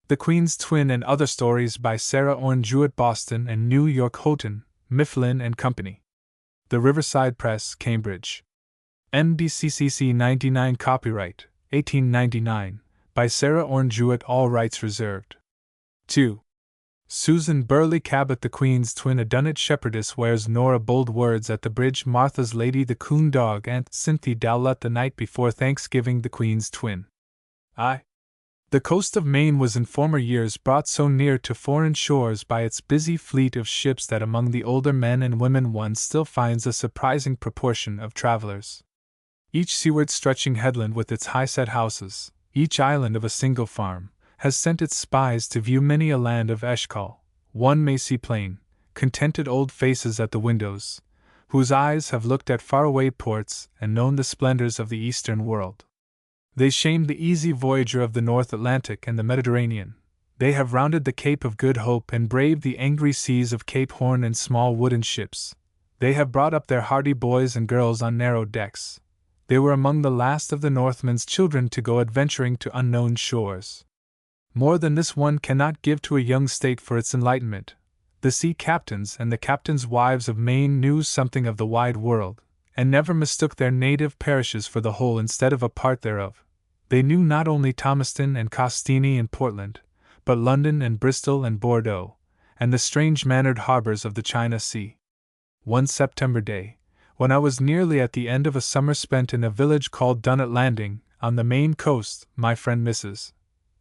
The Queen's Twin and Other Stories by Sarah Orne Jewett, Boston and New York: Houghton, Mifflin and Company. The Riverside Press, Cambridge. NBCCC 99. Copyright, 1899, by Sarah Orne Jewett, all rights reserved. 2. Susan Burley Cabot. The Queen's Twin. A Dunnet shepherdess wears Nora bold words at the bridge. Martha's Lady. The Coon Dog. Aunt Cynthia Dowlett. The night before Thanksgiving. The Queen's Twin. The coast of Maine was in former years brought so near to foreign shores by its busy fleet of ships that among the older men and women one still finds a surprising proportion of travelers. Each seaward stretching headland with its high-set houses, each island of a single farm, has sent its spies to view many a land of Eshcol. One may see plain, contented old faces at the windows, whose eyes have looked at faraway ports and known the splendors of the Eastern world. They shamed the easy voyager of the North Atlantic and the Mediterranean. They have rounded the Cape of Good Hope and braved the angry seas of Cape Horn in small wooden ships. They have brought up their hardy boys and girls on narrow decks. They were among the last of the Northmen's children to go adventuring to unknown shores. More than this one cannot give to a young state for its enlightenment. The sea captains and the captains' wives of Maine knew something of the wide world, and never mistook their native parishes for the whole instead of a part thereof. They knew not only Thomaston and Costini and Portland, but London and Bristol and Bordeaux, and the strange-mannered harbors of the China Sea. One September day, when I was nearly at the end of a summer spent in a village called Dunnet Landing, on the Maine coast, my friend Mrs.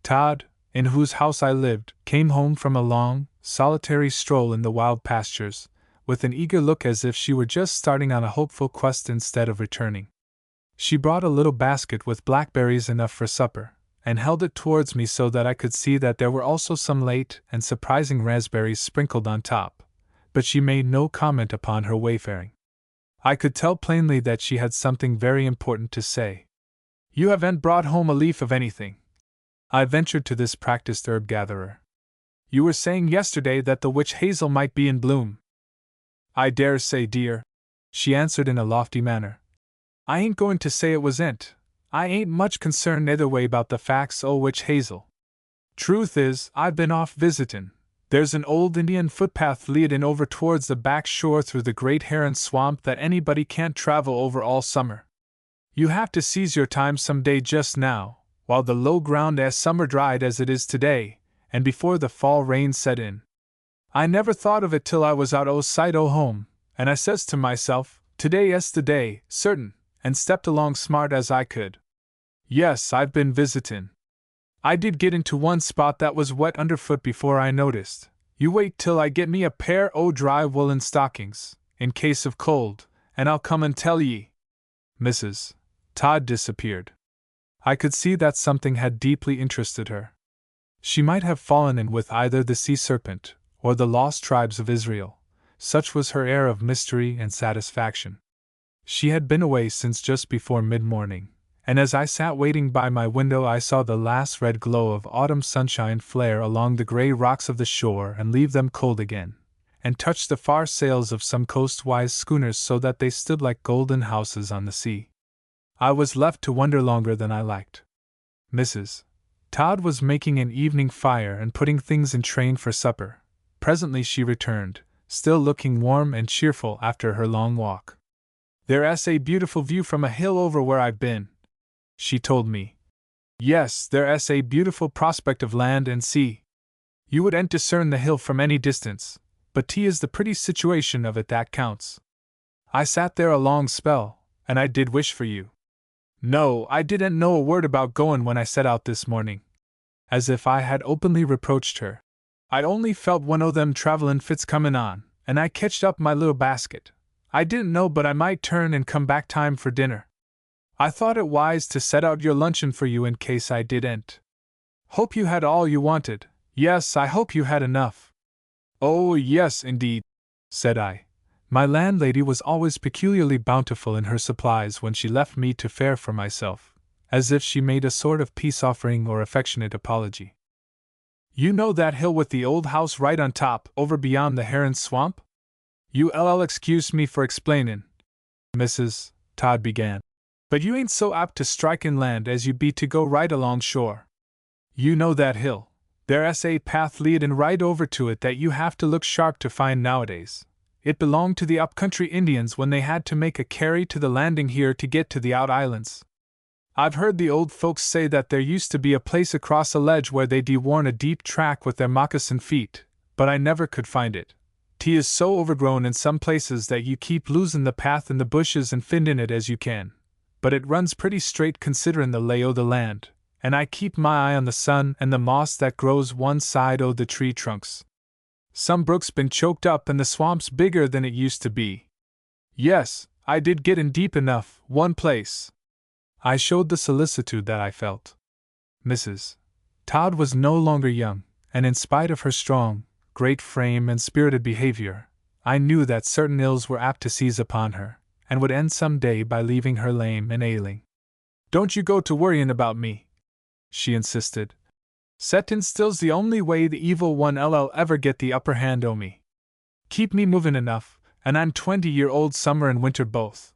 Todd, in whose house I lived, came home from a long, solitary stroll in the wild pastures, with an eager look as if she were just starting on a hopeful quest instead of returning. She brought a little basket with blackberries enough for supper, and held it towards me so that I could see that there were also some late and surprising raspberries sprinkled on top, but she made no comment upon her wayfaring. I could tell plainly that she had something very important to say. "You haven't brought home a leaf of anything," I ventured to this practiced herb gatherer. "You were saying yesterday that the witch hazel might be in bloom." "I dare say, dear," she answered in a lofty manner. "I ain't going to say it wasn't. I ain't much concerned either way about the facts o' witch hazel. Truth is, I've been off visitin'. There's an old Indian footpath leadin' over towards the back shore through the great heron swamp that anybody can't travel over all summer. You have to seize your time some day just now, while the low ground as summer dried as it is today, and before the fall rains set in. I never thought of it till I was out o' sight o' home, and I says to myself, today is the day, certain, and stepped along smart as I could. Yes, I've been visitin'. I did get into one spot that was wet underfoot before I noticed. You wait till I get me a pair o' dry woolen stockings, in case of cold, and I'll come and tell ye." Mrs. Todd disappeared. I could see that something had deeply interested her. She might have fallen in with either the sea serpent or the lost tribes of Israel, such was her air of mystery and satisfaction. She had been away since just before mid-morning, and as I sat waiting by my window I saw the last red glow of autumn sunshine flare along the gray rocks of the shore and leave them cold again, and touch the far sails of some coastwise schooners so that they stood like golden houses on the sea. I was left to wonder longer than I liked. Mrs. Todd was making an evening fire and putting things in train for supper. Presently she returned, still looking warm and cheerful after her long walk. "There's a beautiful view from a hill over where I've been," she told me. "Yes, there's a beautiful prospect of land and sea. You wouldn't discern the hill from any distance, but 'tis the pretty situation of it that counts. I sat there a long spell, and I did wish for you. No, I didn't know a word about goin' when I set out this morning." As if I had openly reproached her. "I'd only felt one o' them travelin' fits comin' on, and I ketched up my little basket. I didn't know but I might turn and come back time for dinner. I thought it wise to set out your luncheon for you in case I didn't. Hope you had all you wanted. Yes, I hope you had enough." "Oh, yes, indeed," said I. My landlady was always peculiarly bountiful in her supplies when she left me to fare for myself, as if she made a sort of peace-offering or affectionate apology. "You know that hill with the old house right on top, over beyond the heron swamp? You'll excuse me for explainin'," Mrs. Todd began, "but you ain't so apt to strike inland as you be to go right along shore. You know that hill, There's a path leadin' right over to it that you have to look sharp to find nowadays. It belonged to the upcountry Indians when they had to make a carry to the landing here to get to the out islands. I've heard the old folks say that there used to be a place across a ledge where they'd worn a deep track with their moccasin feet, but I never could find it. 'Tis so overgrown in some places that you keep losin' the path in the bushes and findin' it as you can. But it runs pretty straight considerin' the lay o' the land, and I keep my eye on the sun and the moss that grows one side o' the tree trunks. Some brook's been choked up and the swamp's bigger than it used to be. Yes, I did get in deep enough, one place. I showed the solicitude that I felt. Mrs. Todd was no longer young, and in spite of her strong, great frame and spirited behavior, I knew that certain ills were apt to seize upon her, and would end some day by leaving her lame and ailing. Don't you go to worryin' about me, she insisted. Settin' still's the only way the evil one'll ever get the upper hand o' me. Keep me movin' enough, and I'm 20-year-old summer and winter both.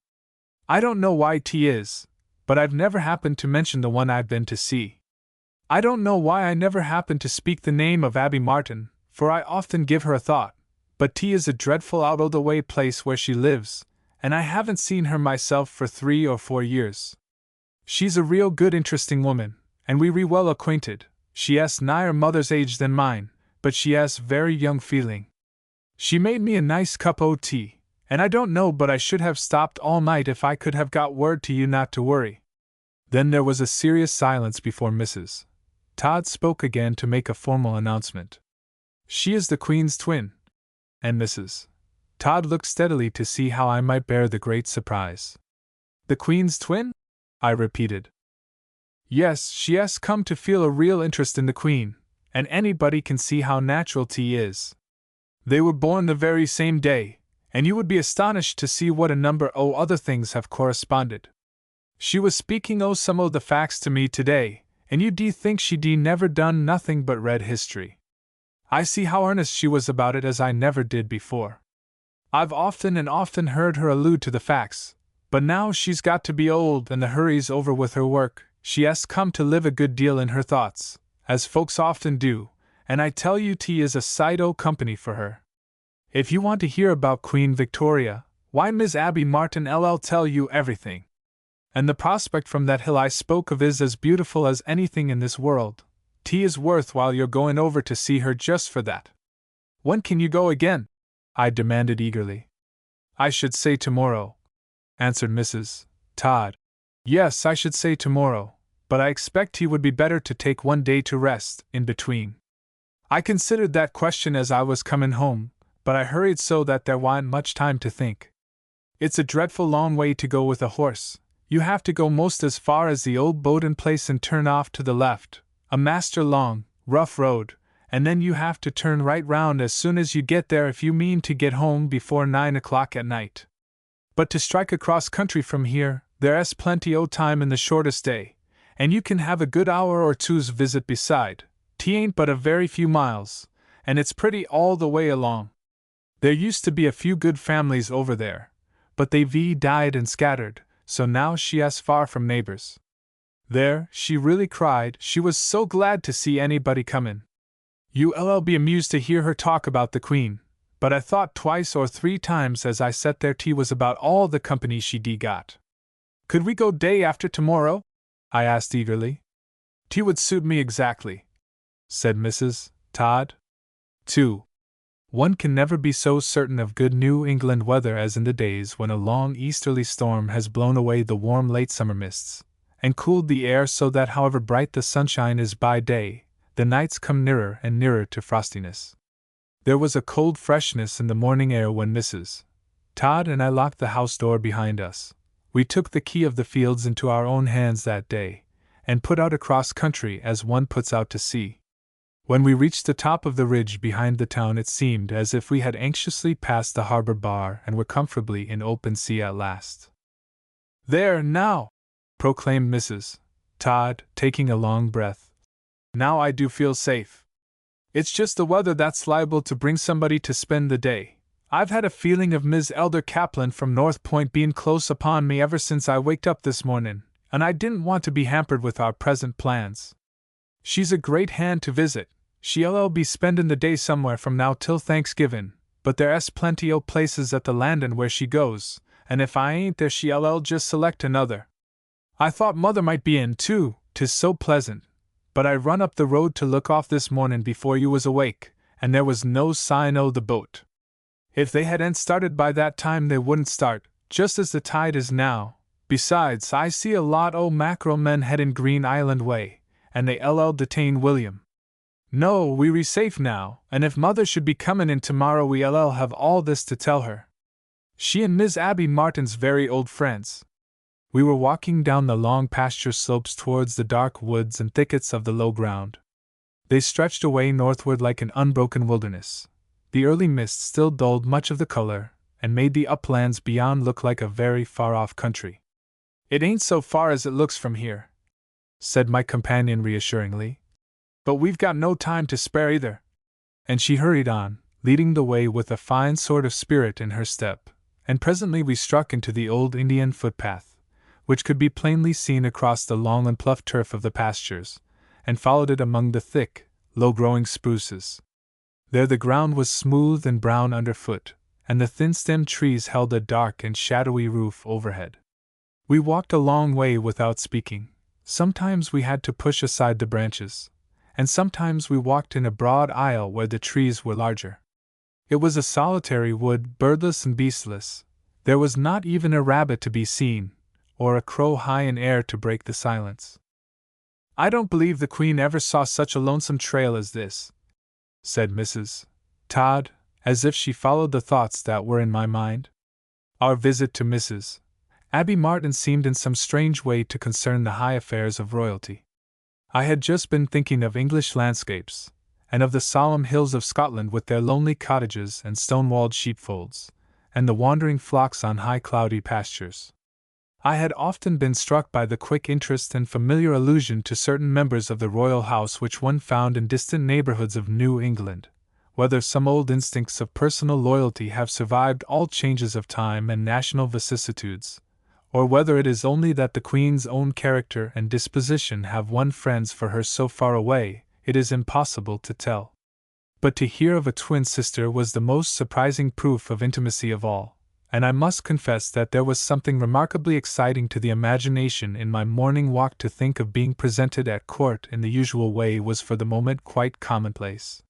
I don't know why 'tis, but I've never happened to mention the one I've been to see. I don't know why I never happened to speak the name of Abby Martin, for I often give her a thought, but 'tis a dreadful out-o'-the-way place where she lives, and I haven't seen her myself for 3 or 4 years. She's a real good interesting woman, and we well acquainted. She's nigher mother's age than mine, but she's very young feeling. She made me a nice cup o' tea, and I don't know but I should have stopped all night if I could have got word to you not to worry. Then there was a serious silence before Mrs. Todd spoke again to make a formal announcement. She is the Queen's twin. And Mrs. Todd looked steadily to see how I might bear the great surprise. The Queen's twin? I repeated. Yes, she has come to feel a real interest in the Queen, and anybody can see how natural 'tis. They were born the very same day, and you would be astonished to see what a number o' other things have corresponded. She was speaking o' some o' the facts to me today, and you think she never done nothing but read history. I see how earnest she was about it as I never did before. I've often and often heard her allude to the facts, but now she's got to be old and the hurry's over with her work. She has come to live a good deal in her thoughts, as folks often do, and I tell you 'tis a sight o' company for her. If you want to hear about Queen Victoria, why Miss Abby Martin'll tell you everything. And the prospect from that hill I spoke of is as beautiful as anything in this world. 'Tis worth while you're going over to see her just for that. When can you go again? I demanded eagerly. I should say tomorrow, answered Mrs. Todd. Yes, I should say tomorrow, but I expect he would be better to take one day to rest in between. I considered that question as I was comin' home, but I hurried so that there wa'n't much time to think. It's a dreadful long way to go with a horse. You have to go most as far as the old Bowden place and turn off to the left, a master long, rough road, and then you have to turn right round as soon as you get there if you mean to get home before 9 o'clock at night. But to strike across country from here, there's plenty o' time in the shortest day, and you can have a good hour or two's visit beside. 'Tain't but a very few miles, and it's pretty all the way along. There used to be a few good families over there, but they've died and scattered, so now she's far from neighbors. There, she really cried, she was so glad to see anybody comin'. You'll be amused to hear her talk about the Queen, but I thought twice or 3 times as I sat there 'tis was about all the company she'd got. Could we go day after tomorrow? I asked eagerly. 'T would suit me exactly, said Mrs. Todd. 2. One can never be so certain of good New England weather as in the days when a long easterly storm has blown away the warm late summer mists, and cooled the air so that however bright the sunshine is by day, the nights come nearer and nearer to frostiness. There was a cold freshness in the morning air when Mrs. Todd and I locked the house door behind us. We took the key of the fields into our own hands that day, and put out across country as one puts out to sea. When we reached the top of the ridge behind the town, it seemed as if we had anxiously passed the harbor bar and were comfortably in open sea at last. There, now! Proclaimed Mrs. Todd, taking a long breath. Now I do feel safe. It's just the weather that's liable to bring somebody to spend the day. I've had a feeling of Ms. Elder Kaplan from North Point being close upon me ever since I waked up this morning, and I didn't want to be hampered with our present plans. She's a great hand to visit, She'll be spendin' the day somewhere from now till Thanksgivin', but there's plenty o' places at the landin' where she goes, and if I ain't there she'll just select another. I thought Mother might be in too, 'tis so pleasant, but I run up the road to look off this mornin' before you was awake, and there was no sign o' the boat. If they hadn't started by that time they wouldn't start, just as the tide is now. Besides, I see a lot o' mackerel men headin' Green Island way, and they'll detain William. No, we're safe now, and if Mother should be comin' in tomorrow we'll have all this to tell her. She and Miss Abby Martin's very old friends. We were walking down the long pasture slopes towards the dark woods and thickets of the low ground. They stretched away northward like an unbroken wilderness. The early mist still dulled much of the color, and made the uplands beyond look like a very far-off country. It ain't so far as it looks from here, said my companion reassuringly. But we've got no time to spare either. And she hurried on, leading the way with a fine sort of spirit in her step, and presently we struck into the old Indian footpath, which could be plainly seen across the long and ploughed turf of the pastures, and followed it among the thick, low-growing spruces. There the ground was smooth and brown underfoot, and the thin-stemmed trees held a dark and shadowy roof overhead. We walked a long way without speaking. Sometimes we had to push aside the branches, and sometimes we walked in a broad aisle where the trees were larger. It was a solitary wood, birdless and beastless. There was not even a rabbit to be seen, or a crow high in air to break the silence. I don't believe the Queen ever saw such a lonesome trail as this, said Mrs. Todd, as if she followed the thoughts that were in my mind. Our visit to Mrs. Abby Martin seemed in some strange way to concern the high affairs of royalty. I had just been thinking of English landscapes, and of the solemn hills of Scotland with their lonely cottages and stone-walled sheepfolds, and the wandering flocks on high cloudy pastures. I had often been struck by the quick interest and familiar allusion to certain members of the royal house which one found in distant neighborhoods of New England, whether some old instincts of personal loyalty have survived all changes of time and national vicissitudes, or whether it is only that the Queen's own character and disposition have won friends for her so far away, it is impossible to tell. But to hear of a twin sister was the most surprising proof of intimacy of all, and I must confess that there was something remarkably exciting to the imagination in my morning walk. To think of being presented at court in the usual way was for the moment quite commonplace.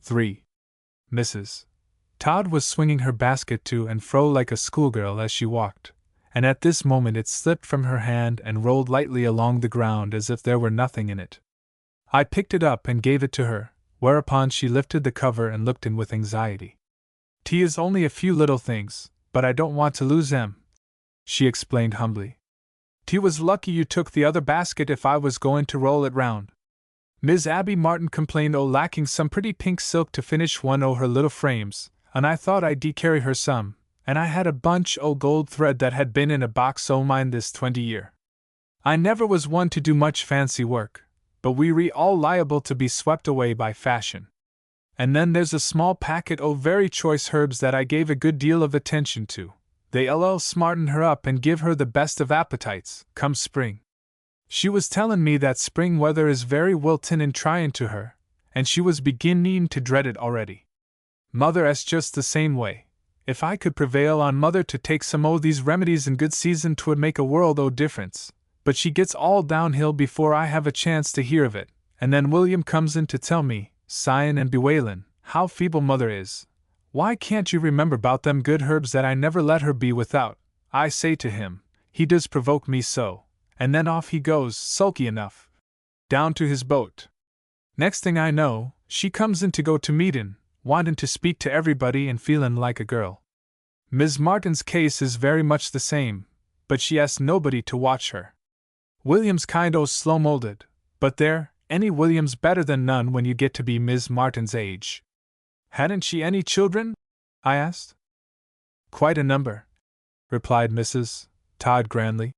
3. Mrs. Todd was swinging her basket to and fro like a schoolgirl as she walked, and at this moment it slipped from her hand and rolled lightly along the ground as if there were nothing in it. I picked it up and gave it to her, whereupon she lifted the cover and looked in with anxiety. "'T is only a few little things, but I don't want to lose 'em," she explained humbly. "'T was lucky you took the other basket if I was going to roll it round. Miss Abby Martin complained o' lacking some pretty pink silk to finish one o' her little frames, and I thought I'd carry her some, and I had a bunch o' gold thread that had been in a box o' mine this 20 year. I never was one to do much fancy work, but we're all liable to be swept away by fashion. And then there's a small packet o' very choice herbs that I gave a good deal of attention to. They'll smarten her up and give her the best of appetites, come spring. She was tellin' me that spring weather is very wiltin' and tryin' to her, and she was beginnin' to dread it already. Mother's just the same way. If I could prevail on Mother to take some o' these remedies in good season 'twould make a world o' difference, but she gets all downhill before I have a chance to hear of it, and then William comes in to tell me, sighin' and bewailin', how feeble Mother is. 'Why can't you remember 'bout them good herbs that I never let her be without?' I say to him. He does provoke me so, and then off he goes, sulky enough, down to his boat. Next thing I know, she comes in to go to meetin', wantin' to speak to everybody and feelin' like a girl. Miss Martin's case is very much the same, but she asks nobody to watch her. William's kind o' slow-molded, but there, any William's better than none when you get to be Miss Martin's age." "Hadn't she any children?" I asked. "Quite a number," replied Mrs. Todd grandly,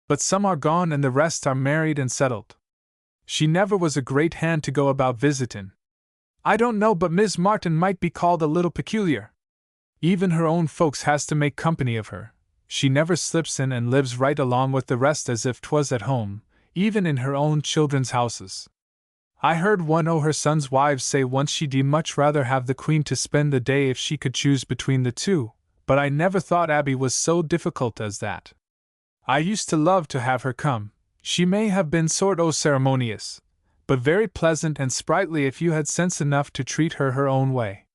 "but some are gone and the rest are married and settled. She never was a great hand to go about visitin'. I don't know but Miss Martin might be called a little peculiar. Even her own folks has to make company of her. She never slips in and lives right along with the rest as if 'twas at home, even in her own children's houses. I heard one o' her son's wives say once she'd much rather have the Queen to spend the day if she could choose between the two, but I never thought Abby was so difficult as that. I used to love to have her come. She may have been sort o' ceremonious, but very pleasant and sprightly if you had sense enough to treat her own way.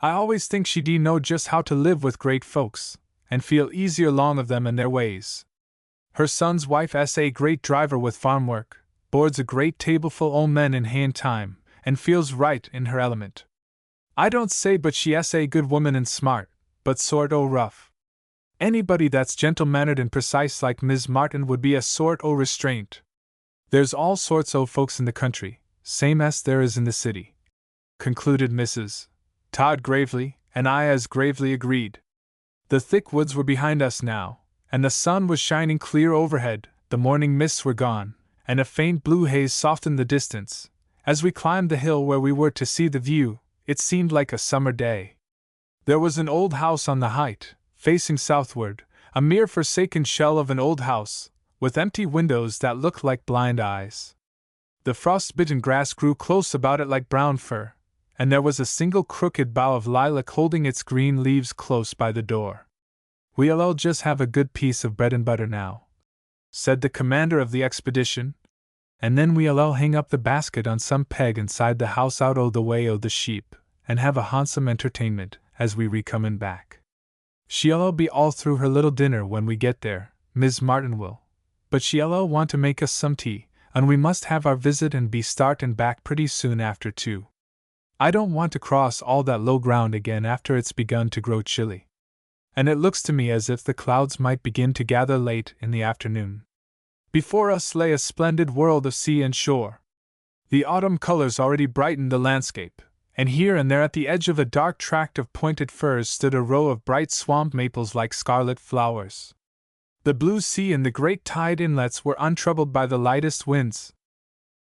I always think she'd know just how to live with great folks, and feel easier along of them and their ways. Her son's wife a great driver with farm work, boards a great tableful o' men in hand time, and feels right in her element. I don't say but she a good woman and smart, but sort o' rough. Anybody that's gentle-mannered and precise like Miss Martin would be a sort o' restraint. There's all sorts o' folks in the country, same as there is in the city," concluded Mrs. Todd gravely, and I as gravely agreed. The thick woods were behind us now, and the sun was shining clear overhead, the morning mists were gone, and a faint blue haze softened the distance. As we climbed the hill where we were to see the view, it seemed like a summer day. There was an old house on the height, facing southward, a mere forsaken shell of an old house, with empty windows that looked like blind eyes. The frost-bitten grass grew close about it like brown fur, and there was a single crooked bough of lilac holding its green leaves close by the door. "We'll all just have a good piece of bread and butter now," said the commander of the expedition, "and then we'll all hang up the basket on some peg inside the house out o' the way o' the sheep, and have a handsome entertainment as we re-comin' back. She'll be all through her little dinner when we get there, Miss Martin will, but she'll want to make us some tea, and we must have our visit and be startin' back pretty soon after too. I don't want to cross all that low ground again after it's begun to grow chilly. And it looks to me as if the clouds might begin to gather late in the afternoon. Before us lay a splendid world of sea and shore. The autumn colors already brightened the landscape, and here and there at the edge of a dark tract of pointed firs stood a row of bright swamp maples like scarlet flowers. The blue sea and the great tide inlets were untroubled by the lightest winds.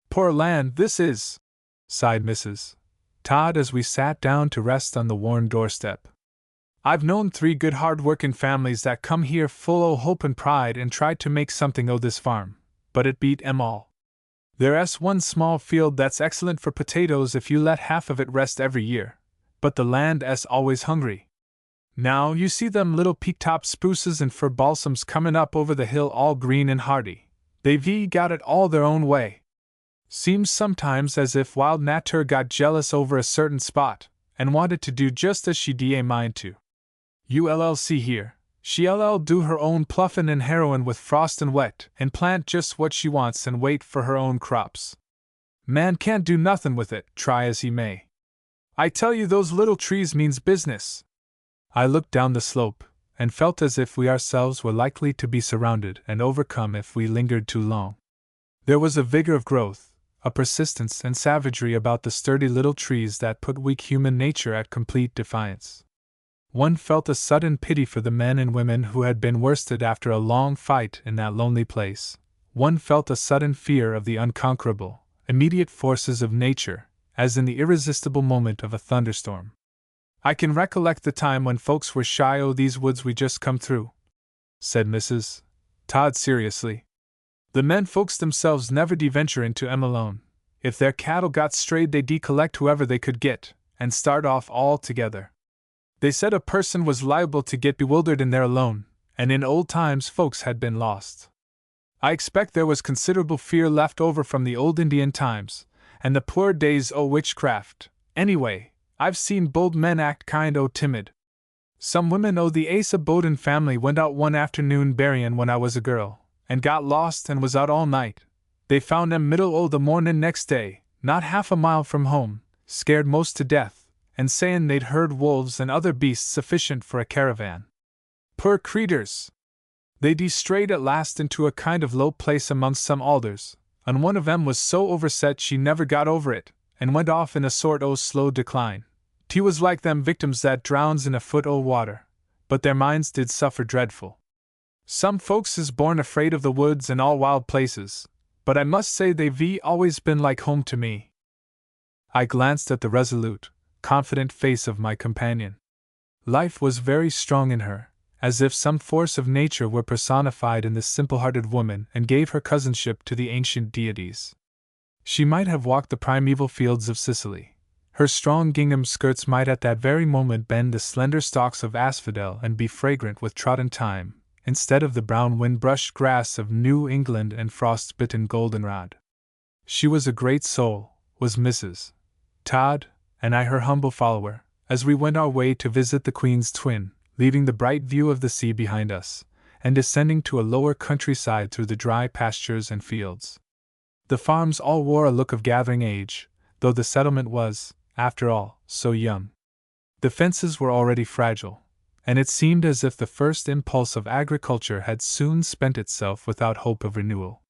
"Poor land this is," sighed Mrs. Todd as we sat down to rest on the worn doorstep. "I've known 3 good hard-workin' families that come here full o' hope and pride and tried to make something o' this farm, but it beat 'em all. There's one small field that's excellent for potatoes if you let half of it rest every year, but the land 's always hungry. Now you see them little peak-top spruces and fir balsams comin' up over the hill all green and hardy. They've got it all their own way. Seems sometimes as if wild natur' got jealous over a certain spot, and wanted to do just as she'd a mind to. You'll see here, she'll do her own pluffin' and harrowin' with frost and wet, and plant just what she wants and wait for her own crops. Man can't do nothin' with it, try as he may. I tell you those little trees means business." I looked down the slope, and felt as if we ourselves were likely to be surrounded and overcome if we lingered too long. There was a vigor of growth, a persistence and savagery about the sturdy little trees that put weak human nature at complete defiance. One felt a sudden pity for the men and women who had been worsted after a long fight in that lonely place. One felt a sudden fear of the unconquerable, immediate forces of nature, as in the irresistible moment of a thunderstorm. "I can recollect the time when folks were shy o' these woods we just come through," said Mrs. Todd seriously. "The men folks themselves never venture into 'em alone. If their cattle got strayed they'd collect whoever they could get, and start off all together. They said a person was liable to get bewildered in there alone, and in old times folks had been lost. I expect there was considerable fear left over from the old Indian times, and the poor days o' witchcraft. Anyway, I've seen bold men act kind o' timid. Some women o' the Asa Bowden family went out one afternoon berryin' when I was a girl, and got lost and was out all night. They found 'em middle o' the mornin' next day, not half a mile from home, scared most to death, and sayin' they'd heard wolves and other beasts sufficient for a caravan. Poor creeters! They'd strayed at last into a kind of low place amongst some alders, and one of 'em was so overset she never got over it, and went off in a sort o' slow decline. 'T was like them victims that drowns in a foot o' water, but their minds did suffer dreadful. Some folks is born afraid of the woods and all wild places, but I must say they've always been like home to me." I glanced at the resolute, confident face of my companion. Life was very strong in her, as if some force of nature were personified in this simple-hearted woman and gave her cousinship to the ancient deities. She might have walked the primeval fields of Sicily. Her strong gingham skirts might at that very moment bend the slender stalks of asphodel and be fragrant with trodden thyme, instead of the brown wind-brushed grass of New England and frost-bitten goldenrod. She was a great soul, was Mrs. Todd, and I her humble follower, as we went our way to visit the Queen's twin, leaving the bright view of the sea behind us, and descending to a lower countryside through the dry pastures and fields. The farms all wore a look of gathering age, though the settlement was, after all, so young. The fences were already fragile, and it seemed as if the first impulse of agriculture had soon spent itself without hope of renewal.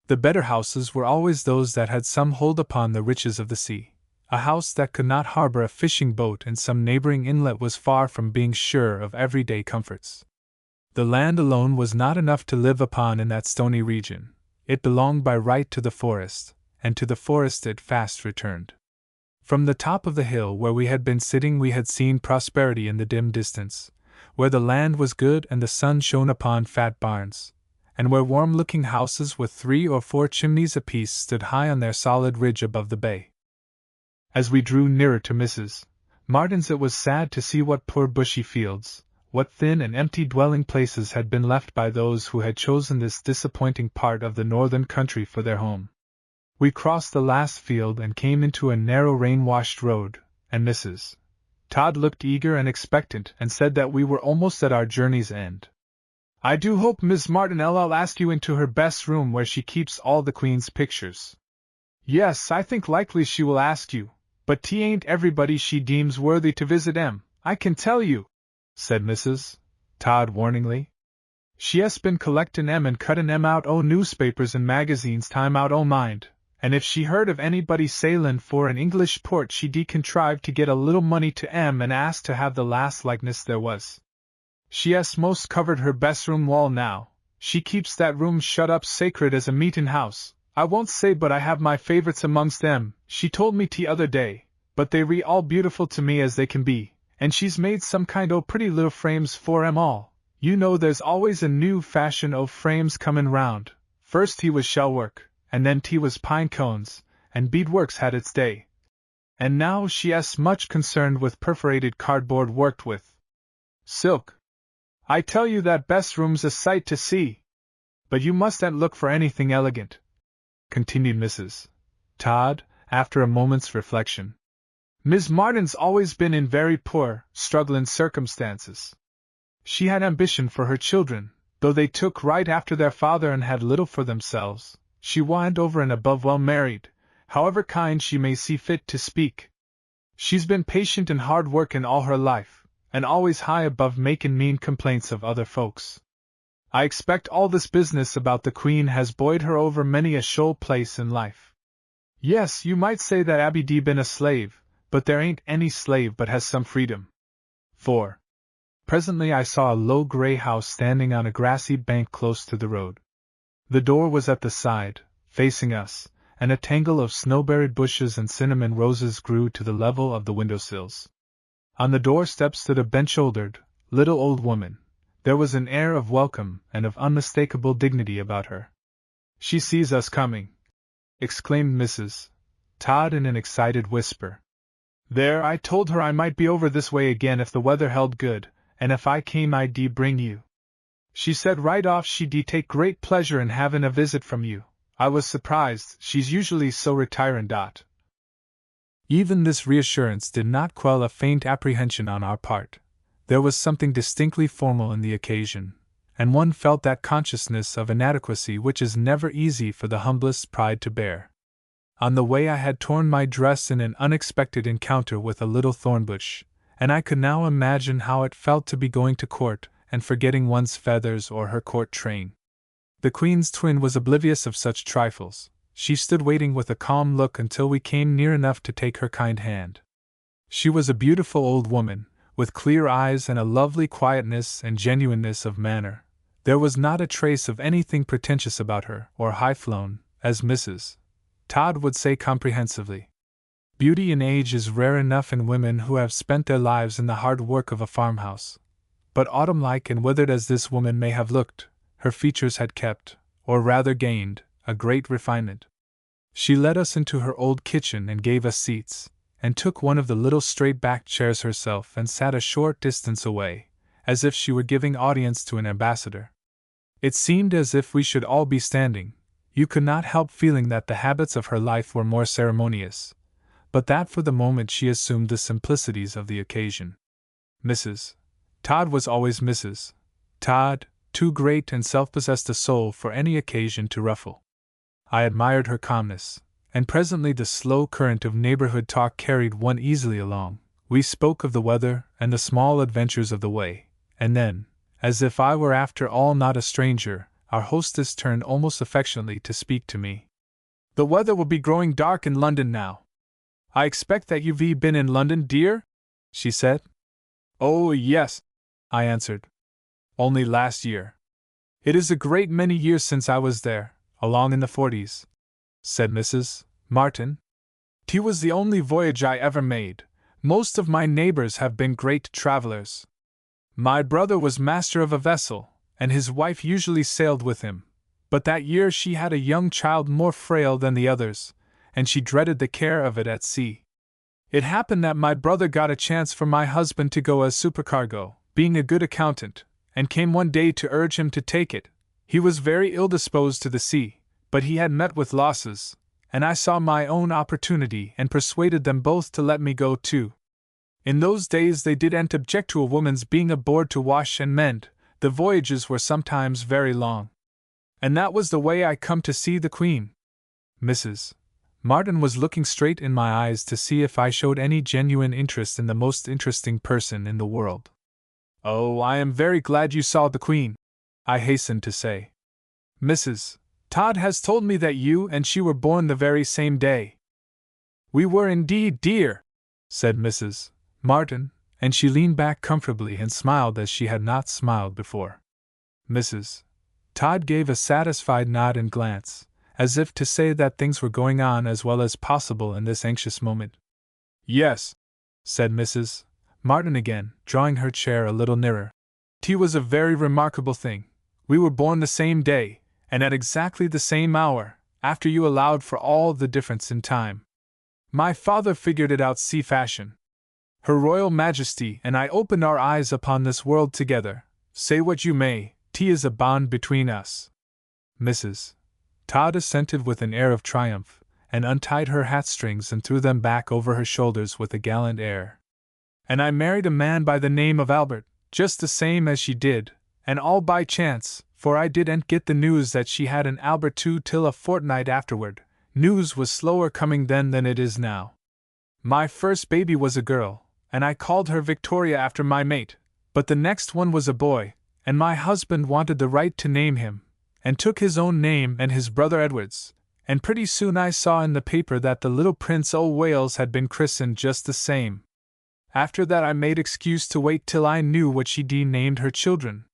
The better houses were always those that had some hold upon the riches of the sea. A house that could not harbor a fishing boat in some neighboring inlet was far from being sure of everyday comforts. The land alone was not enough to live upon in that stony region. It belonged by right to the forest, and to the forest it fast returned. From the top of the hill where we had been sitting we had seen prosperity in the dim distance, where the land was good and the sun shone upon fat barns, and where warm-looking houses with 3 or 4 chimneys apiece stood high on their solid ridge above the bay. As we drew nearer to Mrs. Martin's it was sad to see what poor bushy fields, what thin and empty dwelling places had been left by those who had chosen this disappointing part of the northern country for their home. We crossed the last field and came into a narrow rain-washed road, and Mrs. Todd looked eager and expectant and said that we were almost at our journey's end. "I do hope Miss Martin'll ask you into her best room where she keeps all the Queen's pictures." "Yes, I think likely she will ask you, but 't ain't everybody she deems worthy to visit 'em, I can tell you," said Mrs. Todd warningly. "She has been collectin' 'em and cuttin' 'em out o' newspapers and magazines time out o' mind, and if she heard of anybody sailin' for an English port she'd contrive to get a little money to 'em and ask to have the last likeness there was. She has most covered her best room wall now. She keeps that room shut up sacred as a meetin' house. I won't say but I have my favorites amongst them, she told me t' other day, but they re all beautiful to me as they can be, and she's made some kind o' pretty little frames for 'em all. You know there's always a new fashion o' frames comin' round. First he was shell work, and then t' was pine cones, and beadwork's had its day. And now she has much concerned with perforated cardboard worked with silk. I tell you that best room's a sight to see. But you mustn't look for anything elegant," continued Mrs. Todd, after a moment's reflection. "Miss Martin's always been in very poor, struggling circumstances. She had ambition for her children, though they took right after their father and had little for themselves. She wa'n't over and above well married, however kind she may see fit to speak. She's been patient and hard workin' all her life, and always high above makin' mean complaints of other folks. I expect all this business about the Queen has buoyed her over many a shoal place in life. Yes, you might say that Abby D been a slave, but there ain't any slave but has some freedom. 4. Presently I saw a low gray house standing on a grassy bank close to the road. The door was at the side, facing us, and a tangle of snowberried bushes and cinnamon roses grew to the level of the windowsills. On the doorstep stood a bent-shouldered, little old woman. There was an air of welcome and of unmistakable dignity about her. "She sees us coming," exclaimed Mrs. Todd in an excited whisper. "There, I told her I might be over this way again if the weather held good, and if I came I'd bring you. She said right off she'd take great pleasure in havin' a visit from you. I was surprised, she's usually so retirin'. Even this reassurance did not quell a faint apprehension on our part. There was something distinctly formal in the occasion, and one felt that consciousness of inadequacy which is never easy for the humblest pride to bear. On the way I had torn my dress in an unexpected encounter with a little thornbush, and I could now imagine how it felt to be going to court and forgetting one's feathers or her court train. The Queen's twin was oblivious of such trifles. She stood waiting with a calm look until we came near enough to take her kind hand. She was a beautiful old woman, with clear eyes and a lovely quietness and genuineness of manner. There was not a trace of anything pretentious about her, or high-flown, as Mrs. Todd would say comprehensively. Beauty in age is rare enough in women who have spent their lives in the hard work of a farmhouse. But autumn-like and withered as this woman may have looked, her features had kept, or rather gained, a great refinement. She led us into her old kitchen and gave us seats, and took one of the little straight-backed chairs herself and sat a short distance away, as if she were giving audience to an ambassador. It seemed as if we should all be standing. You could not help feeling that the habits of her life were more ceremonious, but that for the moment she assumed the simplicities of the occasion. Mrs. Todd was always Mrs. Todd, too great and self-possessed a soul for any occasion to ruffle. I admired her calmness, and presently the slow current of neighborhood talk carried one easily along. We spoke of the weather and the small adventures of the way, and then, as if I were after all not a stranger, our hostess turned almost affectionately to speak to me. "The weather will be growing dark in London now. I expect that you've been in London, dear?" she said. "Oh, yes," I answered. "Only last year. It is a great many years since I was there, along in the 40s, said Mrs. Martin. "'T was the only voyage I ever made. Most of my neighbors have been great travelers. My brother was master of a vessel, and his wife usually sailed with him, but that year she had a young child more frail than the others, and she dreaded the care of it at sea. It happened that my brother got a chance for my husband to go as supercargo, being a good accountant, and came one day to urge him to take it. He was very ill-disposed to the sea, but he had met with losses, and I saw my own opportunity and persuaded them both to let me go too. In those days they didn't object to a woman's being aboard to wash and mend. The voyages were sometimes very long. And that was the way I come to see the Queen." Mrs. Martin was looking straight in my eyes to see if I showed any genuine interest in the most interesting person in the world. "Oh, I am very glad you saw the Queen," I hastened to say. "Mrs. Todd has told me that you and she were born the very same day." "We were indeed, dear," said Mrs. Martin, and she leaned back comfortably and smiled as she had not smiled before. Mrs. Todd gave a satisfied nod and glance, as if to say that things were going on as well as possible in this anxious moment. "Yes," said Mrs. Martin again, drawing her chair a little nearer. "'T was a very remarkable thing. We were born the same day, and at exactly the same hour, after you allowed for all the difference in time. My father figured it out sea fashion. Her Royal Majesty and I opened our eyes upon this world together. Say what you may, 'T is a bond between us." Mrs. Todd assented with an air of triumph, and untied her hat strings and threw them back over her shoulders with a gallant air. "And I married a man by the name of Albert, just the same as she did, and all by chance, for I didn't get the news that she had an Albert too till a fortnight afterward. News was slower coming then than it is now. My first baby was a girl, and I called her Victoria after my mate, but the next one was a boy, and my husband wanted the right to name him, and took his own name and his brother Edward's, and pretty soon I saw in the paper that the little Prince o' Wales had been christened just the same. After that I made excuse to wait till I knew what she'd named her children.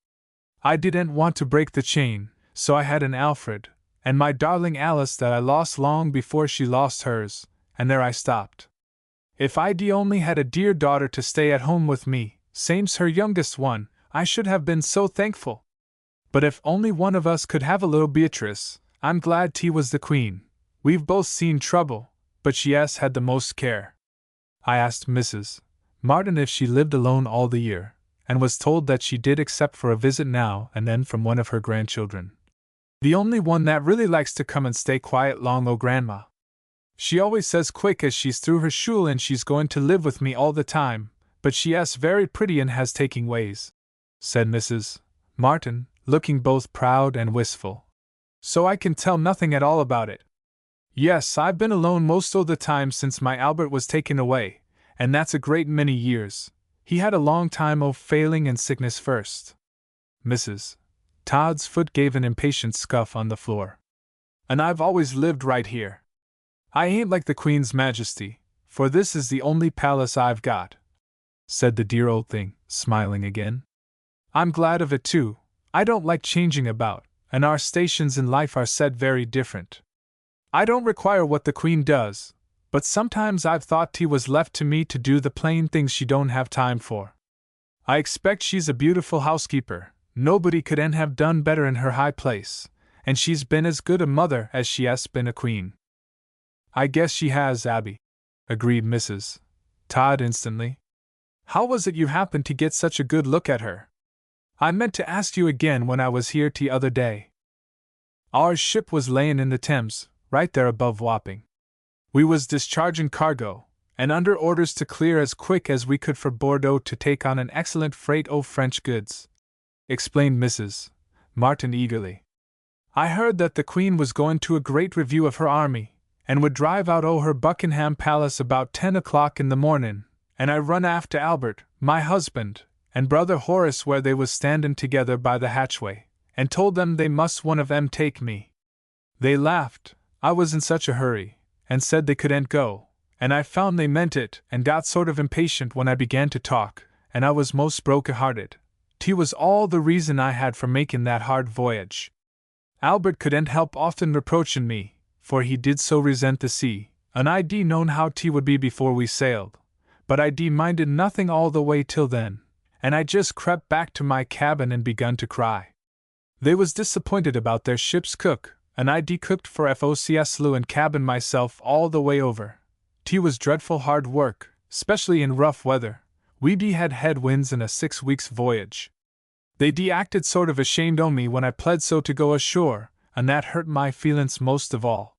I didn't want to break the chain, so I had an Alfred, and my darling Alice that I lost long before she lost hers, and there I stopped. If I'd only had a dear daughter to stay at home with me, same's her youngest one, I should have been so thankful. But if only one of us could have a little Beatrice, I'm glad 't was the Queen. We've both seen trouble, but she has had the most care." I asked Mrs. Martin if she lived alone all the year, and was told that she did except for a visit now and then from one of her grandchildren. "The only one that really likes to come and stay quiet long, oh Grandma. She always says quick as she's through her schule and she's going to live with me all the time, but she is very pretty and has taking ways," said Mrs. Martin, looking both proud and wistful. "So I can tell nothing at all about it. Yes, I've been alone most o' the time since my Albert was taken away, and that's a great many years. He had a long time o' failing and sickness first." Mrs. Todd's foot gave an impatient scuff on the floor. "And I've always lived right here. I ain't like the Queen's Majesty, for this is the only palace I've got," said the dear old thing, smiling again. "I'm glad of it too. I don't like changing about, and our stations in life are set very different. I don't require what the Queen does, but sometimes I've thought 't was left to me to do the plain things she don't have time for. I expect she's a beautiful housekeeper, nobody couldn't have done better in her high place, and she's been as good a mother as she has been a queen. I guess she has, Abby, agreed Mrs. Todd instantly. How was it you happened to get such a good look at her? I meant to ask you again when I was here the other day. Our ship was layin' in the Thames, right there above Wapping. We was discharging cargo, and under orders to clear as quick as we could for Bordeaux to take on an excellent freight o' French goods, explained Mrs. Martin eagerly. I heard that the Queen was going to a great review of her army, and would drive out o' her Buckingham Palace about 10 o'clock in the mornin', and I run after Albert, my husband, and brother Horace where they was standin' together by the hatchway, and told them they must one of 'em take me. They laughed, I was in such a hurry, and said they couldn't go, and I found they meant it, and got sort of impatient when I began to talk, and I was most broken-hearted. 'T was all the reason I had for making that hard voyage. Albert couldn't help often reproachin' me, for he did so resent the sea, and I'd known how 't would be before we sailed, but I'd minded nothing all the way till then, and I just crept back to my cabin and begun to cry. They was disappointed about their ship's cook, and I'd cooked for FOCS Lou and cabin myself all the way over. 'T was dreadful hard work, 'specially in rough weather. We'd had headwinds in a 6 weeks' voyage. They acted sort of ashamed o' me when I pled so to go ashore, and that hurt my feelin's most of all.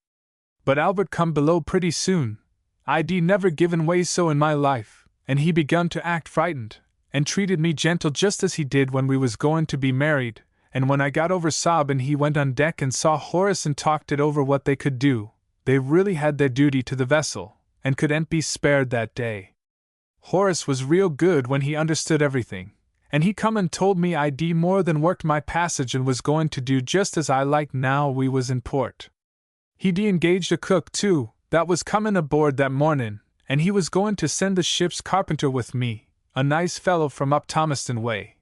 But Albert come below pretty soon. I'd never given way so in my life, and he begun to act frightened, and treated me gentle just as he did when we was going to be married, and when I got over sobbin' he went on deck and saw Horace and talked it over what they could do. They really had their duty to the vessel, and couldn't be spared that day. Horace was real good when he understood everything, and he come and told me I'd more than worked my passage and was going to do just as I liked now we was in port. He'd engaged a cook, too, that was comin' aboard that mornin', and he was going to send the ship's carpenter with me, a nice fellow from up Thomaston way.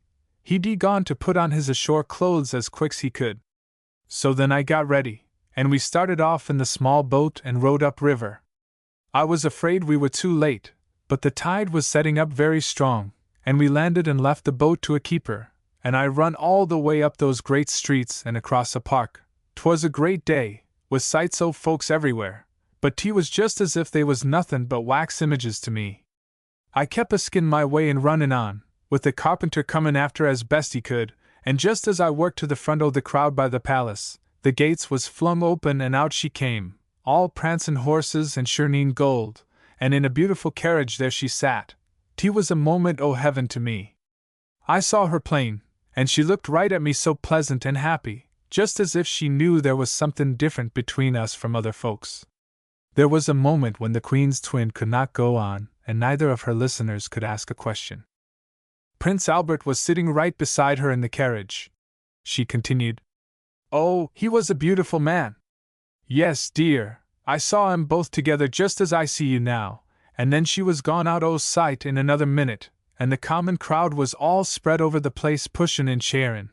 He'd gone to put on his ashore clothes as quick's he could. So then I got ready, and we started off in the small boat and rowed up river. I was afraid we were too late, but the tide was setting up very strong, and we landed and left the boat to a keeper, and I run all the way up those great streets and across a park. 'Twas a great day, with sights o' folks everywhere, but 't was just as if they was nothin' but wax images to me. I kep' a-skin my way and runnin' on, with the carpenter comin' after as best he could, and just as I worked to the front o' the crowd by the palace, the gates was flung open and out she came, all prancin' horses and shirneen gold, and in a beautiful carriage there she sat. 'T was a moment o' heaven to me. I saw her plain, and she looked right at me so pleasant and happy, just as if she knew there was something different between us from other folks. There was a moment when the Queen's twin could not go on, and neither of her listeners could ask a question. Prince Albert was sitting right beside her in the carriage. She continued, "Oh, he was a beautiful man. Yes, dear, I saw 'em both together just as I see you now, and then she was gone out o' sight in another minute, and the common crowd was all spread over the place pushin' and cheerin'.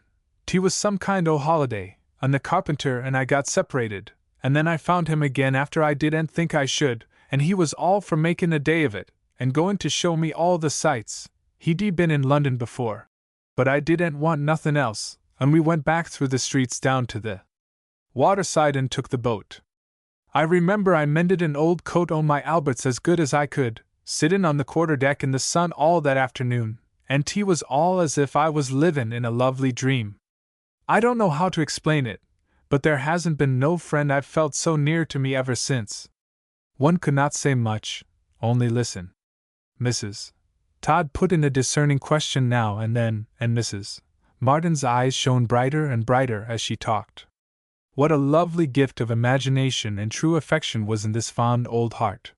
'T was some kind o' holiday, and the carpenter and I got separated, and then I found him again after I didn't think I should, and he was all for makin' a day of it, and goin' to show me all the sights. He'd been in London before. But I didn't want nothin' else, and we went back through the streets down to the waterside and took the boat. I remember I mended an old coat o' my Albert's as good as I could, sittin' on the quarter-deck in the sun all that afternoon, and 't was all as if I was livin' in a lovely dream. I don't know how to explain it, but there hasn't been no friend I've felt so near to me ever since." One could not say much, only listen. Mrs. Todd put in a discerning question now and then, and Mrs. Martin's eyes shone brighter and brighter as she talked. What a lovely gift of imagination and true affection was in this fond old heart.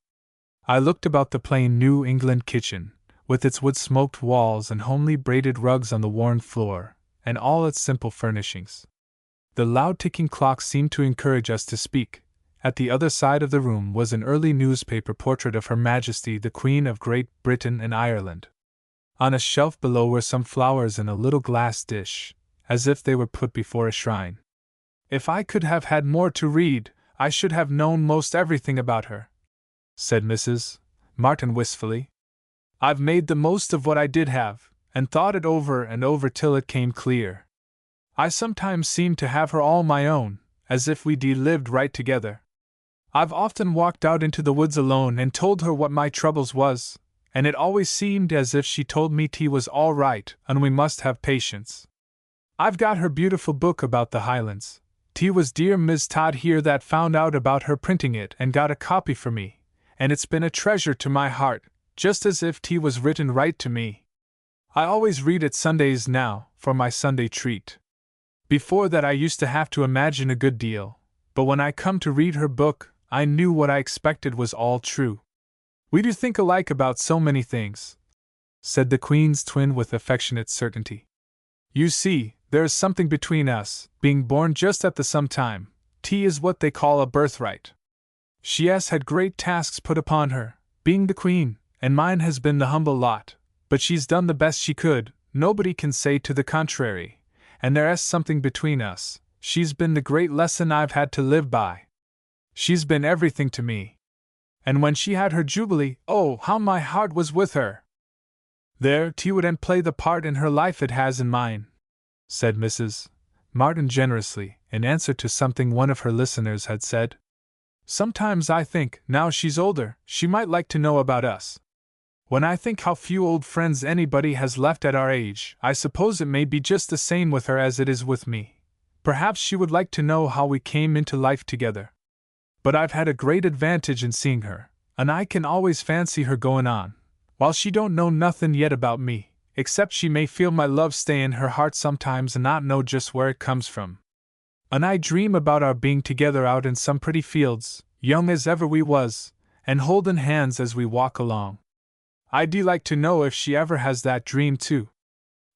I looked about the plain New England kitchen, with its wood-smoked walls and homely braided rugs on the worn floor, and all its simple furnishings. The loud ticking clock seemed to encourage us to speak. At the other side of the room was an early newspaper portrait of Her Majesty the Queen of Great Britain and Ireland. On a shelf below were some flowers in a little glass dish, as if they were put before a shrine. "If I could have had more to read, I should have known most everything about her," said Mrs. Martin wistfully. "I've made the most of what I did have, and thought it over and over till it came clear. I sometimes seemed to have her all my own, as if we'd lived right together. I've often walked out into the woods alone and told her what my troubles was, and it always seemed as if she told me tea was all right and we must have patience. I've got her beautiful book about the Highlands. Tea was dear Miss Todd here that found out about her printing it and got a copy for me, and it's been a treasure to my heart, just as if tea was written right to me. I always read it Sundays now, for my Sunday treat. Before that I used to have to imagine a good deal, but when I come to read her book, I knew what I expected was all true. We do think alike about so many things, said the Queen's twin with affectionate certainty. You see, there is something between us, being born just at the same time. Tea is what they call a birthright. She has had great tasks put upon her, being the Queen, and mine has been the humble lot, but she's done the best she could, nobody can say to the contrary, and there is something between us. She's been the great lesson I've had to live by. She's been everything to me. And when she had her jubilee, oh, how my heart was with her! There, tea wouldn't play the part in her life it has in mine, said Mrs. Martin generously, in answer to something one of her listeners had said. Sometimes I think, now she's older, she might like to know about us. When I think how few old friends anybody has left at our age, I suppose it may be just the same with her as it is with me. Perhaps she would like to know how we came into life together. But I've had a great advantage in seeing her, and I can always fancy her going on, while she don't know nothing yet about me, except she may feel my love stay in her heart sometimes and not know just where it comes from. And I dream about our being together out in some pretty fields, young as ever we was, and holding hands as we walk along. I'd like to know if she ever has that dream too.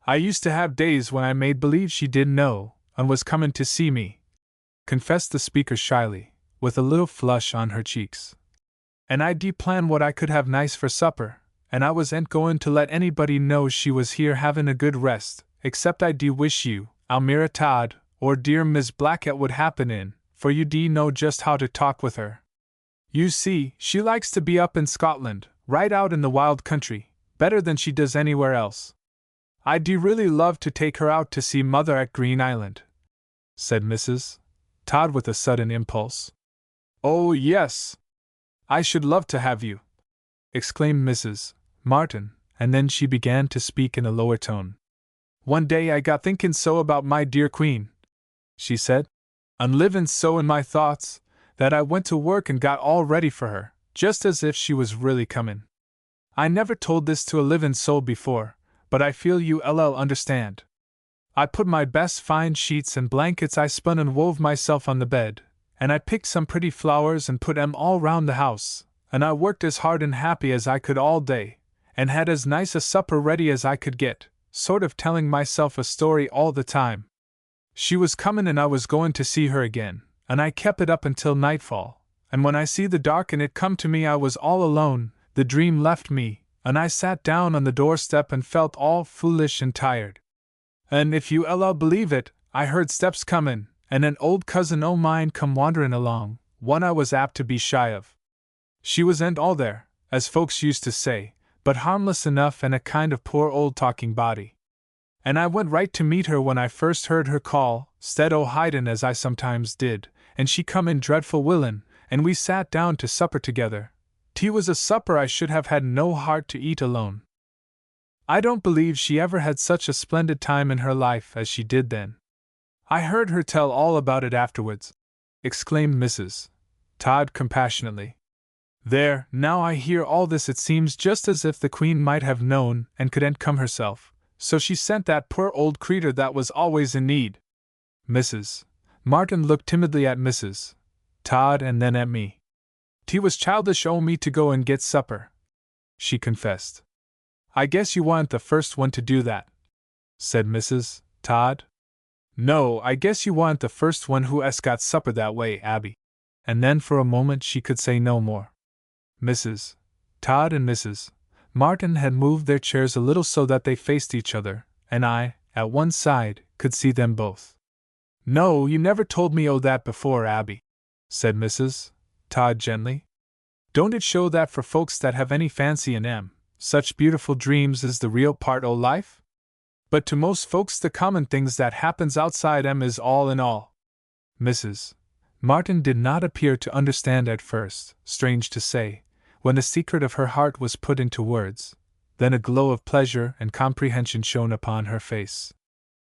I used to have days when I made believe she didn't know, and was coming to see me, confessed the speaker shyly, with a little flush on her cheeks. And I'd plan what I could have nice for supper, and I wasn't going to let anybody know she was here having a good rest, except I'd wish you, Almira Todd, or dear Miss Blackett would happen in, for you know just how to talk with her. You see, she likes to be up in Scotland, right out in the wild country, better than she does anywhere else. I'd really love to take her out to see Mother at Green Island, said Mrs. Todd with a sudden impulse. Oh, yes! I should love to have you, exclaimed Mrs. Martin, and then she began to speak in a lower tone. One day I got thinking so about my dear Queen, she said, and living so in my thoughts, that I went to work and got all ready for her, just as if she was really coming. I never told this to a living soul before, but I feel you'll understand. I put my best fine sheets and blankets I spun and wove myself on the bed, and I picked some pretty flowers and put 'em all round the house, and I worked as hard and happy as I could all day, and had as nice a supper ready as I could get, sort of telling myself a story all the time. She was coming and I was going to see her again, and I kept it up until nightfall, and when I see the dark and it come to me I was all alone, the dream left me, and I sat down on the doorstep and felt all foolish and tired. And if you'll believe it, I heard steps comin', and an old cousin o' mine come wandering along, one I was apt to be shy of. She wasn't all there, as folks used to say, but harmless enough and a kind of poor old talking body. And I went right to meet her when I first heard her call, 'stead o' hidin' as I sometimes did, and she come in dreadful willin', and we sat down to supper together. Tea was a supper I should have had no heart to eat alone. I don't believe she ever had such a splendid time in her life as she did then. I heard her tell all about it afterwards, exclaimed Mrs. Todd compassionately. There, now I hear all this, it seems just as if the Queen might have known and couldn't come herself, so she sent that poor old creetur that was always in need. Mrs. Martin looked timidly at Mrs. Todd and then at me. 'T was childish o' me to go and get supper, she confessed. I guess you weren't the first one to do that, said Mrs. Todd. No, I guess you weren't the first one who got supper that way, Abby. And then for a moment she could say no more. Mrs. Todd and Mrs. Martin had moved their chairs a little so that they faced each other, and I, at one side, could see them both. No, you never told me o' that before, Abby, said Mrs. Todd gently. Don't it show that for folks that have any fancy in 'em, such beautiful dreams is the real part o' life? But to most folks the common things that happens outside 'em is all in all. Mrs. Martin did not appear to understand at first, strange to say, when the secret of her heart was put into words. Then a glow of pleasure and comprehension shone upon her face.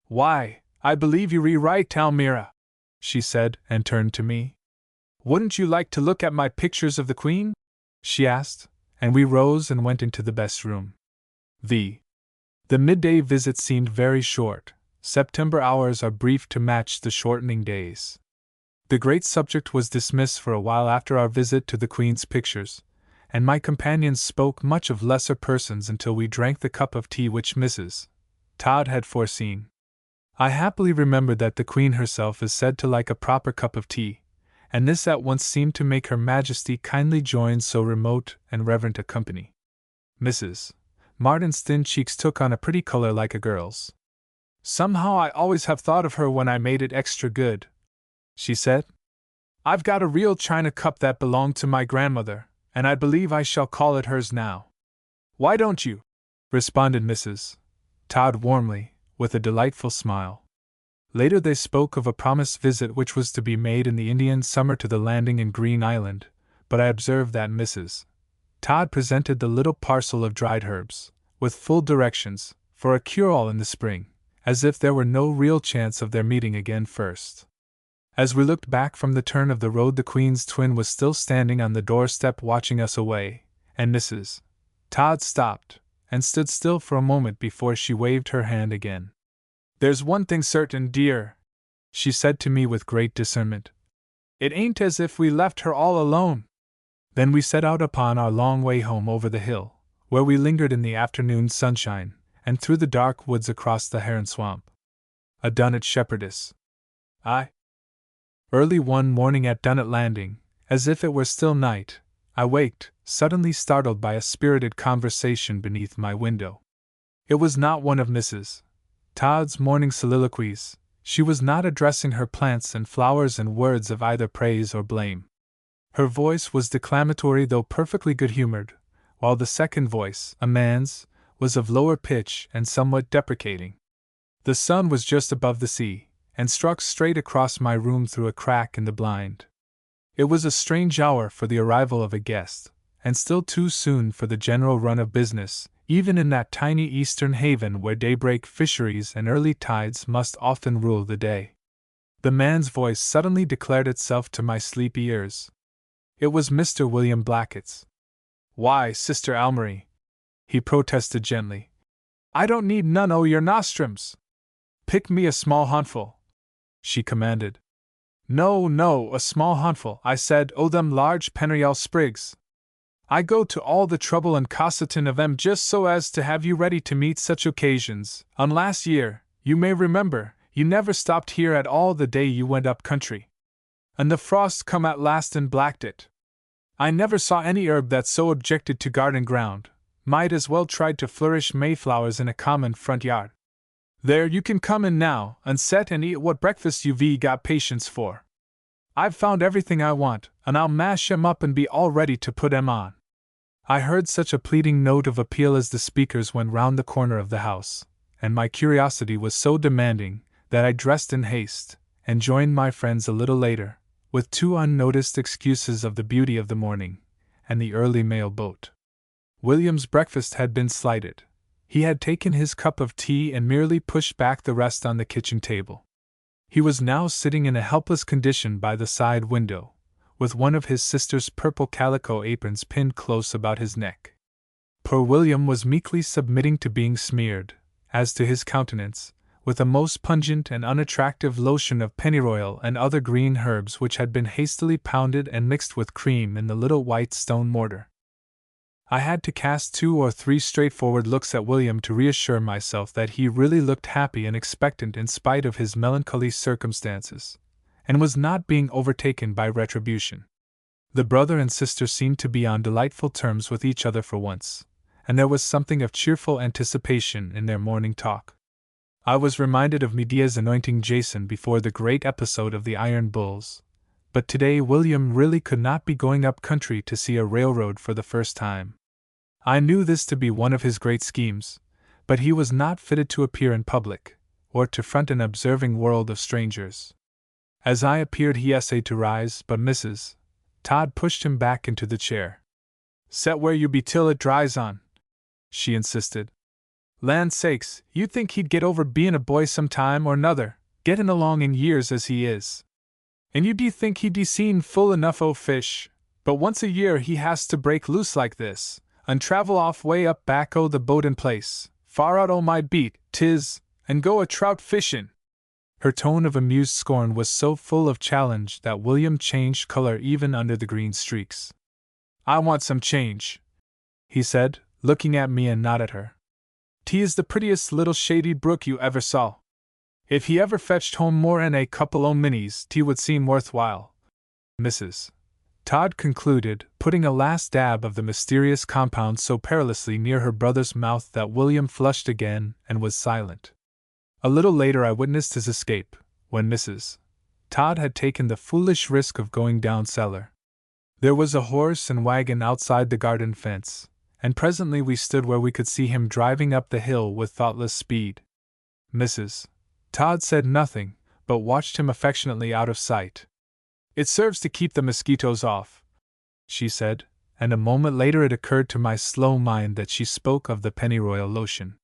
"Why, I believe you rewrite, Almira," she said, and turned to me. "Wouldn't you like to look at my pictures of the Queen?" she asked, and we rose and went into the best room. The midday visit seemed very short. September hours are brief to match the shortening days. The great subject was dismissed for a while after our visit to the Queen's pictures, and my companions spoke much of lesser persons until we drank the cup of tea which Mrs. Todd had foreseen. I happily remembered that the Queen herself is said to like a proper cup of tea, and this at once seemed to make Her Majesty kindly join so remote and reverent a company. Mrs. Martin's thin cheeks took on a pretty color like a girl's. "Somehow I always have thought of her when I made it extra good," she said. "I've got a real china cup that belonged to my grandmother, and I believe I shall call it hers now." "Why don't you?" responded Mrs. Todd warmly, with a delightful smile. Later they spoke of a promised visit which was to be made in the Indian summer to the landing in Green Island, but I observed that Mrs. Todd presented the little parcel of dried herbs, with full directions, for a cure-all in the spring, as if there were no real chance of their meeting again first. As we looked back from the turn of the road, the Queen's twin was still standing on the doorstep watching us away, and Mrs. Todd stopped, and stood still for a moment before she waved her hand again. "There's one thing certain, dear," she said to me with great discernment. "It ain't as if we left her all alone." Then we set out upon our long way home over the hill, where we lingered in the afternoon sunshine, and through the dark woods across the heron swamp. A Dunnet shepherdess. Early one morning at Dunnet Landing, as if it were still night, I waked, suddenly startled by a spirited conversation beneath my window. It was not one of Mrs. Todd's morning soliloquies. She was not addressing her plants and flowers in words of either praise or blame. Her voice was declamatory though perfectly good-humored, while the second voice, a man's, was of lower pitch and somewhat deprecating. The sun was just above the sea, and struck straight across my room through a crack in the blind. It was a strange hour for the arrival of a guest, and still too soon for the general run of business, even in that tiny eastern haven where daybreak fisheries and early tides must often rule the day. The man's voice suddenly declared itself to my sleepy ears. It was Mr. William Blackett's. "Why, Sister Almery," he protested gently, "I don't need none o' your nostrums. Pick me a small handful," she commanded. "No, no, a small handful," I said, "o' them large penurial sprigs. I go to all the trouble and cossetin of 'em just so as to have you ready to meet such occasions. Last year, you may remember, you never stopped here at all the day you went up country. And the frost come at last and blacked it. I never saw any herb that so objected to garden ground, might as well tried to flourish mayflowers in a common front yard. There, you can come in now, and set and eat what breakfast you've got patience for. I've found everything I want, and I'll mash 'em up and be all ready to put 'em on." I heard such a pleading note of appeal as the speakers went round the corner of the house, and my curiosity was so demanding that I dressed in haste, and joined my friends a little later, with two unnoticed excuses of the beauty of the morning, and the early mail boat. William's breakfast had been slighted. He had taken his cup of tea and merely pushed back the rest on the kitchen table. He was now sitting in a helpless condition by the side window, with one of his sister's purple calico aprons pinned close about his neck. Poor William was meekly submitting to being smeared, as to his countenance, with a most pungent and unattractive lotion of pennyroyal and other green herbs which had been hastily pounded and mixed with cream in the little white stone mortar. I had to cast 2 or 3 straightforward looks at William to reassure myself that he really looked happy and expectant in spite of his melancholy circumstances, and was not being overtaken by retribution. The brother and sister seemed to be on delightful terms with each other for once, and there was something of cheerful anticipation in their morning talk. I was reminded of Medea's anointing Jason before the great episode of the Iron Bulls, but today William really could not be going up country to see a railroad for the first time. I knew this to be one of his great schemes, but he was not fitted to appear in public, or to front an observing world of strangers. As I appeared, he essayed to rise, but Mrs. Todd pushed him back into the chair. "Set where you be till it dries on," she insisted. "Land sakes, you'd think he'd get over bein' a boy some time or 'nother, gettin' along in years as he is. And you'd think he'd be seen full enough o' fish, but once a year he has to break loose like this, and travel off way up back o' the Bowden place, far out o' my beat, 'tis, and go a trout fishin'." Her tone of amused scorn was so full of challenge that William changed color even under the green streaks. "I want some change," he said, looking at me and not at her. "'Tis the prettiest little shady brook you ever saw. If he ever fetched home more'n a couple o' minnies, 't would seem worthwhile," Mrs. Todd concluded, putting a last dab of the mysterious compound so perilously near her brother's mouth that William flushed again and was silent. A little later I witnessed his escape, when Mrs. Todd had taken the foolish risk of going down cellar. There was a horse and wagon outside the garden fence, and presently we stood where we could see him driving up the hill with thoughtless speed. Mrs. Todd said nothing, but watched him affectionately out of sight. "It serves to keep the mosquitoes off," she said, and a moment later it occurred to my slow mind that she spoke of the pennyroyal lotion.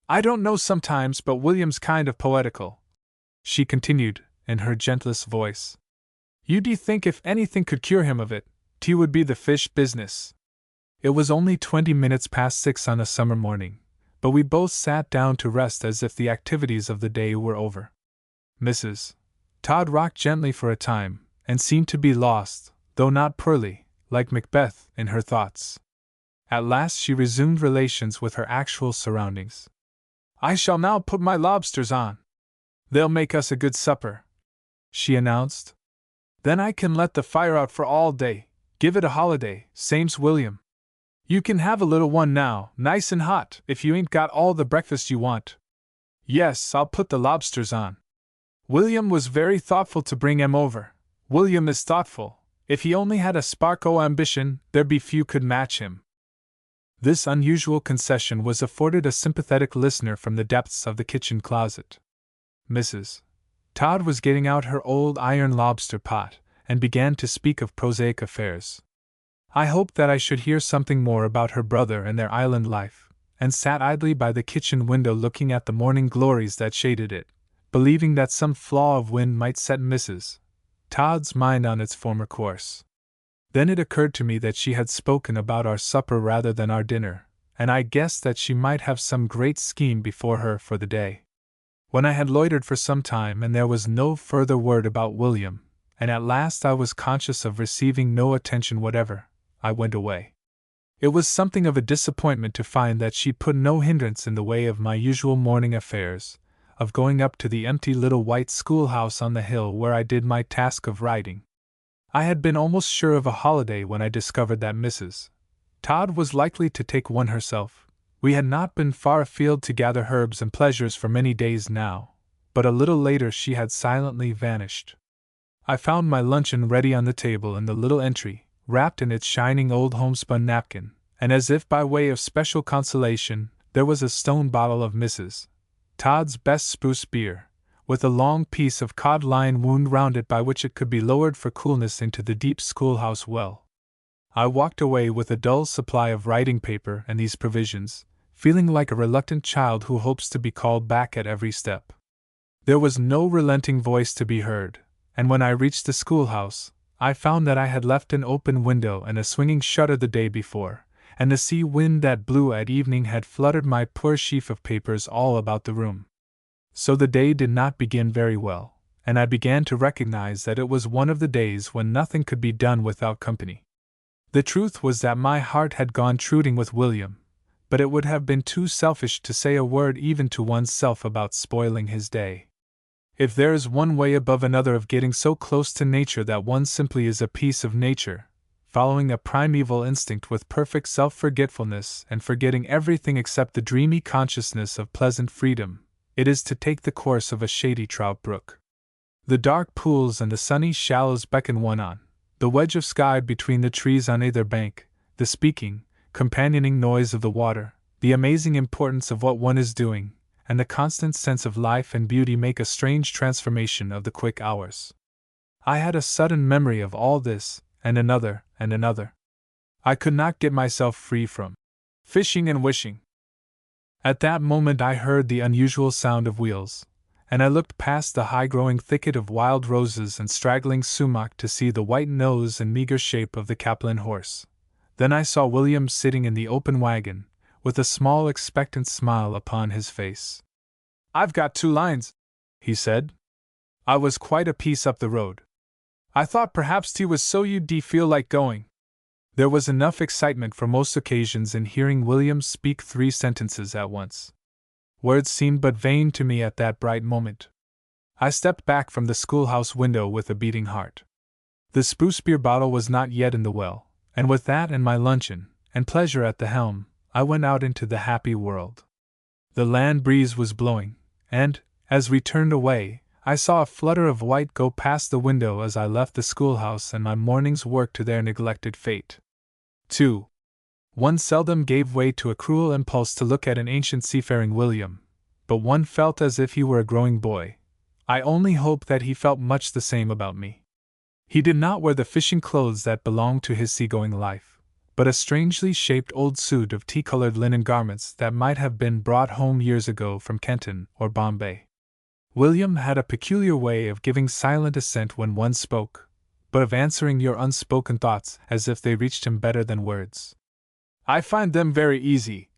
"I don't know sometimes, but William's kind of poetical," she continued, in her gentlest voice. "You'd think if anything could cure him of it, 't would be the fish business." It was only 20 minutes past 6 on a summer morning, but we both sat down to rest as if the activities of the day were over. Mrs. Todd rocked gently for a time, and seemed to be lost, though not poorly, like Macbeth, in her thoughts. At last she resumed relations with her actual surroundings. "I shall now put my lobsters on. They'll make us a good supper," she announced. "Then I can let the fire out for all day, give it a holiday, same's William. You can have a little one now, nice and hot, if you ain't got all the breakfast you want. Yes, I'll put the lobsters on. William was very thoughtful to bring 'em over. William is thoughtful. If he only had a spark o' ambition, there be few could match him." This unusual concession was afforded a sympathetic listener from the depths of the kitchen closet. Mrs. Todd was getting out her old iron lobster pot, and began to speak of prosaic affairs. I hoped that I should hear something more about her brother and their island life, and sat idly by the kitchen window looking at the morning glories that shaded it, believing that some flaw of wind might set Mrs. Todd's mind on its former course. Then it occurred to me that she had spoken about our supper rather than our dinner, and I guessed that she might have some great scheme before her for the day. When I had loitered for some time and there was no further word about William, and at last I was conscious of receiving no attention whatever, I went away. It was something of a disappointment to find that she put no hindrance in the way of my usual morning affairs, of going up to the empty little white schoolhouse on the hill where I did my task of writing. I had been almost sure of a holiday when I discovered that Mrs. Todd was likely to take one herself. We had not been far afield to gather herbs and pleasures for many days now, but a little later she had silently vanished. I found my luncheon ready on the table in the little entry, wrapped in its shining old homespun napkin, and as if by way of special consolation, there was a stone bottle of Mrs. Todd's best spruce beer, with a long piece of cod line wound round it by which it could be lowered for coolness into the deep schoolhouse well. I walked away with a dull supply of writing paper and these provisions, feeling like a reluctant child who hopes to be called back at every step. There was no relenting voice to be heard, and when I reached the schoolhouse, I found that I had left an open window and a swinging shutter the day before, and the sea wind that blew at evening had fluttered my poor sheaf of papers all about the room. So the day did not begin very well, and I began to recognize that it was one of the days when nothing could be done without company. The truth was that my heart had gone truding with William, but it would have been too selfish to say a word even to oneself about spoiling his day. If there is one way above another of getting so close to nature that one simply is a piece of nature, following a primeval instinct with perfect self-forgetfulness and forgetting everything except the dreamy consciousness of pleasant freedom, it is to take the course of a shady trout brook. The dark pools and the sunny shallows beckon one on, the wedge of sky between the trees on either bank, the speaking, companioning noise of the water, the amazing importance of what one is doing, and the constant sense of life and beauty make a strange transformation of the quick hours. I had a sudden memory of all this, and another, and another. I could not get myself free from fishing and wishing. At that moment I heard the unusual sound of wheels, and I looked past the high-growing thicket of wild roses and straggling sumac to see the white nose and meager shape of the Kaplan horse. Then I saw William sitting in the open wagon, with a small expectant smile upon his face. "I've got 2 lines," he said. I was quite a piece up the road. "I thought perhaps 't was so you'd feel like going." There was enough excitement for most occasions in hearing William speak 3 sentences at once. Words seemed but vain to me at that bright moment. I stepped back from the schoolhouse window with a beating heart. The spruce beer bottle was not yet in the well, and with that and my luncheon, and pleasure at the helm, I went out into the happy world. The land breeze was blowing, and, as we turned away, I saw a flutter of white go past the window as I left the schoolhouse and my morning's work to their neglected fate. 2. One seldom gave way to a cruel impulse to look at an ancient seafaring William, but one felt as if he were a growing boy. I only hope that he felt much the same about me. He did not wear the fishing clothes that belonged to his seagoing life, but a strangely shaped old suit of tea-colored linen garments that might have been brought home years ago from Canton or Bombay. William had a peculiar way of giving silent assent when one spoke, but of answering your unspoken thoughts as if they reached him better than words. "I find them very easy,"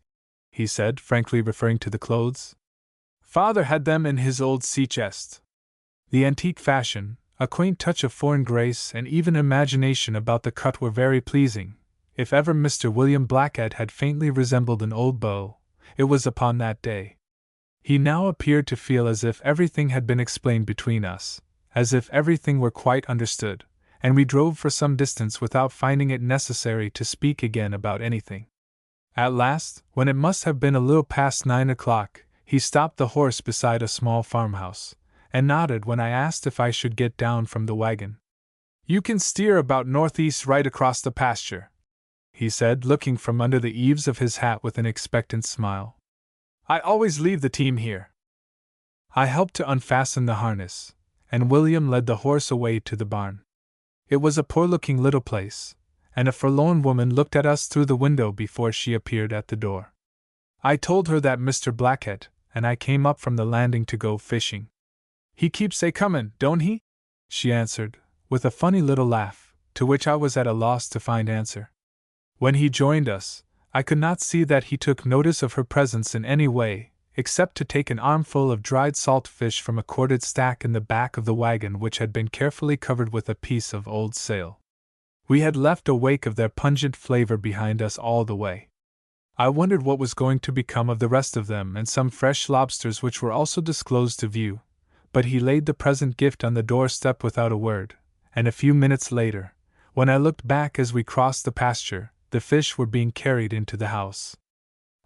he said, frankly referring to the clothes. "Father had them in his old sea chest." The antique fashion, a quaint touch of foreign grace, and even imagination about the cut were very pleasing. If ever Mr. William Blackhead had faintly resembled an old beau, it was upon that day. He now appeared to feel as if everything had been explained between us, as if everything were quite understood, and we drove for some distance without finding it necessary to speak again about anything. At last, when it must have been a little past 9 o'clock, he stopped the horse beside a small farmhouse, and nodded when I asked if I should get down from the wagon. "You can steer about northeast right across the pasture," he said, looking from under the eaves of his hat with an expectant smile. "I always leave the team here." I helped to unfasten the harness, and William led the horse away to the barn. It was a poor-looking little place, and a forlorn woman looked at us through the window before she appeared at the door. I told her that Mr. Blackhead and I came up from the landing to go fishing. "He keeps comin', don't he?" she answered, with a funny little laugh, to which I was at a loss to find answer. When he joined us, I could not see that he took notice of her presence in any way, except to take an armful of dried salt fish from a corded stack in the back of the wagon which had been carefully covered with a piece of old sail. We had left a wake of their pungent flavor behind us all the way. I wondered what was going to become of the rest of them and some fresh lobsters which were also disclosed to view, but he laid the present gift on the doorstep without a word, and a few minutes later, when I looked back as we crossed the pasture, the fish were being carried into the house.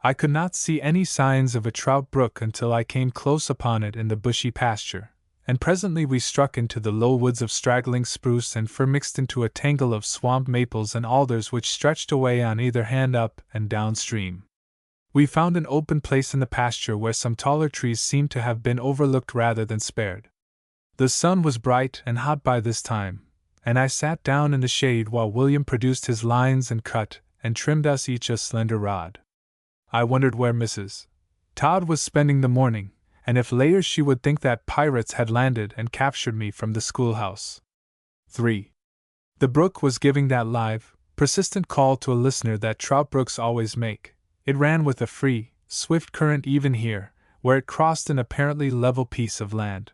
I could not see any signs of a trout brook until I came close upon it in the bushy pasture, and presently we struck into the low woods of straggling spruce and fir mixed into a tangle of swamp maples and alders which stretched away on either hand up and downstream. We found an open place in the pasture where some taller trees seemed to have been overlooked rather than spared. The sun was bright and hot by this time, and I sat down in the shade while William produced his lines and cut and trimmed us each a slender rod. I wondered where Mrs. Todd was spending the morning, and if later she would think that pirates had landed and captured me from the schoolhouse. 3. The brook was giving that live, persistent call to a listener that trout brooks always make. It ran with a free, swift current even here, where it crossed an apparently level piece of land.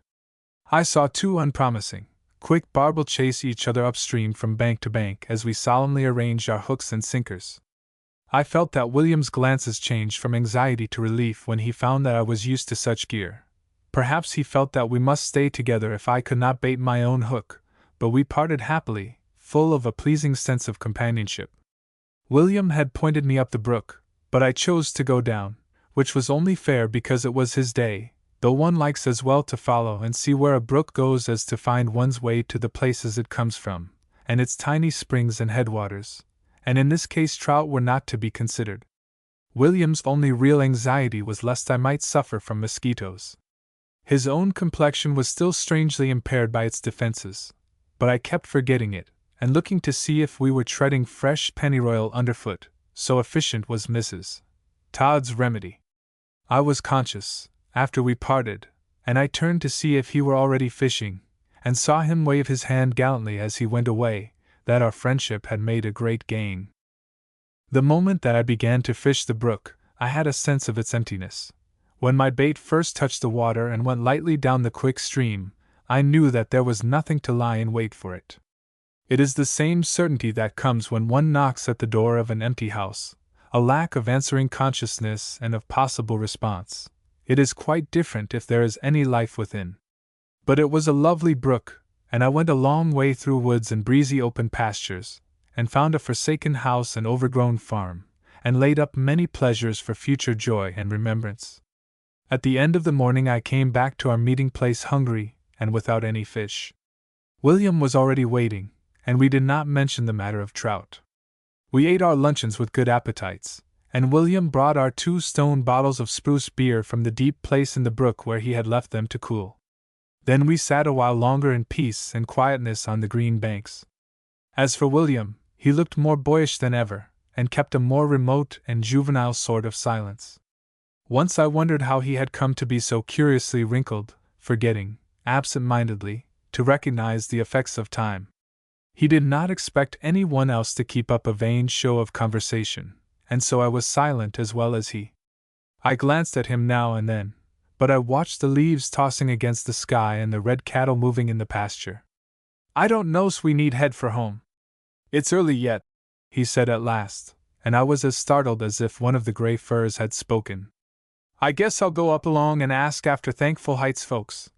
I saw 2 unpromising, quick barbel chase each other upstream from bank to bank as we solemnly arranged our hooks and sinkers. I felt that William's glances changed from anxiety to relief when he found that I was used to such gear. Perhaps he felt that we must stay together if I could not bait my own hook, but we parted happily, full of a pleasing sense of companionship. William had pointed me up the brook, but I chose to go down, which was only fair because it was his day, though one likes as well to follow and see where a brook goes as to find one's way to the places it comes from, and its tiny springs and headwaters, and in this case trout were not to be considered. William's only real anxiety was lest I might suffer from mosquitoes. His own complexion was still strangely impaired by its defenses, but I kept forgetting it, and looking to see if we were treading fresh pennyroyal underfoot, so efficient was Mrs. Todd's remedy. I was conscious, after we parted, and I turned to see if he were already fishing, and saw him wave his hand gallantly as he went away, that our friendship had made a great gain. The moment that I began to fish the brook, I had a sense of its emptiness. When my bait first touched the water and went lightly down the quick stream, I knew that there was nothing to lie in wait for it. It is the same certainty that comes when one knocks at the door of an empty house, a lack of answering consciousness and of possible response. It is quite different if there is any life within. But it was a lovely brook, and I went a long way through woods and breezy open pastures, and found a forsaken house and overgrown farm, and laid up many pleasures for future joy and remembrance. At the end of the morning I came back to our meeting place hungry, and without any fish. William was already waiting, and we did not mention the matter of trout. We ate our luncheons with good appetites, and William brought our 2 stone bottles of spruce beer from the deep place in the brook where he had left them to cool. Then we sat a while longer in peace and quietness on the green banks. As for William, he looked more boyish than ever, and kept a more remote and juvenile sort of silence. Once I wondered how he had come to be so curiously wrinkled, forgetting, absent-mindedly, to recognize the effects of time. He did not expect any one else to keep up a vain show of conversation, and so I was silent as well as he. I glanced at him now and then, but I watched the leaves tossing against the sky and the red cattle moving in the pasture. "I don't know's we need head for home. It's early yet," he said at last, and I was as startled as if one of the gray firs had spoken. "I guess I'll go up along and ask after Thankful Heights folks,"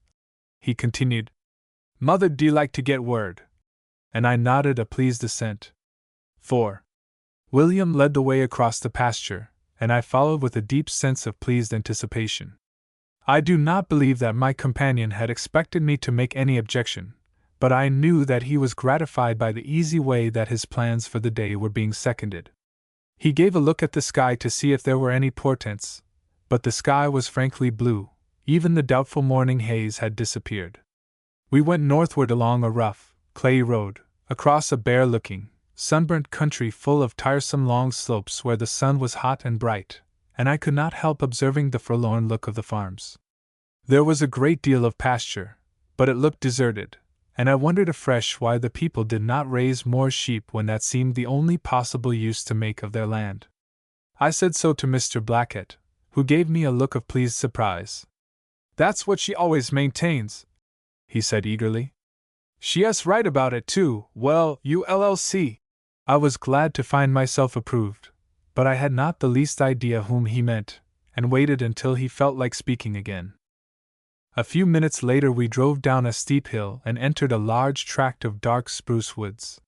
he continued. "Mother'd like to get word." And I nodded a pleased assent. 4. William led the way across the pasture, and I followed with a deep sense of pleased anticipation. I do not believe that my companion had expected me to make any objection, but I knew that he was gratified by the easy way that his plans for the day were being seconded. He gave a look at the sky to see if there were any portents, but the sky was frankly blue, even the doubtful morning haze had disappeared. We went northward along a rough, clay road, across a bare-looking, sunburnt country full of tiresome long slopes where the sun was hot and bright, and I could not help observing the forlorn look of the farms. There was a great deal of pasture, but it looked deserted, and I wondered afresh why the people did not raise more sheep when that seemed the only possible use to make of their land. I said so to Mr. Blackett, who gave me a look of pleased surprise. "That's what she always maintains," he said eagerly. "She's right about it, too. Well, ULLC." I was glad to find myself approved, but I had not the least idea whom he meant, and waited until he felt like speaking again. A few minutes later we drove down a steep hill and entered a large tract of dark spruce woods.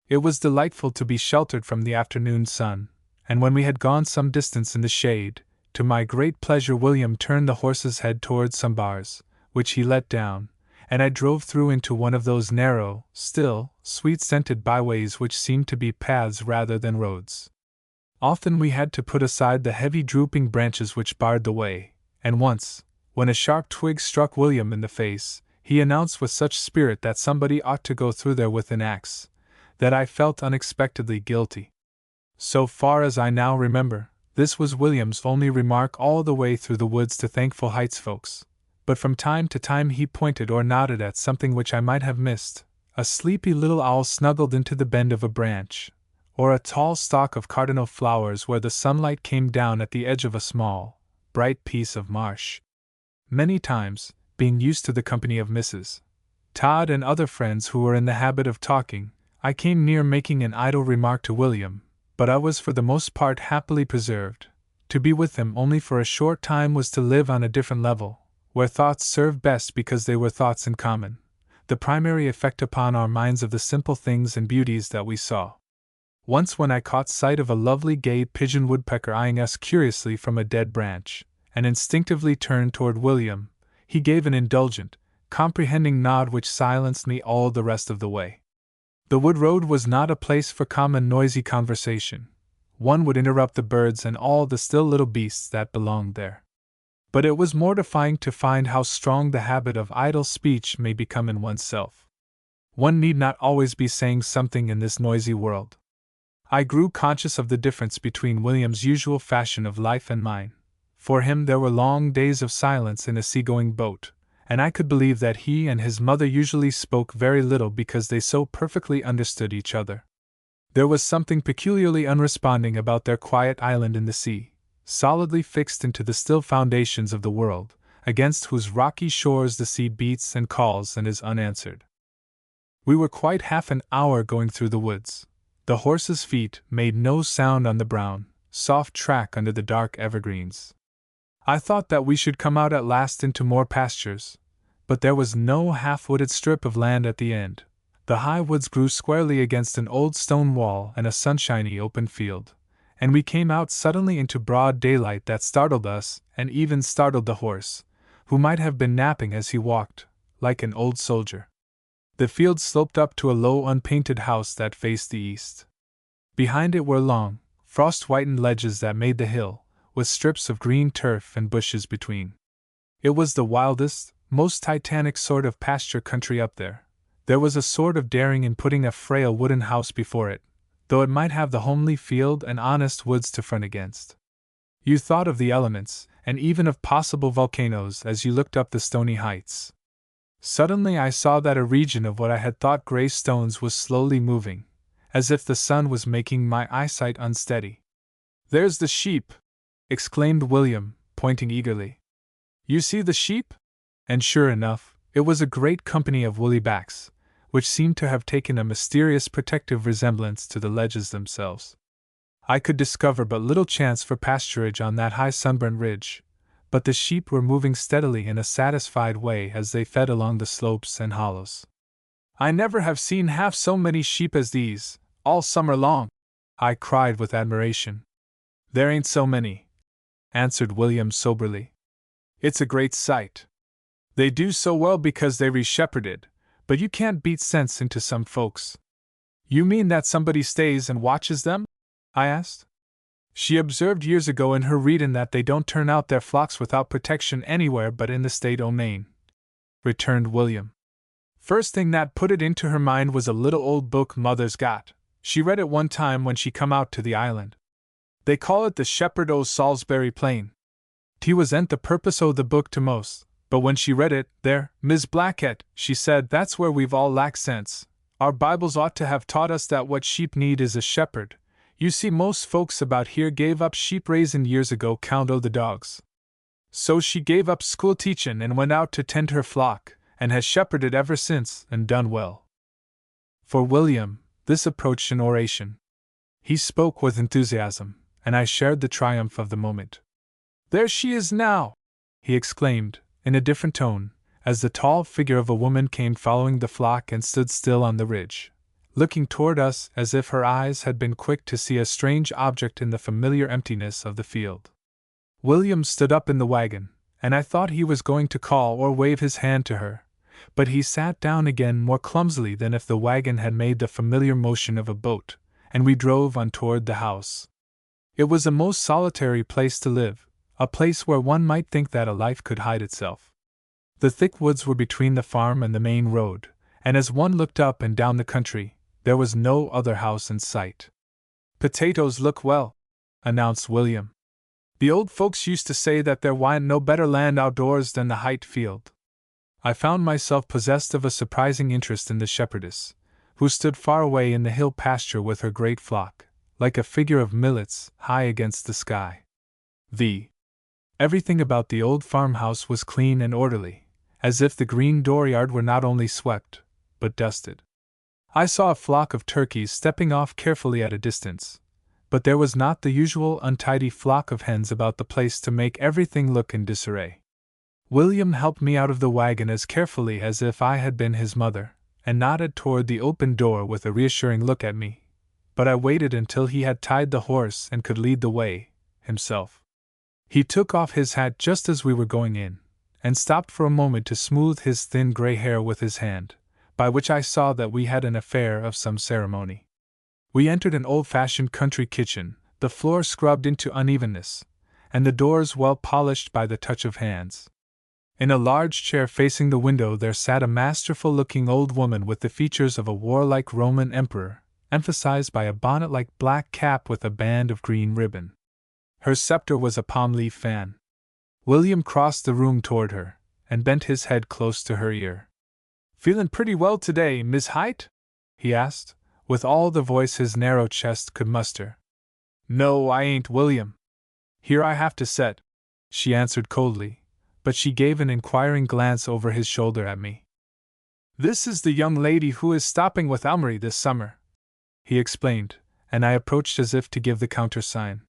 It was delightful to be sheltered from the afternoon sun, and when we had gone some distance in the shade, to my great pleasure William turned the horse's head towards some bars, which he let down, and I drove through into one of those narrow, still, sweet-scented byways which seemed to be paths rather than roads. Often we had to put aside the heavy drooping branches which barred the way, and once, when a sharp twig struck William in the face, he announced with such spirit that somebody ought to go through there with an axe, that I felt unexpectedly guilty. So far as I now remember, this was William's only remark all the way through the woods to Thankful Heights folks, but from time to time he pointed or nodded at something which I might have missed, a sleepy little owl snuggled into the bend of a branch, or a tall stalk of cardinal flowers where the sunlight came down at the edge of a small, bright piece of marsh. Many times, being used to the company of Mrs. Todd and other friends who were in the habit of talking, I came near making an idle remark to William, but I was for the most part happily preserved. To be with him only for a short time was to live on a different level, where thoughts served best because they were thoughts in common, the primary effect upon our minds of the simple things and beauties that we saw. Once when I caught sight of a lovely gay pigeon woodpecker eyeing us curiously from a dead branch, and instinctively turned toward William, he gave an indulgent, comprehending nod which silenced me all the rest of the way. The wood road was not a place for common noisy conversation. One would interrupt the birds and all the still little beasts that belonged there. But it was mortifying to find how strong the habit of idle speech may become in oneself. One need not always be saying something in this noisy world. I grew conscious of the difference between William's usual fashion of life and mine. For him there were long days of silence in a seagoing boat, and I could believe that he and his mother usually spoke very little because they so perfectly understood each other. There was something peculiarly unresponding about their quiet island in the sea, solidly fixed into the still foundations of the world, against whose rocky shores the sea beats and calls and is unanswered. We were quite half an hour going through the woods. The horses' feet made no sound on the brown, soft track under the dark evergreens. I thought that we should come out at last into more pastures, but there was no half-wooded strip of land at the end. The high woods grew squarely against an old stone wall and a sunshiny open field, and we came out suddenly into broad daylight that startled us and even startled the horse, who might have been napping as he walked, like an old soldier. The field sloped up to a low unpainted house that faced the east. Behind it were long, frost-whitened ledges that made the hill, with strips of green turf and bushes between. It was the wildest, most titanic sort of pasture country up there. There was a sort of daring in putting a frail wooden house before it, though it might have the homely field and honest woods to front against. You thought of the elements, and even of possible volcanoes as you looked up the stony heights. Suddenly I saw that a region of what I had thought gray stones was slowly moving, as if the sun was making my eyesight unsteady. "There's the sheep!" exclaimed William, pointing eagerly. "You see the sheep?" And sure enough, it was a great company of woolly backs, which seemed to have taken a mysterious protective resemblance to the ledges themselves. I could discover but little chance for pasturage on that high sunburnt ridge, but the sheep were moving steadily in a satisfied way as they fed along the slopes and hollows. "I never have seen half so many sheep as these, all summer long," I cried with admiration. "There ain't so many," answered William soberly. "It's a great sight. They do so well because they re-shepherded, but you can't beat sense into some folks." "You mean that somebody stays and watches them?" I asked. She observed years ago in her readin' that they don't turn out their flocks without protection anywhere but in the state o' Maine, returned William. First thing that put it into her mind was a little old book Mother's got. She read it one time when she come out to the island. They call it the Shepherd o' Salisbury Plain. 'T wasn't the purpose o' the book to most, but when she read it, there, Mis' Blackett, she said, that's where we've all lacked sense. Our Bibles ought to have taught us that what sheep need is a shepherd. You see, most folks about here gave up sheep raisin' years ago 'count o' the dogs. So she gave up school teachin' and went out to tend her flock, and has shepherded ever since, and done well." For William, this approached an oration. He spoke with enthusiasm, and I shared the triumph of the moment. "There she is now!" he exclaimed, in a different tone, as the tall figure of a woman came following the flock and stood still on the ridge, looking toward us as if her eyes had been quick to see a strange object in the familiar emptiness of the field. William stood up in the wagon, and I thought he was going to call or wave his hand to her, but he sat down again more clumsily than if the wagon had made the familiar motion of a boat, and we drove on toward the house. It was a most solitary place to live, a place where one might think that a life could hide itself. The thick woods were between the farm and the main road, and as one looked up and down the country, there was no other house in sight. "Potatoes look well," announced William. "The old folks used to say that there wa'n't no better land outdoors than the Height field." I found myself possessed of a surprising interest in the shepherdess, who stood far away in the hill pasture with her great flock, like a figure of millets, high against the sky. Everything about the old farmhouse was clean and orderly, as if the green dooryard were not only swept, but dusted. I saw a flock of turkeys stepping off carefully at a distance, but there was not the usual untidy flock of hens about the place to make everything look in disarray. William helped me out of the wagon as carefully as if I had been his mother, and nodded toward the open door with a reassuring look at me, but I waited until he had tied the horse and could lead the way, himself. He took off his hat just as we were going in, and stopped for a moment to smooth his thin gray hair with his hand, by which I saw that we had an affair of some ceremony. We entered an old-fashioned country kitchen, the floor scrubbed into unevenness, and the doors well polished by the touch of hands. In a large chair facing the window there sat a masterful-looking old woman with the features of a warlike Roman emperor, emphasized by a bonnet-like black cap with a band of green ribbon. Her scepter was a palm-leaf fan. William crossed the room toward her, and bent his head close to her ear. "Feelin' pretty well today, Miss Height?" he asked, with all the voice his narrow chest could muster. "No, I ain't, William. Here I have to set," she answered coldly, but she gave an inquiring glance over his shoulder at me. "This is the young lady who is stopping with Amory this summer," he explained, and I approached as if to give the countersign.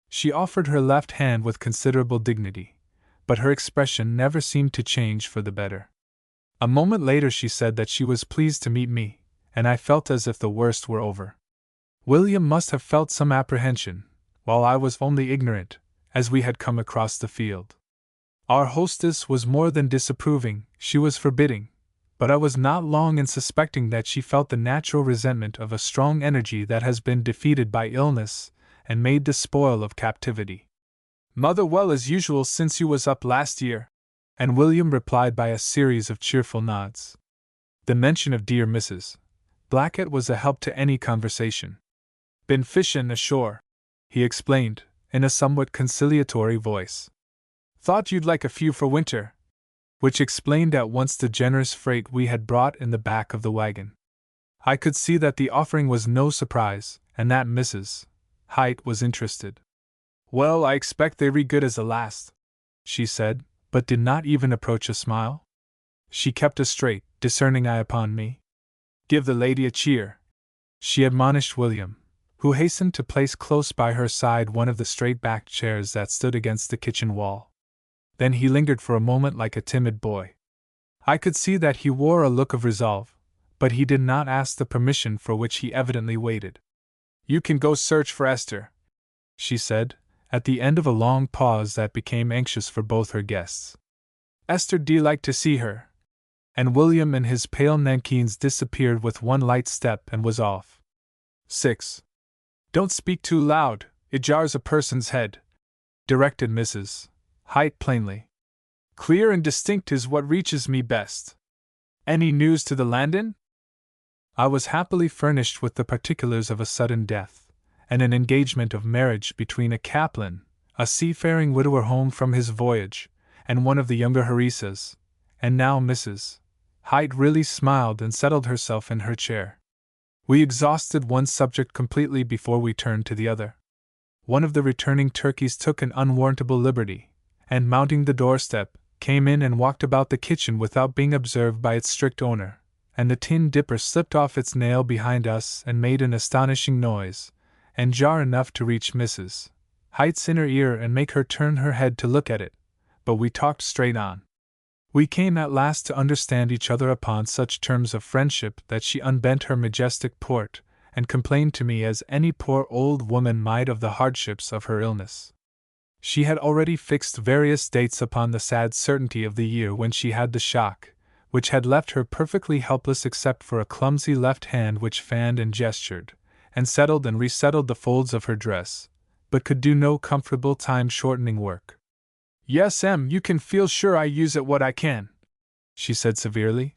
She offered her left hand with considerable dignity, but her expression never seemed to change for the better. A moment later she said that she was pleased to meet me, and I felt as if the worst were over. William must have felt some apprehension, while I was only ignorant, as we had come across the field. Our hostess was more than disapproving, she was forbidding, but I was not long in suspecting that she felt the natural resentment of a strong energy that has been defeated by illness and made the spoil of captivity. "Mother well as usual since you was up last year," and William replied by a series of cheerful nods. The mention of dear Mrs. Blackett was a help to any conversation. "Been fishin' ashore," he explained, in a somewhat conciliatory voice. "Thought you'd like a few for winter," which explained at once the generous freight we had brought in the back of the wagon. I could see that the offering was no surprise, and that Mrs. Height was interested. "Well, I expect they re good as the last," she said, but did not even approach a smile. She kept a straight, discerning eye upon me. "Give the lady a cheer," she admonished William, who hastened to place close by her side one of the straight-backed chairs that stood against the kitchen wall. Then he lingered for a moment like a timid boy. I could see that he wore a look of resolve, but he did not ask the permission for which he evidently waited. "You can go search for Esther," she said, at the end of a long pause that became anxious for both her guests. "Esther D like to see her," and William in his pale nankeens disappeared with one light step and was off. 6. "Don't speak too loud, it jars a person's head," directed Mrs. Height plainly. "Clear and distinct is what reaches me best. Any news to the landin'?" I was happily furnished with the particulars of a sudden death, and an engagement of marriage between a captain, a seafaring widower home from his voyage, and one of the younger Harisas, and now Mrs. Height really smiled and settled herself in her chair. We exhausted one subject completely before we turned to the other. One of the returning turkeys took an unwarrantable liberty, and mounting the doorstep, came in and walked about the kitchen without being observed by its strict owner, and the tin dipper slipped off its nail behind us and made an astonishing noise, and jar enough to reach Mrs. Height's inner ear and make her turn her head to look at it, but we talked straight on. We came at last to understand each other upon such terms of friendship that she unbent her majestic port, and complained to me as any poor old woman might of the hardships of her illness. She had already fixed various dates upon the sad certainty of the year when she had the shock, which had left her perfectly helpless except for a clumsy left hand which fanned and gestured, and settled and resettled the folds of her dress, but could do no comfortable time-shortening work. "Yes, you can feel sure I use it what I can," she said severely.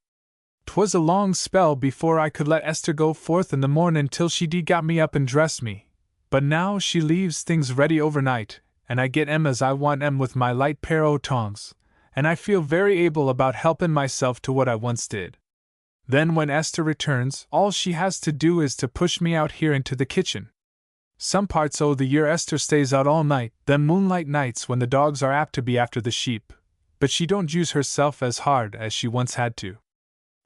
"'Twas a long spell before I could let Esther go forth in the mornin' till she got me up and dressed me, but now she leaves things ready overnight, and I get as I want with my light pair o' tongs, and I feel very able about helpin' myself to what I once did. Then when Esther returns, all she has to do is to push me out here into the kitchen. Some parts o' the year Esther stays out all night, them moonlight nights when the dogs are apt to be after the sheep, but she don't use herself as hard as she once had to.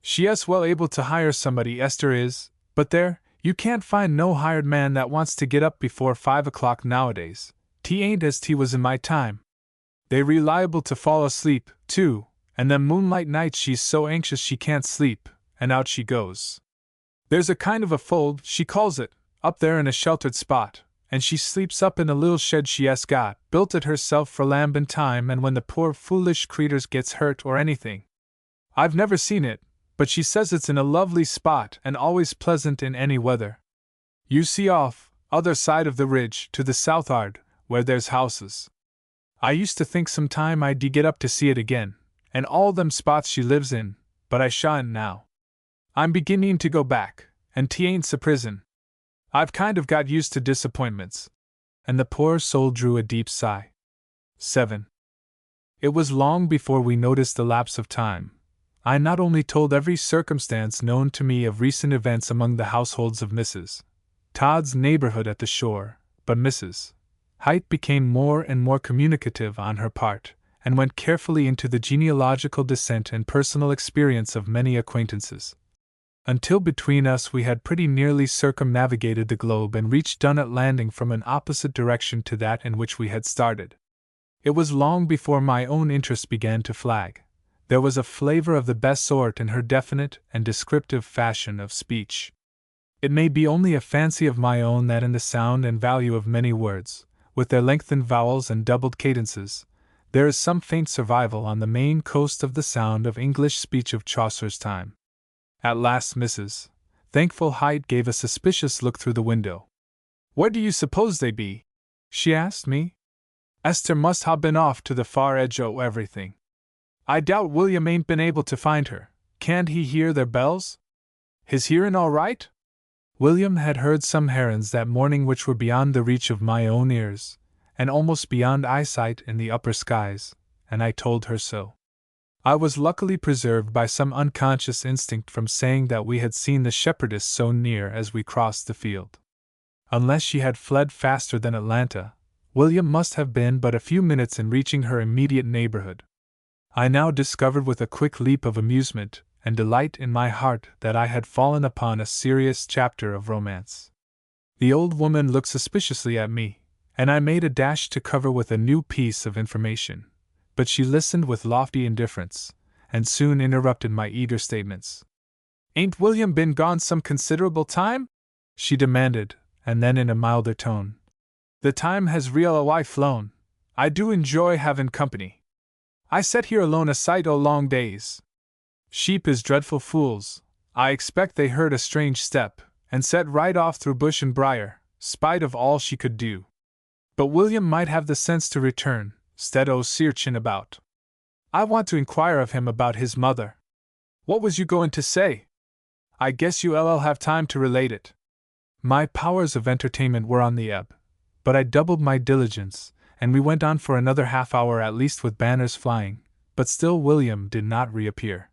She is well able to hire somebody, Esther is, but there, you can't find no hired man that wants to get up before 5 o'clock nowadays. 'T ain't as 't was in my time. They reliable to fall asleep, too, and them moonlight nights she's so anxious she can't sleep, and out she goes. There's a kind of a fold, she calls it, up there in a sheltered spot, and she sleeps up in a little shed she has got, built it herself for lambin' time and when the poor foolish creeters gets hurt or anything. I've never seen it, but she says it's in a lovely spot and always pleasant in any weather. You see off, other side of the ridge, to the south'ard, where there's houses. I used to think some time I'd get up to see it again, and all them spots she lives in, but I shan't now. I'm beginning to go back, and 'tain't a prison. I've kind of got used to disappointments. And the poor soul drew a deep sigh. 7. It was long before we noticed the lapse of time. I not only told every circumstance known to me of recent events among the households of Mrs. Todd's neighborhood at the shore, but Mrs. Haight became more and more communicative on her part, and went carefully into the genealogical descent and personal experience of many acquaintances. Until between us we had pretty nearly circumnavigated the globe and reached Dunnet Landing from an opposite direction to that in which we had started. It was long before my own interest began to flag. There was a flavor of the best sort in her definite and descriptive fashion of speech. It may be only a fancy of my own that in the sound and value of many words, with their lengthened vowels and doubled cadences, there is some faint survival on the main coast of the sound of English speech of Chaucer's time. At last Mrs. Thankful Haight gave a suspicious look through the window. "Where do you suppose they be?" she asked me. "Esther must ha' been off to the far edge o' everything. I doubt William ain't been able to find her. Can't he hear their bells? His hearin' all right?" William had heard some herons that morning which were beyond the reach of my own ears, and almost beyond eyesight in the upper skies, and I told her so. I was luckily preserved by some unconscious instinct from saying that we had seen the shepherdess so near as we crossed the field. Unless she had fled faster than Atlanta, William must have been but a few minutes in reaching her immediate neighborhood. I now discovered with a quick leap of amusement and delight in my heart that I had fallen upon a serious chapter of romance. The old woman looked suspiciously at me, and I made a dash to cover with a new piece of information. But she listened with lofty indifference, and soon interrupted my eager statements. "Ain't William been gone some considerable time?" she demanded, and then in a milder tone. "The time has real flown. I do enjoy havin' company. I set here alone a sight o' long days. Sheep is dreadful fools. I expect they heard a strange step, and set right off through bush and briar, spite of all she could do. But William might have the sense to return, 'stead o' searchin' about. I want to inquire of him about his mother." "What was you goin' to say? I guess you'll have time to relate it." My powers of entertainment were on the ebb, but I doubled my diligence, and we went on for another half-hour at least with banners flying, but still William did not reappear.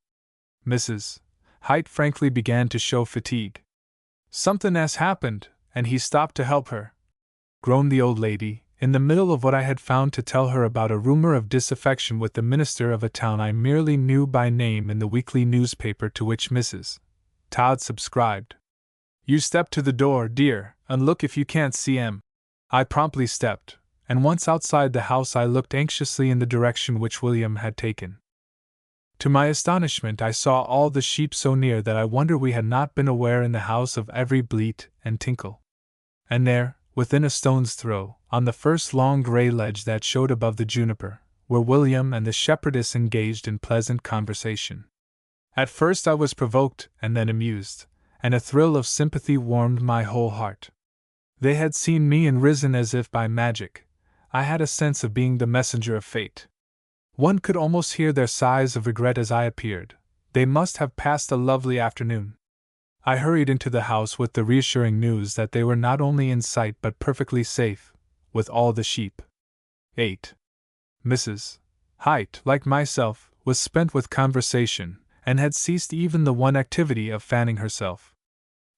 Mrs. Haight frankly began to show fatigue. "Somethin' has happened, and he stopped to help her," groaned the old lady, in the middle of what I had found to tell her about a rumor of disaffection with the minister of a town I merely knew by name in the weekly newspaper to which Mrs. Todd subscribed. "You step to the door, dear, and look if you can't see 'em." I promptly stepped, and once outside the house I looked anxiously in the direction which William had taken. To my astonishment I saw all the sheep so near that I wonder we had not been aware in the house of every bleat and tinkle. And there, within a stone's throw, on the first long grey ledge that showed above the juniper, were William and the shepherdess engaged in pleasant conversation. At first I was provoked and then amused, and a thrill of sympathy warmed my whole heart. They had seen me and risen as if by magic. I had a sense of being the messenger of fate. One could almost hear their sighs of regret as I appeared. They must have passed a lovely afternoon. I hurried into the house with the reassuring news that they were not only in sight but perfectly safe, with all the sheep. 8. Mrs. Haight, like myself, was spent with conversation, and had ceased even the one activity of fanning herself.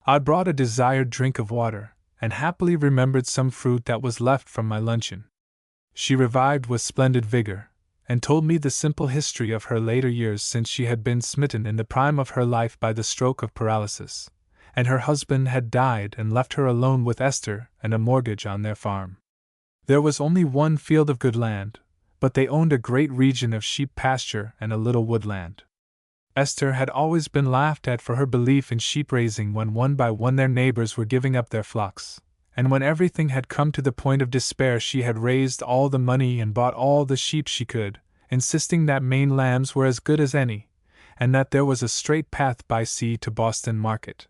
I brought a desired drink of water, and happily remembered some fruit that was left from my luncheon. She revived with splendid vigor, and told me the simple history of her later years since she had been smitten in the prime of her life by the stroke of paralysis, and her husband had died and left her alone with Esther and a mortgage on their farm. There was only one field of good land, but they owned a great region of sheep pasture and a little woodland. Esther had always been laughed at for her belief in sheep raising when one by one their neighbors were giving up their flocks, and when everything had come to the point of despair she had raised all the money and bought all the sheep she could, insisting that Maine lambs were as good as any, and that there was a straight path by sea to Boston Market.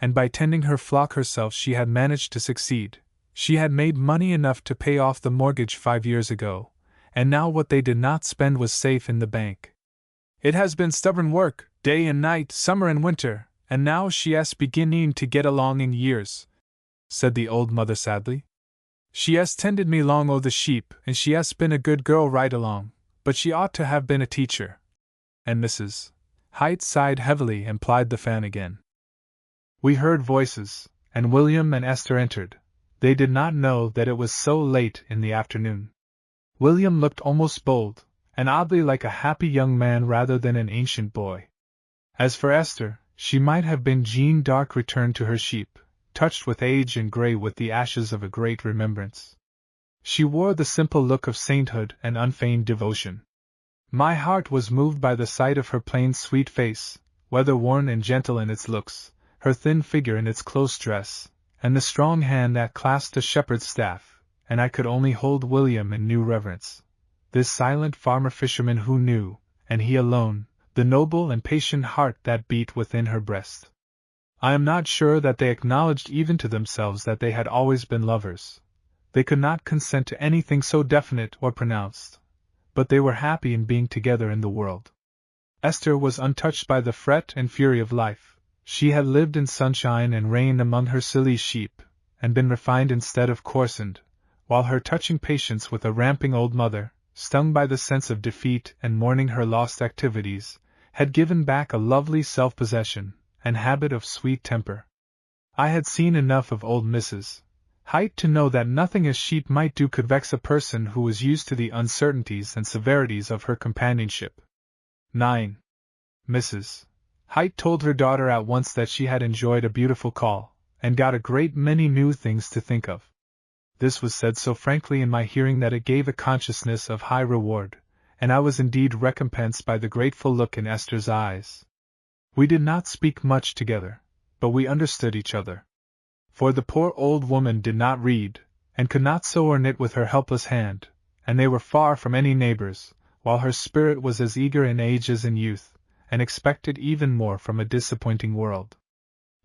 And by tending her flock herself she had managed to succeed. She had made money enough to pay off the mortgage 5 years ago, and now what they did not spend was safe in the bank. It has been stubborn work, day and night, summer and winter, and now she's beginning to get along in years," said the old mother sadly. "She has tended me long o' the sheep, and she has been a good girl right along, but she ought to have been a teacher." And Mrs. Haight sighed heavily and plied the fan again. We heard voices, and William and Esther entered. They did not know that it was so late in the afternoon. William looked almost bold, and oddly like a happy young man rather than an ancient boy. As for Esther, she might have been Jeanne d'Arc returned to her sheep, touched with age and grey with the ashes of a great remembrance. She wore the simple look of sainthood and unfeigned devotion. My heart was moved by the sight of her plain sweet face, weather-worn and gentle in its looks, her thin figure in its close dress, and the strong hand that clasped a shepherd's staff, and I could only hold William in new reverence. This silent farmer-fisherman who knew, and he alone, the noble and patient heart that beat within her breast. I am not sure that they acknowledged even to themselves that they had always been lovers. They could not consent to anything so definite or pronounced. But they were happy in being together in the world. Esther was untouched by the fret and fury of life. She had lived in sunshine and rain among her silly sheep, and been refined instead of coarsened, while her touching patience with a ramping old mother, stung by the sense of defeat and mourning her lost activities, had given back a lovely self-possession and habit of sweet temper. I had seen enough of old Mrs. Haight to know that nothing a sheep might do could vex a person who was used to the uncertainties and severities of her companionship. 9. Mrs. Haight told her daughter at once that she had enjoyed a beautiful call, and got a great many new things to think of. This was said so frankly in my hearing that it gave a consciousness of high reward, and I was indeed recompensed by the grateful look in Esther's eyes. We did not speak much together, but we understood each other. For the poor old woman did not read, and could not sew or knit with her helpless hand, and they were far from any neighbors, while her spirit was as eager in age as in youth, and expected even more from a disappointing world.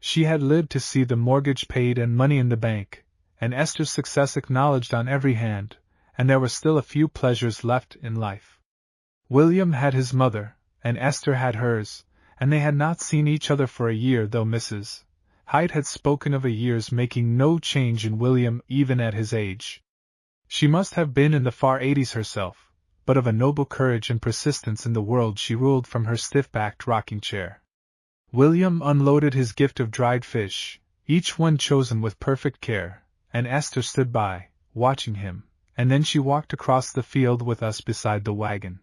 She had lived to see the mortgage paid and money in the bank, and Esther's success acknowledged on every hand, and there were still a few pleasures left in life. William had his mother, and Esther had hers, and they had not seen each other for a year, though Mrs. Haight had spoken of a year's making no change in William even at his age. She must have been in the far 80s herself, but of a noble courage and persistence in the world she ruled from her stiff-backed rocking chair. William unloaded his gift of dried fish, each one chosen with perfect care, and Esther stood by, watching him, and then she walked across the field with us beside the wagon.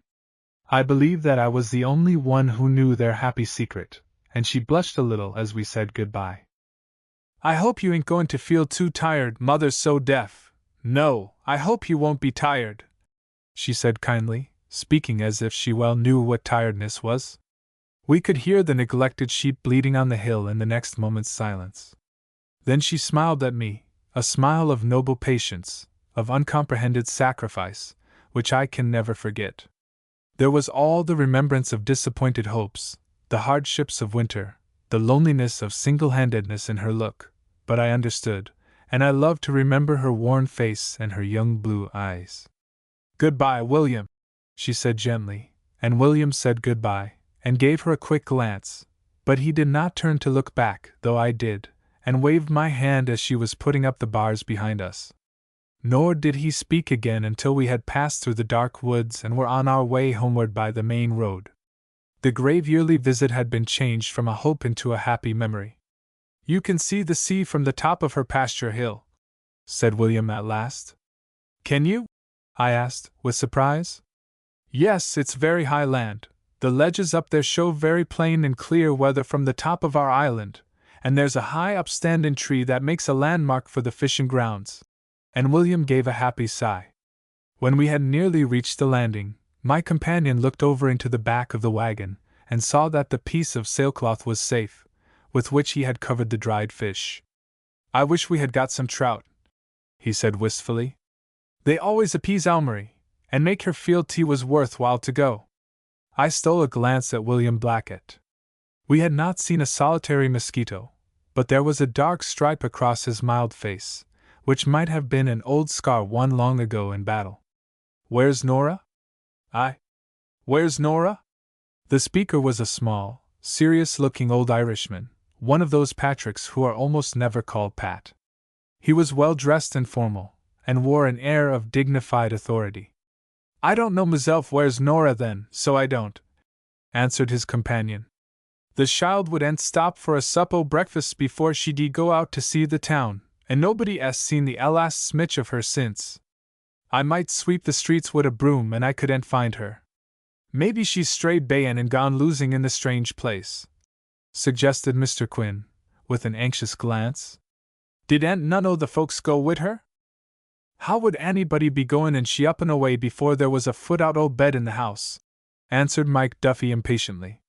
I believe that I was the only one who knew their happy secret, and she blushed a little as we said goodbye. "I hope you ain't going to feel too tired, Mother's so deaf." "No, I hope you won't be tired," she said kindly, speaking as if she well knew what tiredness was. We could hear the neglected sheep bleating on the hill in the next moment's silence. Then she smiled at me, a smile of noble patience, of uncomprehended sacrifice, which I can never forget. There was all the remembrance of disappointed hopes, the hardships of winter, the loneliness of single-handedness in her look, but I understood, and I loved to remember her worn face and her young blue eyes. "Goodbye, William," she said gently, and William said goodbye, and gave her a quick glance, but he did not turn to look back, though I did, and waved my hand as she was putting up the bars behind us. Nor did he speak again until we had passed through the dark woods and were on our way homeward by the main road. The grave yearly visit had been changed from a hope into a happy memory. "You can see the sea from the top of her pasture hill," said William at last. "Can you?" I asked, with surprise. "Yes, it's very high land. The ledges up there show very plain and clear weather from the top of our island, and there's a high upstanding tree that makes a landmark for the fishing grounds." And William gave a happy sigh. When we had nearly reached the landing, my companion looked over into the back of the wagon, and saw that the piece of sailcloth was safe, with which he had covered the dried fish. "I wish we had got some trout," he said wistfully. "They always appease Elmarie, and make her feel tea was worth while to go." I stole a glance at William Blackett. We had not seen a solitary mosquito, but there was a dark stripe across his mild face, which might have been an old scar won long ago in battle. "Where's Nora?" "Where's Nora?" The speaker was a small, serious-looking old Irishman, one of those Patricks who are almost never called Pat. He was well-dressed and formal, and wore an air of dignified authority. "I don't know myself where's Nora then, so I don't," answered his companion. "The child wouldn't stop for a sup o' breakfast before she'd go out to see the town, and nobody 'as seen the last smitch of her since. I might sweep the streets with a broom and I couldn't find her. Maybe she's strayed bayin' and gone losing in the strange place," suggested Mr. Quinn, with an anxious glance. "Didn't none o' the folks go wid her?" "How would anybody be goin' and she up and away before there was a foot out o' bed in the house?" answered Mike Duffy impatiently.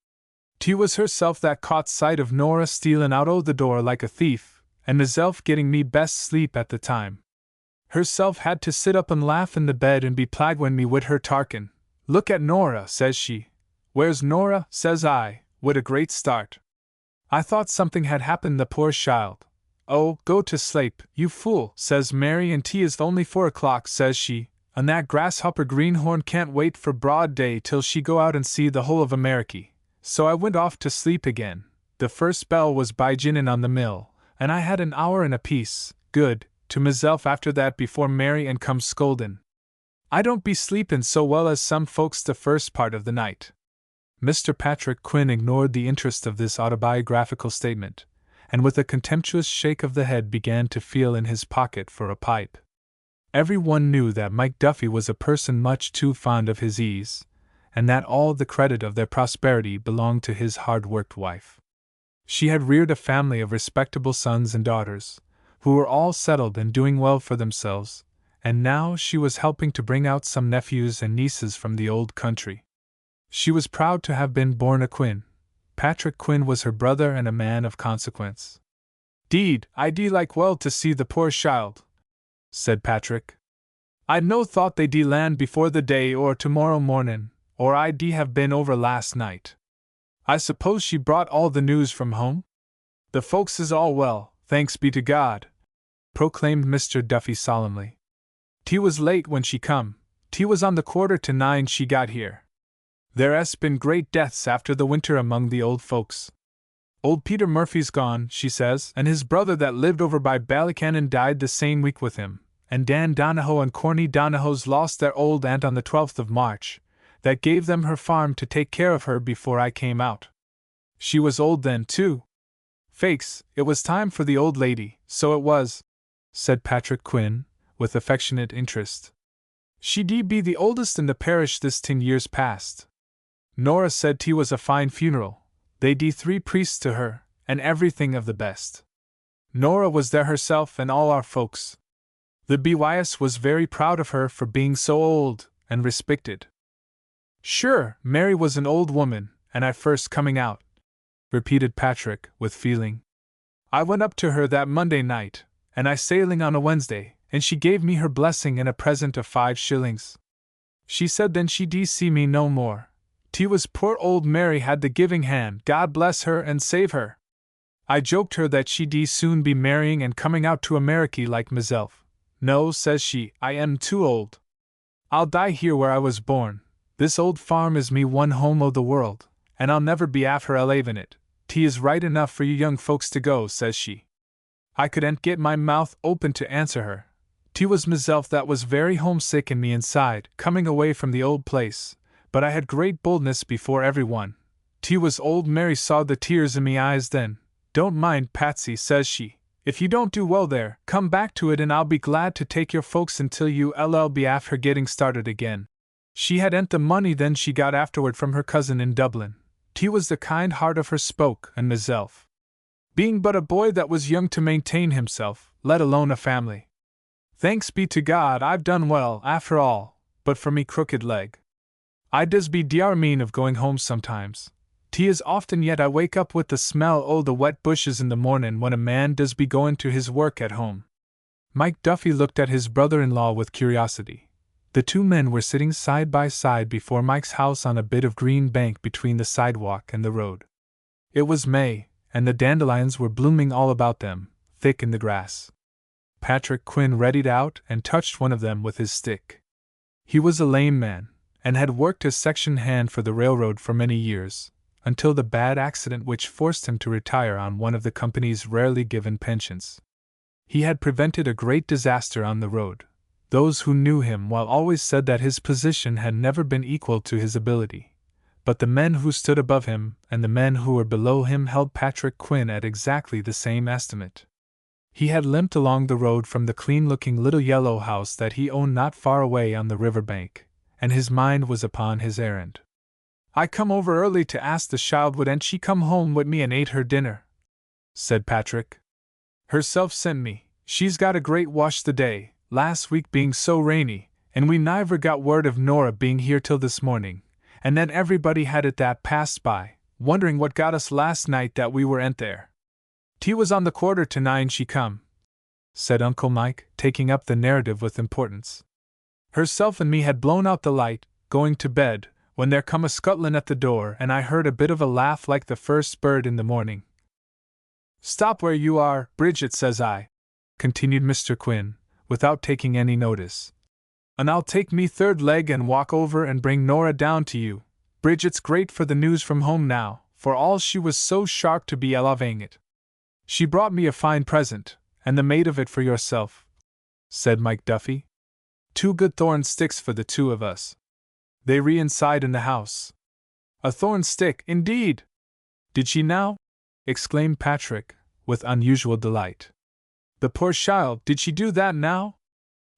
"'T was herself that caught sight of Nora stealin' out o' the door like a thief, and meself getting me best sleep at the time. Herself had to sit up and laugh in the bed and be plagued when me wid her tarkin. 'Look at Nora,' says she. 'Where's Nora?' says I, with a great start. I thought something had happened the poor child. 'Oh, go to slape, you fool,' says Mary, 'and 't is only 4 o'clock,' says she, 'and that grasshopper greenhorn can't wait for broad day till she go out and see the whole of Ameriky.' So I went off to sleep again. The first bell was by jinnin' on the mill, and I had an hour and a piece, good, to meself after that before Mary and come scoldin'. I don't be sleepin' so well as some folks the first part of the night." Mr. Patrick Quinn ignored the interest of this autobiographical statement, and with a contemptuous shake of the head began to feel in his pocket for a pipe. Everyone knew that Mike Duffy was a person much too fond of his ease, and that all the credit of their prosperity belonged to his hard-worked wife. She had reared a family of respectable sons and daughters, who were all settled and doing well for themselves, and now she was helping to bring out some nephews and nieces from the old country. She was proud to have been born a Quinn. Patrick Quinn was her brother and a man of consequence. "'Deed, I'd like well to see the poor child," said Patrick. "I'd no thought they'd land before the day or tomorrow mornin', or I'd have been over last night. I suppose she brought all the news from home?" "The folks is all well, thanks be to God," proclaimed Mr. Duffy solemnly. "'T was late when she come. 'T was on the 8:45 she got here. There 'as been great deaths after the winter among the old folks. Old Peter Murphy's gone, she says, and his brother that lived over by Ballycannon died the same week with him, and Dan Donahoe and Corny Donahoe's lost their old aunt on the 12th of March, that gave them her farm to take care of her before I came out. She was old then, too. Faix, it was time for the old lady, so it was," said Patrick Quinn, with affectionate interest. "She'd be the oldest in the parish this 10 years past. Nora said 't was a fine funeral. They'd 3 priests to her, and everything of the best. Nora was there herself and all our folks. The BYS was very proud of her for being so old and respected." "Sure, Mary was an old woman, and I first coming out," repeated Patrick, with feeling. "I went up to her that Monday night, and I sailing on a Wednesday, and she gave me her blessing and a present of 5 shillings. She said then she'd see me no more. 'T was poor old Mary had the giving hand, God bless her and save her. I joked her that she'd soon be marrying and coming out to Ameriky like meself. 'No,' says she, 'I am too old. I'll die here where I was born. This old farm is me one home o' the world, and I'll never be after alavin' it. 'T is right enough for you young folks to go,' says she. I couldn't get my mouth open to answer her. 'T was meself that was very homesick in me inside, coming away from the old place, but I had great boldness before everyone. 'T was old Mary saw the tears in me eyes then. 'Don't mind, Patsy,' says she. 'If you don't do well there, come back to it and I'll be glad to take your folks until you'll be after getting started again.' She hadn't the money then she got afterward from her cousin in Dublin. 'T was the kind heart of her spoke, and meself, being but a boy that was young to maintain himself, let alone a family. Thanks be to God I've done well, after all, but for me crooked leg. I does be dear mean of going home sometimes. 'T is often yet I wake up with the smell o' the wet bushes in the mornin' when a man does be goin' to his work at home." Mike Duffy looked at his brother-in-law with curiosity. The 2 men were sitting side by side before Mike's house on a bit of green bank between the sidewalk and the road. It was May, and the dandelions were blooming all about them, thick in the grass. Patrick Quinn readied out and touched one of them with his stick. He was a lame man, and had worked as section hand for the railroad for many years, until the bad accident which forced him to retire on one of the company's rarely given pensions. He had prevented a great disaster on the road. Those who knew him well always said that his position had never been equal to his ability, but the men who stood above him and the men who were below him held Patrick Quinn at exactly the same estimate. He had limped along the road from the clean-looking little yellow house that he owned not far away on the river bank, and his mind was upon his errand. "I come over early to ask the child wouldn't she come home with me and ate her dinner," said Patrick. "Herself sent me. She's got a great wash the day, last week being so rainy, and we never got word of Nora being here till this morning, and then everybody had it that passed by, wondering what got us last night that we weren't there. 'T was on the 8:45 she come," said Uncle Mike, taking up the narrative with importance. "Herself and me had blown out the light, going to bed, when there come a scuttlin' at the door and I heard a bit of a laugh like the first bird in the morning. 'Stop where you are, Bridget,' says I," continued Mr. Quinn, without taking any notice, "and I'll take me third leg and walk over and bring Nora down to you. Bridget's great for the news from home now, for all she was so sharp to be loving it. She brought me a fine present, and the made of it for yourself," said Mike Duffy. "2 good thorn sticks for the 2 of us. They re inside in the house." "A thorn stick, indeed! Did she now?" exclaimed Patrick, with unusual delight. "The poor child, did she do that now?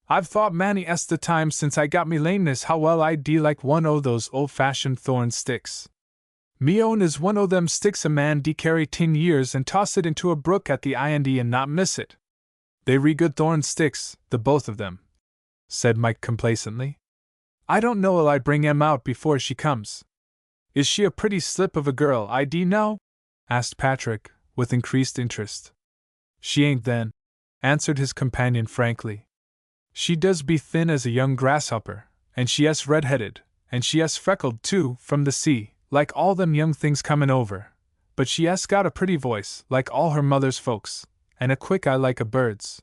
I've thought many the time since I got me lameness how well I'd de like one o' those old-fashioned thorn sticks. Me own is one o' them sticks a man de carry 10 years and toss it into a brook at the I&D and not miss it. They re good thorn sticks, the both of them," said Mike complacently. "I don't know'll I bring 'em out before she comes. Is she a pretty slip of a girl, I know?" asked Patrick, with increased interest. "She ain't then," answered his companion frankly. "She does be thin as a young grasshopper, and she es red-headed, and she es freckled too, from the sea, like all them young things comin' over, but she es got a pretty voice, like all her mother's folks, and a quick eye like a bird's.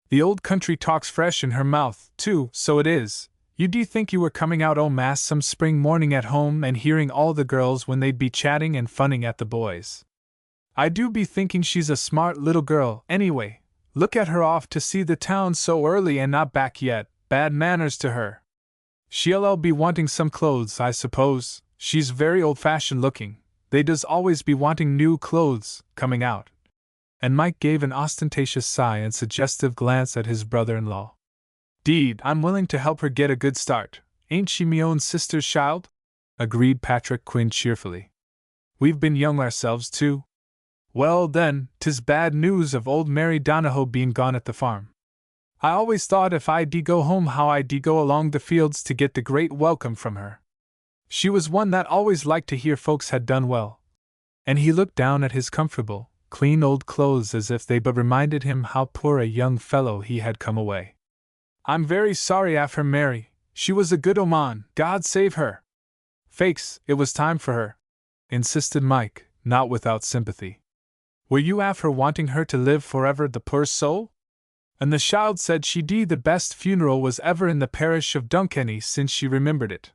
The old country talks fresh in her mouth, too, so it is. You'd think you were coming out au mass some spring morning at home and hearing all the girls when they'd be chatting and funning at the boys. I do be thinking she's a smart little girl, anyway. Look at her off to see the town so early and not back yet, bad manners to her. She'll be wanting some clothes, I suppose. She's very old-fashioned looking. They does always be wanting new clothes, coming out." And Mike gave an ostentatious sigh and suggestive glance at his brother-in-law. "'Deed, I'm willing to help her get a good start. Ain't she me own sister's child?" agreed Patrick Quinn cheerfully. "We've been young ourselves, too. Well, then, 'tis bad news of old Mary Donahoe being gone at the farm. I always thought if I de go home how I de go along the fields to get the great welcome from her. She was one that always liked to hear folks had done well." And he looked down at his comfortable, clean old clothes as if they but reminded him how poor a young fellow he had come away. "I'm very sorry af her Mary. She was a good oman, God save her." "Faix, it was time for her," insisted Mike, not without sympathy. "Were you af her wanting her to live forever, the poor soul? And the child said she'd the best funeral was ever in the parish of Dunkenny since she remembered it.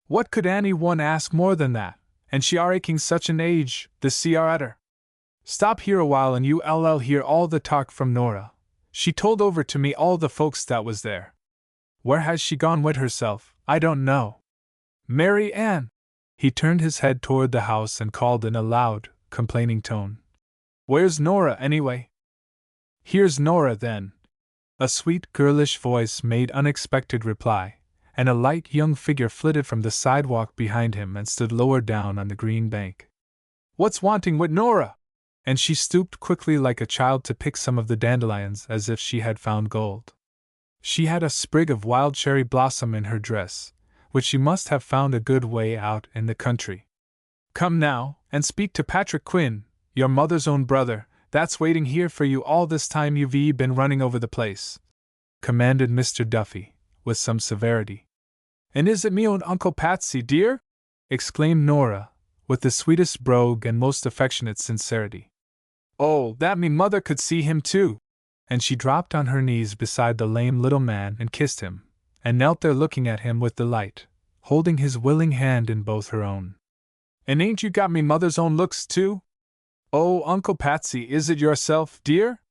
What could any one ask more than that, and she are aching such an age, the sea are at her. Stop here a while and you'll hear all the talk from Nora. She told over to me all the folks that was there. Where has she gone wid herself, I don't know. Mary Ann!" He turned his head toward the house and called in a loud, complaining tone. "Where's Nora, anyway?" "Here's Nora, then," a sweet, girlish voice made unexpected reply, and a light young figure flitted from the sidewalk behind him and stood lower down on the green bank. "What's wanting wid Nora?" And she stooped quickly like a child to pick some of the dandelions as if she had found gold. She had a sprig of wild cherry blossom in her dress, which she must have found a good way out in the country. "Come now, and speak to Patrick Quinn, your mother's own brother, that's waiting here for you all this time you've been running over the place," commanded Mr. Duffy, with some severity. "And is it me own Uncle Patsy, dear?" exclaimed Nora, with the sweetest brogue and most affectionate sincerity. "Oh, that me mother could see him too!" And she dropped on her knees beside the lame little man and kissed him, and knelt there looking at him with delight, holding his willing hand in both her own. "And ain't you got me mother's own looks, too? Oh, Uncle Patsy, is it yourself, dear?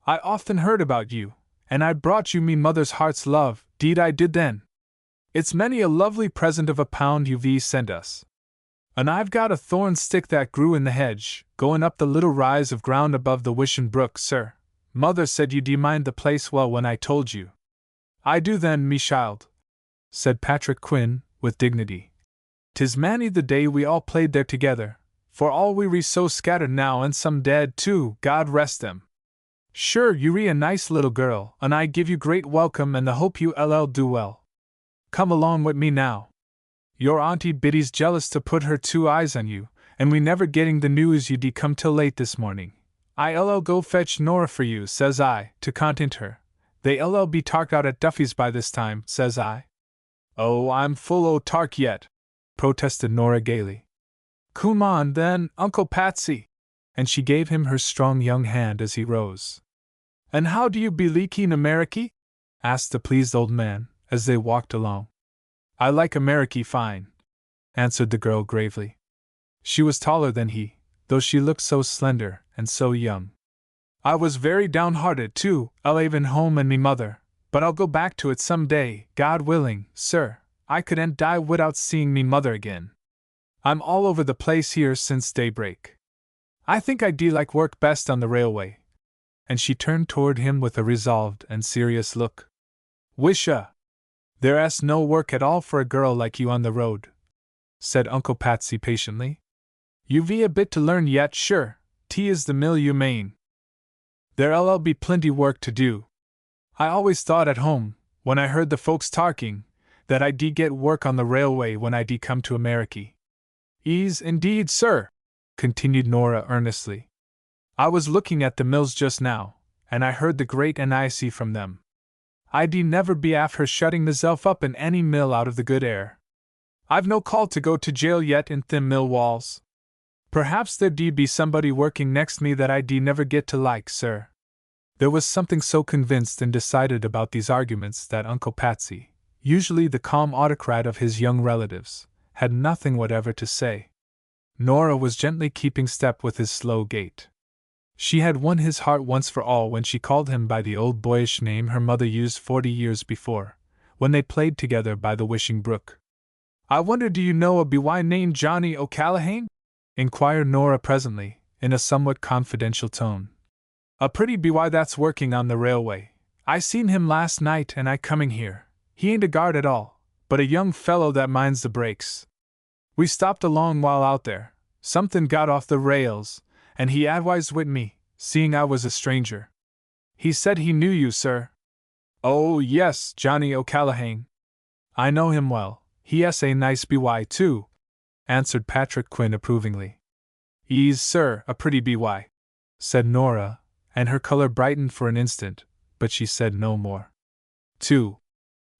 I often heard about you, and I brought you me mother's heart's love, 'deed I did then. It's many a lovely present of £1 you've sent us. And I've got a thorn stick that grew in the hedge, going up the little rise of ground above the Wishen brook, sir. Mother said you'd mind the place well when I told you." "I do then, me child," said Patrick Quinn, with dignity. "'Tis many the day we all played there together, for all we re so scattered now and some dead too, God rest them. Sure you re a nice little girl, and I give you great welcome and the hope you ll do well. Come along with me now. Your Auntie Biddy's jealous to put her 2 eyes on you, and we never getting the news you de come till late this morning. I'll go fetch Nora for you, says I, to content her. They ll be tarked out at Duffy's by this time, says I." "Oh, I'm full o' tark yet," protested Nora gaily. "Come on, then, Uncle Patsy," and she gave him her strong young hand as he rose. "And how do you be leaking Ameriky?" asked the pleased old man, as they walked along. "I like Ameriky fine," answered the girl gravely. She was taller than he, though she looked so slender and so young. "I was very downhearted too, lavin' home and me mother, but I'll go back to it some day, God willing, sir. I couldn't die without seeing me mother again. I'm all over the place here since daybreak. I think I do like work best on the railway." And she turned toward him with a resolved and serious look. "Wisha! There's no work at all for a girl like you on the road," said Uncle Patsy patiently. "You've a bit to learn yet, sure. 'Tis the mill you mane. There'll be plenty work to do. I always thought at home, when I heard the folks talking, that I de get work on the railway when I de come to Ameriky." "Ease indeed, sir," continued Nora earnestly. "I was looking at the mills just now, and I heard the great NIC from them. I de never be after shutting myself up in any mill out of the good air. I've no call to go to jail yet in them mill walls. Perhaps there de be somebody working next me that I de never get to like, sir." There was something so convinced and decided about these arguments that Uncle Patsy, usually the calm autocrat of his young relatives, had nothing whatever to say. Nora was gently keeping step with his slow gait. She had won his heart once for all when she called him by the old boyish name her mother used 40 years before, when they played together by the Wishing Brook. "I wonder do you know a boy named Johnny O'Callaghan?" inquired Nora presently, in a somewhat confidential tone. "A pretty boy that's working on the railway. I seen him last night and I coming here. He ain't a guard at all, but a young fellow that minds the brakes. We stopped a long while out there. Something got off the rails, and he advised with me, seeing I was a stranger. He said he knew you, sir." "Oh, yes, Johnny O'Callaghan. I know him well. He's a nice boy, too," answered Patrick Quinn approvingly. "He's, sir, a pretty boy," said Nora, and her color brightened for an instant, but she said no more. 2.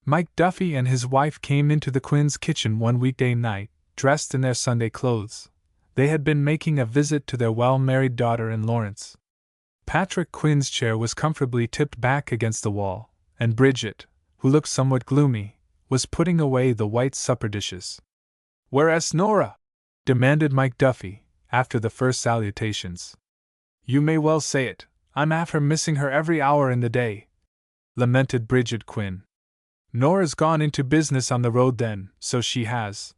Mike Duffy and his wife came into the Quinn's kitchen one weekday night, dressed in their Sunday clothes. They had been making a visit to their well-married daughter in Lawrence. Patrick Quinn's chair was comfortably tipped back against the wall, and Bridget, who looked somewhat gloomy, was putting away the white supper dishes. "Where's Nora?" demanded Mike Duffy, after the first salutations. "You may well say it. I'm after missing her every hour in the day," lamented Bridget Quinn. "Nora's gone into business on the road then, so she has,"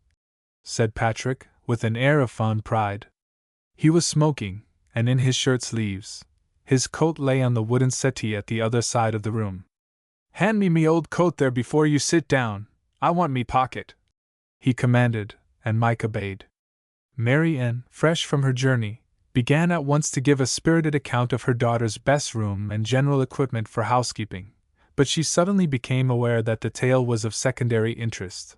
said Patrick, with an air of fond pride. He was smoking, and in his shirt sleeves. His coat lay on the wooden settee at the other side of the room. "Hand me old coat there before you sit down. I want me pocket," he commanded, and Mike obeyed. Mary Ann, fresh from her journey, began at once to give a spirited account of her daughter's best room and general equipment for housekeeping, but she suddenly became aware that the tale was of secondary interest.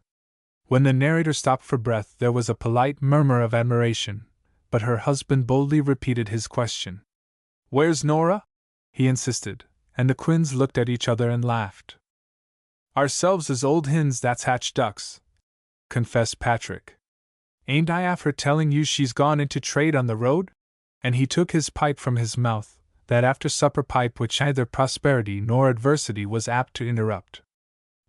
When the narrator stopped for breath, there was a polite murmur of admiration, but her husband boldly repeated his question. "Where's Nora?" he insisted, and the Quinns looked at each other and laughed. "Ourselves is old hens that's hatched ducks," confessed Patrick. "Ain't I after telling you she's gone into trade on the road?" And he took his pipe from his mouth, that after-supper pipe which either prosperity nor adversity was apt to interrupt.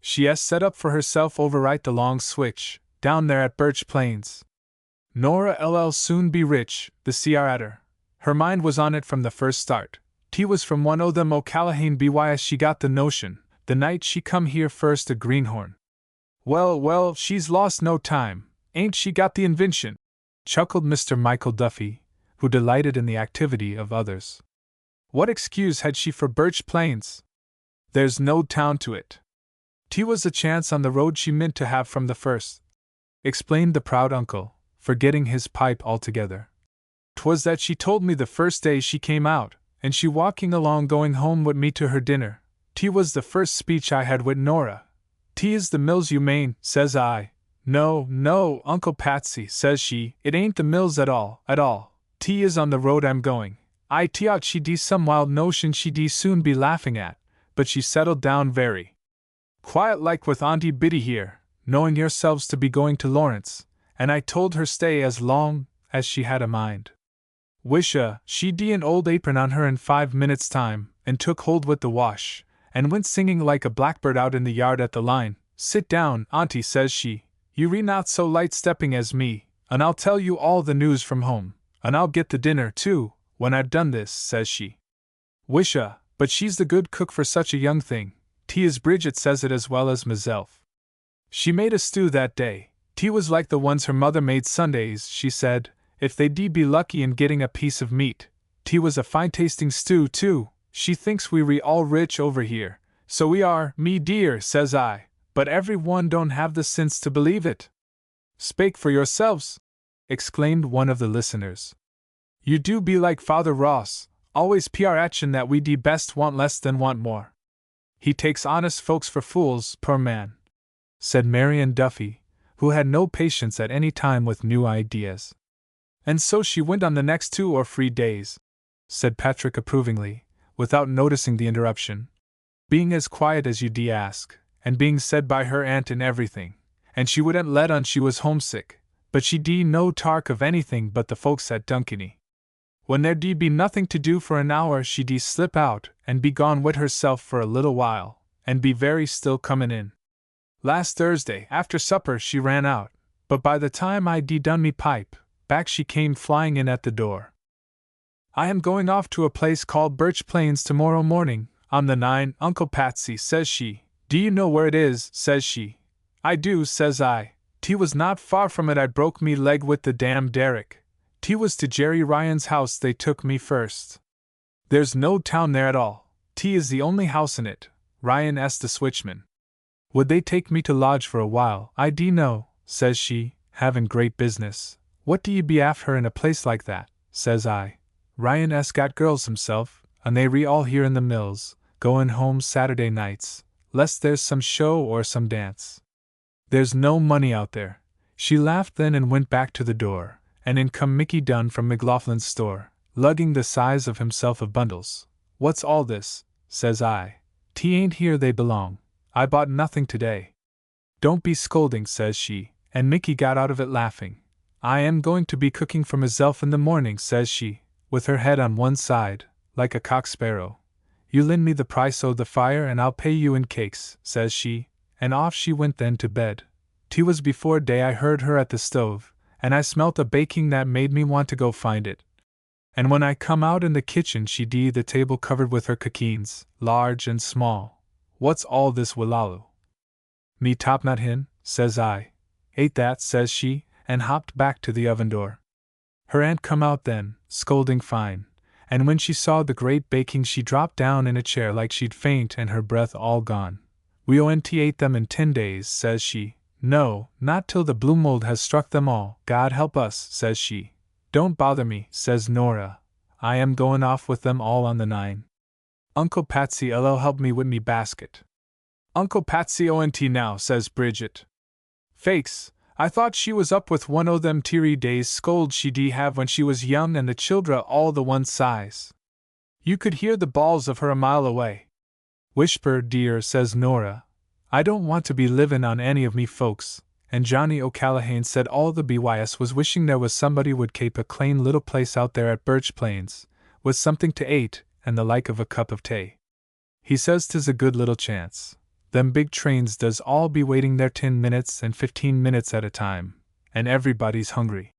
She has set up for herself overright the long switch, down there at Birch Plains. Nora LL soon be rich, the CR at her. Her mind was on it from the first start. T was from one o' them O'Callaghan BYS she got the notion, the night she come here first to Greenhorn. Well, she's lost no time, ain't she got the invention? Chuckled Mr. Michael Duffy, who delighted in the activity of others. What excuse had she for Birch Plains? There's no town to it. T was the chance on the road she meant to have from the first, explained the proud uncle, forgetting his pipe altogether. 'Twas that she told me the first day she came out, and she walking along going home with me to her dinner. T was the first speech I had with Nora. T is the mills you mane, says I. No, Uncle Patsy, says she, it ain't the mills at all. T is on the road I'm going. I t'ought she de some wild notion she de soon be laughing at, but she settled down very quiet like with Auntie Biddy here, knowing yourselves to be going to Lawrence, and I told her stay as long as she had a mind. Wisha, she de an old apron on her in 5 minutes' time, and took hold with the wash, and went singing like a blackbird out in the yard at the line. Sit down, Auntie, says she. You re not so light-stepping as me, and I'll tell you all the news from home, and I'll get the dinner, too, when I've done this, says she. Wisha, but she's the good cook for such a young thing. T as Bridget says it as well as myself. She made a stew that day. T was like the ones her mother made Sundays, she said, if they de be lucky in getting a piece of meat. T was a fine-tasting stew, too. She thinks we re all rich over here. So we are, me dear, says I, but every one don't have the sense to believe it. Spake for yourselves, exclaimed one of the listeners. You do be like Father Ross, always achin that we de best want less than want more. He takes honest folks for fools, poor man, said Marian Duffy, who had no patience at any time with new ideas. And so she went on the next 2 or 3 days, said Patrick approvingly, without noticing the interruption, being as quiet as you de ask, and being said by her aunt in everything, and she wouldn't let on she was homesick, but she de no talk of anything but the folks at Dunkiney. When there de be nothing to do for an hour she de slip out and be gone wid herself for a little while, and be very still comin' in. Last Thursday, after supper, she ran out, but by the time I de done me pipe, back she came flying in at the door. I am going off to a place called Birch Plains tomorrow morning, on the 9, Uncle Patsy, says she. Do you know where it is, says she. I do, says I. T was not far from it I broke me leg with the damn derrick. T was to Jerry Ryan's house they took me first. There's no town there at all. T is the only house in it. Ryan asked the switchman. Would they take me to lodge for a while? I de know, says she, having great business. What do ye be after in a place like that, says I. Ryan S. got girls himself, and they re all here in the mills, goin' home Saturday nights, lest there's some show or some dance. There's no money out there. She laughed then and went back to the door, and in come Mickey Dunn from McLaughlin's store, lugging the size of himself of bundles. What's all this, says I. T ain't here they belong. I bought nothing today. Don't be scolding, says she, and Mickey got out of it laughing. I am going to be cooking for myself in the morning, says she, with her head on one side, like a cock sparrow. You lend me the price o' the fire and I'll pay you in cakes, says she, and off she went then to bed. 'Twas before day I heard her at the stove, and I smelt a baking that made me want to go find it. And when I come out in the kitchen she de the table covered with her cookeens, large and small. What's all this willalu? Me topknot hin, says I. Ate that, says she, and hopped back to the oven door. Her aunt come out then, scolding fine, and when she saw the great baking she dropped down in a chair like she'd faint and her breath all gone. We ONT ate them in 10 days, says she. No, not till the blue mold has struck them all, God help us, says she. Don't bother me, says Nora. I am goin' off with them all on the 9. Uncle Patsy LL help me with me basket. Uncle Patsy ONT now, says Bridget. Fakes, I thought she was up with one o' them teary days scolds she de have when she was young and the children all the one size. You could hear the balls of her a mile away. Whisper, dear, says Nora. I don't want to be livin' on any of me folks, and Johnny O'Callaghan said all the BYS was wishing there was somebody would kape a clane little place out there at Birch Plains, with something to ate and the like of a cup of tea. He says 'tis a good little chance. Them big trains does all be waiting there 10 minutes and 15 minutes at a time, and everybody's hungry.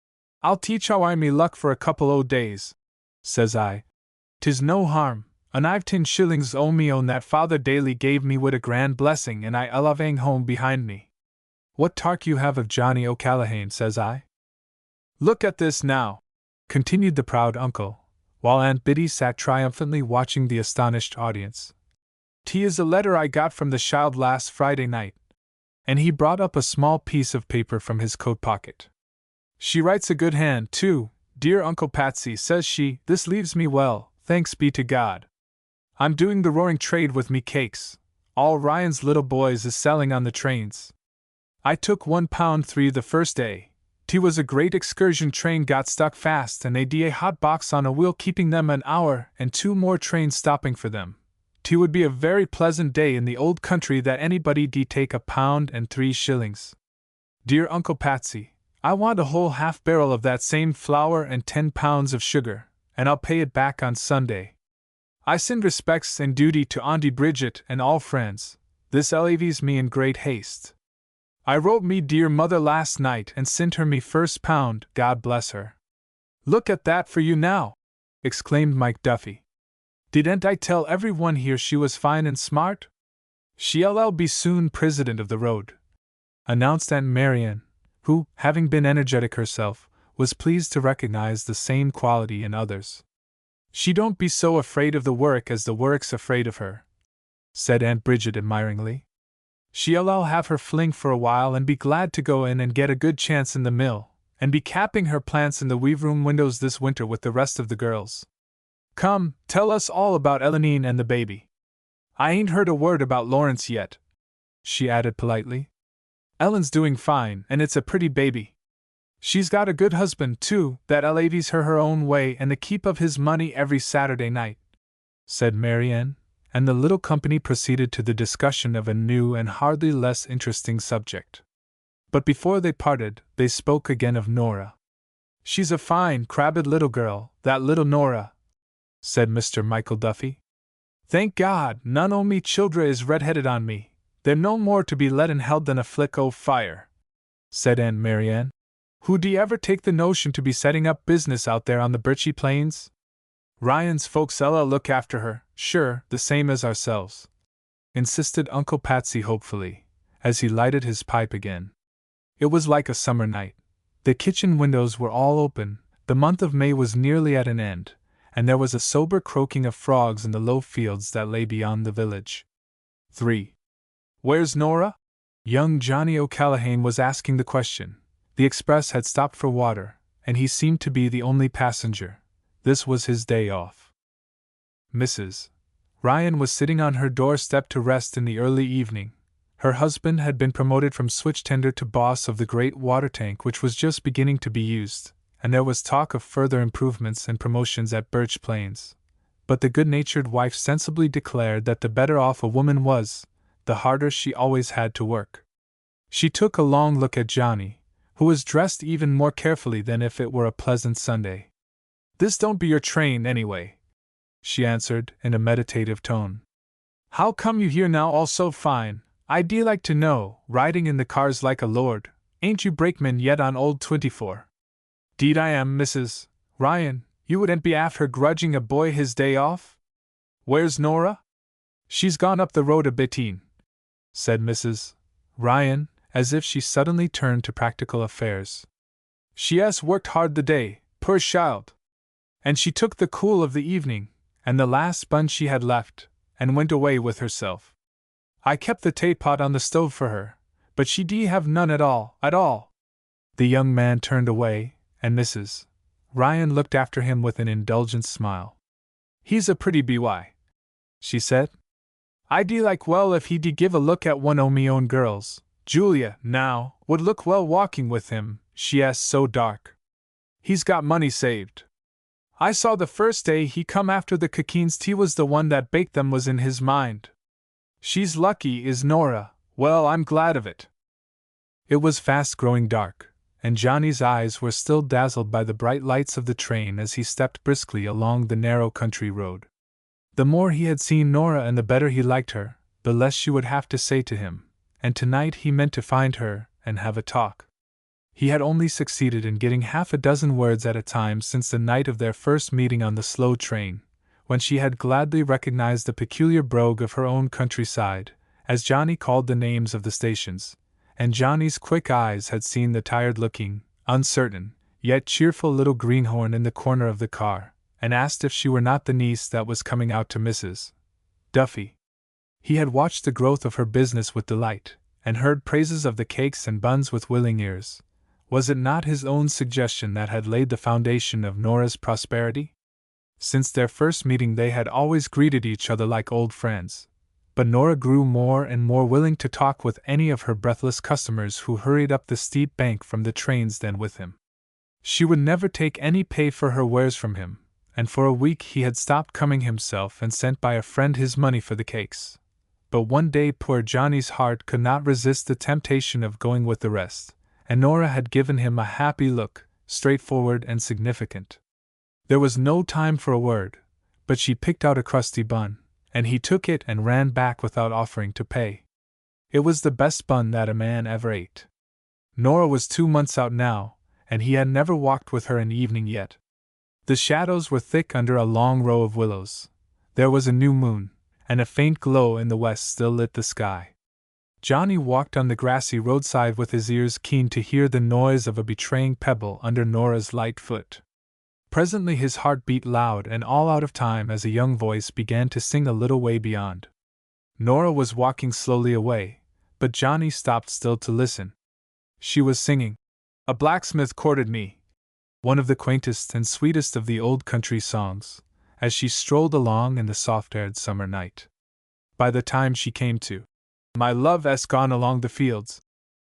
I'll teach how I me luck for a couple o' days, says I. 'Tis no harm, and I've 10 shillings o' me own that Father Daly gave me wid a grand blessing, and I allavang home behind me. What talk you have of Johnny O'Callaghan, says I. Look at this now, continued the proud uncle, while Aunt Biddy sat triumphantly watching the astonished audience. 'Tis a letter I got from the child last Friday night. And he brought up a small piece of paper from his coat pocket. She writes a good hand, too, dear Uncle Patsy, says she. This leaves me well, thanks be to God. I'm doing the roaring trade with me cakes. All Ryan's little boys is selling on the trains. I took £1.3 the first day. 'T was a great excursion train got stuck fast, and they'd a hot box on a wheel keeping them an hour, and 2 more trains stopping for them. 'T would be a very pleasant day in the old country that anybody take £1.03. Dear Uncle Patsy, I want a whole half-barrel of that same flour and 10 pounds of sugar, and I'll pay it back on Sunday. I send respects and duty to Auntie Bridget and all friends. This leaves me in great haste. I wrote me dear mother last night and sent her me first £1, God bless her. Look at that for you now, exclaimed Mike Duffy. Didn't I tell everyone here she was fine and smart? She'll be soon president of the road, announced Aunt Marian, who, having been energetic herself, was pleased to recognize the same quality in others. She don't be so afraid of the work as the work's afraid of her, said Aunt Bridget admiringly. She'll have her fling for a while and be glad to go in and get a good chance in the mill, and be capping her plants in the weave-room windows this winter with the rest of the girls. Come, tell us all about Elenine and the baby. I ain't heard a word about Lawrence yet, she added politely. Ellen's doing fine, and it's a pretty baby. She's got a good husband, too, that lavies her own way and the keep of his money every Saturday night, said Marianne, and the little company proceeded to the discussion of a new and hardly less interesting subject. But before they parted, they spoke again of Nora. She's a fine, crabbed little girl, that little Nora, said Mr. Michael Duffy. Thank God, none o' me children is red-headed on me. They're no more to be let and held than a flick o' fire, said Aunt Marianne. Who'd ever take the notion to be setting up business out there on the Birchy Plains? Ryan's folks'll look after her, sure, the same as ourselves, insisted Uncle Patsy hopefully, as he lighted his pipe again. It was like a summer night. The kitchen windows were all open, the month of May was nearly at an end, and there was a sober croaking of frogs in the low fields that lay beyond the village. 3. Where's Nora? Young Johnny O'Callaghan was asking the question. The express had stopped for water, and he seemed to be the only passenger. This was his day off. Mrs. Ryan was sitting on her doorstep to rest in the early evening. Her husband had been promoted from switch-tender to boss of the great water tank which was just beginning to be used, and there was talk of further improvements and promotions at Birch Plains. But the good-natured wife sensibly declared that the better off a woman was, the harder she always had to work. She took a long look at Johnny, who was dressed even more carefully than if it were a pleasant Sunday. This don't be your train, anyway, she answered in a meditative tone. How come you here now all so fine, I'd like to know, riding in the cars like a lord? Ain't you brakeman yet on old 24? Deed I am, Mrs. Ryan, you wouldn't be after grudging a boy his day off? Where's Nora? She's gone up the road a biteen, said Mrs. Ryan, as if she suddenly turned to practical affairs. She has worked hard the day, poor child. And she took the cool of the evening, and the last sponge she had left, and went away with herself. I kept the teapot on the stove for her, but she have none at all, at all. The young man turned away, and Mrs. Ryan looked after him with an indulgent smile. He's a pretty by, she said. I'd like well if he'd give a look at one o' me own girls. Julia, now, would look well walking with him, she is so dark. He's got money saved. I saw the first day he come after the Coquins tea was the one that baked them was in his mind. She's lucky, is Nora. Well, I'm glad of it. It was fast growing dark, and Johnny's eyes were still dazzled by the bright lights of the train as he stepped briskly along the narrow country road. The more he had seen Nora and the better he liked her, the less she would have to say to him, and tonight he meant to find her and have a talk. He had only succeeded in getting half a dozen words at a time since the night of their first meeting on the slow train, when she had gladly recognized the peculiar brogue of her own countryside, as Johnny called the names of the stations, and Johnny's quick eyes had seen the tired-looking, uncertain, yet cheerful little greenhorn in the corner of the car, and asked if she were not the niece that was coming out to Mrs. Duffy. He had watched the growth of her business with delight, and heard praises of the cakes and buns with willing ears. Was it not his own suggestion that had laid the foundation of Nora's prosperity? Since their first meeting they had always greeted each other like old friends, but Nora grew more and more willing to talk with any of her breathless customers who hurried up the steep bank from the trains than with him. She would never take any pay for her wares from him, and for a week he had stopped coming himself and sent by a friend his money for the cakes. But one day poor Johnny's heart could not resist the temptation of going with the rest, and Nora had given him a happy look, straightforward and significant. There was no time for a word, but she picked out a crusty bun, and he took it and ran back without offering to pay. It was the best bun that a man ever ate. Nora was 2 months out now, and he had never walked with her an evening yet. The shadows were thick under a long row of willows. There was a new moon, and a faint glow in the west still lit the sky. Johnny walked on the grassy roadside with his ears keen to hear the noise of a betraying pebble under Nora's light foot. Presently his heart beat loud and all out of time as a young voice began to sing a little way beyond. Nora was walking slowly away, but Johnny stopped still to listen. She was singing, "A blacksmith courted me," one of the quaintest and sweetest of the old country songs, as she strolled along in the soft-aired summer night. By the time she came to "My love has gone along the fields,"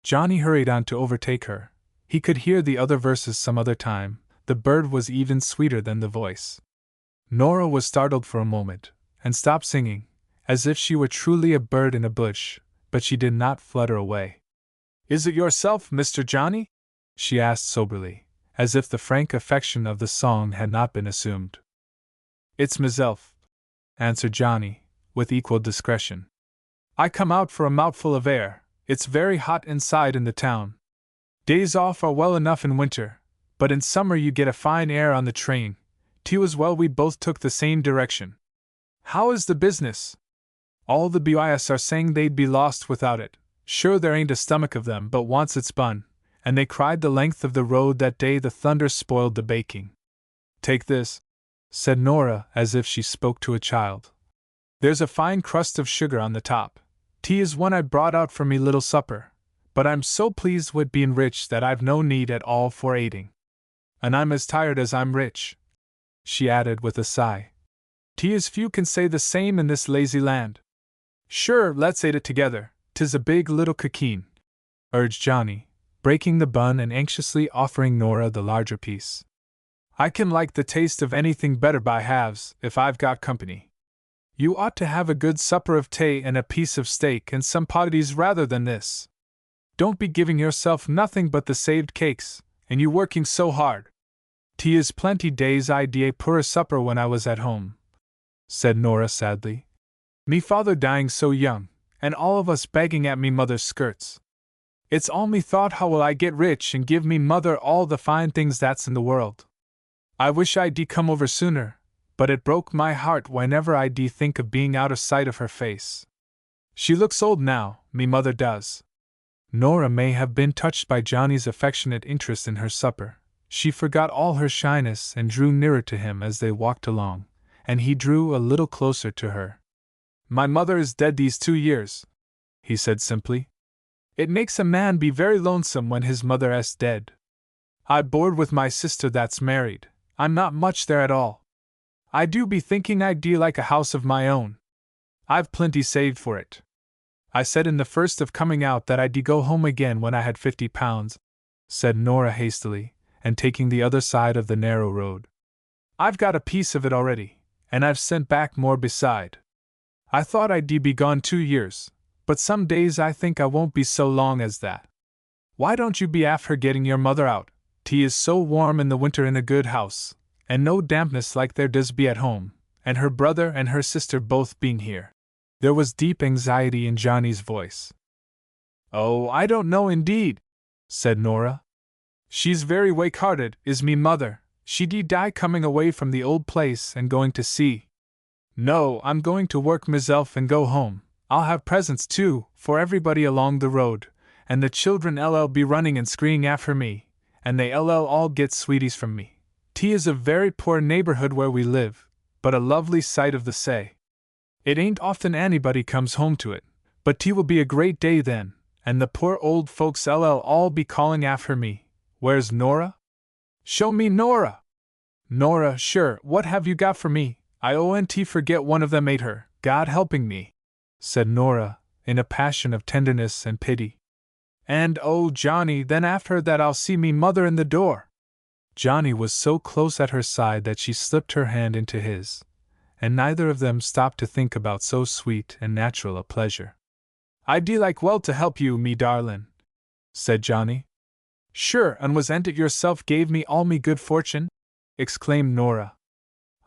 Johnny hurried on to overtake her. He could hear the other verses some other time. The bird was even sweeter than the voice. Nora was startled for a moment, and stopped singing, as if she were truly a bird in a bush, but she did not flutter away. "Is it yourself, Mr. Johnny?" she asked soberly, as if the frank affection of the song had not been assumed. "It's meself," answered Johnny, with equal discretion. "I come out for a mouthful of air. It's very hot inside in the town. Days off are well enough in winter, but in summer you get a fine air on the train. 'Twas well we both took the same direction. How is the business? All the BYS are saying they'd be lost without it. Sure there ain't a stomach of them but wants its bun, and they cried the length of the road that day the thunder spoiled the baking. Take this," said Nora as if she spoke to a child. "There's a fine crust of sugar on the top. Tea is one I brought out for me little supper, but I'm so pleased with being rich that I've no need at all for aiding. And I'm as tired as I'm rich," she added with a sigh. "Tea is few can say the same in this lazy land. Sure, let's ate it together, 'tis a big little coquine," urged Johnny, breaking the bun and anxiously offering Nora the larger piece. "I can like the taste of anything better by halves, if I've got company. You ought to have a good supper of tea and a piece of steak and some potties rather than this. Don't be giving yourself nothing but the saved cakes, and you working so hard. Tea is plenty days I d'ate poor supper when I was at home," said Nora sadly. "Me father dying so young, and all of us begging at me mother's skirts. It's all me thought how will I get rich and give me mother all the fine things that's in the world. I wish I'd come over sooner, but it broke my heart whenever I'd think of being out of sight of her face. She looks old now, me mother does." Nora may have been touched by Johnny's affectionate interest in her supper. She forgot all her shyness and drew nearer to him as they walked along, and he drew a little closer to her. "My mother is dead these 2 years," he said simply. "It makes a man be very lonesome when his mother is dead. I board with my sister that's married. I'm not much there at all. I do be thinking I'd like a house of my own. I've plenty saved for it. I said in the first of coming out that I'd go home again when I had £50, said Nora hastily, and taking the other side of the narrow road. I've got a piece of it already, and I've sent back more beside. I thought I'd be gone 2 years, but some days I think I won't be so long as that. Why don't you be after getting your mother out? Tea is so warm in the winter in a good house, and no dampness like there does be at home, and her brother and her sister both being here." There was deep anxiety in Johnny's voice. "Oh, I don't know indeed," said Nora. "She's very wake-hearted, is me mother. She did die coming away from the old place and going to sea. No, I'm going to work myself and go home. I'll have presents too, for everybody along the road, and the children LL be running and screaming after me, and they LL all get sweeties from me. T is a very poor neighborhood where we live, but a lovely sight of the say. It ain't often anybody comes home to it, but T will be a great day then, and the poor old folks LL all be calling after me. Where's Nora? Show me Nora! Nora, sure, what have you got for me? I ONT forget one of them ate her, God helping me," said Nora, in a passion of tenderness and pity. "And oh, Johnny, then after that I'll see me mother in the door." Johnny was so close at her side that she slipped her hand into his, and neither of them stopped to think about so sweet and natural a pleasure. "I'd de like well to help you, me darlin'," said Johnny. "Sure, and wasn't it yourself gave me all me good fortune?" exclaimed Nora.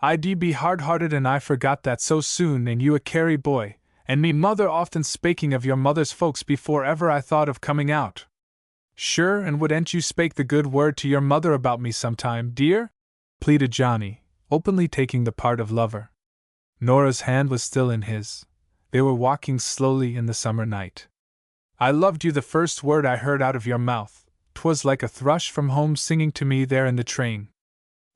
"I de be hard-hearted and I forgot that so soon, and you a carry boy, and me mother often spaking of your mother's folks before ever I thought of coming out." "Sure, and wouldn't you spake the good word to your mother about me sometime, dear?" pleaded Johnny, openly taking the part of lover. Nora's hand was still in his. They were walking slowly in the summer night. "I loved you the first word I heard out of your mouth. 'Twas like a thrush from home singing to me there in the train.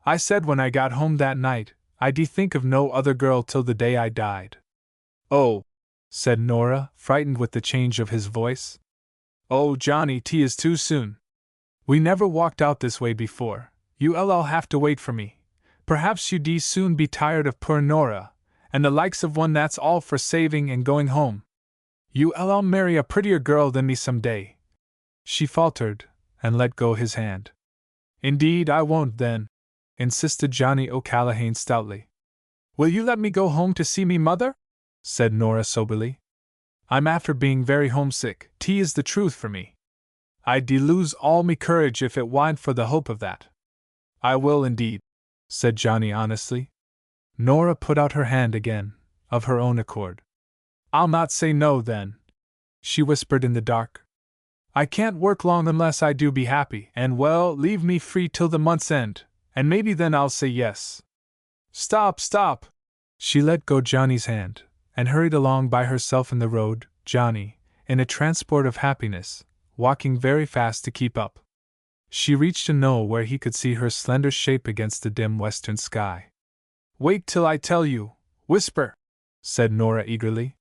I said when I got home that night, I'd think of no other girl till the day I died." "Oh," said Nora, frightened with the change of his voice. "Oh, Johnny, 'tis too soon. We never walked out this way before. You'll have to wait for me. Perhaps you'd soon be tired of poor Nora, and the likes of one that's all for saving and going home. You'll marry a prettier girl than me some day." She faltered, and let go his hand. "Indeed I won't then," insisted Johnny O'Callaghan stoutly. "Will you let me go home to see me mother?" said Nora soberly. "I'm after being very homesick, 'tis the truth for me. I'd lose all me courage if it wa'n't for the hope of that." "I will indeed," said Johnny honestly. Nora put out her hand again, of her own accord. "I'll not say no then," she whispered in the dark. "I can't work long unless I do be happy, and well, leave me free till the month's end, and maybe then I'll say yes." "Stop, stop!" She let go Johnny's hand, and hurried along by herself in the road, Johnny, in a transport of happiness, walking very fast to keep up. She reached a knoll where he could see her slender shape against the dim western sky. "Wait till I tell you, whisper," said Nora eagerly.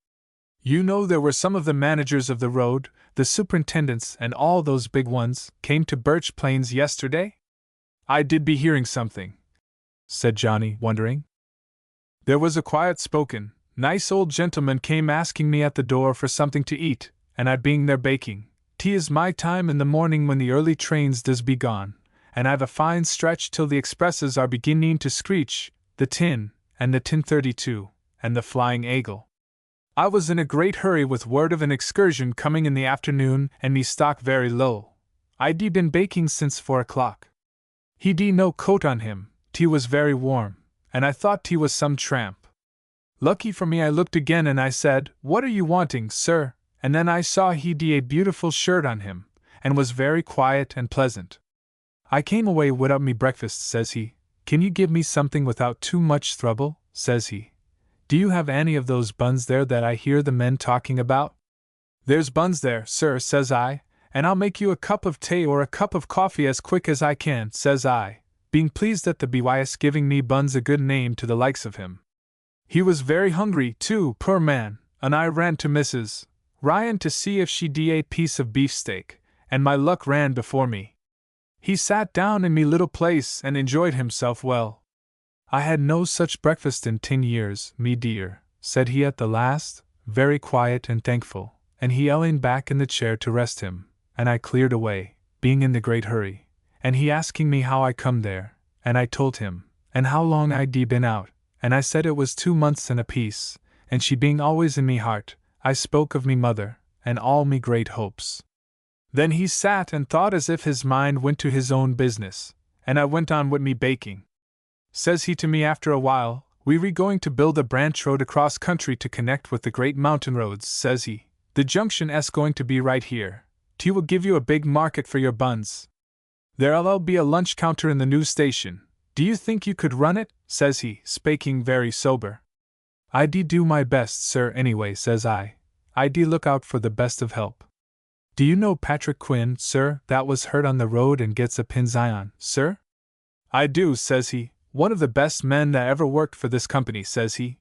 "You know there were some of the managers of the road, the superintendents and all those big ones, came to Birch Plains yesterday?" "I did be hearing something," said Johnny, wondering. "There was a quiet-spoken, nice old gentleman came asking me at the door for something to eat, and I being there baking. 'Tis my time in the morning when the early trains does be gone, and I've a fine stretch till the expresses are beginning to screech, the tin, and the tin 32, and the Flying Eagle. I was in a great hurry with word of an excursion coming in the afternoon and me stock very low. I'd been baking since 4 o'clock. He'd no coat on him, 'tis was very warm, and I thought 'tis was some tramp. Lucky for me I looked again and I said, 'What are you wanting, sir?' And then I saw he'd a beautiful shirt on him, and was very quiet and pleasant. 'I came away without me breakfast,' says he. 'Can you give me something without too much trouble?' says he. 'Do you have any of those buns there that I hear the men talking about?' 'There's buns there, sir,' says I, 'and I'll make you a cup of tea or a cup of coffee as quick as I can,' says I, being pleased at the BYS giving me buns a good name to the likes of him. He was very hungry, too, poor man, and I ran to Mrs. Ryan to see if she'd a piece of beefsteak, and my luck ran before me. He sat down in me little place and enjoyed himself well. 'I had no such breakfast in 10 years, me dear,' said he at the last, very quiet and thankful, and he leaned back in the chair to rest him, and I cleared away, being in the great hurry, and he asking me how I come there, and I told him, and how long I'd been out, and I said it was 2 months and a piece, and she being always in me heart, I spoke of me mother, and all me great hopes. Then he sat and thought as if his mind went to his own business, and I went on with me baking. Says he to me after a while, "We're going to build a branch road across country to connect with the great mountain roads," says he. "The junction's going to be right here. T will give you a big market for your buns. There'll be a lunch counter in the new station. Do you think you could run it?" says he, speaking very sober. "I do my best, sir, anyway," says I. "I look out for the best of help." "Do you know Patrick Quinn, sir, that was hurt on the road and gets a pin's eye on, sir?" "I do," says he. "One of the best men that ever worked for this company," says he.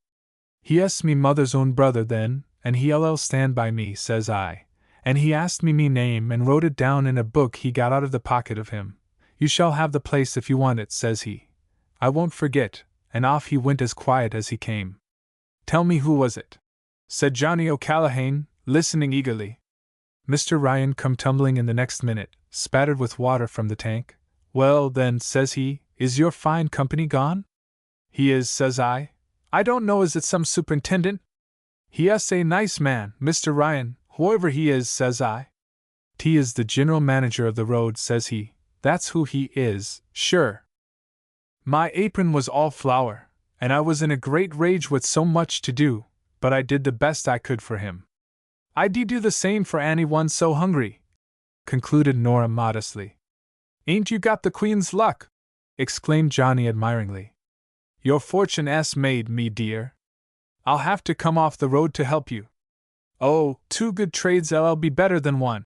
"He es me mother's own brother then, and he'll stand by me," says I. And he asked me name and wrote it down in a book he got out of the pocket of him. "You shall have the place if you want it," says he. "I won't forget," and off he went as quiet as he came. "Tell me, who was it?" said Johnny O'Callaghan, listening eagerly. Mr. Ryan come tumbling in the next minute, spattered with water from the tank. "Well, then," says he, "is your fine company gone?" "He is," says I. "I don't know, is it some superintendent?" "He is a nice man, Mr. Ryan, whoever he is," says I. "He is the general manager of the road," says he. "That's who he is, sure." My apron was all flour, and I was in a great rage with so much to do, but I did the best I could for him. "I'd do the same for anyone so hungry," concluded Nora modestly. "Ain't you got the Queen's luck?" exclaimed Johnny admiringly. "Your fortune s made, me dear. I'll have to come off the road to help you." "Oh, two good trades ll be better than one,"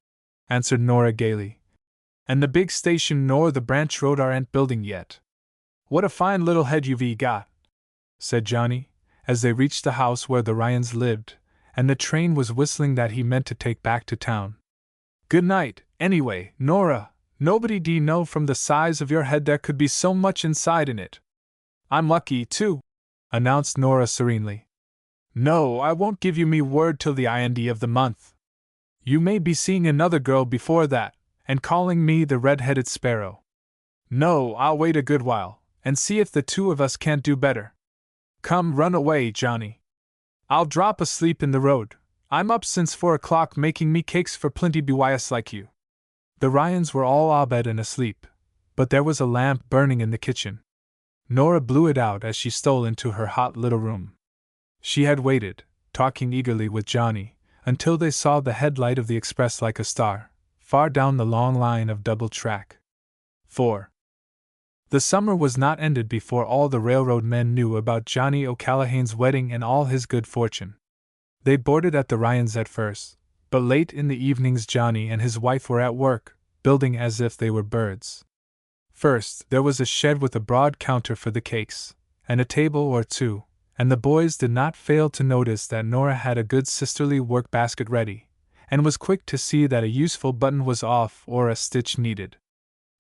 answered Nora gaily. "And the big station nor the branch road aren't building yet." "What a fine little head you've got," said Johnny, as they reached the house where the Ryans lived, and the train was whistling that he meant to take back to town. "Good night, anyway, Nora. Nobody know from the size of your head there could be so much inside in it." "I'm lucky, too," announced Nora serenely. "No, I won't give you me word till the end of the month. You may be seeing another girl before that, and calling me the red-headed sparrow. No, I'll wait a good while, and see if the two of us can't do better. Come, run away, Johnny. I'll drop asleep in the road. I'm up since 4 o'clock making me cakes for plenty BYS like you." The Ryans were all abed and asleep, but there was a lamp burning in the kitchen. Nora blew it out as she stole into her hot little room. She had waited, talking eagerly with Johnny, until they saw the headlight of the express like a star, far down the long line of double track. 4. The summer was not ended before all the railroad men knew about Johnny O'Callaghan's wedding and all his good fortune. They boarded at the Ryans at first, but late in the evenings Johnny and his wife were at work, building as if they were birds. First, there was a shed with a broad counter for the cakes, and a table or two, and the boys did not fail to notice that Nora had a good sisterly work basket ready, and was quick to see that a useful button was off or a stitch needed.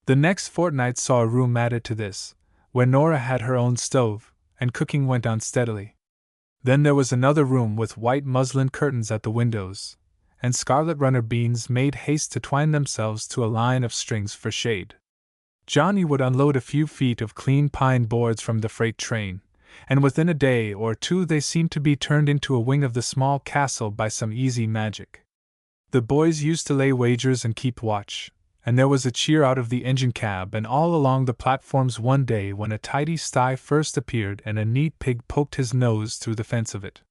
The next fortnight saw a room added to this, where Nora had her own stove, and cooking went on steadily. Then there was another room with white muslin curtains at the windows, and scarlet runner beans made haste to twine themselves to a line of strings for shade. Johnny would unload a few feet of clean pine boards from the freight train, and within a day or two they seemed to be turned into a wing of the small castle by some easy magic. The boys used to lay wagers and keep watch, and there was a cheer out of the engine cab and all along the platforms one day when a tidy sty first appeared and a neat pig poked his nose through the fence of it.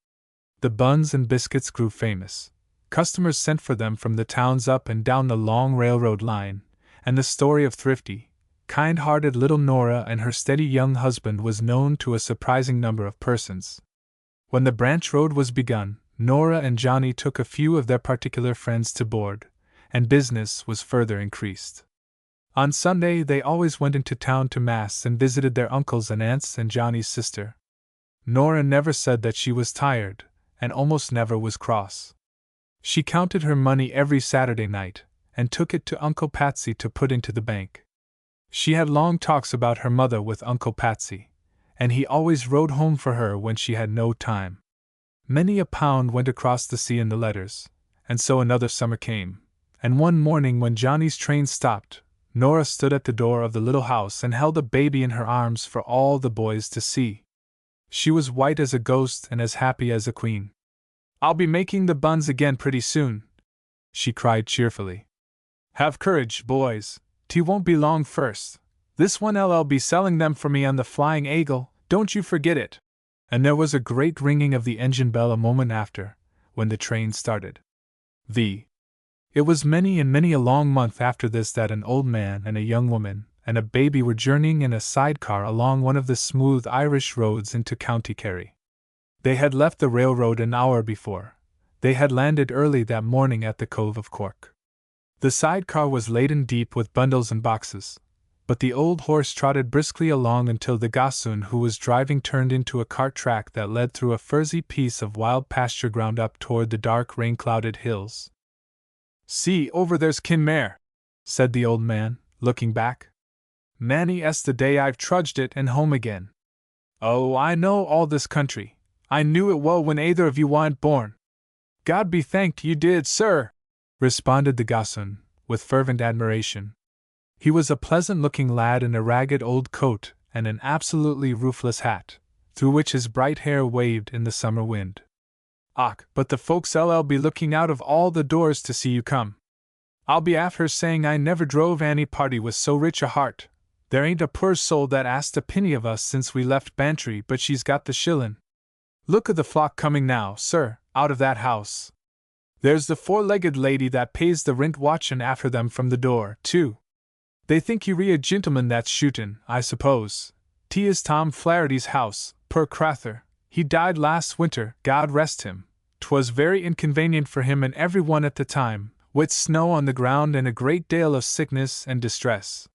The buns and biscuits grew famous. Customers sent for them from the towns up and down the long railroad line, and the story of thrifty, kind-hearted little Nora and her steady young husband was known to a surprising number of persons. When the branch road was begun, Nora and Johnny took a few of their particular friends to board, and business was further increased. On Sunday they always went into town to Mass and visited their uncles and aunts and Johnny's sister. Nora never said that she was tired, and almost never was cross. She counted her money every Saturday night, and took it to Uncle Patsy to put into the bank. She had long talks about her mother with Uncle Patsy, and he always rode home for her when she had no time. Many a pound went across the sea in the letters, and so another summer came, and one morning when Johnny's train stopped, Nora stood at the door of the little house and held a baby in her arms for all the boys to see. She was white as a ghost and as happy as a queen. "I'll be making the buns again pretty soon," she cried cheerfully. "Have courage, boys. 'T won't be long first. This one I'll be selling them for me on the Flying Eagle, don't you forget it." And there was a great ringing of the engine bell a moment after, when the train started. It was many and many a long month after this that an old man and a young woman and a baby were journeying in a sidecar along one of the smooth Irish roads into County Kerry. They had left the railroad an hour before. They had landed early that morning at the Cove of Cork. The sidecar was laden deep with bundles and boxes, but the old horse trotted briskly along until the gossoon who was driving turned into a cart track that led through a furzy piece of wild pasture ground up toward the dark rain-clouded hills. "See, over there's Kinmare," said the old man, looking back. "Many-'s the day I've trudged it and home again. Oh, I know all this country. I knew it well when either of you wa'n't born." "God be thanked you did, sir," responded the gossoon, with fervent admiration. He was a pleasant-looking lad in a ragged old coat and an absolutely roofless hat, through which his bright hair waved in the summer wind. "Och, but the folks'll be looking out of all the doors to see you come. I'll be after saying I never drove any party with so rich a heart. There ain't a poor soul that asked a penny of us since we left Bantry but she's got the shillin'. Look at the flock coming now, sir, out of that house. There's the four-legged lady that pays the rint watchin' after them from the door, too. They think you re a gintleman that's shootin', I suppose. 'Tis Tom Flaherty's house, poor crathur. He died last winter, God rest him. 'Twas very inconvenient for him and every one at the time, with snow on the ground and a great deal of sickness and distress.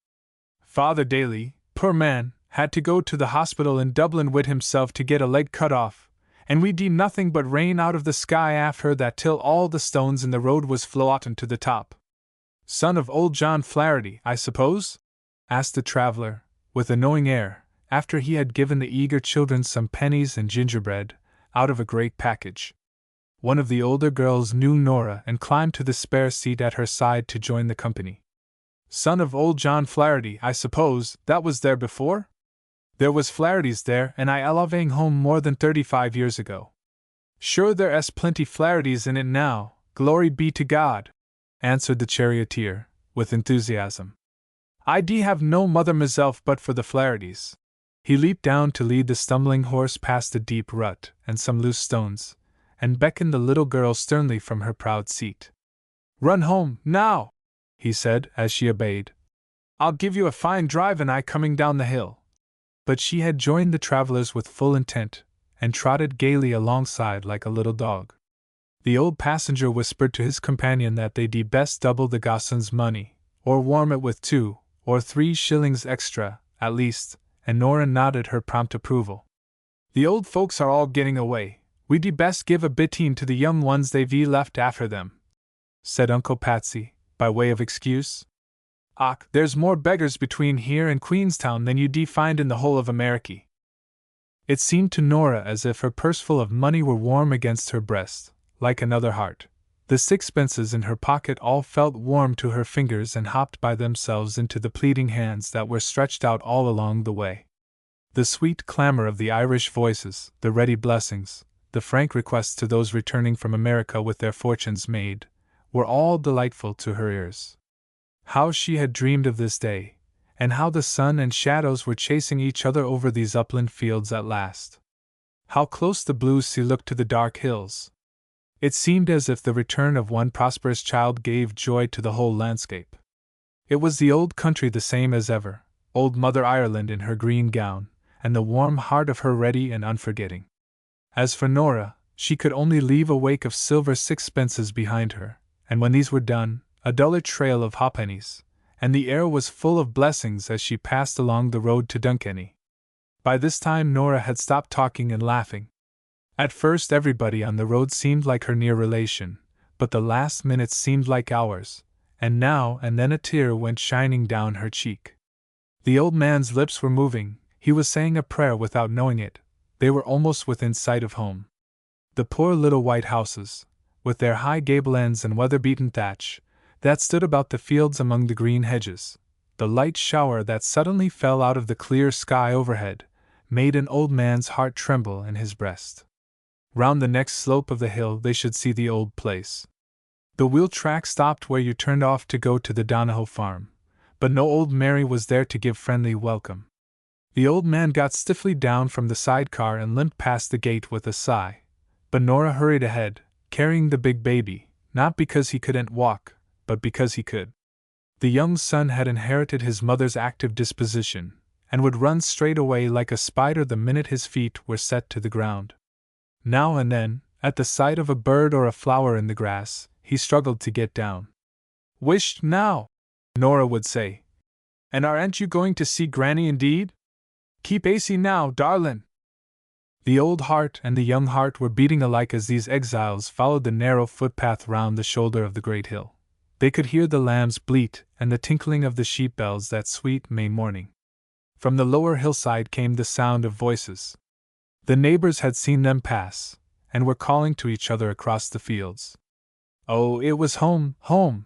Father Daly, poor man, had to go to the hospital in Dublin wid himself to get a leg cut off, and we did nothing but rain out of the sky after that till all the stones in the road was floatin' to the top." "Son of old John Flaherty, I suppose?" asked the traveler, with a knowing air, after he had given the eager children some pennies and gingerbread, out of a great package. One of the older girls knew Nora and climbed to the spare seat at her side to join the company. "Son of old John Flaherty, I suppose, that was there before?" "There was Flahertys there, and I allaving home more than 35 years ago." "Sure there's plenty Flahertys in it now, glory be to God," answered the charioteer, with enthusiasm. "I de have no mother myself but for the Flahertys." He leaped down to lead the stumbling horse past a deep rut and some loose stones, and beckoned the little girl sternly from her proud seat. "Run home, now!" he said, as she obeyed. "I'll give you a fine drive and I coming down the hill." But she had joined the travelers with full intent, and trotted gaily alongside like a little dog. The old passenger whispered to his companion that they'd best double the gossoon's money, or warm it with 2 or 3 shillings extra, at least, and Nora nodded her prompt approval. "The old folks are all getting away. We'd best give a biteen to the young ones they've left after them," said Uncle Patsy, by way of excuse. "Och, there's more beggars between here and Queenstown than you'd find in the whole of Ameriky." It seemed to Nora as if her purseful of money were warm against her breast, like another heart. The sixpences in her pocket all felt warm to her fingers and hopped by themselves into the pleading hands that were stretched out all along the way. The sweet clamor of the Irish voices, the ready blessings, the frank requests to those returning from America with their fortunes made, were all delightful to her ears. How she had dreamed of this day, and how the sun and shadows were chasing each other over these upland fields at last. How close the blue sea looked to the dark hills. It seemed as if the return of one prosperous child gave joy to the whole landscape. It was the old country the same as ever, old Mother Ireland in her green gown, and the warm heart of her ready and unforgetting. As for Nora, she could only leave a wake of silver sixpences behind her, and when these were done, a duller trail of halfpennies, and the air was full of blessings as she passed along the road to Dunkenny. By this time Nora had stopped talking and laughing. At first everybody on the road seemed like her near relation, but the last minutes seemed like hours, and now and then a tear went shining down her cheek. The old man's lips were moving, he was saying a prayer without knowing it. They were almost within sight of home. The poor little white houses, with their high gable ends and weather-beaten thatch, that stood about the fields among the green hedges, the light shower that suddenly fell out of the clear sky overhead, made an old man's heart tremble in his breast. Round the next slope of the hill they should see the old place. The wheel track stopped where you turned off to go to the Donahoe farm, but no old Mary was there to give friendly welcome. The old man got stiffly down from the sidecar and limped past the gate with a sigh. But Nora hurried ahead, carrying the big baby, not because he couldn't walk, but because he could. The young son had inherited his mother's active disposition, and would run straight away like a spider the minute his feet were set to the ground. Now and then, at the sight of a bird or a flower in the grass, he struggled to get down. "Wisht now," Nora would say. "And aren't you going to see Granny indeed? Keep acy now, darlin'." The old heart and the young heart were beating alike as these exiles followed the narrow footpath round the shoulder of the great hill. They could hear the lambs bleat and the tinkling of the sheep bells that sweet May morning. From the lower hillside came the sound of voices. The neighbors had seen them pass, and were calling to each other across the fields. Oh, it was home, home!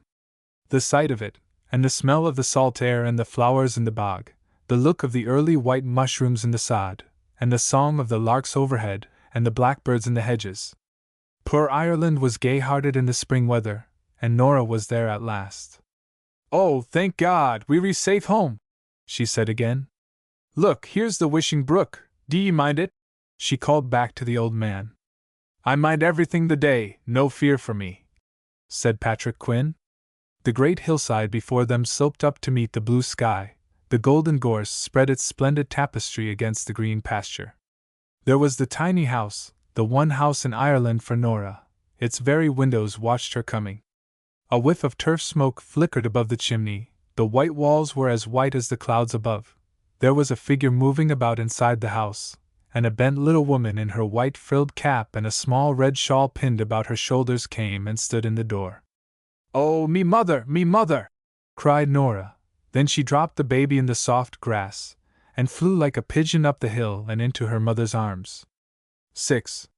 The sight of it, and the smell of the salt air and the flowers in the bog, the look of the early white mushrooms in the sod, and the song of the larks overhead, and the blackbirds in the hedges. Poor Ireland was gay-hearted in the spring weather, and Nora was there at last. "Oh, thank God, we're safe home," she said again. "Look, here's the Wishing Brook, d'ye mind it?" she called back to the old man. "I mind everything the day, no fear for me," said Patrick Quinn. The great hillside before them sloped up to meet the blue sky. The golden gorse spread its splendid tapestry against the green pasture. There was the tiny house, the one house in Ireland for Nora. Its very windows watched her coming. A whiff of turf smoke flickered above the chimney, the white walls were as white as the clouds above. There was a figure moving about inside the house, and a bent little woman in her white frilled cap and a small red shawl pinned about her shoulders came and stood in the door. "Oh, me mother, cried Nora. Then she dropped the baby in the soft grass, and flew like a pigeon up the hill and into her mother's arms. 6.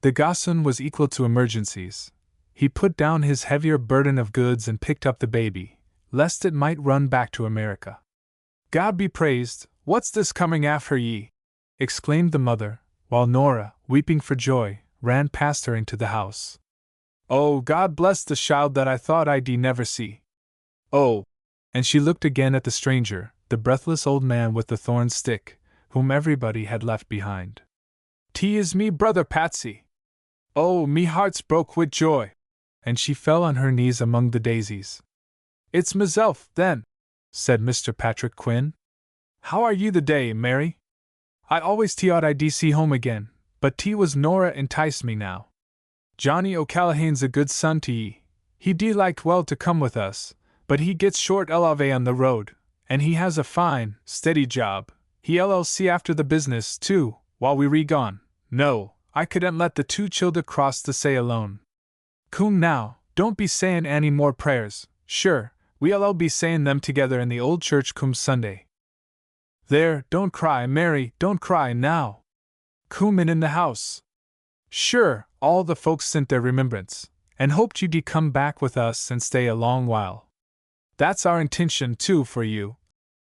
The gossoon was equal to emergencies. He put down his heavier burden of goods and picked up the baby, lest it might run back to America. "God be praised, what's this coming after ye?" exclaimed the mother, while Nora, weeping for joy, ran past her into the house. "Oh, God bless the child that I thought I'd never see. Oh!" And she looked again at the stranger, the breathless old man with the thorn stick, whom everybody had left behind. "'T is me brother Patsy. Oh, me heart's broke wid joy." And she fell on her knees among the daisies. "It's meself, then," said Mr. Patrick Quinn. "How are you the day, Mary? I always thought I'd see home again, but 't was Nora enticed me now. Johnny O'Callaghan's a good son to ye. He liked well to come with us, but he gets short LV on the road, and he has a fine, steady job. He'll see after the business, too, while we gone. No, I couldn't let the two childer cross the say alone. Coom now, don't be sayin' any more prayers, sure, we'll be sayin' them together in the old church coom Sunday. There, don't cry, Mary, don't cry now. Coom in the house. Sure, all the folks sent their remembrance, and hoped you'd come back with us and stay a long while. That's our intention, too, for you,"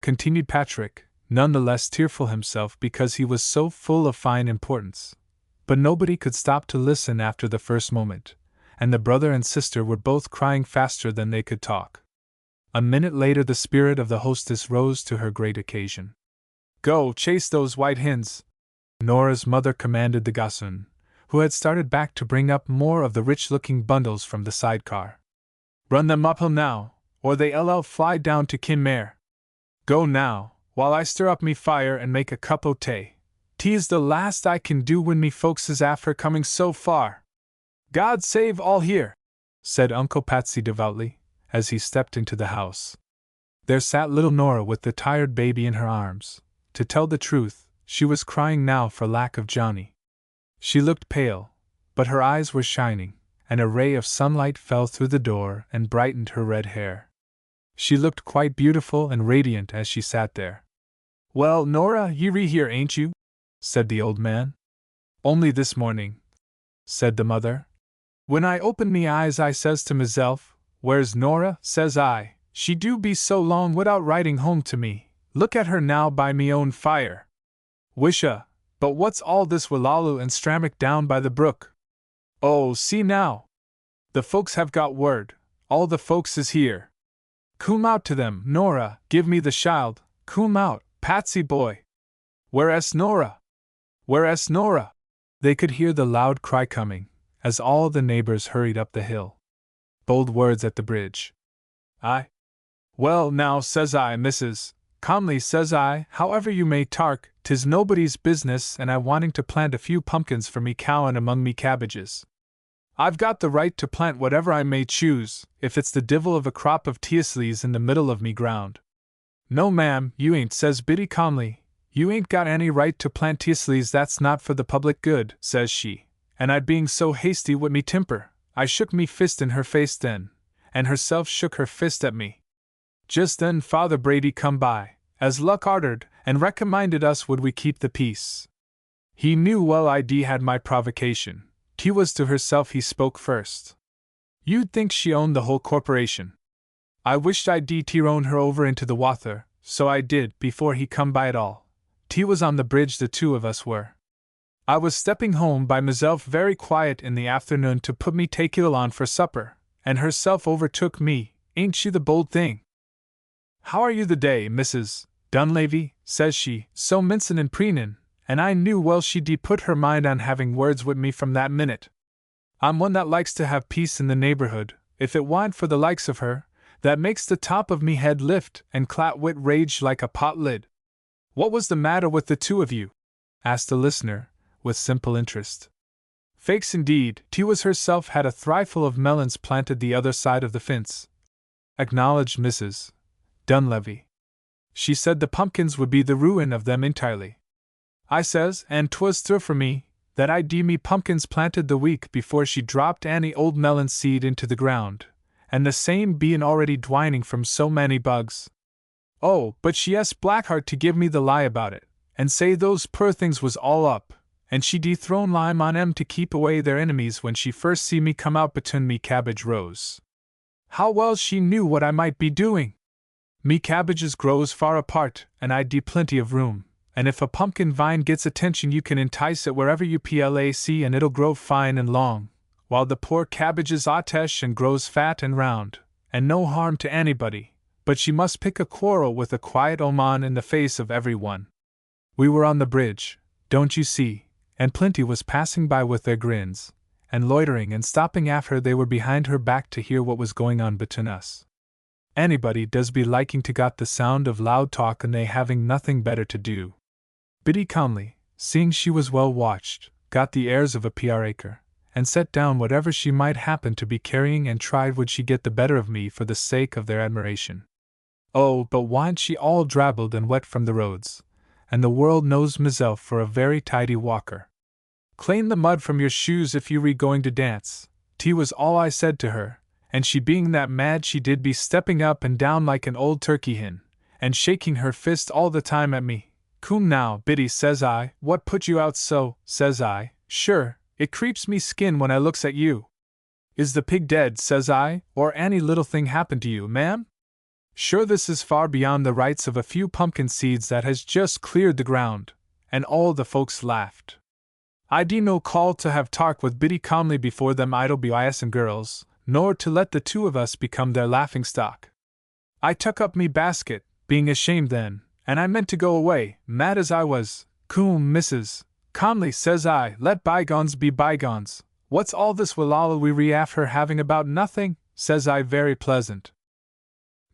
continued Patrick, none the less tearful himself because he was so full of fine importance. But nobody could stop to listen after the first moment, and the brother and sister were both crying faster than they could talk. A minute later the spirit of the hostess rose to her great occasion. "Go, chase those white hens," Nora's mother commanded the gossoon, who had started back to bring up more of the rich-looking bundles from the sidecar. "Run them uphill now, or they'll fly down to Kinmare. Go now, while I stir up me fire and make a cup o' tea. 'Tis the last I can do when me folks is after coming so far. God save all here," said Uncle Patsy devoutly, as he stepped into the house. There sat little Nora with the tired baby in her arms. To tell the truth, she was crying now for lack of Johnny. She looked pale, but her eyes were shining, and a ray of sunlight fell through the door and brightened her red hair. She looked quite beautiful and radiant as she sat there. "Well, Nora, ye here, ain't you?" said the old man. "Only this morning," said the mother. "When I opened me eyes I says to meself, 'Where's Nora?' says I, 'she do be so long without writing home to me. Look at her now by me own fire. Wisha, but what's all this Willalu and Strammock down by the brook? Oh, see now! The folks have got word, all the folks is here. Coom out to them, Nora, give me the child, coom out, Patsy boy." Where's Nora? Where's Nora? They could hear the loud cry coming, as all the neighbors hurried up the hill. Bold words at the bridge. Well, now, says I, Mrs. Calmly, says I, however you may tark, 'tis nobody's business, and I wanting to plant a few pumpkins for me cowin' among me cabbages. I've got the right to plant whatever I may choose, if it's the divil of a crop of teasleys in the middle of me ground. No, ma'am, you ain't, says Biddy calmly. You ain't got any right to plant teasleys that's not for the public good, says she, and I being so hasty with me temper, I shook me fist in her face then, and herself shook her fist at me. Just then Father Brady come by, as luck ordered, and recommended us would we keep the peace. He knew well I'd had my provocation. 'Twas to herself he spoke first. You'd think she owned the whole corporation. I wished I'd thrown her over into the water, so I did, before he come by at all. 'Twas on the bridge the two of us were. I was stepping home by myself very quiet in the afternoon to put me take-il on for supper, and herself overtook me. Ain't she the bold thing? How are you the day, Mrs. Dunlavey, says she, so mincin' and preenin', and I knew well she'd put her mind on having words with me from that minute. I'm one that likes to have peace in the neighborhood, if it wa'n't for the likes of her, that makes the top of me head lift and clat wit rage like a pot lid. What was the matter with the two of you? Asked the listener, with simple interest. Fakes indeed, 'twas herself had a thrifle of melons planted the other side of the fence, acknowledged Mrs. Dunlavey. She said the pumpkins would be the ruin of them entirely. I says, and 'twas through for me, that I'd me pumpkins planted the week before she dropped any old melon seed into the ground, and the same bein' already dwining from so many bugs. Oh, but she asked Blackheart to give me the lie about it, and say those poor things was all up, and she'd thrown lime on 'em to keep away their enemies when she first see me come out between me cabbage rows. How well she knew what I might be doing! Me cabbages grows far apart, and I'd plenty of room, and if a pumpkin vine gets attention you can entice it wherever you place and it'll grow fine and long, while the poor cabbage is ottesh and grows fat and round, and no harm to anybody, but she must pick a quarrel with a quiet oman in the face of every one. We were on the bridge, don't you see, and plenty was passing by with their grins, and loitering and stopping after they were behind her back to hear what was going on between us. Anybody does be liking to got the sound of loud talk and they having nothing better to do. Biddy calmly, seeing she was well watched, got the airs of a PR-acre, and set down whatever she might happen to be carrying and tried would she get the better of me for the sake of their admiration. Oh, but wa'n't she all drabbled and wet from the roads, and the world knows meself for a very tidy walker. Clean the mud from your shoes if you re going to dance, 'twas all I said to her, and she being that mad she did be stepping up and down like an old turkey hen, and shaking her fist all the time at me. Coom now, Biddy, says I, what put you out so, says I, sure, it creeps me skin when I looks at you. Is the pig dead, says I, or any little thing happened to you, ma'am? Sure this is far beyond the rights of a few pumpkin seeds that has just cleared the ground, and all the folks laughed. I'd no call to have talk with Biddy calmly before them idle boysen girls, nor to let the two of us become their laughing stock. I tuck up me basket, being ashamed then, and I meant to go away, mad as I was. Coom, Mrs. Calmly, says I, let bygones be bygones. What's all this willalla we re after having about nothing, says I very pleasant.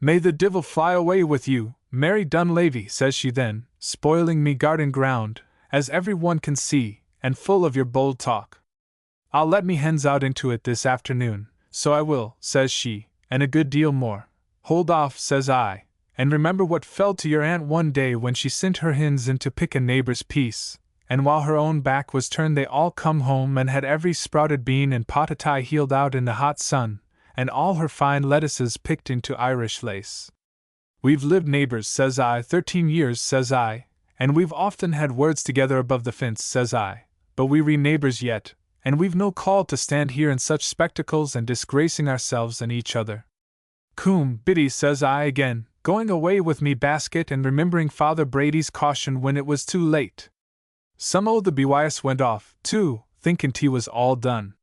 May the divil fly away with you, Mary Dunlavey, says she then, spoiling me garden ground, as every one can see, and full of your bold talk. I'll let me hens out into it this afternoon, so I will, says she, and a good deal more. Hold off, says I, and remember what fell to your aunt one day when she sent her hens in to pick a neighbor's piece, and while her own back was turned they all come home and had every sprouted bean and potato healed out in the hot sun, and all her fine lettuces picked into Irish lace. We've lived neighbors, says I, 13 years, says I, and we've often had words together above the fence, says I, but we re neighbors yet, and we've no call to stand here in such spectacles and disgracing ourselves and each other. Coom, Biddy, says I again, going away with me basket and remembering Father Brady's caution when it was too late. Some o' the BYS went off, too, thinkin' 't was all done.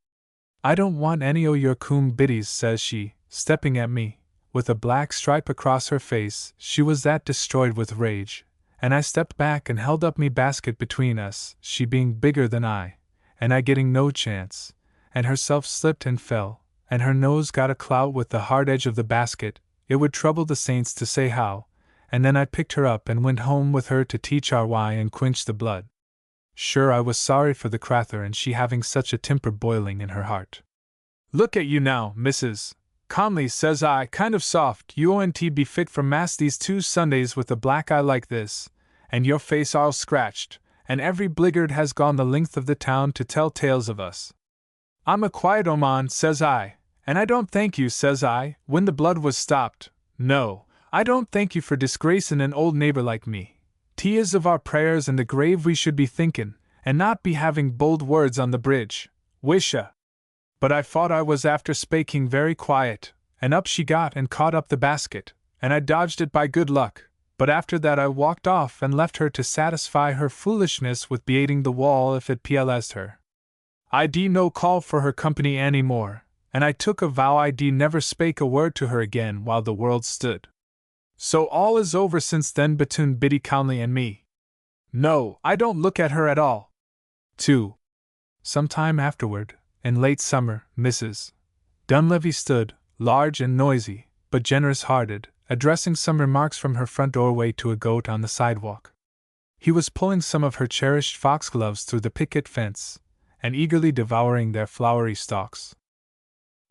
I don't want any o' your coom biddies, says she, stepping at me, with a black stripe across her face. She was that destroyed with rage, and I stepped back and held up me basket between us, she being bigger than I, and I getting no chance, and herself slipped and fell, and her nose got a clout with the hard edge of the basket. It would trouble the saints to say how, and then I picked her up and went home with her to teach our why and quench the blood. Sure, I was sorry for the crather and she having such a temper boiling in her heart. Look at you now, Mrs. Conley, says I, kind of soft, you oughtn't be fit for mass these 2 Sundays with a black eye like this, and your face all scratched, and every bliggard has gone the length of the town to tell tales of us. I'm a quiet oman, says I, and I don't thank you, says I, when the blood was stopped. No, I don't thank you for disgracing an old neighbor like me. 'Tis of our prayers and the grave we should be thinking, and not be having bold words on the bridge. Wisha! But I thought I was after spaking very quiet, and up she got and caught up the basket, and I dodged it by good luck, but after that I walked off and left her to satisfy her foolishness with beating the wall if it pleased her. I dee no call for her company any more, and I took a vow I dee never spake a word to her again while the world stood. So all is over since then between Biddy Conley and me. No, I don't look at her at all. 2. Some time afterward, in late summer, Mrs. Dunleavy stood, large and noisy, but generous-hearted, addressing some remarks from her front doorway to a goat on the sidewalk. He was pulling some of her cherished foxgloves through the picket fence, and eagerly devouring their flowery stalks.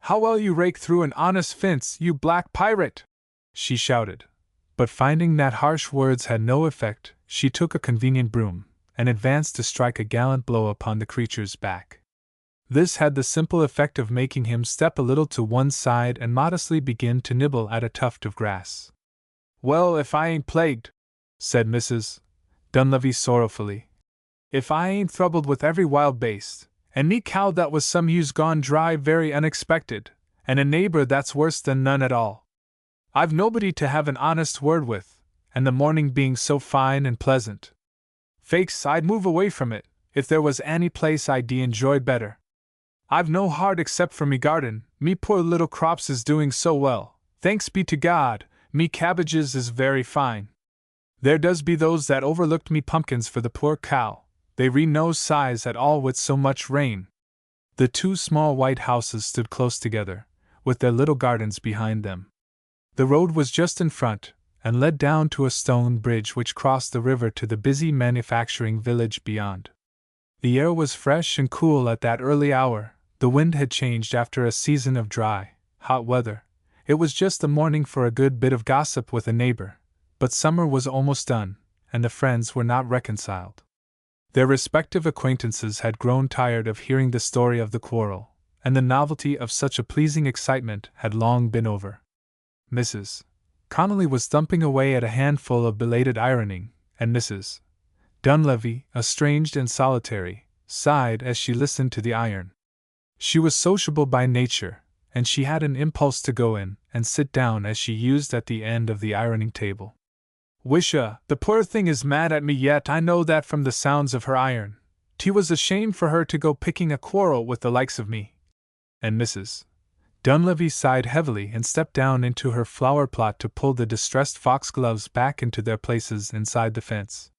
"How well you rake through an honest fence, you black pirate!" she shouted. But finding that harsh words had no effect, she took a convenient broom, and advanced to strike a gallant blow upon the creature's back. This had the simple effect of making him step a little to one side and modestly begin to nibble at a tuft of grass. "Well, if I ain't plagued," said Mrs. Dunleavy sorrowfully. "If I ain't troubled with every wild baste, and me cow that was some use gone dry very unexpected, and a neighbor that's worse than none at all. I've nobody to have an honest word with, and the morning being so fine and pleasant. Faix, I'd move away from it, if there was any place I'd enjoyed better. I've no heart except for me garden, me poor little crops is doing so well, thanks be to God, me cabbages is very fine. There does be those that overlooked me pumpkins for the poor cow, they re no size at all with so much rain." The 2 small white houses stood close together, with their little gardens behind them. The road was just in front, and led down to a stone bridge which crossed the river to the busy manufacturing village beyond. The air was fresh and cool at that early hour. The wind had changed after a season of dry, hot weather. It was just the morning for a good bit of gossip with a neighbor, but summer was almost done, and the friends were not reconciled. Their respective acquaintances had grown tired of hearing the story of the quarrel, and the novelty of such a pleasing excitement had long been over. Mrs. Connolly was thumping away at a handful of belated ironing, and Mrs. Dunleavy, estranged and solitary, sighed as she listened to the iron. She was sociable by nature, and she had an impulse to go in and sit down as she used at the end of the ironing table. "Wisha, the poor thing is mad at me yet, I know that from the sounds of her iron. 'Twas a shame for her to go picking a quarrel with the likes of me." And Mrs. Dunleavy sighed heavily and stepped down into her flower plot to pull the distressed foxgloves back into their places inside the fence.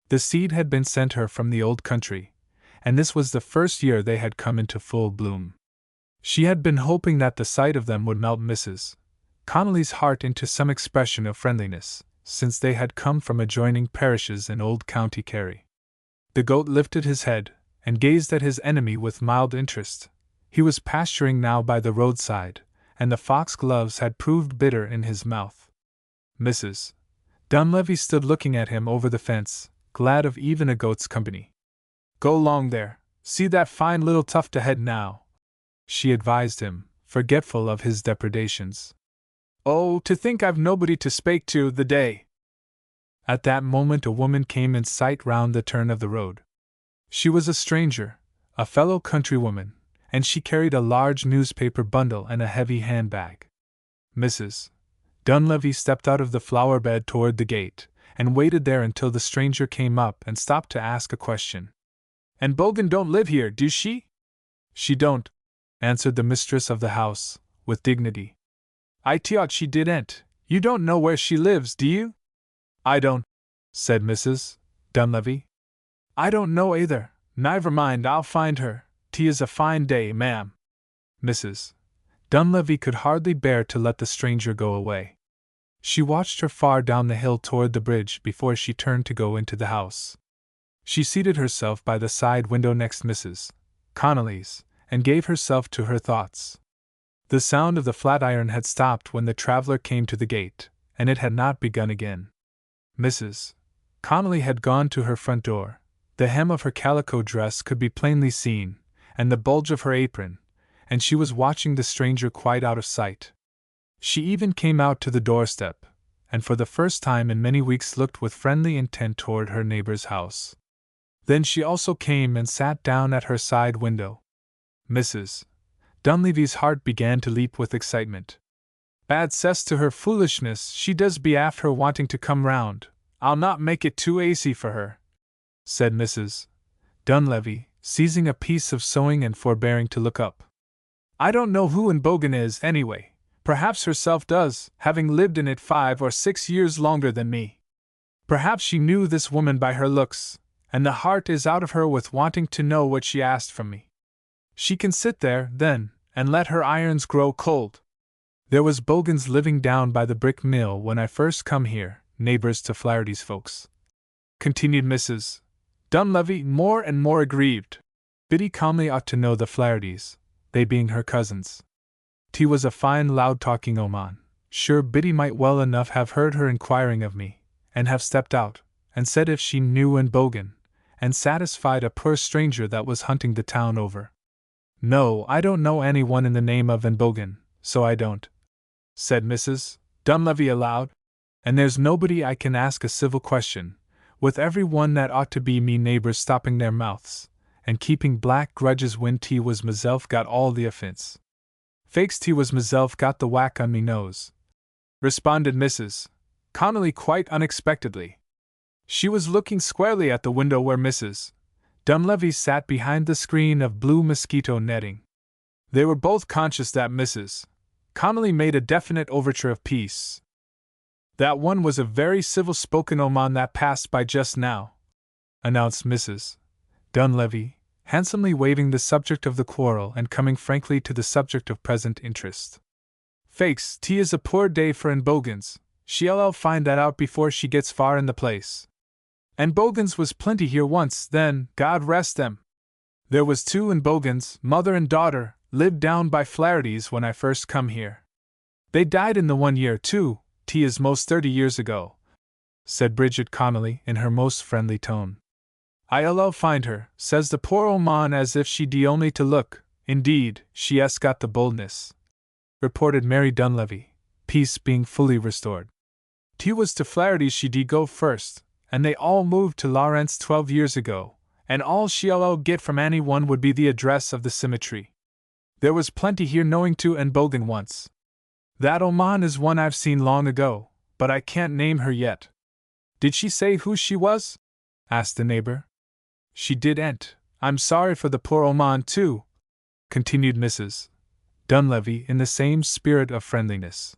The seed had been sent her from the old country, and this was the first year they had come into full bloom. She had been hoping that the sight of them would melt Mrs. Connolly's heart into some expression of friendliness, since they had come from adjoining parishes in old County Kerry. The goat lifted his head, and gazed at his enemy with mild interest. He was pasturing now by the roadside, and the foxgloves had proved bitter in his mouth. Mrs. Dunleavy stood looking at him over the fence, glad of even a goat's company. "Go long there, see that fine little tuft ahead now," she advised him, forgetful of his depredations. "Oh, to think I've nobody to spake to the day!" At that moment a woman came in sight round the turn of the road. She was a stranger, a fellow countrywoman, and she carried a large newspaper bundle and a heavy handbag. Mrs. Dunleavy stepped out of the flower bed toward the gate, and waited there until the stranger came up and stopped to ask a question. "And Bogan don't live here, do she?" "She don't," answered the mistress of the house, with dignity. "I thought she didn't. You don't know where she lives, do you?" "I don't." said Mrs. Dunleavy. I don't know either. Never mind, I'll find her. 'Tis a fine day, ma'am. Mrs. Dunleavy could hardly bear to let the stranger go away. She watched her far down the hill toward the bridge before she turned to go into the house. She seated herself by the side window next Mrs. Connolly's, and gave herself to her thoughts. The sound of the flatiron had stopped when the traveler came to the gate, and it had not begun again. Mrs. Connolly had gone to her front door. The hem of her calico dress could be plainly seen, and the bulge of her apron, and she was watching the stranger quite out of sight. She even came out to the doorstep, and for the first time in many weeks looked with friendly intent toward her neighbor's house. Then she also came and sat down at her side window. Mrs. Dunleavy's heart began to leap with excitement. Bad cess to her foolishness, she does be after her wanting to come round. I'll not make it too acy for her, said Mrs. Dunleavy, seizing a piece of sewing and forbearing to look up. I don't know who Bogan is, anyway. Perhaps herself does, having lived in it 5 or 6 years longer than me. Perhaps she knew this woman by her looks, and the heart is out of her with wanting to know what she asked from me. She can sit there, then, and let her irons grow cold. There was Bogan's living down by the brick mill when I first come here, neighbors to Flaherty's folks, continued Mrs. Dunleavy, more and more aggrieved. Biddy calmly ought to know the Flahertys, they being her cousins. T was a fine loud-talking oman. Sure Biddy might well enough have heard her inquiring of me, and have stepped out, and said if she knew Bogan, and satisfied a poor stranger that was hunting the town over. No, I don't know anyone in the name of Bogan, so I don't, said Mrs. Dunleavy aloud, and there's nobody I can ask a civil question, with every one that ought to be me neighbors stopping their mouths, and keeping black grudges when T was myself got all the offence. Fakes T was myself got the whack on me nose, responded Mrs. Connolly quite unexpectedly. She was looking squarely at the window where Mrs. Dunleavy sat behind the screen of blue mosquito netting. They were both conscious that Mrs. Connolly made a definite overture of peace. That one was a very civil-spoken oman that passed by just now, announced Mrs. Dunleavy, handsomely waiving the subject of the quarrel and coming frankly to the subject of present interest. Fakes, 'tis a poor day for Bogans. She'll find that out before she gets far in the place. Bogans was plenty here once, then, God rest them. There was 2 Bogans, mother and daughter, lived down by Flaherty's when I first come here. They died in the 1 year, too. 'Tis most 30 years ago, said Bridget Connolly in her most friendly tone. I'll find her, says the poor oman as if she de only to look. Indeed, she has got the boldness, reported Mary Dunleavy, peace being fully restored. T was to Flaherty's she de go first, and they all moved to Lawrence 12 years ago, and all she'll get from any one would be the address of the cemetery. There was plenty here knowing to Bogan once. That oman is one I've seen long ago, but I can't name her yet. Did she say who she was? Asked the neighbor. She didn't. I'm sorry for the poor oman too, continued Mrs. Dunleavy in the same spirit of friendliness.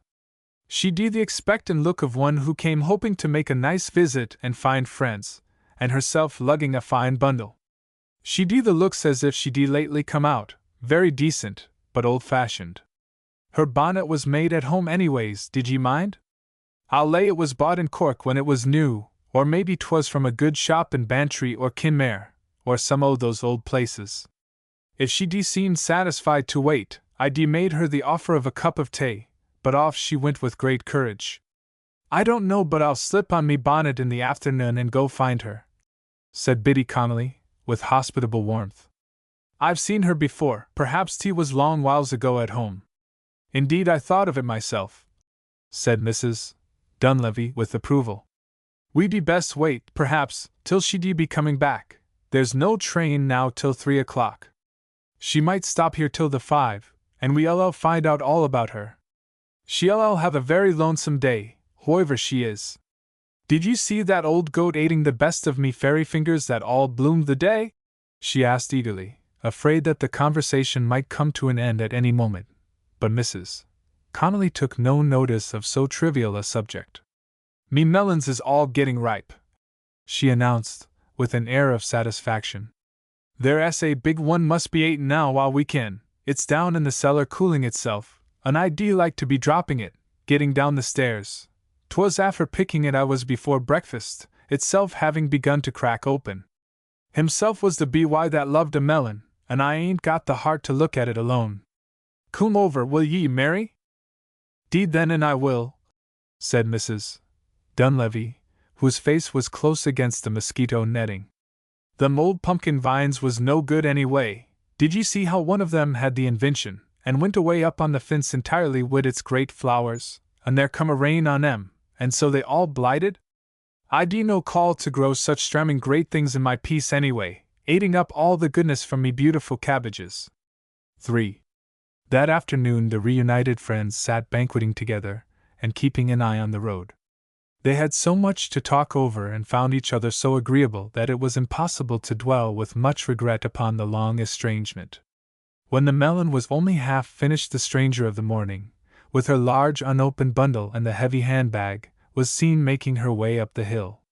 She did the expectant look of one who came hoping to make a nice visit and find friends, and herself lugging a fine bundle. She did the looks as if she did lately come out, very decent, but old-fashioned. Her bonnet was made at home anyways, did ye mind? I'll lay it was bought in Cork when it was new, or maybe 'twas from a good shop in Bantry or Kinmare, or some o' those old places. If she de seemed satisfied to wait, I de made her the offer of a cup of tea, but off she went with great courage. I don't know but I'll slip on me bonnet in the afternoon and go find her, said Biddy Connolly, with hospitable warmth. I've seen her before, perhaps 'tis was long whiles ago at home. Indeed I thought of it myself, said Mrs. Dunleavy with approval. We de best wait, perhaps, till she de be coming back. There's no train now till 3 o'clock. She might stop here till the 5, and we'll find out all about her. She'll have a very lonesome day, whoever she is. Did you see that old goat eating the best of me fairy fingers that all bloomed the day? She asked eagerly, afraid that the conversation might come to an end at any moment, but Mrs. Connolly took no notice of so trivial a subject. Me melons is all getting ripe, she announced, with an air of satisfaction. "There's a big one must be eaten now while we can. It's down in the cellar cooling itself, and I'd like to be dropping it, getting down the stairs. 'Twas after picking it I was before breakfast, itself having begun to crack open. Himself was the by that loved a melon, and I ain't got the heart to look at it alone. Come over, will ye, Mary?" "'Deed then and I will," said Mrs. Dunleavy, whose face was close against the mosquito netting. "Them old pumpkin vines was no good anyway. Did ye see how one of them had the invention, and went away up on the fence entirely wid its great flowers, and there come a rain on 'em, and so they all blighted? I do no call to grow such stramming great things in my piece anyway, aiding up all the goodness from me beautiful cabbages." 3. That afternoon the reunited friends sat banqueting together, and keeping an eye on the road. They had so much to talk over and found each other so agreeable that it was impossible to dwell with much regret upon the long estrangement. When the melon was only half finished, the stranger of the morning, with her large unopened bundle and the heavy handbag, was seen making her way up the hill.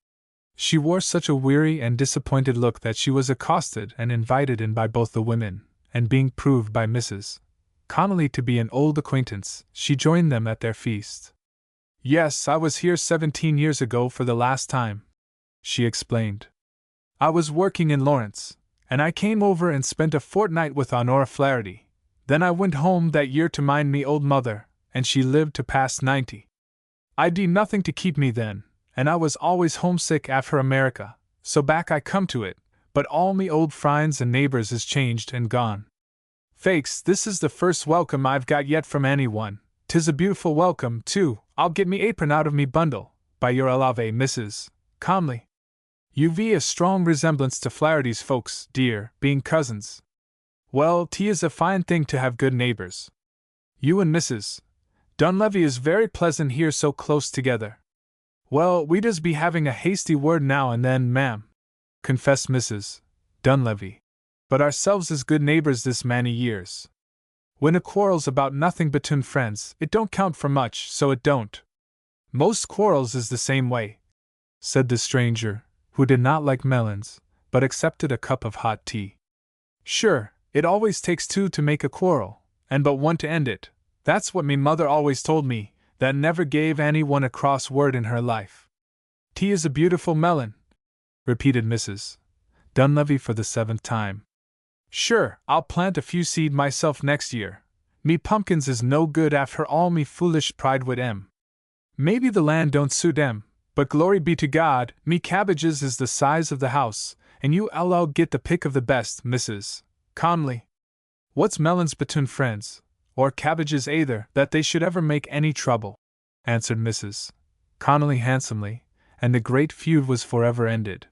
She wore such a weary and disappointed look that she was accosted and invited in by both the women, and being proved by Mrs. Connolly to be an old acquaintance, she joined them at their feast. "Yes, I was here 17 years ago for the last time," she explained. "I was working in Lawrence, and I came over and spent a fortnight with Honora Flaherty. Then I went home that year to mind me old mother, and she lived to past 90. I'd nothing to keep me then, and I was always homesick after America, so back I come to it, but all me old frinds and neighbors is changed and gone. Faix, this is the first welcome I've got yet from anyone. 'Tis a beautiful welcome, too. I'll get me apron out of me bundle, by your alave, Mrs. Conley. You've a strong resemblance to Flaherty's folks, dear, being cousins. Well, 'tis a fine thing to have good neighbors. You and Mrs. Dunleavy is very pleasant here so close together. Well, we does be having a hasty word now and then, ma'am," confessed Mrs. Dunleavy, "but ourselves is good neighbors this many years. When a quarrel's about nothing between friends, it don't count for much, so it don't. Most quarrels is the same way," said the stranger, who did not like melons, but accepted a cup of hot tea. "Sure, it always takes two to make a quarrel, and but one to end it. That's what me mother always told me, that never gave any one a cross word in her life." "Tea is a beautiful melon," repeated Mrs. Dunleavy for the 7th time. "Sure, I'll plant a few seed myself next year. Me pumpkins is no good after all me foolish pride wid 'em. Maybe the land don't suit 'em, but glory be to God, me cabbages is the size of the house, and you all'll get the pick of the best, Mrs. Conley. What's melons between friends, or cabbages either, that they should ever make any trouble?" answered Mrs. Connolly handsomely, and the great feud was forever ended.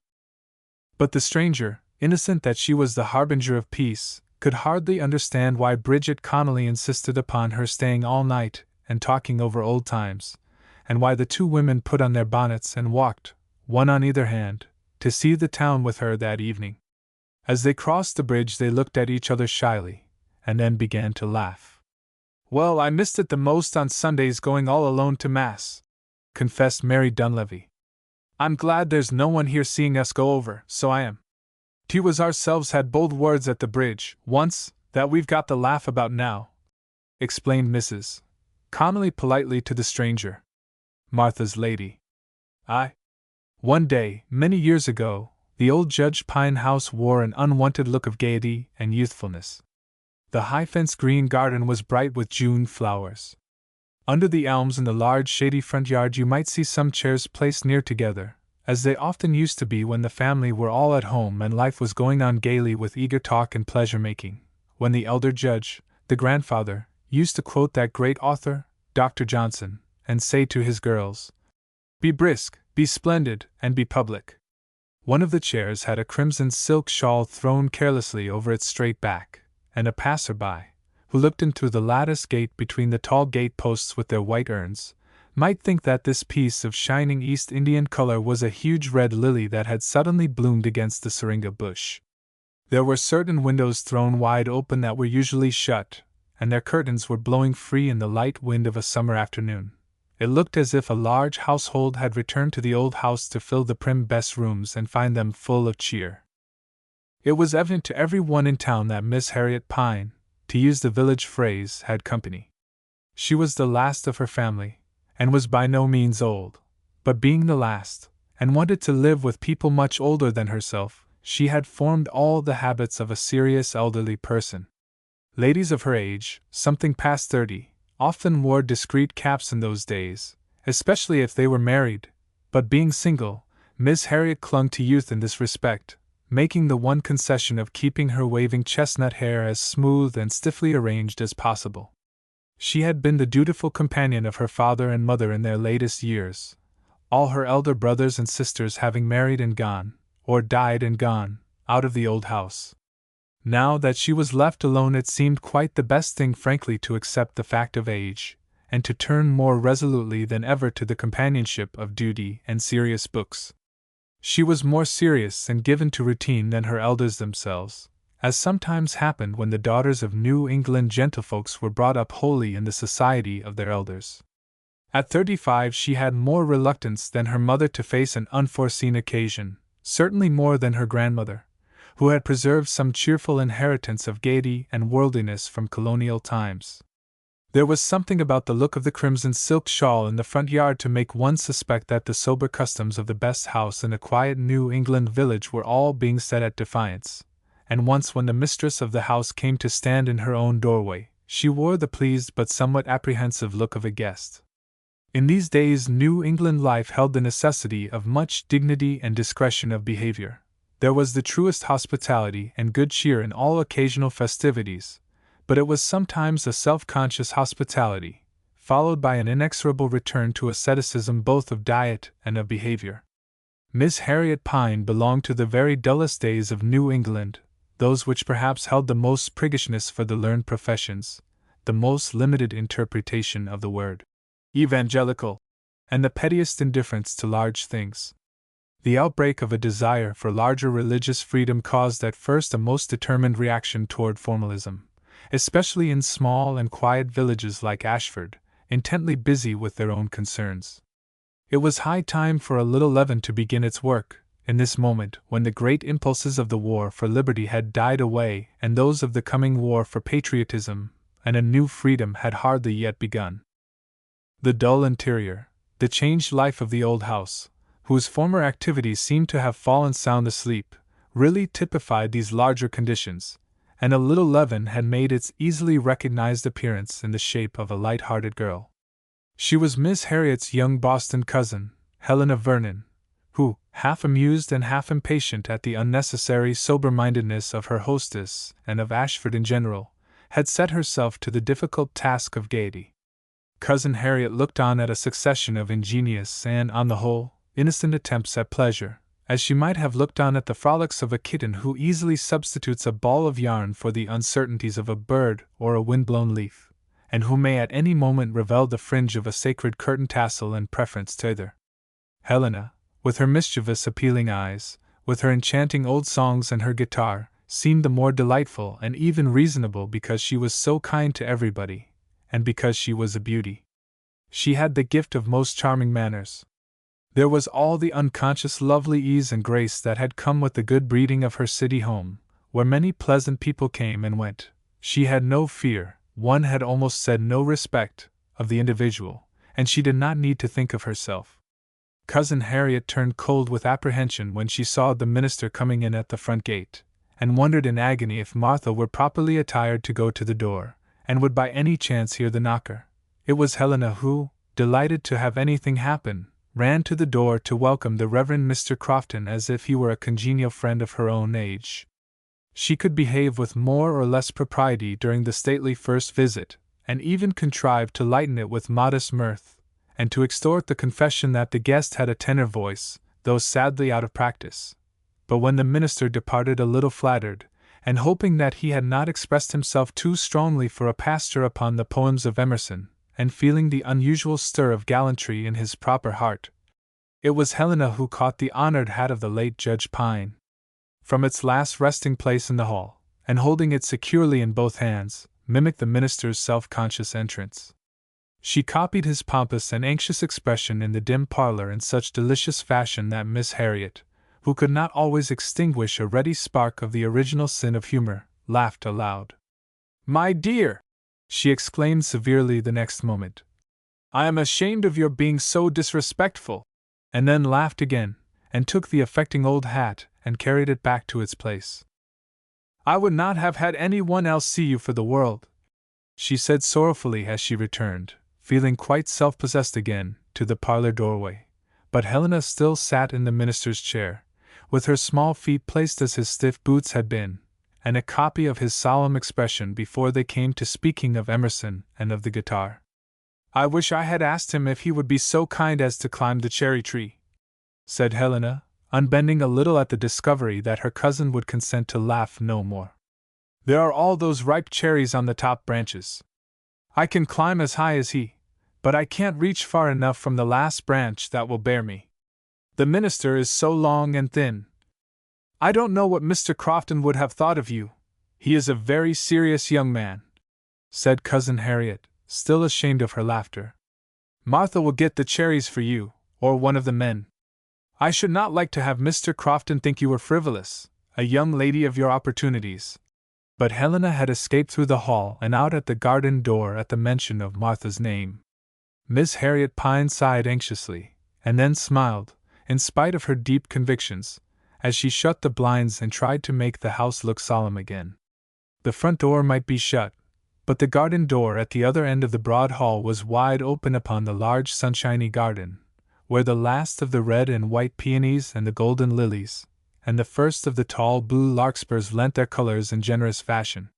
But the stranger, innocent that she was the harbinger of peace, could hardly understand why Bridget Connolly insisted upon her staying all night and talking over old times, and why the two women put on their bonnets and walked, one on either hand, to see the town with her that evening. As they crossed the bridge they looked at each other shyly, and then began to laugh. "Well, I missed it the most on Sundays going all alone to Mass," confessed Mary Dunleavy. "I'm glad there's no one here seeing us go over, so I am. 'Twas ourselves had bold words at the bridge, once, that we've got the laugh about now," explained Mrs. Connolly politely to the stranger. Martha's lady. One day, many years ago, the old Judge Pine house wore an unwonted look of gaiety and youthfulness. The high-fenced green garden was bright with June flowers. Under the elms in the large shady front yard you might see some chairs placed near together, as they often used to be when the family were all at home and life was going on gaily with eager talk and pleasure-making, when the elder judge, the grandfather, used to quote that great author, Dr. Johnson, and say to his girls, "Be brisk, be splendid, and be public." One of the chairs had a crimson silk shawl thrown carelessly over its straight back, and a passer-by, who looked in through the lattice gate between the tall gate-posts with their white urns, might think that this piece of shining East Indian color was a huge red lily that had suddenly bloomed against the syringa bush. There were certain windows thrown wide open that were usually shut, and their curtains were blowing free in the light wind of a summer afternoon, It looked as if a large household had returned to the old house to fill the prim best rooms and find them full of cheer. It was evident to every one in town that Miss Harriet Pine, to use the village phrase, had company. She was the last of her family, and was by no means old, but being the last, and wanted to live with people much older than herself, she had formed all the habits of a serious elderly person. Ladies of her age, something past 30, often wore discreet caps in those days, especially if they were married, but being single, Miss Harriet clung to youth in this respect, making the one concession of keeping her waving chestnut hair as smooth and stiffly arranged as possible. She had been the dutiful companion of her father and mother in their latest years, all her elder brothers and sisters having married and gone, or died and gone, out of the old house. Now that she was left alone, it seemed quite the best thing frankly to accept the fact of age, and to turn more resolutely than ever to the companionship of duty and serious books. She was more serious and given to routine than her elders themselves, as sometimes happened when the daughters of New England gentlefolks were brought up wholly in the society of their elders. At 35 she had more reluctance than her mother to face an unforeseen occasion, certainly more than her grandmother, who had preserved some cheerful inheritance of gaiety and worldliness from colonial times. There was something about the look of the crimson silk shawl in the front yard to make one suspect that the sober customs of the best house in a quiet New England village were all being set at defiance, and once when the mistress of the house came to stand in her own doorway, she wore the pleased but somewhat apprehensive look of a guest. In these days New England life held the necessity of much dignity and discretion of behavior. There was the truest hospitality and good cheer in all occasional festivities, but it was sometimes a self-conscious hospitality, followed by an inexorable return to asceticism both of diet and of behavior. Miss Harriet Pine belonged to the very dullest days of New England, those which perhaps held the most priggishness for the learned professions, the most limited interpretation of the word evangelical, and the pettiest indifference to large things. The outbreak of a desire for larger religious freedom caused at first a most determined reaction toward formalism, especially in small and quiet villages like Ashford, intently busy with their own concerns. It was high time for a little leaven to begin its work, in this moment when the great impulses of the war for liberty had died away and those of the coming war for patriotism and a new freedom had hardly yet begun. The dull interior, the changed life of the old house, whose former activities seemed to have fallen sound asleep, really typified these larger conditions, and a little leaven had made its easily recognized appearance in the shape of a light-hearted girl. She was Miss Harriet's young Boston cousin, Helena Vernon, who, half amused and half impatient at the unnecessary sober-mindedness of her hostess and of Ashford in general, had set herself to the difficult task of gaiety. Cousin Harriet looked on at a succession of ingenious and, on the whole, innocent attempts at pleasure, as she might have looked on at the frolics of a kitten who easily substitutes a ball of yarn for the uncertainties of a bird or a wind-blown leaf, and who may at any moment revel the fringe of a sacred curtain tassel in preference to either. Helena, with her mischievous appealing eyes, with her enchanting old songs and her guitar, seemed the more delightful and even reasonable because she was so kind to everybody, and because she was a beauty. She had the gift of most charming manners. There was all the unconscious lovely ease and grace that had come with the good breeding of her city home, where many pleasant people came and went. She had no fear, one had almost said no respect, of the individual, and she did not need to think of herself. Cousin Harriet turned cold with apprehension when she saw the minister coming in at the front gate, and wondered in agony if Martha were properly attired to go to the door, and would by any chance hear the knocker. It was Helena who, delighted to have anything happen, ran to the door to welcome the Reverend Mr. Crofton as if he were a congenial friend of her own age. She could behave with more or less propriety during the stately first visit, and even contrived to lighten it with modest mirth, and to extort the confession that the guest had a tenor voice, though sadly out of practice. But when the minister departed a little flattered, and hoping that he had not expressed himself too strongly for a pastor upon the poems of Emerson, and feeling the unusual stir of gallantry in his proper heart, it was Helena who caught the honored hat of the late Judge Pine from its last resting place in the hall, and holding it securely in both hands, mimicked the minister's self-conscious entrance. She copied his pompous and anxious expression in the dim parlor in such delicious fashion that Miss Harriet, who could not always extinguish a ready spark of the original sin of humor, laughed aloud. "My dear!" she exclaimed severely the next moment. "I am ashamed of your being so disrespectful," and then laughed again, and took the affecting old hat and carried it back to its place. "I would not have had any one else see you for the world," she said sorrowfully as she returned, feeling quite self-possessed again, to the parlor doorway. But Helena still sat in the minister's chair, with her small feet placed as his stiff boots had been, and a copy of his solemn expression before they came to speaking of Emerson and of the guitar. "I wish I had asked him if he would be so kind as to climb the cherry tree," said Helena, unbending a little at the discovery that her cousin would consent to laugh no more. "There are all those ripe cherries on the top branches. I can climb as high as he, but I can't reach far enough from the last branch that will bear me. The minister is so long and thin. I don't know what Mr. Crofton would have thought of you. He is a very serious young man," said Cousin Harriet, still ashamed of her laughter. "Martha will get the cherries for you, or one of the men. I should not like to have Mr. Crofton think you were frivolous, a young lady of your opportunities." But Helena had escaped through the hall and out at the garden door at the mention of Martha's name. Miss Harriet Pine sighed anxiously, and then smiled, in spite of her deep convictions, as she shut the blinds and tried to make the house look solemn again. The front door might be shut, but the garden door at the other end of the broad hall was wide open upon the large sunshiny garden, where the last of the red and white peonies and the golden lilies, and the first of the tall blue larkspurs lent their colors in generous fashion.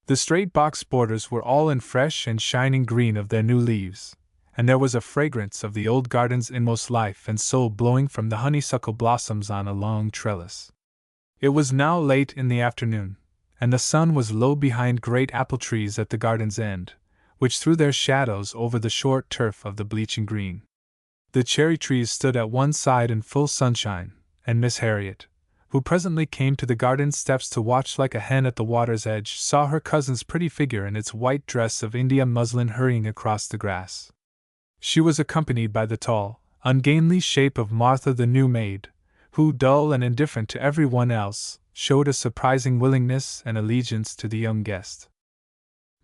The straight box borders were all in fresh and shining green of their new leaves, and there was a fragrance of the old garden's inmost life and soul blowing from the honeysuckle blossoms on a long trellis. It was now late in the afternoon, and the sun was low behind great apple trees at the garden's end, which threw their shadows over the short turf of the bleaching green. The cherry trees stood at one side in full sunshine, and Miss Harriet, who presently came to the garden steps to watch like a hen at the water's edge, saw her cousin's pretty figure in its white dress of India muslin hurrying across the grass. She was accompanied by the tall, ungainly shape of Martha the new maid, who, dull and indifferent to every one else, showed a surprising willingness and allegiance to the young guest.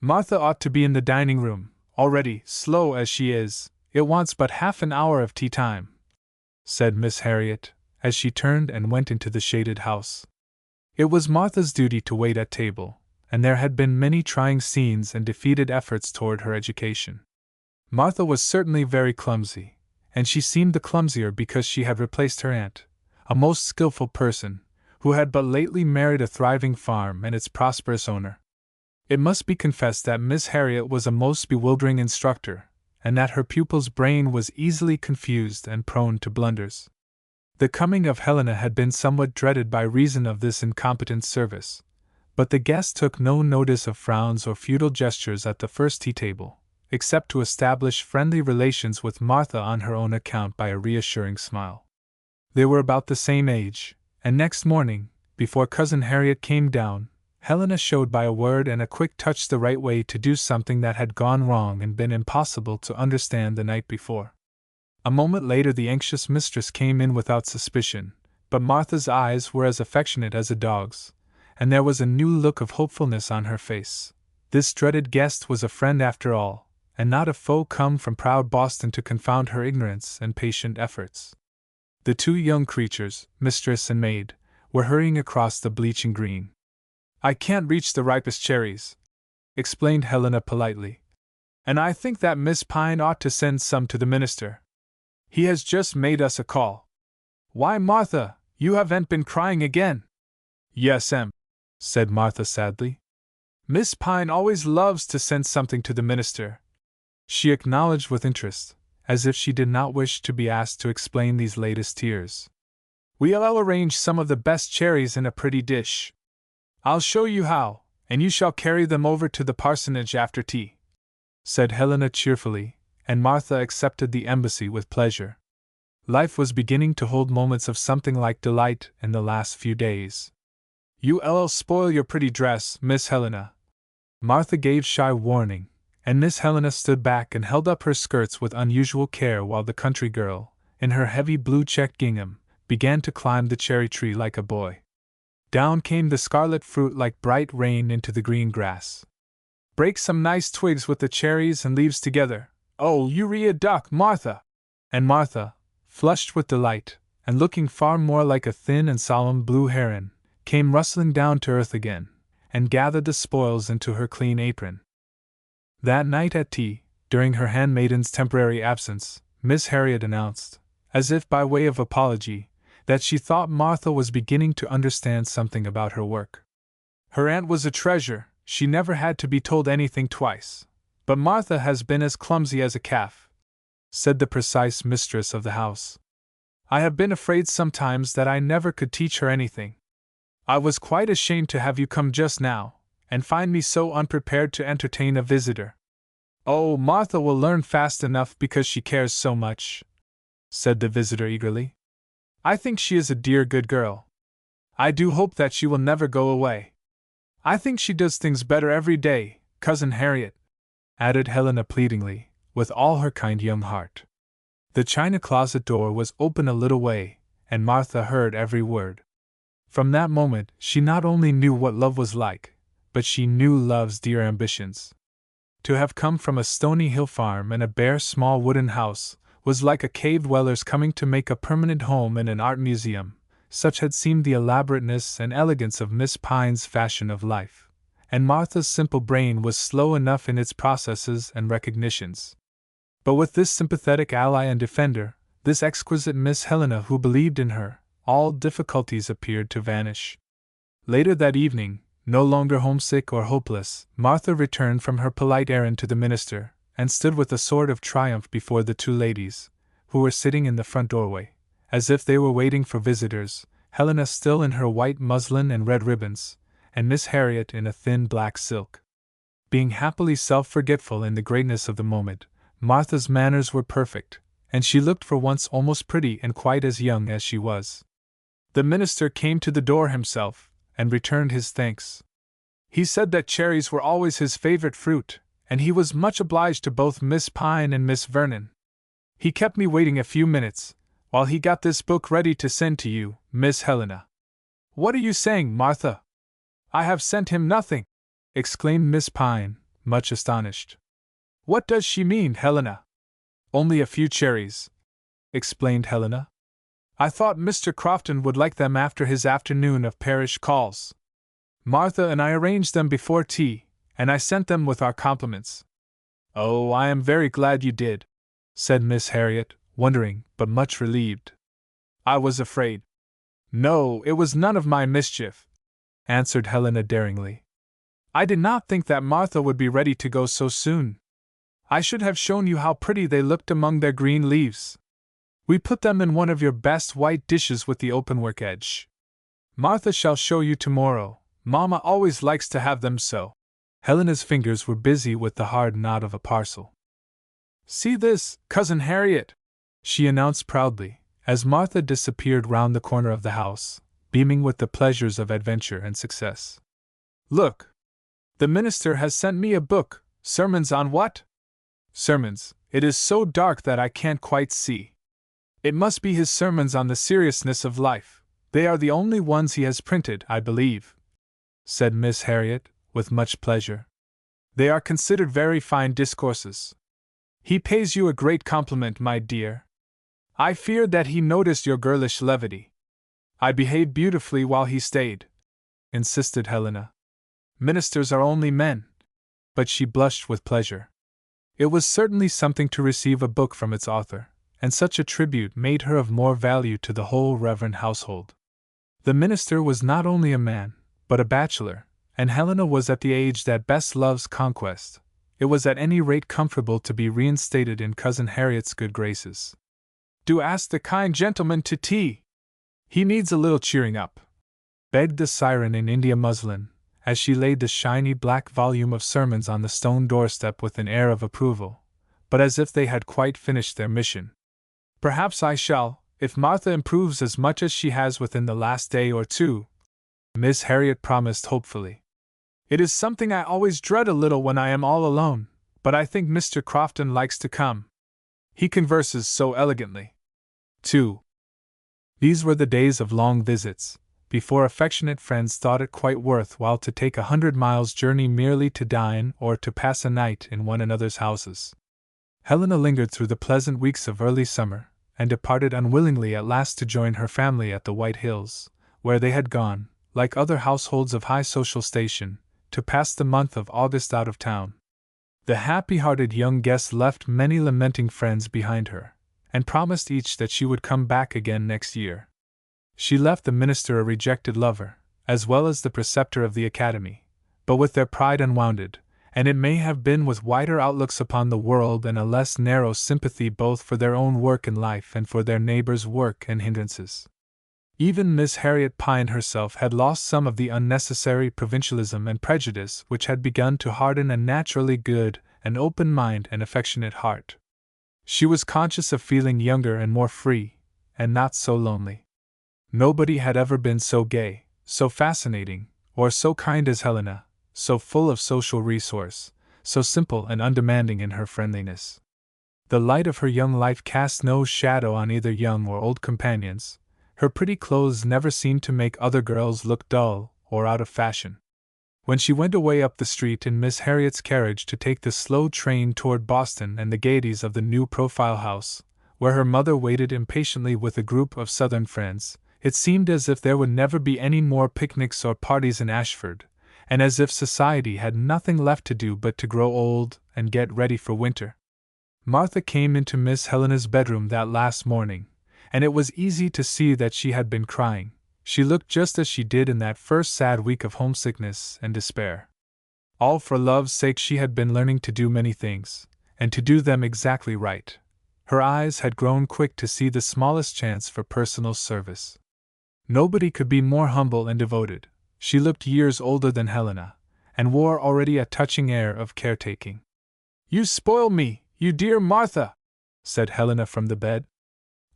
"Martha ought to be in the dining room, already, slow as she is. It wants but half an hour of tea time," said Miss Harriet, as she turned and went into the shaded house. It was Martha's duty to wait at table, and there had been many trying scenes and defeated efforts toward her education. Martha was certainly very clumsy, and she seemed the clumsier because she had replaced her aunt, a most skillful person, who had but lately married a thriving farm and its prosperous owner. It must be confessed that Miss Harriet was a most bewildering instructor, and that her pupil's brain was easily confused and prone to blunders. The coming of Helena had been somewhat dreaded by reason of this incompetent service, but the guest took no notice of frowns or futile gestures at the first tea table, except to establish friendly relations with Martha on her own account by a reassuring smile. They were about the same age, and next morning, before Cousin Harriet came down, Helena showed by a word and a quick touch the right way to do something that had gone wrong and been impossible to understand the night before. A moment later the anxious mistress came in without suspicion, but Martha's eyes were as affectionate as a dog's, and there was a new look of hopefulness on her face. This dreaded guest was a friend after all, and not a foe come from proud Boston to confound her ignorance and patient efforts. The two young creatures, mistress and maid, were hurrying across the bleaching green. "I can't reach the ripest cherries," explained Helena politely, "and I think that Miss Pine ought to send some to the minister. He has just made us a call." "Why, Martha, you haven't been crying again?" "Yes, said Martha sadly. "Miss Pine always loves to send something to the minister," she acknowledged with interest, as if she did not wish to be asked to explain these latest tears. "We'll arrange some of the best cherries in a pretty dish. I'll show you how, and you shall carry them over to the parsonage after tea," said Helena cheerfully, and Martha accepted the embassy with pleasure. Life was beginning to hold moments of something like delight in the last few days. "You'll spoil your pretty dress, Miss Helena," Martha gave shy warning, and Miss Helena stood back and held up her skirts with unusual care while the country girl, in her heavy blue checked gingham, began to climb the cherry tree like a boy. Down came the scarlet fruit like bright rain into the green grass. "Break some nice twigs with the cherries and leaves together. Oh, you re a duck, Martha!" And Martha, flushed with delight, and looking far more like a thin and solemn blue heron, came rustling down to earth again, and gathered the spoils into her clean apron. That night at tea, during her handmaiden's temporary absence, Miss Harriet announced, as if by way of apology, that she thought Martha was beginning to understand something about her work. Her aunt was a treasure, she never had to be told anything twice. But Martha has been as clumsy as a calf, said the precise mistress of the house. I have been afraid sometimes that I never could teach her anything. I was quite ashamed to have you come just now, and find me so unprepared to entertain a visitor. Oh, Martha will learn fast enough because she cares so much, said the visitor eagerly. I think she is a dear good girl. I do hope that she will never go away. I think she does things better every day, Cousin Harriet, added Helena pleadingly, with all her kind young heart. The china closet door was open a little way, and Martha heard every word. From that moment she not only knew what love was like, but she knew love's dear ambitions. To have come from a stony hill farm and a bare small wooden house was like a cave dweller's coming to make a permanent home in an art museum. Such had seemed the elaborateness and elegance of Miss Pine's fashion of life, and Martha's simple brain was slow enough in its processes and recognitions. But with this sympathetic ally and defender, this exquisite Miss Helena who believed in her, all difficulties appeared to vanish. Later that evening, no longer homesick or hopeless, Martha returned from her polite errand to the minister, and stood with a sort of triumph before the two ladies, who were sitting in the front doorway, as if they were waiting for visitors, Helena still in her white muslin and red ribbons, and Miss Harriet in a thin black silk. Being happily self-forgetful in the greatness of the moment, Martha's manners were perfect, and she looked for once almost pretty and quite as young as she was. The minister came to the door himself, and returned his thanks. He said that cherries were always his favorite fruit, and he was much obliged to both Miss Pine and Miss Vernon. He kept me waiting a few minutes, while he got this book ready to send to you, Miss Helena. What are you saying, Martha? I have sent him nothing, exclaimed Miss Pine, much astonished. What does she mean, Helena? Only a few cherries, explained Helena. I thought Mr. Crofton would like them after his afternoon of parish calls. Martha and I arranged them before tea, and I sent them with our compliments. Oh, I am very glad you did, said Miss Harriet, wondering, but much relieved. I was afraid. No, it was none of my mischief, answered Helena daringly. I did not think that Martha would be ready to go so soon. I should have shown you how pretty they looked among their green leaves. We put them in one of your best white dishes with the openwork edge. Martha shall show you tomorrow. Mamma always likes to have them so. Helena's fingers were busy with the hard knot of a parcel. See this, Cousin Harriet, she announced proudly, as Martha disappeared round the corner of the house, beaming with the pleasures of adventure and success. Look! The minister has sent me a book. Sermons on what? Sermons. It is so dark that I can't quite see. It must be his sermons on the seriousness of life. They are the only ones he has printed, I believe, said Miss Harriet, with much pleasure. They are considered very fine discourses. He pays you a great compliment, my dear. I feared that he noticed your girlish levity. I behaved beautifully while he stayed, insisted Helena. Ministers are only men. But she blushed with pleasure. It was certainly something to receive a book from its author, and such a tribute made her of more value to the whole reverend household. The minister was not only a man, but a bachelor, and Helena was at the age that best loves conquest. It was at any rate comfortable to be reinstated in Cousin Harriet's good graces. Do ask the kind gentleman to tea. He needs a little cheering up, begged the siren in India muslin, as she laid the shiny black volume of sermons on the stone doorstep with an air of approval, but as if they had quite finished their mission. Perhaps I shall, if Martha improves as much as she has within the last day or two, Miss Harriet promised hopefully. It is something I always dread a little when I am all alone, but I think Mr. Crofton likes to come. He converses so elegantly. 2. These were the days of long visits, before affectionate friends thought it quite worth while to take 100 miles journey merely to dine or to pass a night in one another's houses. Helena lingered through the pleasant weeks of early summer, and departed unwillingly at last to join her family at the White Hills, where they had gone, like other households of high social station, to pass the month of August out of town. The happy-hearted young guest left many lamenting friends behind her, and promised each that she would come back again next year. She left the minister a rejected lover, as well as the preceptor of the academy, but with their pride unwounded, and it may have been with wider outlooks upon the world and a less narrow sympathy both for their own work in life and for their neighbors' work and hindrances. Even Miss Harriet Pine herself had lost some of the unnecessary provincialism and prejudice which had begun to harden a naturally good and open mind and affectionate heart. She was conscious of feeling younger and more free, and not so lonely. Nobody had ever been so gay, so fascinating, or so kind as Helena, so full of social resource, so simple and undemanding in her friendliness. The light of her young life cast no shadow on either young or old companions. Her pretty clothes never seemed to make other girls look dull or out of fashion. When she went away up the street in Miss Harriet's carriage to take the slow train toward Boston and the gaieties of the new Profile House, where her mother waited impatiently with a group of Southern friends, it seemed as if there would never be any more picnics or parties in Ashford, and as if society had nothing left to do but to grow old and get ready for winter. Martha came into Miss Helena's bedroom that last morning, and it was easy to see that she had been crying. She looked just as she did in that first sad week of homesickness and despair. All for love's sake she had been learning to do many things, and to do them exactly right. Her eyes had grown quick to see the smallest chance for personal service. Nobody could be more humble and devoted. She looked years older than Helena, and wore already a touching air of caretaking. "You spoil me, you dear Martha," said Helena from the bed.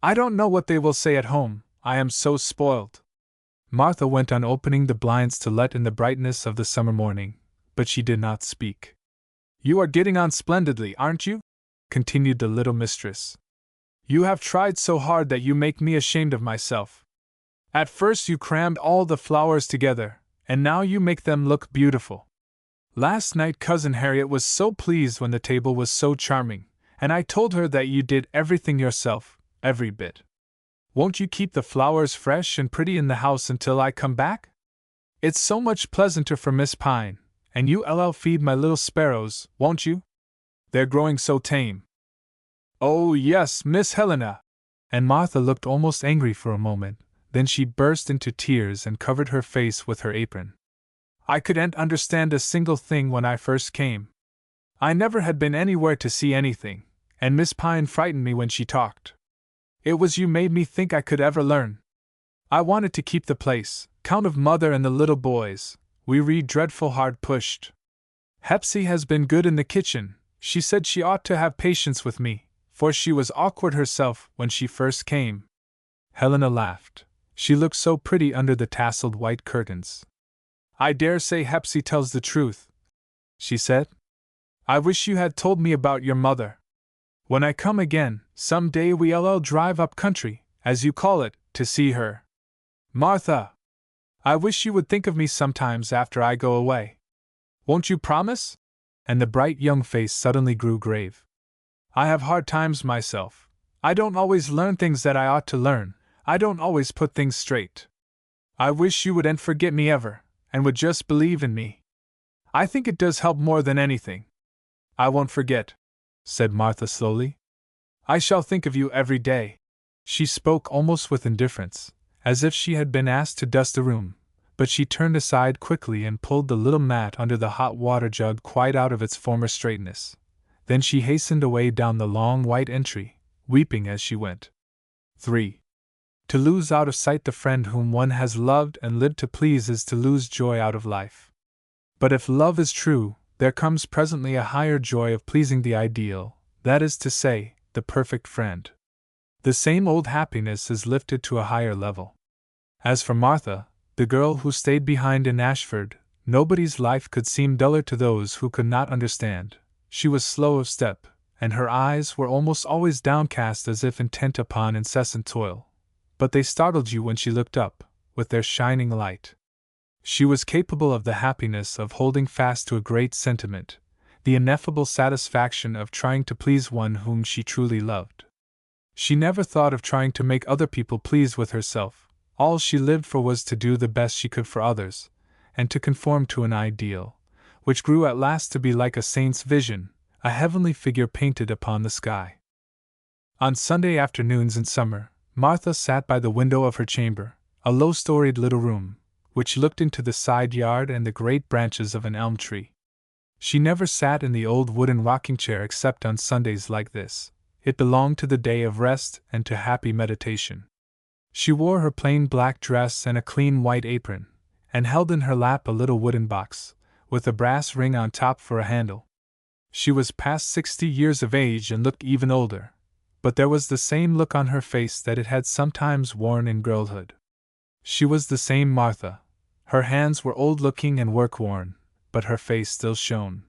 "I don't know what they will say at home, I am so spoiled." Martha went on opening the blinds to let in the brightness of the summer morning, but she did not speak. "You are getting on splendidly, aren't you?" continued the little mistress. "You have tried so hard that you make me ashamed of myself. At first you crammed all the flowers together, and now you make them look beautiful. Last night Cousin Harriet was so pleased when the table was so charming, and I told her that you did everything yourself, every bit. Won't you keep the flowers fresh and pretty in the house until I come back? It's so much pleasanter for Miss Pine, and you'll feed my little sparrows, won't you? They're growing so tame." "Oh, yes, Miss Helena." And Martha looked almost angry for a moment, then she burst into tears and covered her face with her apron. "I couldn't understand a single thing when I first came. I never had been anywhere to see anything, and Miss Pine frightened me when she talked. It was you made me think I could ever learn. I wanted to keep the place, count of Mother and the little boys. We read dreadful hard pushed. Hepsy has been good in the kitchen. She said she ought to have patience with me, for she was awkward herself when she first came." Helena laughed. She looked so pretty under the tasseled white curtains. "I dare say Hepsy tells the truth," she said. "I wish you had told me about your mother. When I come again, some day we'll drive up country, as you call it, to see her. Martha, I wish you would think of me sometimes after I go away. Won't you promise?" And the bright young face suddenly grew grave. "I have hard times myself. I don't always learn things that I ought to learn. I don't always put things straight. I wish you wouldn't forget me ever, and would just believe in me. I think it does help more than anything." "I won't forget," said Martha slowly. "I shall think of you every day." She spoke almost with indifference, as if she had been asked to dust the room, but she turned aside quickly and pulled the little mat under the hot water jug quite out of its former straightness. Then she hastened away down the long white entry, weeping as she went. 3. To lose out of sight the friend whom one has loved and lived to please is to lose joy out of life. But if love is true, there comes presently a higher joy of pleasing the ideal, that is to say, the perfect friend. The same old happiness is lifted to a higher level. As for Martha, the girl who stayed behind in Ashford, nobody's life could seem duller to those who could not understand, She was slow of step, and her eyes were almost always downcast as if intent upon incessant toil. But they startled you when she looked up, with their shining light. She was capable of the happiness of holding fast to a great sentiment, the ineffable satisfaction of trying to please one whom she truly loved. She never thought of trying to make other people pleased with herself. All she lived for was to do the best she could for others, and to conform to an ideal, which grew at last to be like a saint's vision, a heavenly figure painted upon the sky. On Sunday afternoons in summer, Martha sat by the window of her chamber, a low-storied little room, which looked into the side yard and the great branches of an elm tree. She never sat in the old wooden rocking-chair except on Sundays like this. It belonged to the day of rest and to happy meditation. She wore her plain black dress and a clean white apron, and held in her lap a little wooden box, with a brass ring on top for a handle. She was past 60 years of age and looked even older, but there was the same look on her face that it had sometimes worn in girlhood. She was the same Martha. Her hands were old-looking and work-worn, but her face still shone.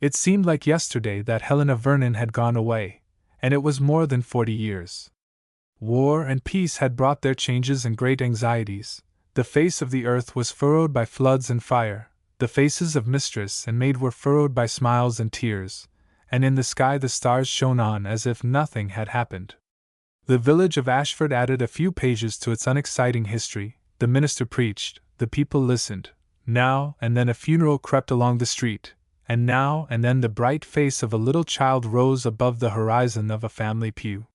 It seemed like yesterday that Helena Vernon had gone away, and it was more than 40 years. War and peace had brought their changes and great anxieties. The face of the earth was furrowed by floods and fire. The faces of mistress and maid were furrowed by smiles and tears, and in the sky the stars shone on as if nothing had happened. The village of Ashford added a few pages to its unexciting history. The minister preached, the people listened. Now and then a funeral crept along the street, and now and then the bright face of a little child rose above the horizon of a family pew.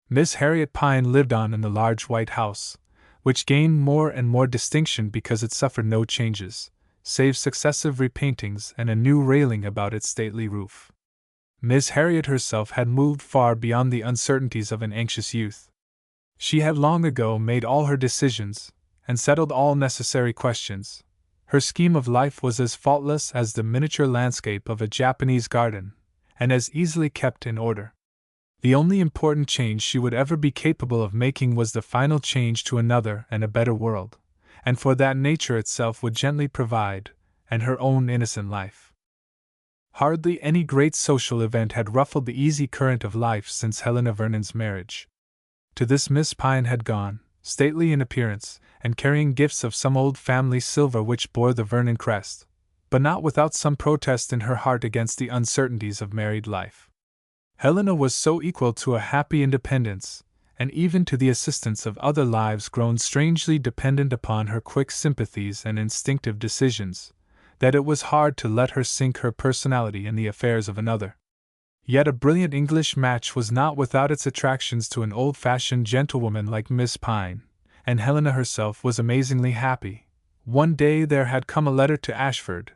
Miss Harriet Pine lived on in the large white house, which gained more and more distinction because it suffered no changes, save successive repaintings and a new railing about its stately roof. Miss Harriet herself had moved far beyond the uncertainties of an anxious youth. She had long ago made all her decisions, and settled all necessary questions. Her scheme of life was as faultless as the miniature landscape of a Japanese garden, and as easily kept in order. The only important change she would ever be capable of making was the final change to another and a better world, and for that nature itself would gently provide, and her own innocent life. Hardly any great social event had ruffled the easy current of life since Helena Vernon's marriage. To this Miss Pine had gone, stately in appearance, and carrying gifts of some old family silver which bore the Vernon crest, but not without some protest in her heart against the uncertainties of married life. Helena was so equal to a happy independence, and even to the assistance of other lives grown strangely dependent upon her quick sympathies and instinctive decisions, that it was hard to let her sink her personality in the affairs of another. Yet a brilliant English match was not without its attractions to an old-fashioned gentlewoman like Miss Pine, and Helena herself was amazingly happy. One day there had come a letter to Ashford,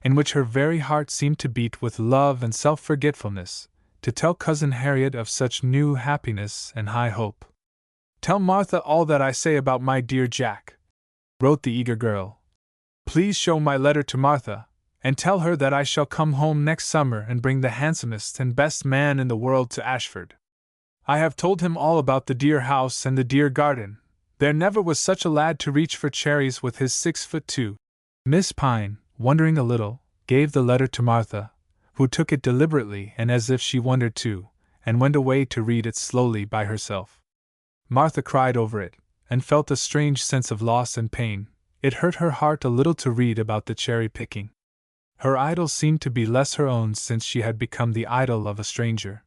in which her very heart seemed to beat with love and self-forgetfulness, to tell Cousin Harriet of such new happiness and high hope. "Tell Martha all that I say about my dear Jack," wrote the eager girl. "Please show my letter to Martha, and tell her that I shall come home next summer and bring the handsomest and best man in the world to Ashford. I have told him all about the dear house and the dear garden. There never was such a lad to reach for cherries with his 6'2". Miss Pine, wondering a little, gave the letter to Martha, who took it deliberately and as if she wondered too, and went away to read it slowly by herself. Martha cried over it, and felt a strange sense of loss and pain. It hurt her heart a little to read about the cherry-picking. Her idol seemed to be less her own since she had become the idol of a stranger.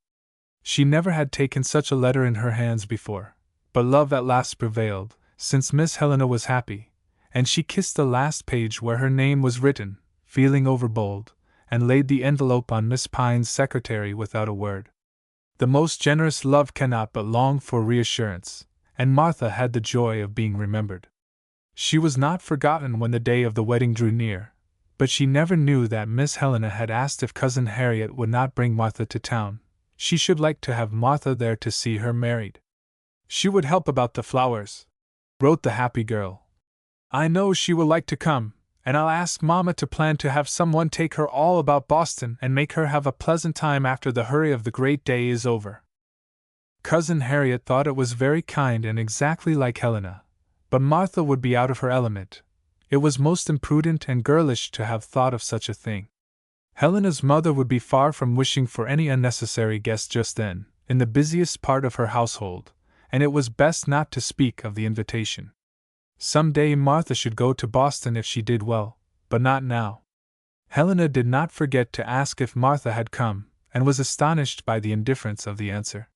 She never had taken such a letter in her hands before, but love at last prevailed, since Miss Helena was happy, and she kissed the last page where her name was written, feeling overbold, and laid the envelope on Miss Pine's secretary without a word. The most generous love cannot but long for reassurance, and Martha had the joy of being remembered. She was not forgotten when the day of the wedding drew near, but she never knew that Miss Helena had asked if Cousin Harriet would not bring Martha to town. She should like to have Martha there to see her married. "She would help about the flowers," wrote the happy girl. "I know she will like to come, and I'll ask Mamma to plan to have someone take her all about Boston and make her have a pleasant time after the hurry of the great day is over." Cousin Harriet thought it was very kind and exactly like Helena, but Martha would be out of her element. It was most imprudent and girlish to have thought of such a thing. Helena's mother would be far from wishing for any unnecessary guest just then, in the busiest part of her household, and it was best not to speak of the invitation. Some day Martha should go to Boston if she did well, but not now. Helena did not forget to ask if Martha had come, and was astonished by the indifference of the answer.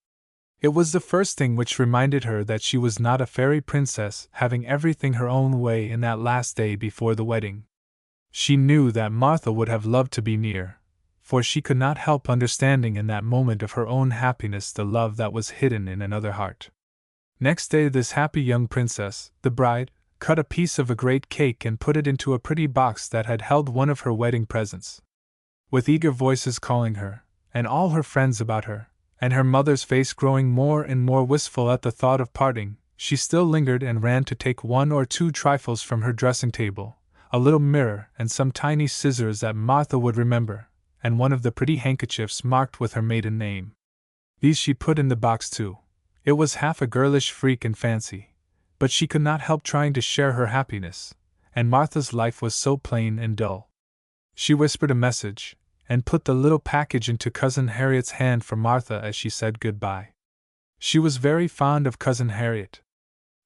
It was the first thing which reminded her that she was not a fairy princess having everything her own way in that last day before the wedding. She knew that Martha would have loved to be near, for she could not help understanding in that moment of her own happiness the love that was hidden in another heart. Next day this happy young princess, the bride, cut a piece of a great cake and put it into a pretty box that had held one of her wedding presents. With eager voices calling her, and all her friends about her, and her mother's face growing more and more wistful at the thought of parting, she still lingered and ran to take one or two trifles from her dressing table, a little mirror and some tiny scissors that Martha would remember, and one of the pretty handkerchiefs marked with her maiden name. These she put in the box too. It was half a girlish freak and fancy, but she could not help trying to share her happiness, and Martha's life was so plain and dull. She whispered a message, and put the little package into Cousin Harriet's hand for Martha as she said good-bye. She was very fond of Cousin Harriet.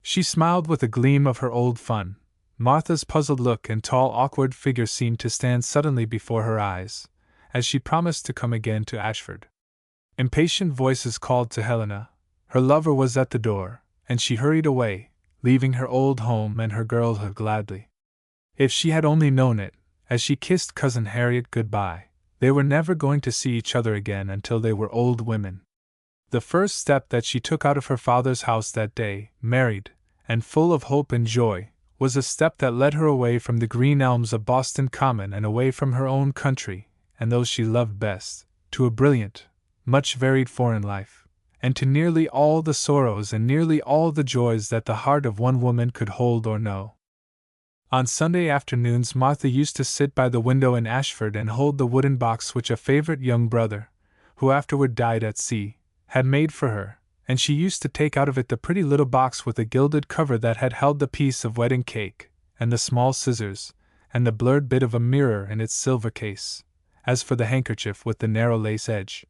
She smiled with a gleam of her old fun. Martha's puzzled look and tall awkward figure seemed to stand suddenly before her eyes, as she promised to come again to Ashford. Impatient voices called to Helena. Her lover was at the door, and she hurried away, leaving her old home and her girlhood gladly. If she had only known it, as she kissed Cousin Harriet good-bye, they were never going to see each other again until they were old women. The first step that she took out of her father's house that day, married, and full of hope and joy, was a step that led her away from the green elms of Boston Common and away from her own country, and those she loved best, to a brilliant, much varied foreign life, and to nearly all the sorrows and nearly all the joys that the heart of one woman could hold or know. On Sunday afternoons Martha used to sit by the window in Ashford and hold the wooden box which a favorite young brother, who afterward died at sea, had made for her, and she used to take out of it the pretty little box with a gilded cover that had held the piece of wedding cake, and the small scissors, and the blurred bit of a mirror in its silver case. As for the handkerchief with the narrow lace edge,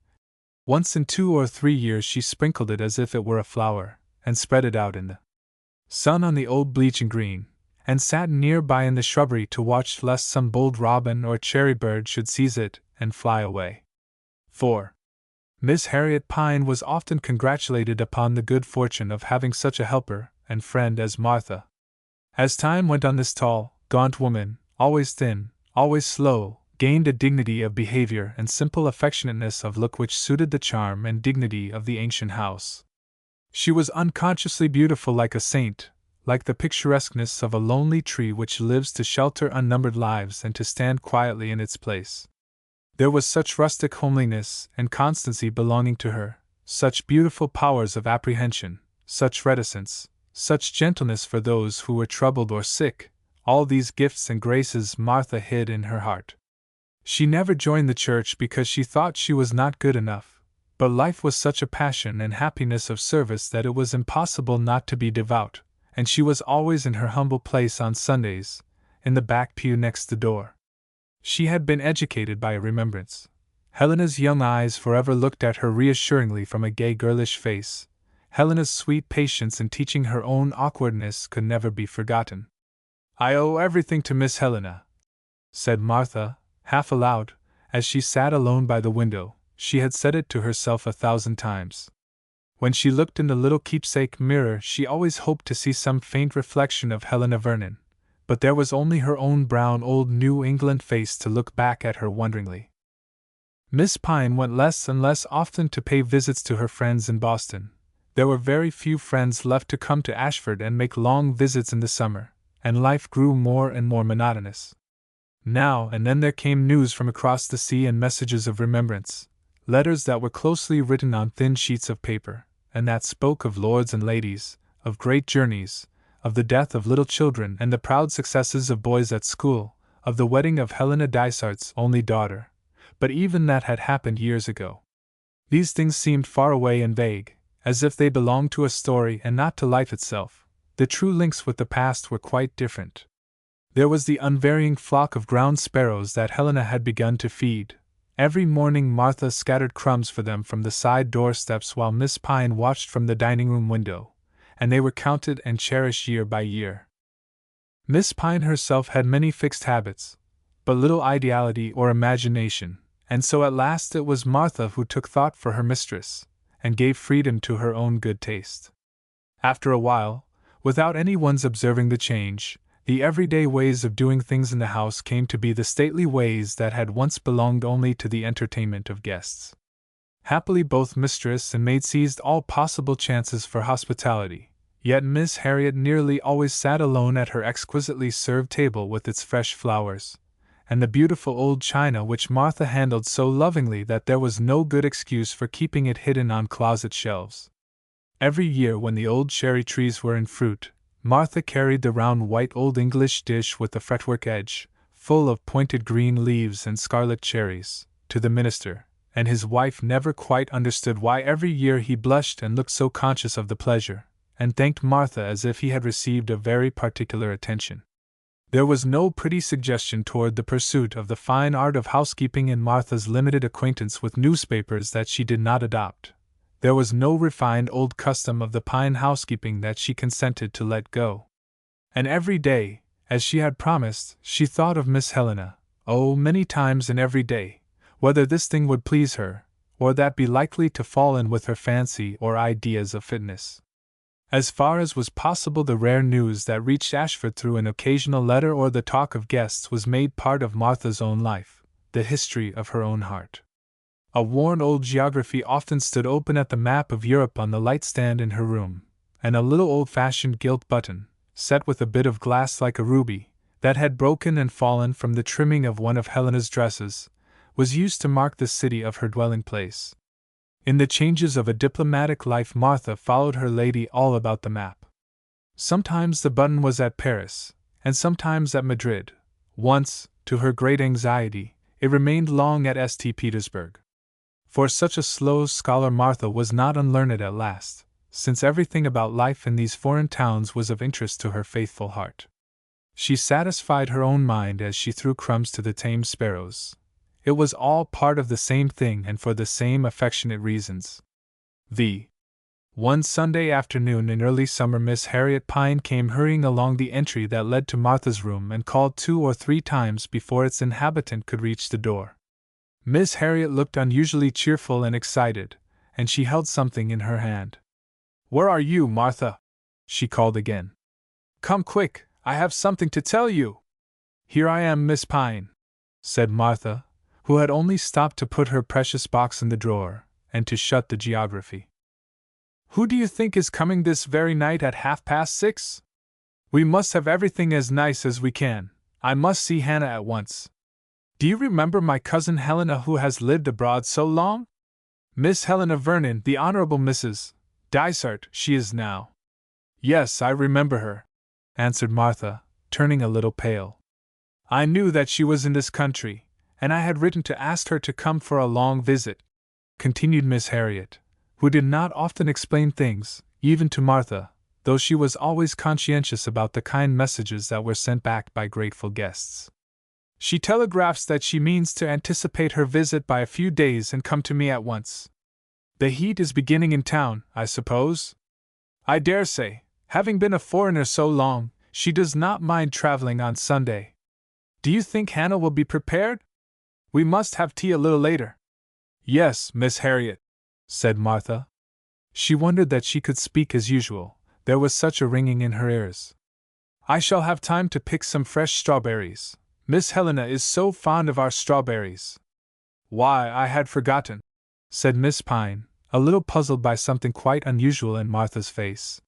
once in 2 or 3 years she sprinkled it as if it were a flower, and spread it out in the sun on the old bleaching green, and sat near by in the shrubbery to watch lest some bold robin or cherry bird should seize it and fly away. 4. Miss Harriet Pine was often congratulated upon the good fortune of having such a helper and friend as Martha. As time went on, this tall, gaunt woman, always thin, always slow, gained a dignity of behavior and simple affectionateness of look which suited the charm and dignity of the ancient house. She was unconsciously beautiful, like a saint, like the picturesqueness of a lonely tree which lives to shelter unnumbered lives and to stand quietly in its place. There was such rustic homeliness and constancy belonging to her, such beautiful powers of apprehension, such reticence, such gentleness for those who were troubled or sick. All these gifts and graces Martha hid in her heart. She never joined the church because she thought she was not good enough, but life was such a passion and happiness of service that it was impossible not to be devout, and she was always in her humble place on Sundays, in the back pew next the door. She had been educated by remembrance. Helena's young eyes forever looked at her reassuringly from a gay girlish face. Helena's sweet patience in teaching her own awkwardness could never be forgotten. "I owe everything to Miss Helena," said Martha, half aloud, as she sat alone by the window. She had said it to herself 1,000 times. When she looked in the little keepsake mirror, she always hoped to see some faint reflection of Helena Vernon, but there was only her own brown old New England face to look back at her wonderingly. Miss Pine went less and less often to pay visits to her friends in Boston. There were very few friends left to come to Ashford and make long visits in the summer, and life grew more and more monotonous. Now and then there came news from across the sea and messages of remembrance, letters that were closely written on thin sheets of paper, and that spoke of lords and ladies, of great journeys, of the death of little children and the proud successes of boys at school, of the wedding of Helena Dysart's only daughter, but even that had happened years ago. These things seemed far away and vague, as if they belonged to a story and not to life itself. The true links with the past were quite different. There was the unvarying flock of ground sparrows that Helena had begun to feed. Every morning Martha scattered crumbs for them from the side doorsteps while Miss Pine watched from the dining-room window, and they were counted and cherished year by year. Miss Pine herself had many fixed habits, but little ideality or imagination, and so at last it was Martha who took thought for her mistress, and gave freedom to her own good taste. After a while, without anyone's observing the change, the everyday ways of doing things in the house came to be the stately ways that had once belonged only to the entertainment of guests. Happily both mistress and maid seized all possible chances for hospitality, yet Miss Harriet nearly always sat alone at her exquisitely served table with its fresh flowers, and the beautiful old china which Martha handled so lovingly that there was no good excuse for keeping it hidden on closet shelves. Every year when the old cherry trees were in fruit, Martha carried the round white old English dish with the fretwork edge, full of pointed green leaves and scarlet cherries, to the minister, and his wife never quite understood why every year he blushed and looked so conscious of the pleasure, and thanked Martha as if he had received a very particular attention. There was no pretty suggestion toward the pursuit of the fine art of housekeeping in Martha's limited acquaintance with newspapers that she did not adopt. There was no refined old custom of the Pine housekeeping that she consented to let go. And every day, as she had promised, she thought of Miss Helena, oh, many times in every day, whether this thing would please her, or that be likely to fall in with her fancy or ideas of fitness. As far as was possible, the rare news that reached Ashford through an occasional letter or the talk of guests was made part of Martha's own life, the history of her own heart. A worn old geography often stood open at the map of Europe on the light stand in her room, and a little old-fashioned gilt button, set with a bit of glass like a ruby, that had broken and fallen from the trimming of one of Helena's dresses, was used to mark the city of her dwelling-place. In the changes of a diplomatic life Martha followed her lady all about the map. Sometimes the button was at Paris, and sometimes at Madrid. Once, to her great anxiety, it remained long at St. Petersburg. For such a slow scholar Martha was not unlearned at last, since everything about life in these foreign towns was of interest to her faithful heart. She satisfied her own mind as she threw crumbs to the tame sparrows. It was all part of the same thing and for the same affectionate reasons. One Sunday afternoon in early summer Miss Harriet Pine came hurrying along the entry that led to Martha's room and called 2 or 3 times before its inhabitant could reach the door. Miss Harriet looked unusually cheerful and excited, and she held something in her hand. "Where are you, Martha?" she called again. "Come quick, I have something to tell you." "Here I am, Miss Pine," said Martha, who had only stopped to put her precious box in the drawer, and to shut the geography. "Who do you think is coming this very night at 6:30? We must have everything as nice as we can. I must see Hannah at once. Do you remember my cousin Helena who has lived abroad so long? Miss Helena Vernon, the Honorable Mrs. Dysart, she is now." "Yes, I remember her," answered Martha, turning a little pale. "I knew that she was in this country, and I had written to ask her to come for a long visit," continued Miss Harriet, who did not often explain things, even to Martha, though she was always conscientious about the kind messages that were sent back by grateful guests. "She telegraphs that she means to anticipate her visit by a few days and come to me at once. The heat is beginning in town, I suppose? I dare say, having been a foreigner so long, she does not mind traveling on Sunday. Do you think Hannah will be prepared? We must have tea a little later." "Yes, Miss Harriet," said Martha. She wondered that she could speak as usual, there was such a ringing in her ears. "I shall have time to pick some fresh strawberries. Miss Helena is so fond of our strawberries." "Why, I had forgotten," said Miss Pine, a little puzzled by something quite unusual in Martha's face.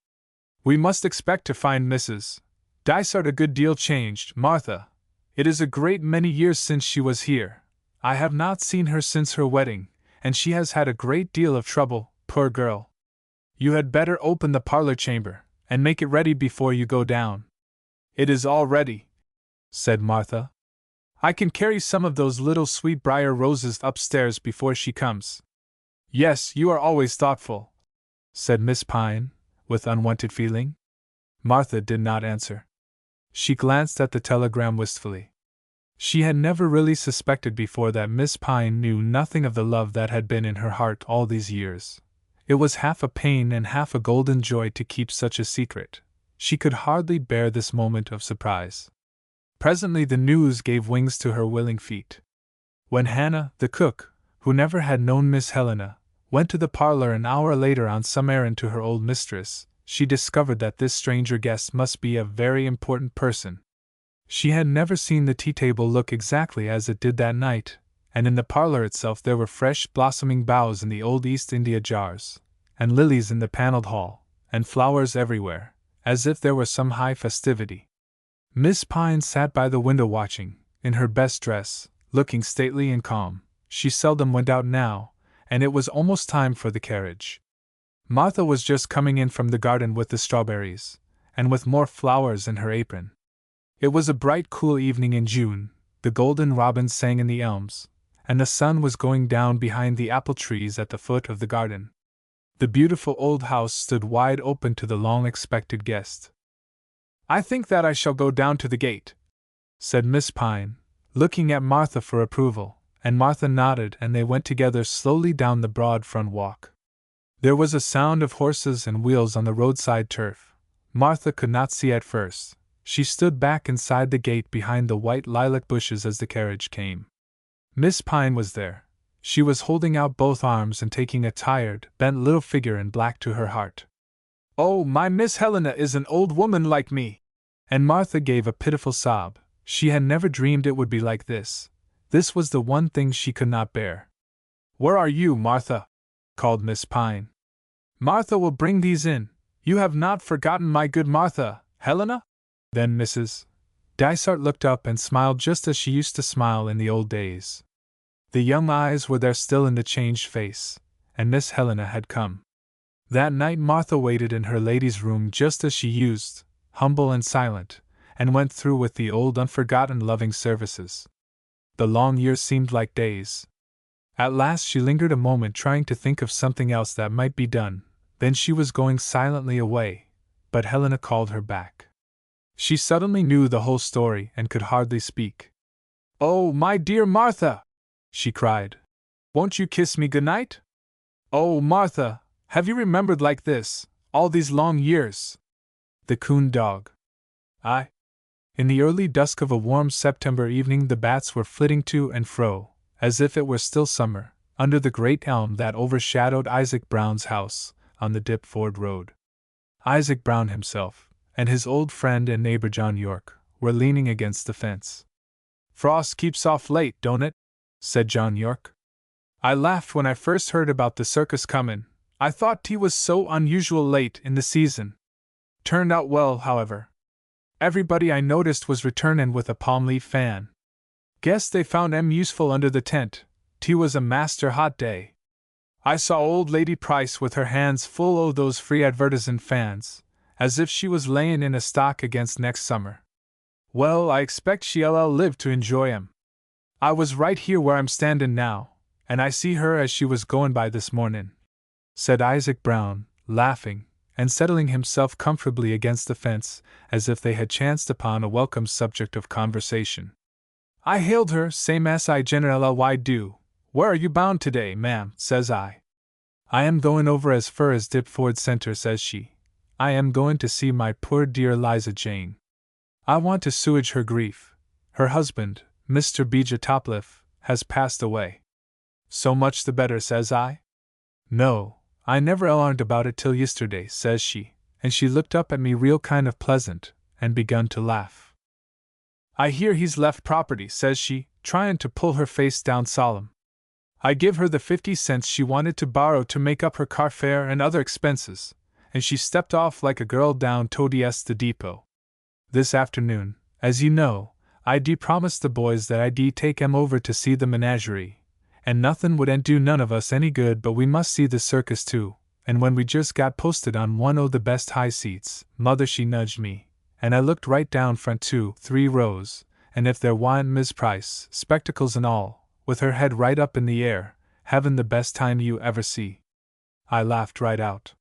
"We must expect to find Mrs. Dysart a good deal changed, Martha. It is a great many years since she was here. I have not seen her since her wedding, and she has had a great deal of trouble, poor girl. You had better open the parlor chamber, and make it ready before you go down." "It is all ready," said Martha. "I can carry some of those little sweetbriar roses upstairs before she comes." "Yes, you are always thoughtful," said Miss Pine, with unwonted feeling. Martha did not answer. She glanced at the telegram wistfully. She had never really suspected before that Miss Pine knew nothing of the love that had been in her heart all these years. It was half a pain and half a golden joy to keep such a secret. She could hardly bear this moment of surprise. Presently the news gave wings to her willing feet. When Hannah, the cook, who never had known Miss Helena, went to the parlor an hour later on some errand to her old mistress, she discovered that this stranger guest must be a very important person. She had never seen the tea-table look exactly as it did that night, and in the parlor itself there were fresh blossoming boughs in the old East India jars, and lilies in the paneled hall, and flowers everywhere, as if there were some high festivity. Miss Pine sat by the window watching, in her best dress, looking stately and calm. She seldom went out now, and it was almost time for the carriage. Martha was just coming in from the garden with the strawberries, and with more flowers in her apron. It was a bright, cool evening in June, the golden robins sang in the elms, and the sun was going down behind the apple trees at the foot of the garden. The beautiful old house stood wide open to the long-expected guest. "I think that I shall go down to the gate," said Miss Pine, looking at Martha for approval, and Martha nodded and they went together slowly down the broad front walk. There was a sound of horses and wheels on the roadside turf. Martha could not see at first. She stood back inside the gate behind the white lilac bushes as the carriage came. Miss Pine was there. She was holding out both arms and taking a tired, bent little figure in black to her heart. "Oh, my Miss Helena is an old woman like me!" And Martha gave a pitiful sob. She had never dreamed it would be like this. This was the one thing she could not bear. "Where are you, Martha?" called Miss Pine. "Martha will bring these in. You have not forgotten my good Martha, Helena?" Then Mrs. Dysart looked up and smiled just as she used to smile in the old days. The young eyes were there still in the changed face, and Miss Helena had come. That night Martha waited in her lady's room just as she used, humble and silent, and went through with the old unforgotten loving services. The long years seemed like days. At last she lingered a moment trying to think of something else that might be done, then she was going silently away, but Helena called her back. She suddenly knew the whole story and could hardly speak. "Oh, my dear Martha!" she cried. "Won't you kiss me good night? Oh, Martha, have you remembered like this, all these long years?" The coon dog. "I." In the early dusk of a warm September evening the bats were flitting to and fro, as if it were still summer, under the great elm that overshadowed Isaac Brown's house on the Dipford Road. Isaac Brown himself, and his old friend and neighbor John York, were leaning against the fence. "Frost keeps off late, don't it?" said John York. "I laughed when I first heard about the circus comin'. I thought 't was so unusual late in the season. Turned out well, however. Everybody I noticed was returnin' with a palm leaf fan. Guess they found 'em useful under the tent. 'T was a master hot day. I saw old Lady Price with her hands full o' those free advertisin' fans, as if she was layin' in a stock against next summer. Well, I expect she'll live to enjoy 'em. I was right here where I'm standin' now, and I see her as she was goin' by this mornin'," said Isaac Brown, laughing, and settling himself comfortably against the fence, as if they had chanced upon a welcome subject of conversation. "I hailed her, same as I generally do. 'Where are you bound today, ma'am?' says I. 'I am goin' over as fur as Dipford Center,' says she. 'I am goin' to see my poor dear Liza Jane. I want to assuage her grief. Her husband, Mr. Bijah Topliff, has passed away.' 'So much the better,' says I. 'No, I never learned about it till yesterday,' says she, and she looked up at me real kind of pleasant, and begun to laugh. 'I hear he's left property,' says she, tryin' to pull her face down solemn. I give her the 50 cents she wanted to borrow to make up her car fare and other expenses, and she stepped off like a girl down towards the depot. This afternoon, as you know, I promised the boys that I'd take 'em over to see the menagerie, and nothin' would do none of us any good but we must see the circus too, and when we just got posted on one o' the best high seats, Mother she nudged me, and I looked right down front 2-3 rows, and if there wa'n't Miss Price, spectacles and all, with her head right up in the air, havin' the best time you ever see. I laughed right out.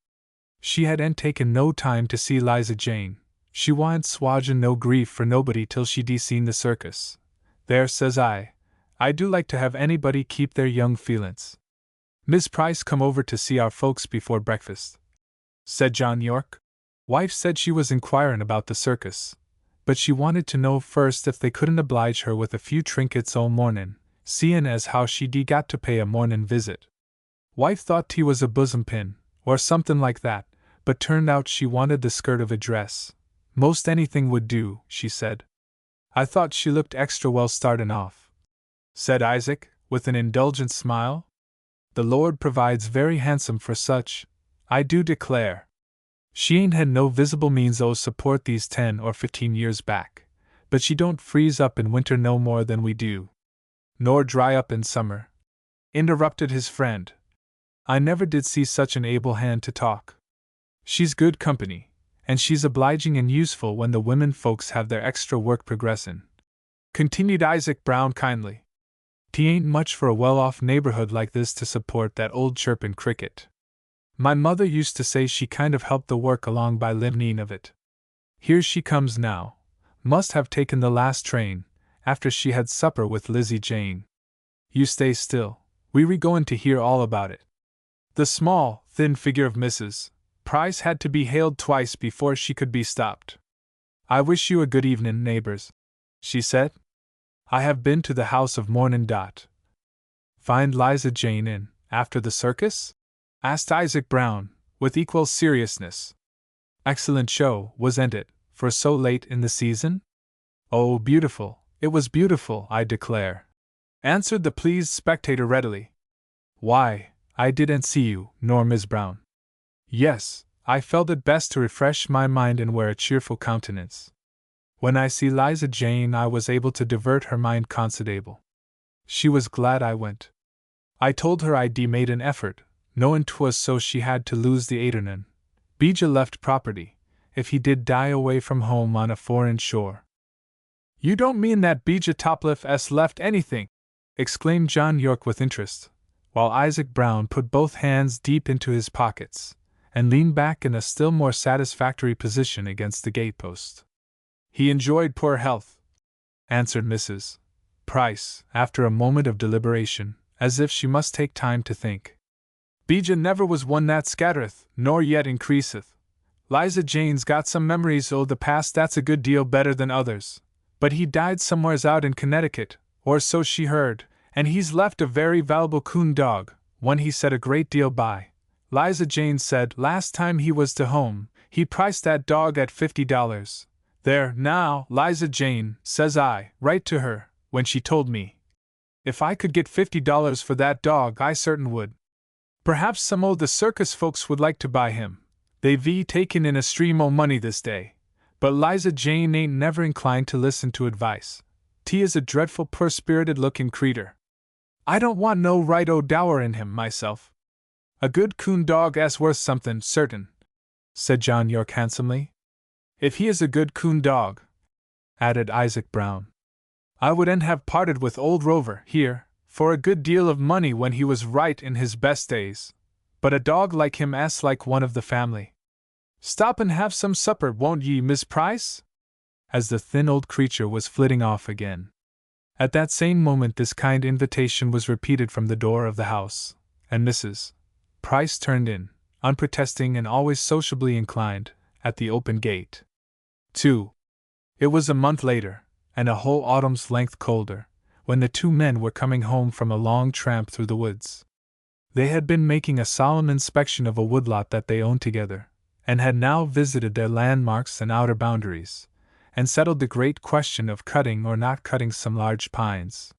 She hadn't taken no time to see Liza Jane. She wa'n't swagin' no grief for nobody till she seen the circus. There, says I do like to have anybody keep their young feelin's. Miss Price come over to see our folks before breakfast, said John York. Wife said she was inquirin' about the circus, but she wanted to know first if they couldn't oblige her with a few trinkets all mornin', seein' as how she'd got to pay a mornin' visit. Wife thought 't was a bosom pin, or somethin' like that, but turned out she wanted the skirt of a dress. Most anything would do, she said. I thought she looked extra well startin' off, said Isaac, with an indulgent smile. The Lord provides very handsome for such, I do declare. She ain't had no visible means o' support these 10 or 15 years back, but she don't freeze up in winter no more than we do. Nor dry up in summer, interrupted his friend. I never did see such an able hand to talk. She's good company, and she's obliging and useful when the women folks have their extra work progressin', continued Isaac Brown kindly. 'T ain't much for a well-off neighborhood like this to support that old chirpin' cricket. My mother used to say she kind of helped the work along by livin' of it. Here she comes now. Must have taken the last train, after she had supper with Lizzie Jane. You stay still, we goin' to hear all about it. The small, thin figure of Mrs. Price had to be hailed twice before she could be stopped. I wish you a good evenin', neighbors, she said. I have been to the house of Mornin'. Find Liza Jane in, after the circus? Asked Isaac Brown, with equal seriousness. Excellent show, wasn't it, for so late in the season? Oh, beautiful, it was beautiful, I declare, answered the pleased spectator readily. Why, I didn't see you, nor Miss Brown. Yes, I felt it best to refresh my mind and wear a cheerful countenance. When I see Liza Jane, I was able to divert her mind considerable. She was glad I went. I told her I'd made an effort, knowin' 'twas so she had to lose the Adernan. Bijah left property, if he did die away from home on a foreign shore. You don't mean that Bijah Topliff left anything? Exclaimed John York with interest, while Isaac Brown put both hands deep into his pockets, and leaned back in a still more satisfactory position against the gatepost. He enjoyed poor health, answered Mrs. Price, after a moment of deliberation, as if she must take time to think. Bijah never was one that scattereth, nor yet increaseth. Liza Jane's got some memories o' the past that's a good deal better than others, but he died somewheres out in Connecticut, or so she heard, and he's left a very valuable coon dog, one he set a great deal by. Liza Jane said last time he was to home, he priced that dog at $50. There, now, Liza Jane, says I, right to her, when she told me. If I could get $50 for that dog, I certain would. Perhaps some o' the circus folks would like to buy him. They've taken in a stream o' money this day. But Liza Jane ain't never inclined to listen to advice. 'T is a dreadful poor-spirited looking creetur. I don't want no right o' dower in him, myself. A good coon dog 's worth somethin', certain, said John York handsomely. If he is a good coon dog, added Isaac Brown, I wouldn't have parted with old Rover here for a good deal of money when he was right in his best days. But a dog like him 's like one of the family. Stop and have some supper, won't ye, Miss Price? As the thin old creature was flitting off again. At that same moment this kind invitation was repeated from the door of the house, and Mrs. Price turned in, unprotesting and always sociably inclined, at the open gate. 2. It was a month later, and a whole autumn's length colder, when the two men were coming home from a long tramp through the woods. They had been making a solemn inspection of a woodlot that they owned together, and had now visited their landmarks and outer boundaries, and settled the great question of cutting or not cutting some large pines.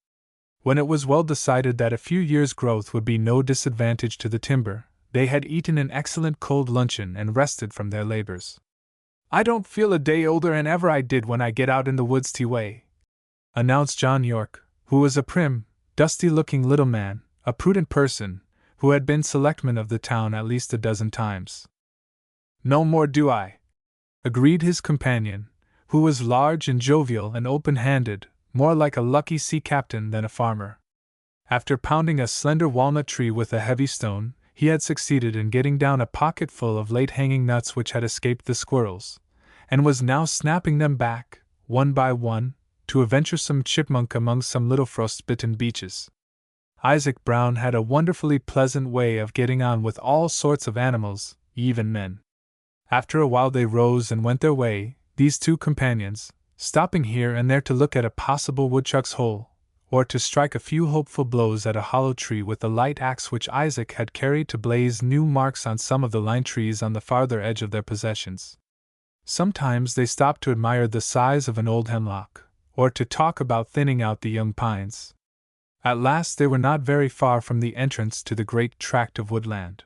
When it was well decided that a few years' growth would be no disadvantage to the timber, they had eaten an excellent cold luncheon and rested from their labors. I don't feel a day older'n ever I did when I get out in the woods way, announced John York, who was a prim, dusty-looking little man, a prudent person, who had been selectman of the town at least a dozen times. No more do I, agreed his companion, who was large and jovial and open-handed, more like a lucky sea captain than a farmer. After pounding a slender walnut tree with a heavy stone, he had succeeded in getting down a pocketful of late-hanging nuts which had escaped the squirrels, and was now snapping them back, one by one, to a venturesome chipmunk among some little frost-bitten beeches. Isaac Brown had a wonderfully pleasant way of getting on with all sorts of animals, even men. After a while they rose and went their way, these two companions, stopping here and there to look at a possible woodchuck's hole, or to strike a few hopeful blows at a hollow tree with the light axe which Isaac had carried to blaze new marks on some of the lime trees on the farther edge of their possessions. Sometimes they stopped to admire the size of an old hemlock, or to talk about thinning out the young pines. At last they were not very far from the entrance to the great tract of woodland.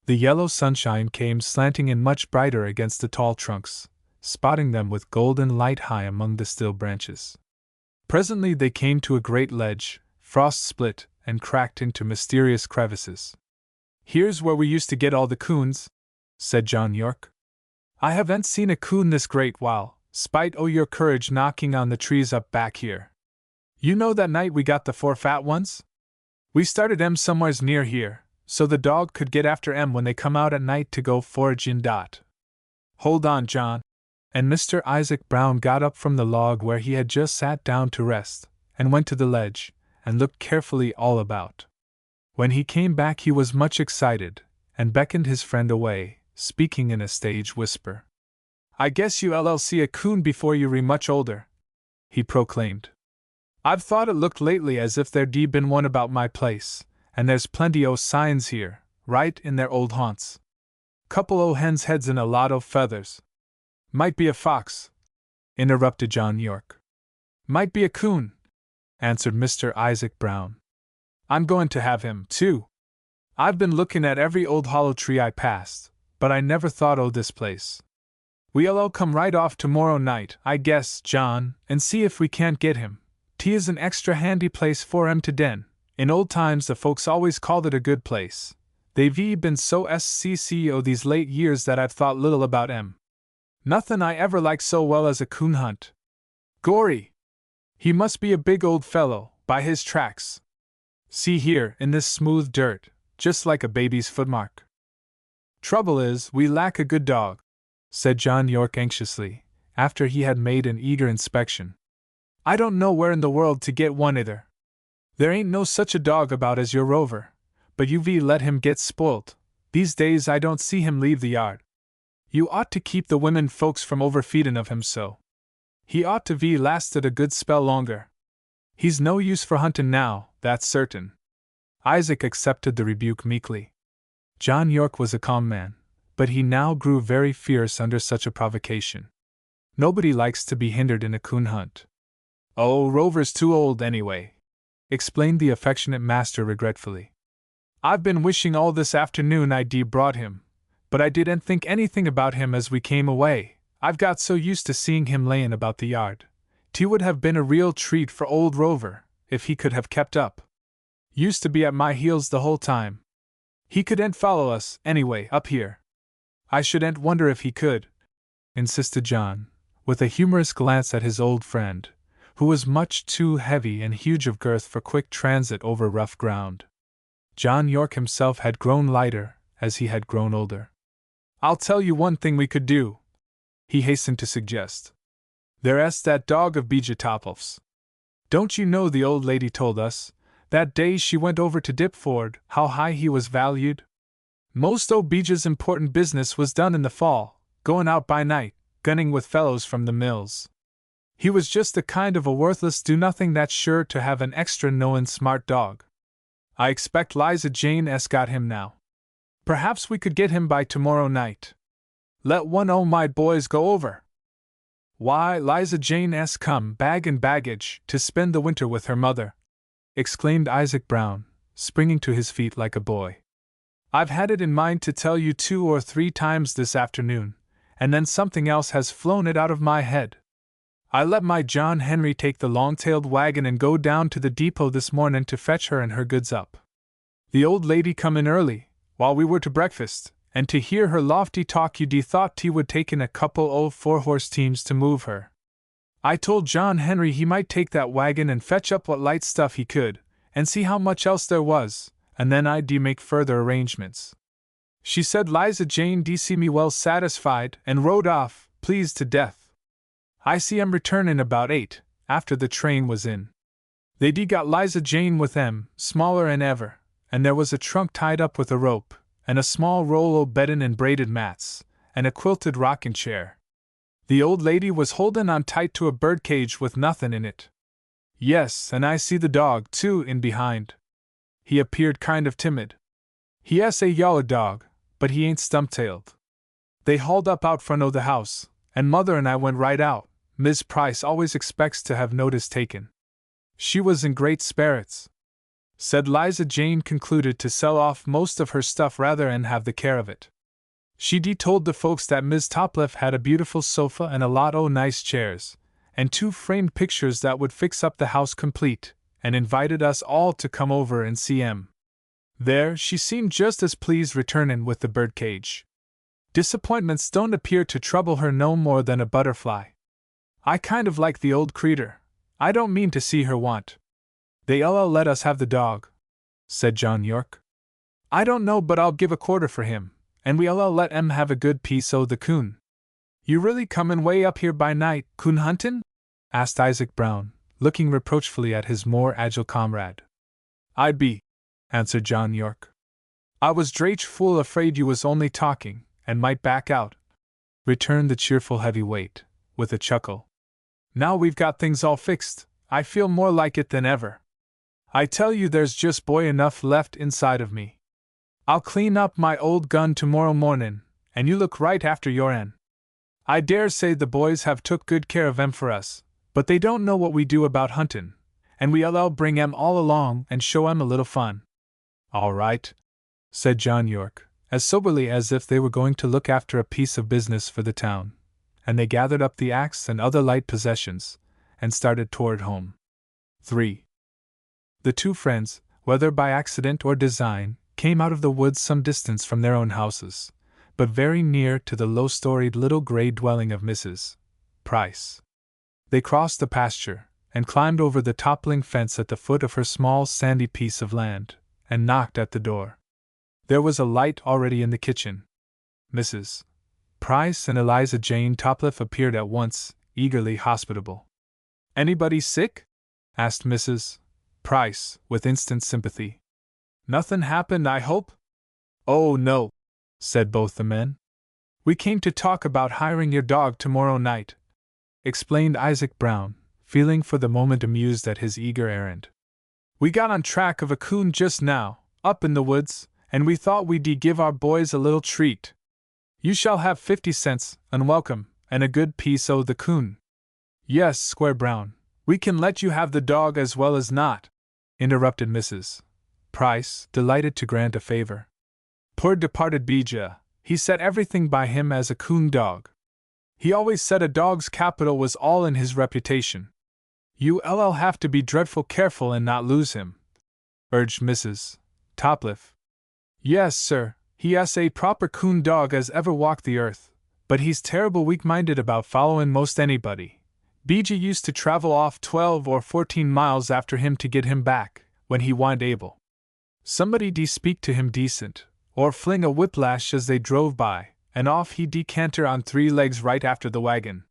The yellow sunshine came slanting in much brighter against the tall trunks, spotting them with golden light high among the still branches. Presently they came to a great ledge, frost-split and cracked into mysterious crevices. "Here's where we used to get all the coons," said John York. "I haven't seen a coon this great while, spite o' your courage knocking on the trees up back here. You know that night we got the 4 fat ones? We started 'em somewheres near here, so the dog could get after 'em when they come out at night to go foragin'. Hold on, John." And Mr. Isaac Brown got up from the log where he had just sat down to rest, and went to the ledge, and looked carefully all about. When he came back he was much excited, and beckoned his friend away, speaking in a stage whisper. "I guess you'll see a coon before you re much older," he proclaimed. "I've thought it looked lately as if there'd been one about my place, and there's plenty o' signs here, right in their old haunts. Couple o' hens' heads and a lot o' feathers." "Might be a fox," interrupted John York. "Might be a coon," answered Mr. Isaac Brown. "I'm going to have him, too. I've been looking at every old hollow tree I passed, but I never thought o' this place. We'll come right off tomorrow night, I guess, John, and see if we can't get him. 'Tis an extra handy place for 'em to den. In old times the folks always called it a good place. They've been so scco these late years that I've thought little about 'em. Nothin' I ever liked so well as a coon hunt. Gorry! He must be a big old fellow, by his tracks. See here, in this smooth dirt, just like a baby's footmark. Trouble is, we lack a good dog," said John York anxiously, after he had made an eager inspection. "I don't know where in the world to get one either. There ain't no such a dog about as your Rover, but you've let him get spoilt. These days I don't see him leave the yard. You ought to keep the women folks from overfeedin' of him so. He ought to be lasted a good spell longer. He's no use for huntin' now, that's certain." Isaac accepted the rebuke meekly. John York was a calm man, but he now grew very fierce under such a provocation. Nobody likes to be hindered in a coon hunt. "Oh, Rover's too old anyway," explained the affectionate master regretfully. "I've been wishing all this afternoon I'd brought him, but I didn't think anything about him as we came away. I've got so used to seeing him layin' about the yard. 'T would have been a real treat for old Rover, if he could have kept up. Used to be at my heels the whole time. He couldn't follow us, anyway, up here." "I shouldn't wonder if he could," insisted John, with a humorous glance at his old friend, who was much too heavy and huge of girth for quick transit over rough ground. John York himself had grown lighter as he had grown older. "I'll tell you one thing we could do," he hastened to suggest. "There's that dog of Bijah Topple's. Don't you know the old lady told us, that day she went over to Dipford, how high he was valued? Most o' Bijah's important business was done in the fall, going out by night, gunning with fellows from the mills. He was just the kind of a worthless do-nothing that's sure to have an extra knowin' smart dog. I expect Liza Jane's got him now. Perhaps we could get him by tomorrow night. Let one o' my boys go over." "Why, Liza Jane's come, bag and baggage, to spend the winter with her mother," exclaimed Isaac Brown, springing to his feet like a boy. "I've had it in mind to tell you 2 or 3 times this afternoon, and then something else has flown it out of my head. I let my John Henry take the long-tailed wagon and go down to the depot this mornin' to fetch her and her goods up. The old lady come in early, while we were to breakfast, and to hear her lofty talk you'd thought he would take in a couple o' 4-horse teams to move her. I told John Henry he might take that wagon and fetch up what light stuff he could, and see how much else there was, and then I'd make further arrangements. She said Liza Jane see me well satisfied, and rode off, pleased to death. I see 'em returnin' about 8, after the train was in. They'd got Liza Jane with 'em, smaller 'n ever, and there was a trunk tied up with a rope, and a small roll o' beddin' and braided mats, and a quilted rockin' chair. The old lady was holdin' on tight to a birdcage with nothin' in it. Yes, and I see the dog, too, in behind. He appeared kind of timid. He is a yaller dog, but he ain't stump-tailed. They hauled up out front o' the house, and Mother and I went right out. Miss Price always expects to have notice taken. She was in great sperrits. Said Liza Jane concluded to sell off most of her stuff rather and have the care of it. She told the folks that Miss Topliff had a beautiful sofa and a lot o' nice chairs, and 2 framed pictures that would fix up the house complete, and invited us all to come over and see 'em. There, she seemed just as pleased returnin' with the birdcage. Disappointments don't appear to trouble her no more than a butterfly. I kind of like the old creetur. I don't mean to see her want. They'll let us have the dog, said John York. I don't know, but I'll give a quarter for him, and we'll let 'em have a good piece o' the coon. You really comin' way up here by night, coon huntin'? Asked Isaac Brown, looking reproachfully at his more agile comrade. I'd be, answered John York. I was drach fool afraid you was only talking, and might back out, returned the cheerful heavyweight, with a chuckle. Now we've got things all fixed, I feel more like it than ever. I tell you there's just boy enough left inside of me. I'll clean up my old gun tomorrow mornin', and you look right after your en. I dare say the boys have took good care of 'em for us, but they don't know what we do about huntin', and we'll bring 'em all along and show 'em a little fun. All right, said John York, as soberly as if they were going to look after a piece of business for the town, and they gathered up the axe and other light possessions, and started toward home. 3. The 2 friends, whether by accident or design, came out of the woods some distance from their own houses, but very near to the low-storied little gray dwelling of Mrs. Price. They crossed the pasture, and climbed over the toppling fence at the foot of her small sandy piece of land, and knocked at the door. There was a light already in the kitchen. Mrs. Price and Eliza Jane Topliff appeared at once, eagerly hospitable. Anybody sick? Asked Mrs. Price, with instant sympathy. Nothing happened, I hope? Oh, no, said both the men. We came to talk about hiring your dog tomorrow night, explained Isaac Brown, feeling for the moment amused at his eager errand. We got on track of a coon just now, up in the woods, and we thought we'd give our boys a little treat. You shall have 50 cents, unwelcome, and a good piece o' the coon. Yes, Square Brown, we can let you have the dog as well as not, interrupted Mrs. Price, delighted to grant a favor. Poor departed Bija, he set everything by him as a coon dog. He always said a dog's capital was all in his reputation. You'll have to be dreadful careful and not lose him, urged Mrs. Topliff. Yes, sir, he is a proper coon dog as ever walked the earth, but he's terrible weak-minded about followin' most anybody. Bija used to travel off 12 or 14 miles after him to get him back, when he wa'n't able. Somebody'd speak to him decent, or fling a whiplash as they drove by, and off he'd decanter on 3 legs right after the wagon.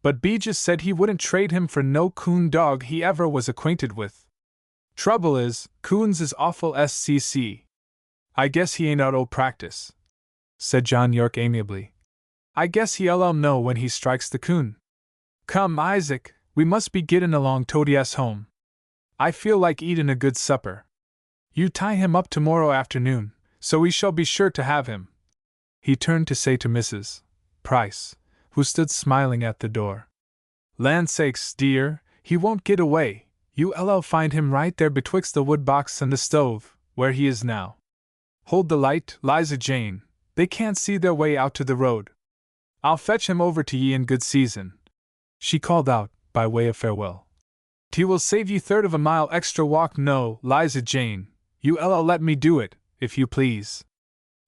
But Bija said he wouldn't trade him for no coon dog he ever was acquainted with. Trouble is, coons is awful SCC. I guess he ain't out o' practice, said John York amiably. I guess he'll know when he strikes the coon. Come, Isaac, we must be gettin' along toward us home. I feel like eatin' a good supper. You tie him up tomorrow afternoon, so we shall be sure to have him, he turned to say to Mrs. Price, who stood smiling at the door. Land sakes, dear, he won't get away. You'll find him right there betwixt the woodbox and the stove, where he is now. Hold the light, Liza Jane, they can't see their way out to the road. I'll fetch him over to ye in good season, she called out, by way of farewell. He will save ye 1/3 of a mile extra walk. No, Liza Jane, you'll let me do it, if you please.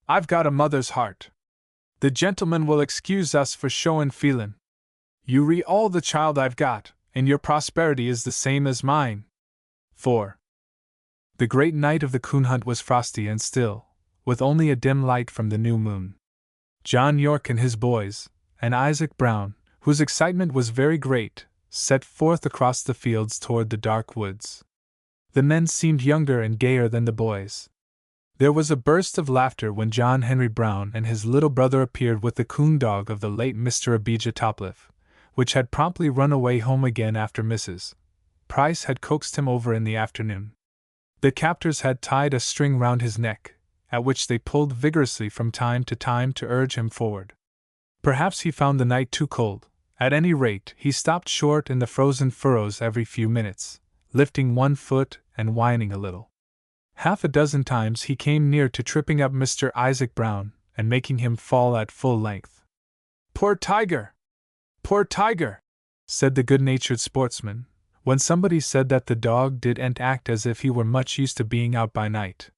I've got a mother's heart. The gentleman will excuse us for showin' feelin'. You re all the child I've got, and your prosperity is the same as mine. 4. The great night of the coon hunt was frosty and still, with only a dim light from the new moon. John York and his boys, and Isaac Brown, whose excitement was very great, set forth across the fields toward the dark woods. The men seemed younger and gayer than the boys. There was a burst of laughter when John Henry Brown and his little brother appeared with the coon dog of the late Mr. Abijah Topliff, which had promptly run away home again after Mrs. Price had coaxed him over in the afternoon. The captors had tied a string round his neck, at which they pulled vigorously from time to time to urge him forward. Perhaps he found the night too cold. At any rate, he stopped short in the frozen furrows every few minutes, lifting one foot and whining a little. Half a dozen times he came near to tripping up Mr. Isaac Brown and making him fall at full length. "Poor Tiger! Poor Tiger!" said the good-natured sportsman, when somebody said that the dog didn't act as if he were much used to being out by night.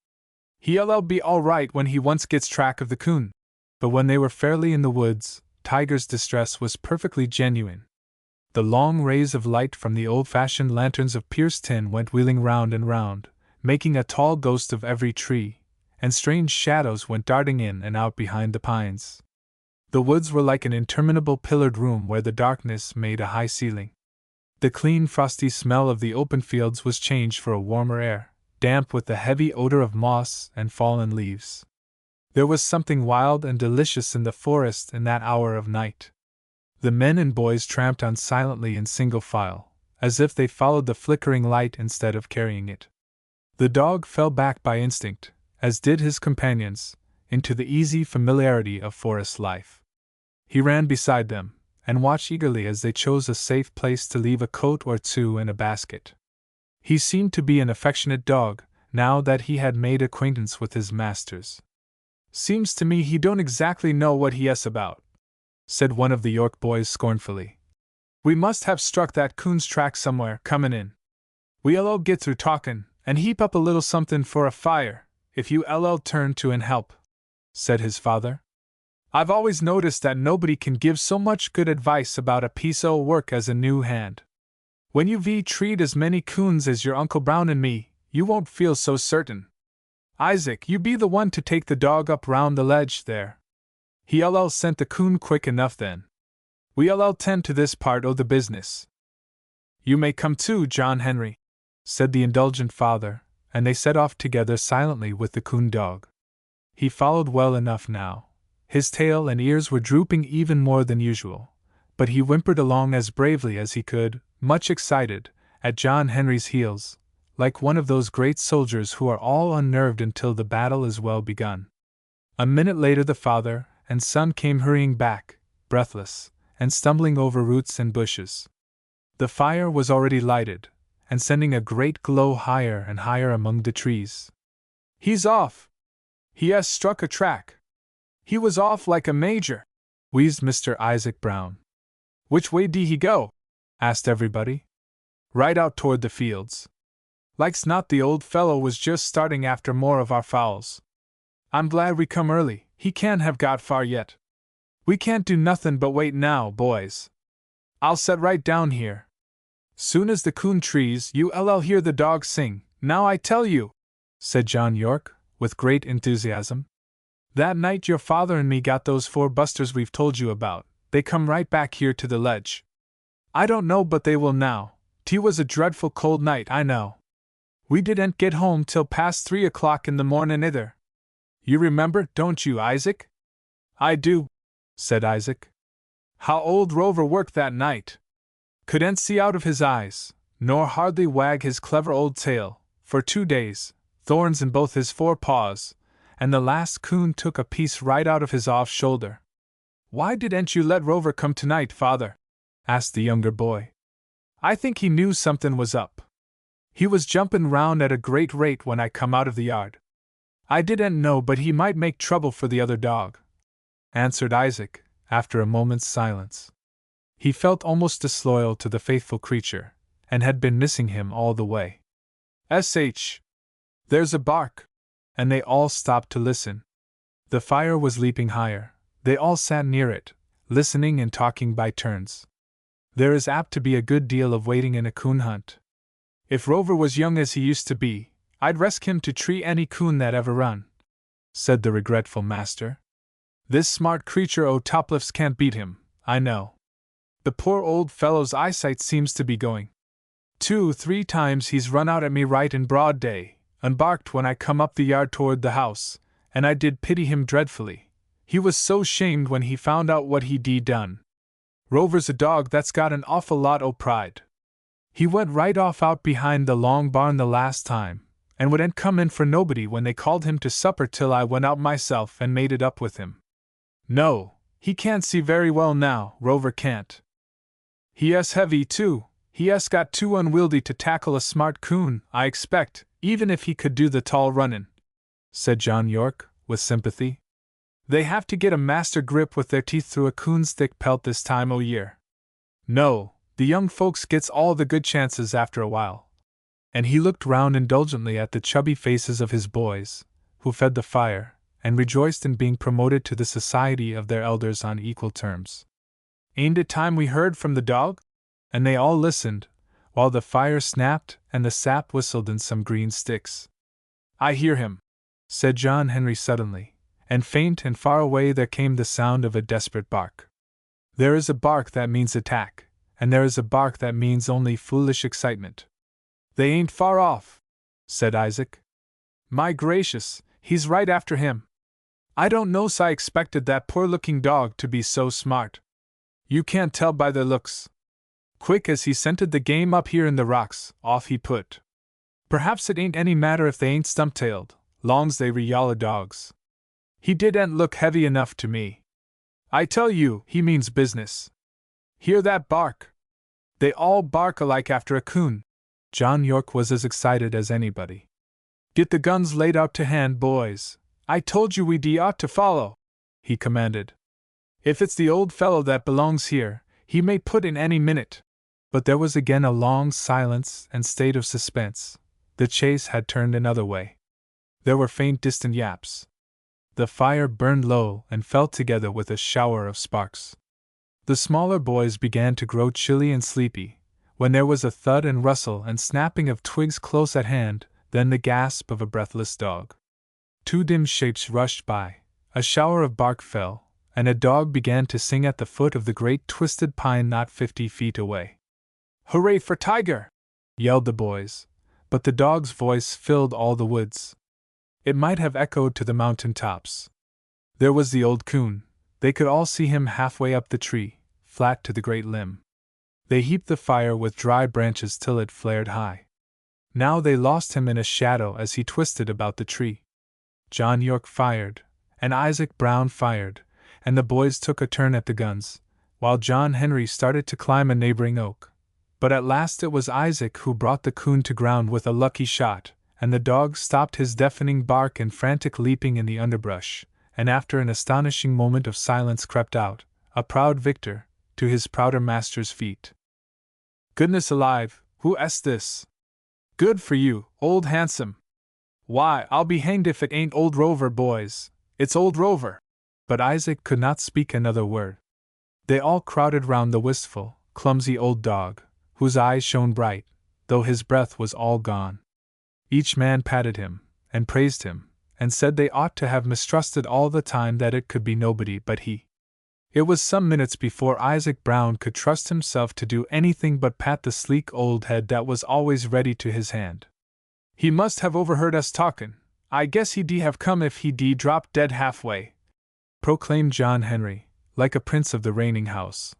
"He'll be all right when he once gets track of the coon." But when they were fairly in the woods, Tiger's distress was perfectly genuine. The long rays of light from the old-fashioned lanterns of pierced tin went wheeling round and round, making a tall ghost of every tree, and strange shadows went darting in and out behind the pines. The woods were like an interminable pillared room where the darkness made a high ceiling. The clean, frosty smell of the open fields was changed for a warmer air, damp with the heavy odor of moss and fallen leaves. There was something wild and delicious in the forest in that hour of night. The men and boys tramped on silently in single file, as if they followed the flickering light instead of carrying it. The dog fell back by instinct, as did his companions, into the easy familiarity of forest life. He ran beside them, and watched eagerly as they chose a safe place to leave a coat or two and a basket. He seemed to be an affectionate dog, now that he had made acquaintance with his masters. "Seems to me he don't exactly know what he is about," said one of the York boys scornfully. "We must have struck that coon's track somewhere, comin' in. We'll all get through talkin', and heap up a little somethin' for a fire, if you'll turn to and help," said his father. "I've always noticed that nobody can give so much good advice about a piece o' work as a new hand. When you've treed as many coons as your Uncle Brown and me, you won't feel so certain. Isaac, you be the one to take the dog up round the ledge there. He'll scent the coon quick enough then. We'll tend to this part o' the business." "You may come too, John Henry," said the indulgent father, and they set off together silently with the coon dog. He followed well enough now. His tail and ears were drooping even more than usual, but he whimpered along as bravely as he could, much excited, at John Henry's heels, like one of those great soldiers who are all unnerved until the battle is well begun. A minute later the father and son came hurrying back, breathless, and stumbling over roots and bushes. The fire was already lighted, and sending a great glow higher and higher among the trees. "He's off! He has struck a track! He was off like a major!" wheezed Mr. Isaac Brown. "Which way did he go?" asked everybody. "Right out toward the fields. Like's not the old fellow was just starting after more of our fowls. I'm glad we come early, he can't have got far yet. We can't do nothin' but wait now, boys. I'll set right down here. Soon as the coon trees, you'll hear the dog sing, now I tell you," said John York, with great enthusiasm. "That night your father and me got those 4 busters we've told you about, they come right back here to the ledge. I don't know but they will now. 'T was a dreadful cold night, I know. We didn't get home till past 3 o'clock in the mornin' either. You remember, don't you, Isaac?" "I do," said Isaac. "How old Rover worked that night. Couldn't see out of his eyes, nor hardly wag his clever old tail, for 2 days, thorns in both his 4 paws, and the last coon took a piece right out of his off shoulder." "Why didn't you let Rover come tonight, father?" asked the younger boy. "I think he knew something was up. He was jumpin' round at a great rate when I come out of the yard. I didn't know but he might make trouble for the other dog," answered Isaac, after a moment's silence. He felt almost disloyal to the faithful creature, and had been missing him all the way. "Sh! There's a bark!" and they all stopped to listen. The fire was leaping higher. They all sat near it, listening and talking by turns. There is apt to be a good deal of waiting in a coon hunt. "If Rover was young as he used to be, I'd resk him to tree any coon that ever run," said the regretful master. "This smart creature o' Topliff's can't beat him, I know. The poor old fellow's eyesight seems to be going. 2-3 times he's run out at me right in broad day, and barked when I come up the yard toward the house, and I did pity him dreadfully. He was so shamed when he found out what he'd done. Rover's a dog that's got an awful lot o' pride. He went right off out behind the long barn the last time, and wouldn't come in for nobody when they called him to supper till I went out myself and made it up with him. No, he can't see very well now, Rover can't. He is heavy, too. He has got too unwieldy to tackle a smart coon, I expect, even if he could do the tall runnin', said John York, with sympathy. They have to get a master grip with their teeth through a coon's thick pelt this time o' year. No, the young folks gets all the good chances after a while. And he looked round indulgently at the chubby faces of his boys, who fed the fire, and rejoiced in being promoted to the society of their elders on equal terms. Ain't it time we heard from the dog? And they all listened, while the fire snapped and the sap whistled in some green sticks. I hear him, said John Henry suddenly, and faint and far away there came the sound of a desperate bark. There is a bark that means attack, and there is a bark that means only foolish excitement. They ain't far off, said Isaac. My gracious, he's right after him. I don't know's I expected that poor-looking dog to be so smart. You can't tell by their looks. Quick as he scented the game up here in the rocks, off he put. Perhaps it ain't any matter if they ain't stump-tailed, long's they reyaller dogs. He didn't look heavy enough to me. I tell you, he means business. Hear that bark? They all bark alike after a coon. John York was as excited as anybody. Get the guns laid out to hand, boys. I told you we'd ought to follow, he commanded. If it's the old fellow that belongs here, he may put in any minute. But there was again a long silence and state of suspense. The chase had turned another way. There were faint distant yaps. The fire burned low and fell together with a shower of sparks. The smaller boys began to grow chilly and sleepy, when there was a thud and rustle and snapping of twigs close at hand, then the gasp of a breathless dog. 2 dim shapes rushed by, a shower of bark fell, and a dog began to sing at the foot of the great twisted pine not 50 feet away. Hooray for Tiger! Yelled the boys, but the dog's voice filled all the woods. It might have echoed to the mountain tops. There was the old coon. They could all see him halfway up the tree, flat to the great limb. They heaped the fire with dry branches till it flared high. Now they lost him in a shadow as he twisted about the tree. John York fired, and Isaac Brown fired, and the boys took a turn at the guns, while John Henry started to climb a neighboring oak. But at last it was Isaac who brought the coon to ground with a lucky shot, and the dog stopped his deafening bark and frantic leaping in the underbrush, and after an astonishing moment of silence crept out, a proud victor, to his prouder master's feet. Goodness alive, who is this? Good for you, old handsome. Why, I'll be hanged if it ain't old Rover, boys. It's old Rover. But Isaac could not speak another word. They all crowded round the wistful, clumsy old dog, whose eyes shone bright, though his breath was all gone. Each man patted him, and praised him, and said they ought to have mistrusted all the time that it could be nobody but he. It was some minutes before Isaac Brown could trust himself to do anything but pat the sleek old head that was always ready to his hand. He must have overheard us talkin'. I guess he'd have come if he'd dropped dead halfway, proclaimed John Henry, like a prince of the reigning house,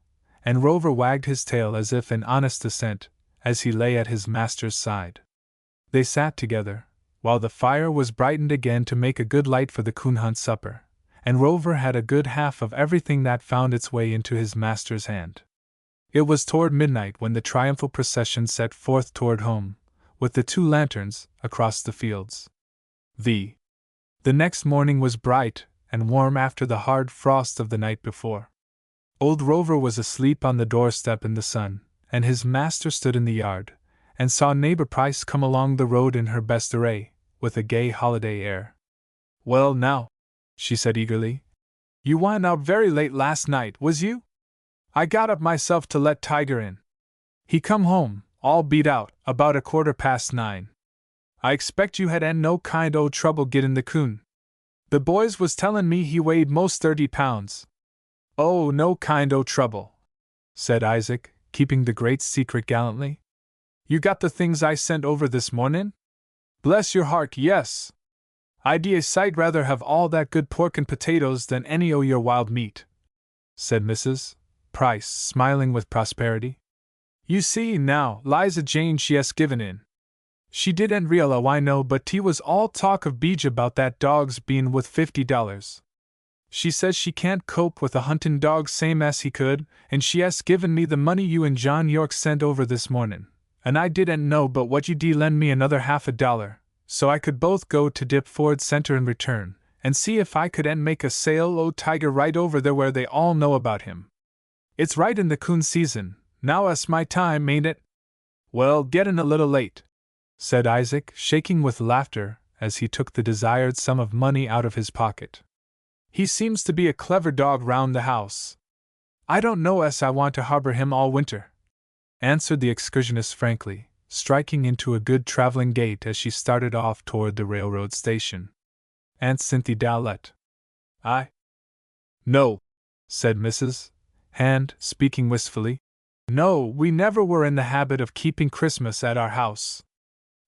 and Rover wagged his tail as if in honest assent, as he lay at his master's side. They sat together, while the fire was brightened again to make a good light for the coon hunt supper, and Rover had a good half of everything that found its way into his master's hand. It was toward midnight when the triumphal procession set forth toward home, with the 2 lanterns, across the fields. The next morning was bright and warm after the hard frost of the night before. Old Rover was asleep on the doorstep in the sun, and his master stood in the yard, and saw neighbor Price come along the road in her best array, with a gay holiday air. Well now, she said eagerly, you went out very late last night, was you? I got up myself to let Tiger in. He come home, all beat out, about 9:15. I expect you had no kind o' trouble gettin' the coon. The boys was tellin' me he weighed most 30 pounds. "Oh, no kind o' trouble," said Isaac, keeping the great secret gallantly. "You got the things I sent over this mornin'?" "Bless your heart, yes! I'd a sight rather have all that good pork and potatoes than any o' your wild meat," said Mrs. Price, smiling with prosperity. "You see, now, Liza Jane she has given in. She didn't realize I know, but 't was all talk of Beej about that dog's bein' with $50. She says she can't cope with a huntin' dog same as he could, and she has given me the money you and John York sent over this mornin', and I didn't know but what you'd lend me another $50, so I could both go to Dip Ford Center and return, and see if I couldn't make a sale o' Tiger right over there where they all know about him. It's right in the coon season, now 's my time, ain't it?" "Well, gettin' a little late," said Isaac, shaking with laughter as he took the desired sum of money out of his pocket. "He seems to be a clever dog round the house. I don't know as I want to harbor him all winter," answered the excursionist frankly, striking into a good traveling gait as she started off toward the railroad station. "Aunt Cynthia Dowlett." "No," said Mrs. Hand, speaking wistfully. "No, we never were in the habit of keeping Christmas at our house.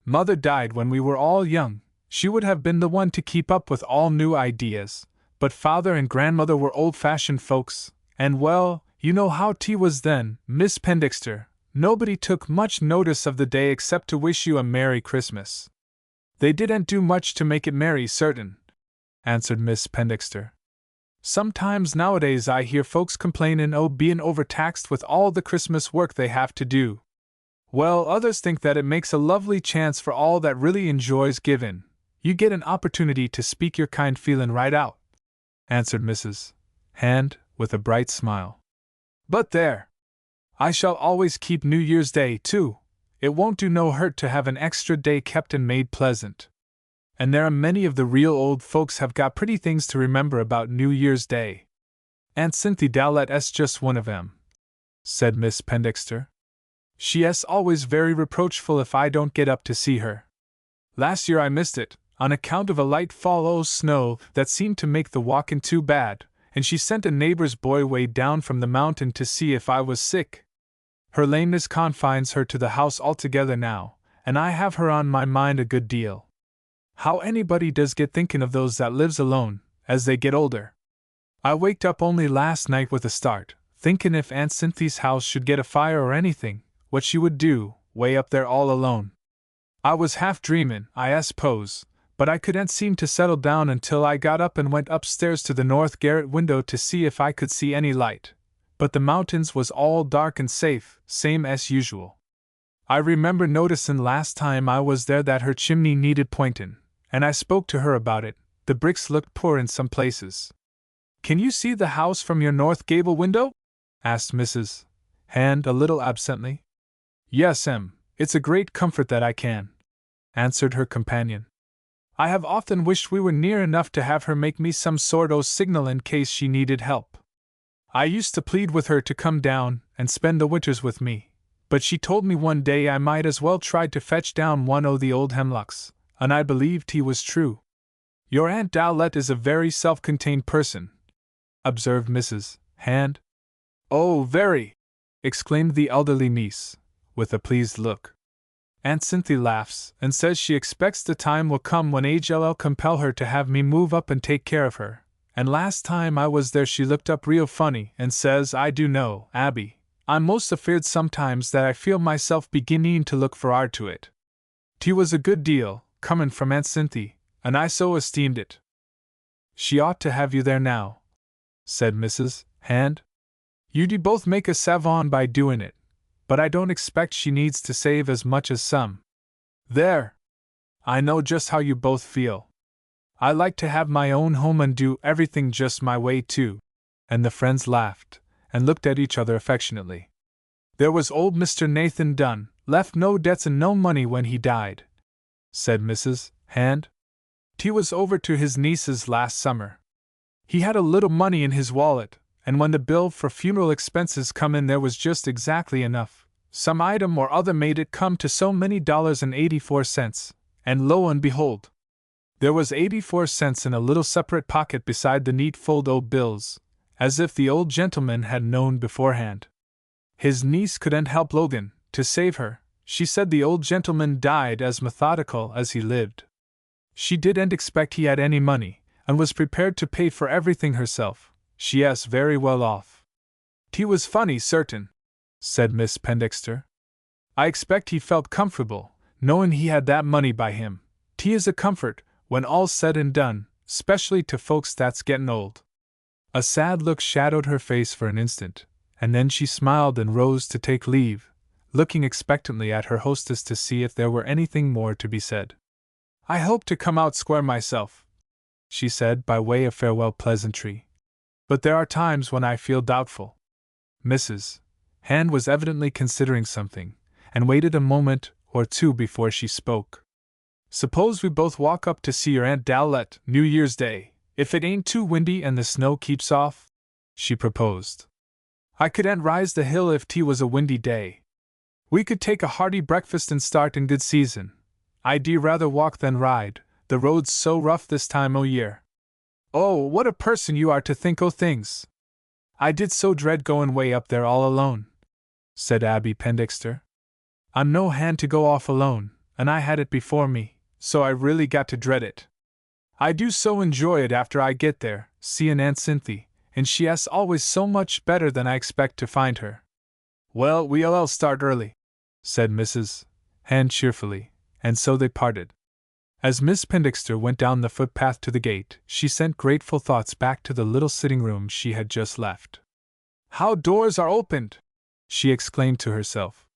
Mother died when we were all young. She would have been the one to keep up with all new ideas, but father and grandmother were old-fashioned folks, and well, you know how 't was then, Miss Pendixter. Nobody took much notice of the day except to wish you a Merry Christmas. They didn't do much to make it merry, certain," answered Miss Pendixter. "Sometimes nowadays I hear folks complainin' o' bein' overtaxed with all the Christmas work they have to do. Well, others think that it makes a lovely chance for all that really enjoys givin'. You get an opportunity to speak your kind feelin' right out," answered Mrs. Hand, with a bright smile. "But there! I shall always keep New Year's Day, too. It won't do no hurt to have an extra day kept and made pleasant. And there are many of the real old folks have got pretty things to remember about New Year's Day. Aunt Cynthia Dowlett's just one of 'em," said Miss Pendixter. "She's always very reproachful if I don't get up to see her. Last year I missed it, on account of a light fall o' snow that seemed to make the walkin' too bad, and she sent a neighbor's boy way down from the mountain to see if I was sick. Her lameness confines her to the house altogether now, and I have her on my mind a good deal. How anybody does get thinkin' of those that lives alone, as they get older. I waked up only last night with a start, thinkin' if Aunt Cynthy's house should get a fire or anything, what she would do, way up there all alone. I was half dreamin', I s'pose, but I couldn't seem to settle down until I got up and went upstairs to the north garret window to see if I could see any light. But the mountains was all dark and safe, same as usual. I remember noticin' last time I was there that her chimney needed pointin', and I spoke to her about it. The bricks looked poor in some places." "Can you see the house from your north gable window?" asked Mrs. Hand a little absently. "Yes, it's a great comfort that I can," answered her companion. "I have often wished we were near enough to have her make me some sort o' signal in case she needed help. I used to plead with her to come down and spend the winters with me, but she told me one day I might as well try to fetch down one o' the old hemlocks, and I believed he was true." "Your Aunt Dowlett is a very self-contained person," observed Mrs. Hand. "Oh, very!" exclaimed the elderly niece, with a pleased look. "Aunt Cynthia laughs, and says she expects the time will come when age'll compel her to have me move up and take care of her, and last time I was there she looked up real funny and says, 'I do know, Abby, I'm most afeard sometimes that I feel myself beginning to look for'ard to it.' 'T was a good deal, comin' from Aunt Cynthia, and I so esteemed it." "She ought to have you there now," said Mrs. Hand. "You'd both make a savant by doin' it, but I don't expect she needs to save as much as some. There! I know just how you both feel. I like to have my own home and do everything just my way, too," and the friends laughed, and looked at each other affectionately. "There was old Mr. Nathan Dunn, left no debts and no money when he died," said Mrs. Hand. "He was over to his niece's last summer. He had a little money in his wallet, and when the bill for funeral expenses come in there was just exactly enough. Some item or other made it come to so many $84, and lo and behold! There was 84 cents in a little separate pocket beside the neat fold o' bills, as if the old gentleman had known beforehand. His niece couldn't help Logan, to save her. She said the old gentleman died as methodical as he lived. She didn't expect he had any money, and was prepared to pay for everything herself. She's very well off. "He was funny, certain," said Miss Pendexter. "I expect he felt comfortable, knowing he had that money by him. 'T is a comfort, when all's said and done, 'specially to folks that's gettin' old." A sad look shadowed her face for an instant, and then she smiled and rose to take leave, looking expectantly at her hostess to see if there were anything more to be said. "I hope to come out square myself," she said by way of farewell pleasantry. "But there are times when I feel doubtful." Mrs. Hand was evidently considering something, and waited a moment or two before she spoke. "Suppose we both walk up to see your Aunt Dowlett New Year's Day, if it ain't too windy and the snow keeps off?" she proposed. "I couldn't rise the hill if 't was a windy day. We could take a hearty breakfast and start in good season. I'd rather walk than ride, the road's so rough this time o' year." "Oh, what a person you are to think o' things! I did so dread goin' way up there all alone," said Abby Pendexter. "I'm no hand to go off alone, and I had it before me, so I really got to dread it. I do so enjoy it after I get there, seein' Aunt Cynthia, and she's always so much better than I expect to find her." "Well, we'll start early," said Mrs. Hand cheerfully, and so they parted. As Miss Pendexter went down the footpath to the gate, she sent grateful thoughts back to the little sitting room she had just left. "How doors are opened!" she exclaimed to herself.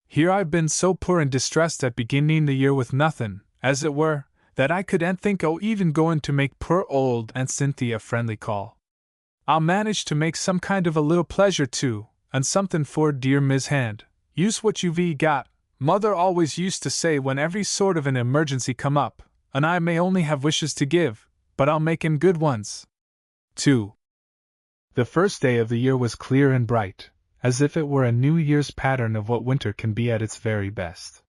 "Here I've been so poor and distressed at beginning the year with nothing, as it were, that I couldn't think o' even going to make poor old Aunt Cynthia a friendly call. I'll manage to make some kind of a little pleasure too, and something for dear Miss Hand. Use what you've got, Mother always used to say when every sort of an emergency come up, and I may only have wishes to give, but I'll make 'em good ones." 2. The first day of the year was clear and bright, as if it were a New Year's pattern of what winter can be at its very best.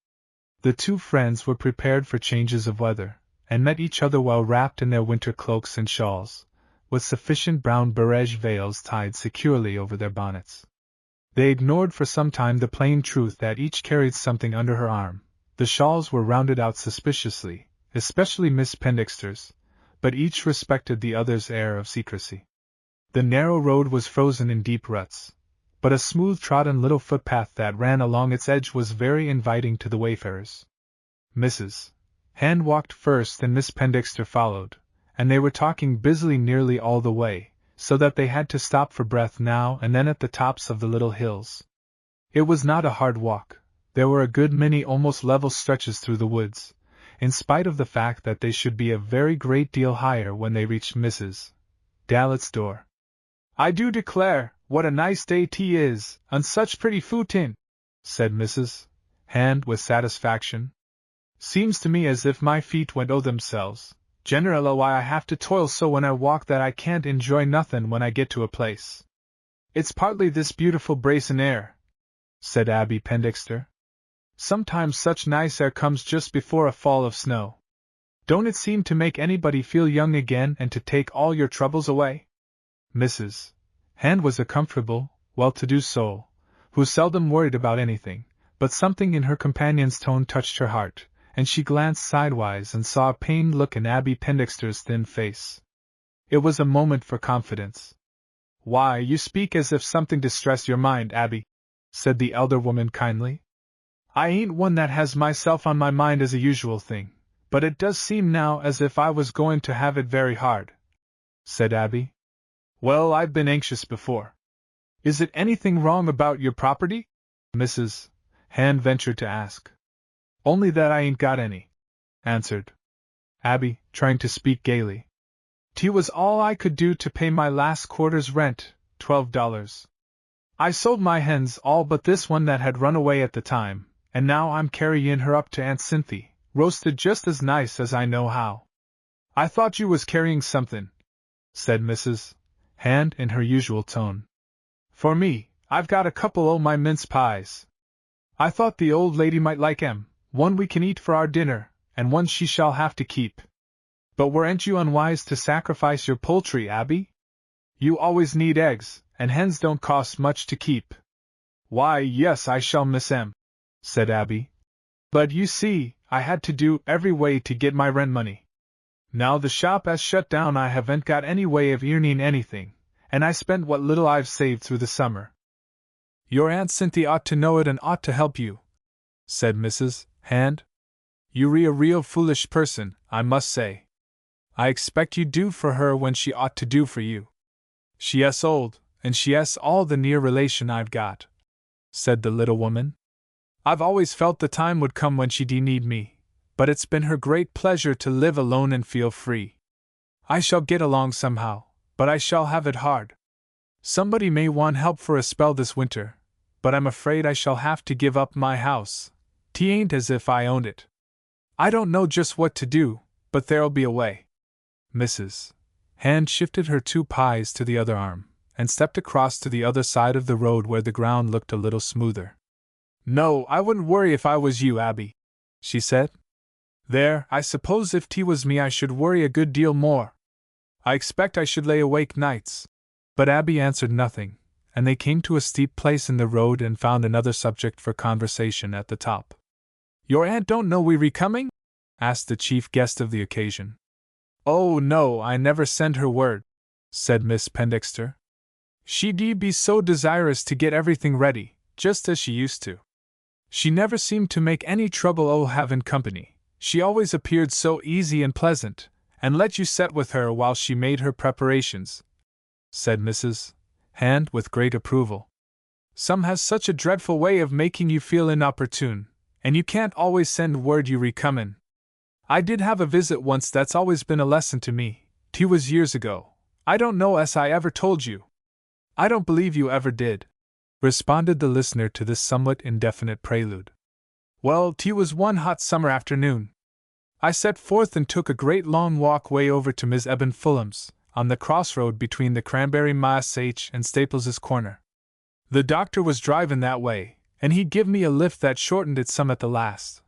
The two friends were prepared for changes of weather, and met each other well wrapped in their winter cloaks and shawls, with sufficient brown barège veils tied securely over their bonnets. They ignored for some time the plain truth that each carried something under her arm. The shawls were rounded out suspiciously, especially Miss Pendexter's, but each respected the other's air of secrecy. The narrow road was frozen in deep ruts, but a smooth-trodden little footpath that ran along its edge was very inviting to the wayfarers. Mrs. Hand walked first and Miss Pendexter followed, and they were talking busily nearly all the way, so that they had to stop for breath now and then at the tops of the little hills. It was not a hard walk. There were a good many almost level stretches through the woods, in spite of the fact that they should be a very great deal higher when they reached Mrs. Dallett's door. "I do declare, what a nice day 't is, and such pretty footin'," said Mrs. Hand with satisfaction. "Seems to me as if my feet went o' themselves. Generally why I have to toil so when I walk that I can't enjoy nothin' when I get to a place." "It's partly this beautiful bracin' air," said Abby Pendexter. "Sometimes such nice air comes just before a fall of snow. Don't it seem to make anybody feel young again and to take all your troubles away?" Mrs. Hand was a comfortable, well-to-do soul, who seldom worried about anything, but something in her companion's tone touched her heart, and she glanced sidewise and saw a pained look in Abby Pendexter's thin face. It was a moment for confidence. "Why, you speak as if something distressed your mind, Abby," said the elder woman kindly. "I ain't one that has myself on my mind as a usual thing, but it does seem now as if I was going to have it very hard," said Abby. "Well, I've been anxious before." "Is it anything wrong about your property?" Mrs. Hand ventured to ask. "Only that I ain't got any," answered Abby, trying to speak gaily. "'T was all I could do to pay my last quarter's rent, $12. I sold my hens all but this one that had run away at the time, and now I'm carryin' her up to Aunt Cynthia, roasted just as nice as I know how." "I thought you was carrying something," said Mrs. Hand in her usual tone. "For me, I've got a couple o' my mince pies. I thought the old lady might like 'em. One we can eat for our dinner, and one she shall have to keep." "But weren't you unwise to sacrifice your poultry, Abby?" You always need eggs, and hens don't cost much to keep. Why, yes, I shall miss 'em, said Abby. But you see, I had to do every way to get my rent money. Now the shop has shut down, I haven't got any way of earning anything, and I spent what little I've saved through the summer. Your Aunt Cynthia ought to know it and ought to help you, said Mrs. Hand. You're a real foolish person, I must say. I expect you do for her when she ought to do for you. She is old, and she is all the near relation I've got, said the little woman. I've always felt the time would come when she'd need me, but it's been her great pleasure to live alone and feel free. I shall get along somehow, but I shall have it hard. Somebody may want help for a spell this winter, but I'm afraid I shall have to give up my house. 'Tain't as if I owned it. I don't know just what to do, but there'll be a way. Mrs. Hand shifted her 2 pies to the other arm, and stepped across to the other side of the road where the ground looked a little smoother. No, I wouldn't worry if I was you, Abby, she said. There, I suppose if 'T was me I should worry a good deal more. I expect I should lay awake nights. But Abby answered nothing, and they came to a steep place in the road and found another subject for conversation at the top. Your aunt don't know we recoming? Asked the chief guest of the occasion. Oh no, I never send her word, said Miss Pendexter. She'd be so desirous to get everything ready, just as she used to. She never seemed to make any trouble having company. She always appeared so easy and pleasant, and let you set with her while she made her preparations, said Mrs. Hand with great approval. Some has such a dreadful way of making you feel inopportune, and you can't always send word you recomin'. I did have a visit once that's always been a lesson to me. 'T was years ago. I don't know as I ever told you. I don't believe you ever did, responded the listener to this somewhat indefinite prelude. Well, 't was one hot summer afternoon. I set forth and took a great long walk way over to Miss Eben Fulham's, on the crossroad between the Cranberry Mas and Staples's Corner. The doctor was driving that way, and he give me a lift that shortened it some at the last.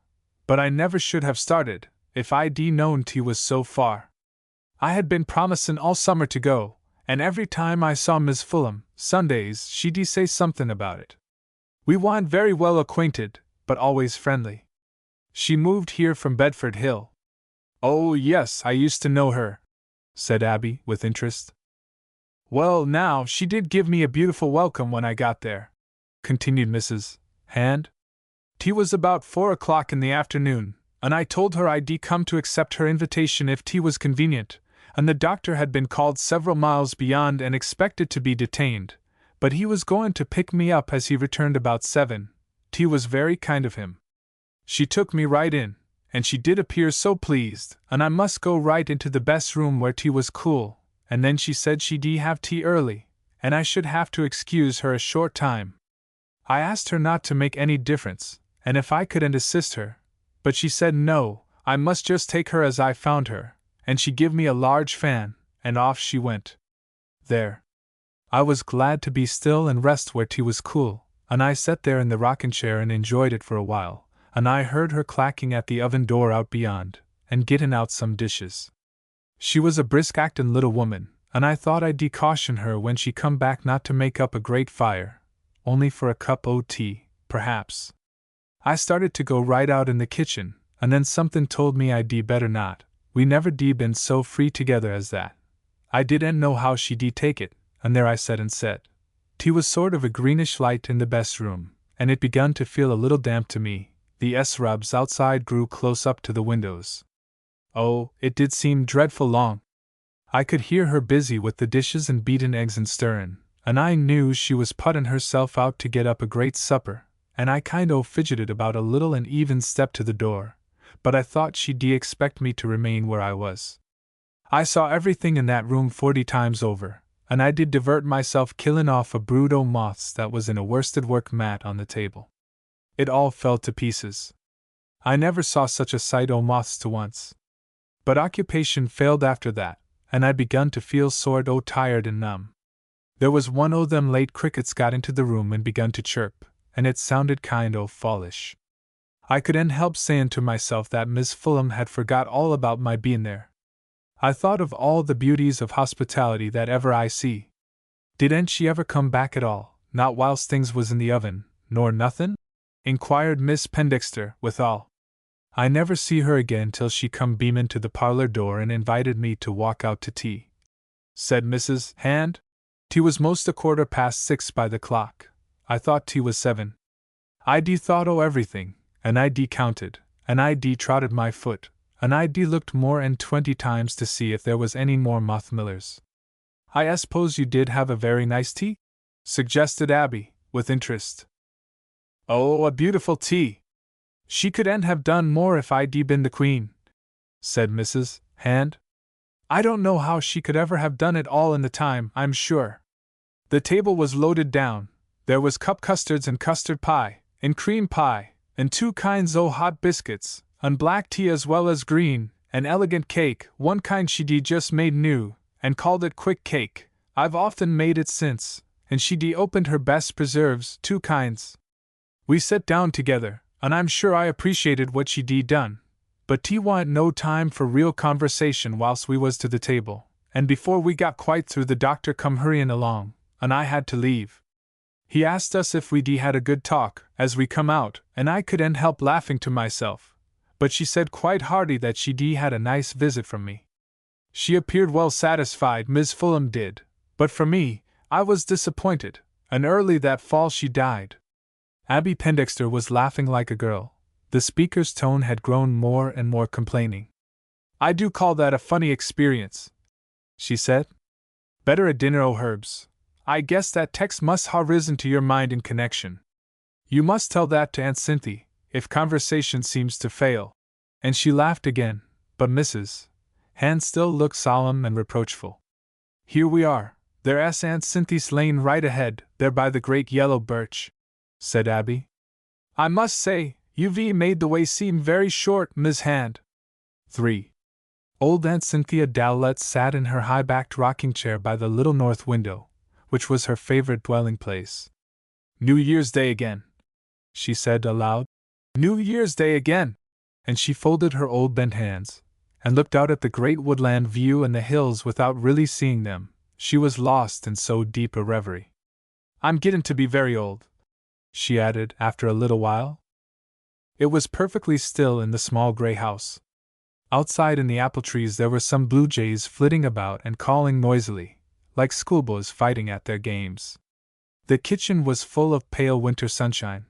But I never should have started, if I'd known 't was so far. I had been promising all summer to go, and every time I saw Miss Fulham, Sundays, she'd say something about it. We wa'n't very well acquainted, but always friendly. She moved here from Bedford Hill. Oh yes, I used to know her, said Abby, with interest. Well now, she did give me a beautiful welcome when I got there, continued Mrs. Hand. 'T was about 4 o'clock in the afternoon, and I told her I'd come to accept her invitation if 't was convenient, and the doctor had been called several miles beyond and expected to be detained, but he was going to pick me up as he returned about 7. 'T was very kind of him. She took me right in, and she did appear so pleased, and I must go right into the best room where 't was cool, and then she said she'd have tea early, and I should have to excuse her a short time. I asked her not to make any difference, and if I could assist her, but she said no, I must just take her as I found her, and she give me a large fan, and off she went. There. I was glad to be still and rest where 't was cool, and I sat there in the rocking chair and enjoyed it for a while, and I heard her clacking at the oven door out beyond, and getting out some dishes. She was a brisk actin' little woman, and I thought I'd caution her when she come back not to make up a great fire, only for a cup o' tea, perhaps. I started to go right out in the kitchen, and then something told me I'd better not. We never been so free together as that. I didn't know how she'd take it, and there I sat and said. 'T was sort of a greenish light in the best room, and it begun to feel a little damp to me. The shrubs outside grew close up to the windows. Oh, it did seem dreadful long. I could hear her busy with the dishes and beatin' eggs and stirrin', and I knew she was puttin' herself out to get up a great supper, and I kind o' fidgeted about a little and even stepped to the door, but I thought she'd expect me to remain where I was. I saw everything in that room 40 times over, and I did divert myself killin' off a brood o' moths that was in a worsted work mat on the table. It all fell to pieces. I never saw such a sight o' moths to once. But occupation failed after that, and I begun to feel sort o' tired and numb. There was one o' them late crickets got into the room and begun to chirp, and it sounded kind o' fallish. I couldn't help sayin' to myself that Miss Fulham had forgot all about my bein' there. I thought of all the beauties of hospitality that ever I see, Didn't she ever come back at all, not whilst things was in the oven, nor nothin'? Inquired Miss Pendixter, withal. I never see her again till she come beamin' to the parlor door and invited me to walk out to tea, said Mrs. Hand. Tea was most 6:15 by the clock. I thought tea was 7. I thought o' everything, and I counted, and I trotted my foot, and I looked more 'n 20 times to see if there was any more moth millers. I suppose you did have a very nice tea? Suggested Abby, with interest. Oh, a beautiful tea! She couldn't have done more if I'd been the queen, said Mrs. Hand. I don't know how she could ever have done it all in the time, I'm sure. The table was loaded down. There was cup custards and custard pie, and cream pie, and 2 kinds o' hot biscuits, and black tea as well as green, and elegant cake, one kind she'd just made new, and called it quick cake. I've often made it since, and she'd opened her best preserves, 2 kinds. We sat down together, and I'm sure I appreciated what she'd done. But tea wa'n't no time for real conversation whilst we was to the table, and before we got quite through the doctor come hurryin' along, and I had to leave. He asked us if we'd had a good talk, as we come out, and I couldn't help laughing to myself, but she said quite hearty that she'd had a nice visit from me. She appeared well satisfied, Miss Fulham did, but for me, I was disappointed, and early that fall she died. Abby Pendixter was laughing like a girl. The speaker's tone had grown more and more complaining. I do call that a funny experience, she said. Better a dinner o' herbs. I guess that text must ha' risen to your mind in connection. You must tell that to Aunt Cynthia, if conversation seems to fail. And she laughed again, but Mrs. Hand still looked solemn and reproachful. Here we are, there's Aunt Cynthia's lane right ahead, there by the great yellow birch, said Abby. I must say, you've made the way seem very short, Miss Hand. 3. Old Aunt Cynthia Dowlett sat in her high-backed rocking-chair by the little north window, which was her favorite dwelling place. New Year's Day again, she said aloud. New Year's Day again! And she folded her old bent hands, and looked out at the great woodland view and the hills without really seeing them. She was lost in so deep a reverie. I'm gettin' to be very old, she added after a little while. It was perfectly still in the small gray house. Outside in the apple trees there were some blue jays flitting about and calling noisily, like schoolboys fighting at their games. The kitchen was full of pale winter sunshine.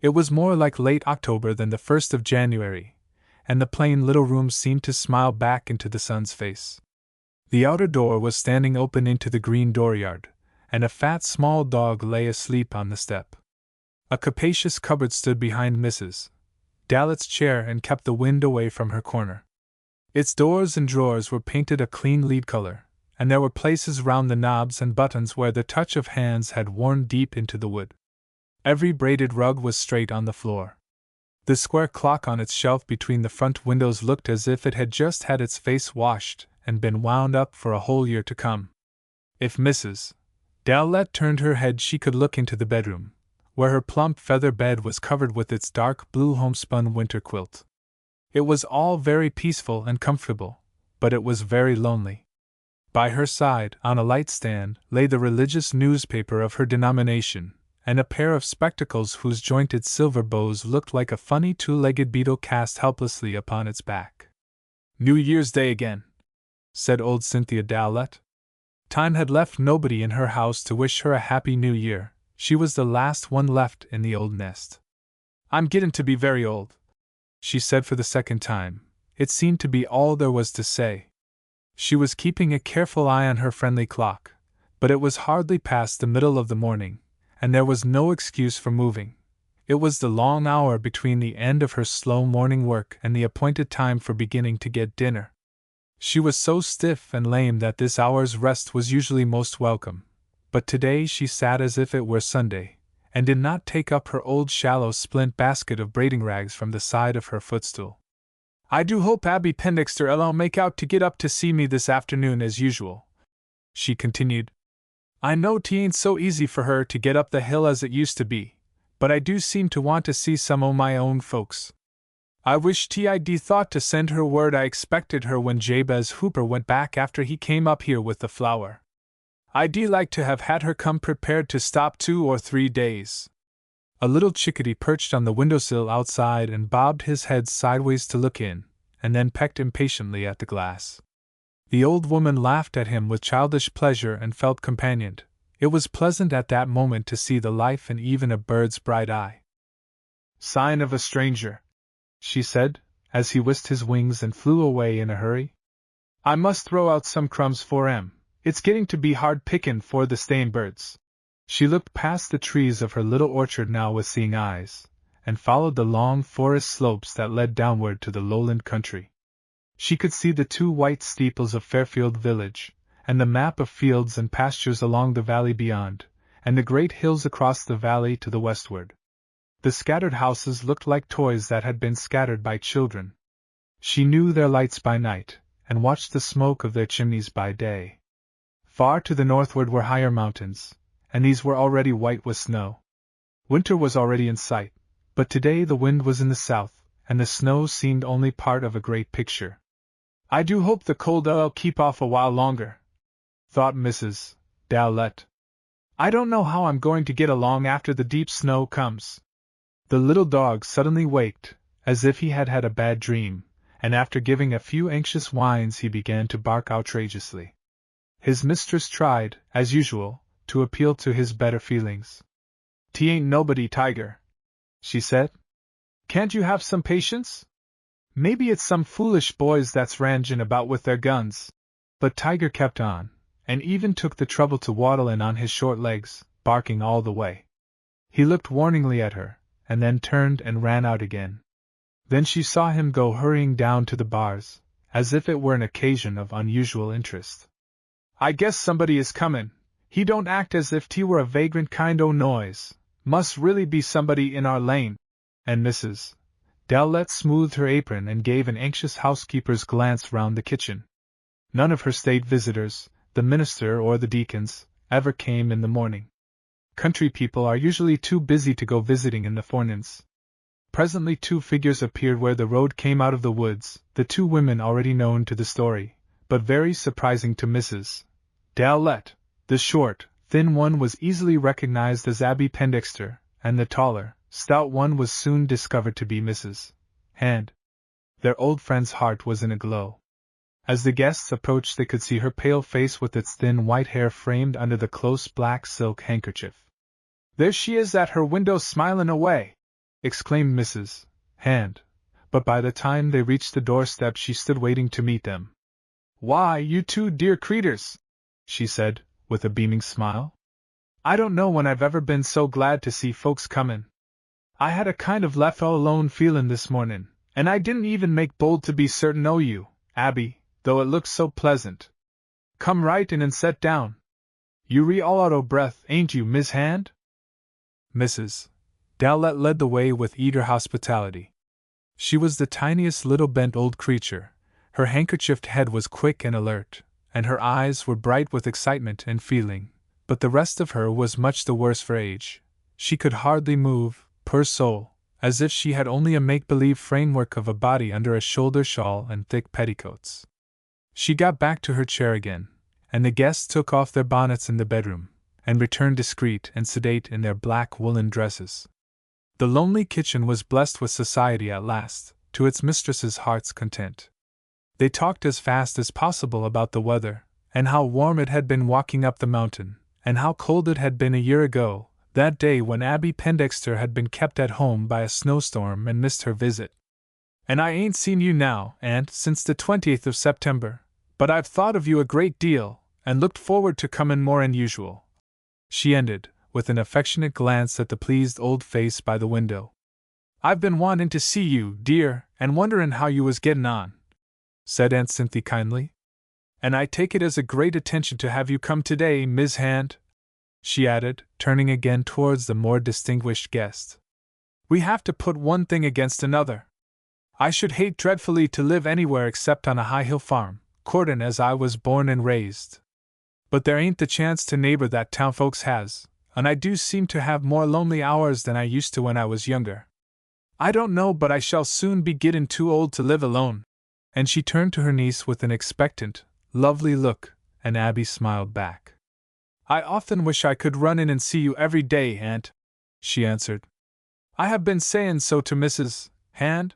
It was more like late October than the 1st of January, and the plain little room seemed to smile back into the sun's face. The outer door was standing open into the green dooryard, and a fat small dog lay asleep on the step. A capacious cupboard stood behind Mrs. Dallett's chair and kept the wind away from her corner. Its doors and drawers were painted a clean lead color, and there were places round the knobs and buttons where the touch of hands had worn deep into the wood. Every braided rug was straight on the floor. The square clock on its shelf between the front windows looked as if it had just had its face washed and been wound up for a whole year to come. If Mrs. Dowlett turned her head she could look into the bedroom, where her plump feather bed was covered with its dark blue homespun winter quilt. It was all very peaceful and comfortable, but it was very lonely. By her side, on a light stand, lay the religious newspaper of her denomination, and a pair of spectacles whose jointed silver bows looked like a funny 2-legged beetle cast helplessly upon its back. New Year's Day again, said old Cynthia Dowlett. Time had left nobody in her house to wish her a happy new year. She was the last one left in the old nest. I'm gettin' to be very old, she said for the second time. It seemed to be all there was to say. She was keeping a careful eye on her friendly clock, but it was hardly past the middle of the morning, and there was no excuse for moving. It was the long hour between the end of her slow morning work and the appointed time for beginning to get dinner. She was so stiff and lame that this hour's rest was usually most welcome, but today she sat as if it were Sunday, and did not take up her old shallow splint basket of braiding rags from the side of her footstool. I do hope Abby Pendixter'll make out to get up to see me this afternoon as usual, she continued. I know 'tain't so easy for her to get up the hill as it used to be, but I do seem to want to see some o' my own folks. I wish I'd thought to send her word I expected her when Jabez Hooper went back after he came up here with the flour. I'd like to have had her come prepared to stop 2 or 3 days. A little chickadee perched on the windowsill outside and bobbed his head sideways to look in, and then pecked impatiently at the glass. The old woman laughed at him with childish pleasure and felt companioned. It was pleasant at that moment to see the life in even a bird's bright eye. "Sign of a stranger," she said, as he whisked his wings and flew away in a hurry. "I must throw out some crumbs for 'em. It's getting to be hard pickin' for the staying birds." She looked past the trees of her little orchard now with seeing eyes, and followed the long forest slopes that led downward to the lowland country. She could see the 2 white steeples of Fairfield village, and the map of fields and pastures along the valley beyond, and the great hills across the valley to the westward. The scattered houses looked like toys that had been scattered by children. She knew their lights by night, and watched the smoke of their chimneys by day. Far to the northward were higher mountains, and these were already white with snow. Winter was already in sight, but today the wind was in the south, and the snow seemed only part of a great picture. "I do hope the cold'll keep off a while longer," thought Mrs. Dowlett. "I don't know how I'm going to get along after the deep snow comes." The little dog suddenly waked, as if he had had a bad dream, and after giving a few anxious whines he began to bark outrageously. His mistress tried, as usual, to appeal to his better feelings. "'T ain't nobody, Tiger," she said. "Can't you have some patience? Maybe it's some foolish boys that's rangin' about with their guns." But Tiger kept on, and even took the trouble to waddle in on his short legs, barking all the way. He looked warningly at her, and then turned and ran out again. Then she saw him go hurrying down to the bars, as if it were an occasion of unusual interest. "I guess somebody is comin'. He don't act as if 't were a vagrant kind o' noise. Must really be somebody in our lane." And Mrs. Dowlett smoothed her apron and gave an anxious housekeeper's glance round the kitchen. None of her state visitors, the minister or the deacons, ever came in the morning. Country people are usually too busy to go visiting in the forenoons. Presently 2 figures appeared where the road came out of the woods, the 2 women already known to the story, but very surprising to Mrs. Dowlett. The short, thin one was easily recognized as Abby Pendexter, and the taller, stout one was soon discovered to be Mrs. Hand. Their old friend's heart was in a glow. As the guests approached they could see her pale face with its thin white hair framed under the close black silk handkerchief. "There she is at her window smilin' away!" exclaimed Mrs. Hand, but by the time they reached the doorstep she stood waiting to meet them. "Why, you 2 dear creeters," she said, with a beaming smile. "I don't know when I've ever been so glad to see folks comin'. I had a kind of left all alone feelin' this mornin', and I didn't even make bold to be certain o' you, Abby, though it looks so pleasant. Come right in and set down. You all out o' breath, ain't you, Miss Hand?" Mrs. Dowlett led the way with eager hospitality. She was the tiniest little bent old creature, her handkerchiefed head was quick and alert, and her eyes were bright with excitement and feeling, but the rest of her was much the worse for age. She could hardly move, poor soul, as if she had only a make-believe framework of a body under a shoulder shawl and thick petticoats. She got back to her chair again, and the guests took off their bonnets in the bedroom, and returned discreet and sedate in their black woolen dresses. The lonely kitchen was blessed with society at last, to its mistress's heart's content. They talked as fast as possible about the weather, and how warm it had been walking up the mountain, and how cold it had been a year ago, that day when Abby Pendexter had been kept at home by a snowstorm and missed her visit. "And I ain't seen you now, Aunt, since the 20th of September, but I've thought of you a great deal, and looked forward to comin' more'n usual," she ended, with an affectionate glance at the pleased old face by the window. "I've been wantin' to see you, dear, and wonderin' how you was gettin' on," said Aunt Cynthia kindly. "And I take it as a great attention to have you come today, Miss Hand," she added, turning again towards the more distinguished guest. "We have to put one thing against another. I should hate dreadfully to live anywhere except on a high hill farm, Cordon as I was born and raised. But there ain't the chance to neighbor that town folks has, and I do seem to have more lonely hours than I used to when I was younger. I don't know but I shall soon be gettin' too old to live alone." And she turned to her niece with an expectant, lovely look, and Abby smiled back. I often wish I could run in and see you every day, Aunt, she answered. I have been sayin' so to Mrs. Hand.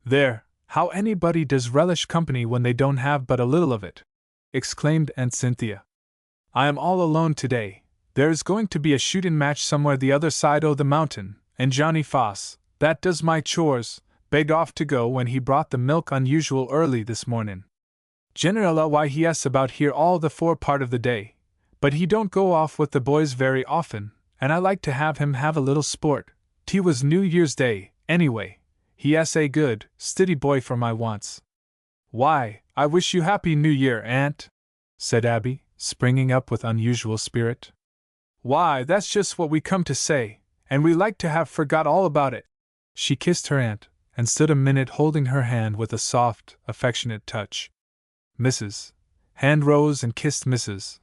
There, how anybody does relish company when they don't have but a little of it, exclaimed Aunt Cynthia. I am all alone today. There is going to be a shooting match somewhere the other side o' the mountain, and Johnny Foss, that does my chores, begged off to go when he brought the milk unusual early this morning. Generally why he is about here all the fore part of the day, but he don't go off with the boys very often, and I like to have him have a little sport. 'T was New Year's Day, anyway. He is a good, steady boy for my wants. Why, I wish you Happy New Year, Aunt, said Abby, springing up with unusual spirit. Why, that's just what we come to say, and we like to have forgot all about it. She kissed her aunt, and stood a minute holding her hand with a soft, affectionate touch. Mrs. Hand rose and kissed Mrs.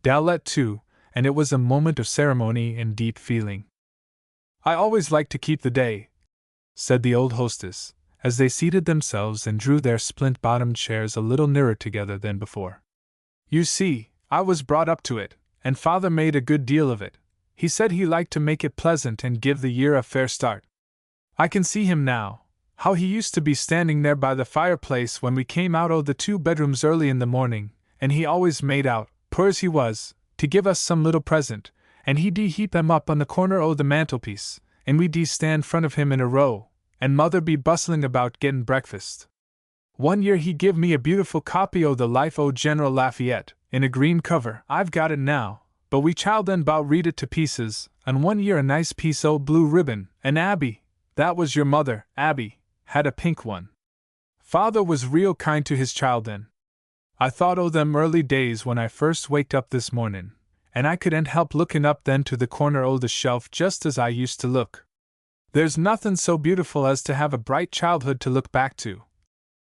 Dowlett too, and it was a moment of ceremony and deep feeling. I always like to keep the day, said the old hostess, as they seated themselves and drew their splint-bottomed chairs a little nearer together than before. You see, I was brought up to it, and Father made a good deal of it. He said he liked to make it pleasant and give the year a fair start. I can see him now, how he used to be standing there by the fireplace when we came out o' the 2 bedrooms early in the morning, and he always made out, poor as he was, to give us some little present, and he dee heap them up on the corner o' the mantelpiece, and we dee stand front of him in a row, and Mother be bustling about gettin' breakfast. One year he give me a beautiful copy o' the Life o' General Lafayette, in a green cover. I've got it now, but we child then 'bout read it to pieces, and one year a nice piece o' blue ribbon, and Abby, that was your mother, Abby, had a pink one. Father was real kind to his child then. I thought o' them early days when I first waked up this mornin', and I couldn't help lookin' up then to the corner o' the shelf just as I used to look. There's nothin' so beautiful as to have a bright childhood to look back to,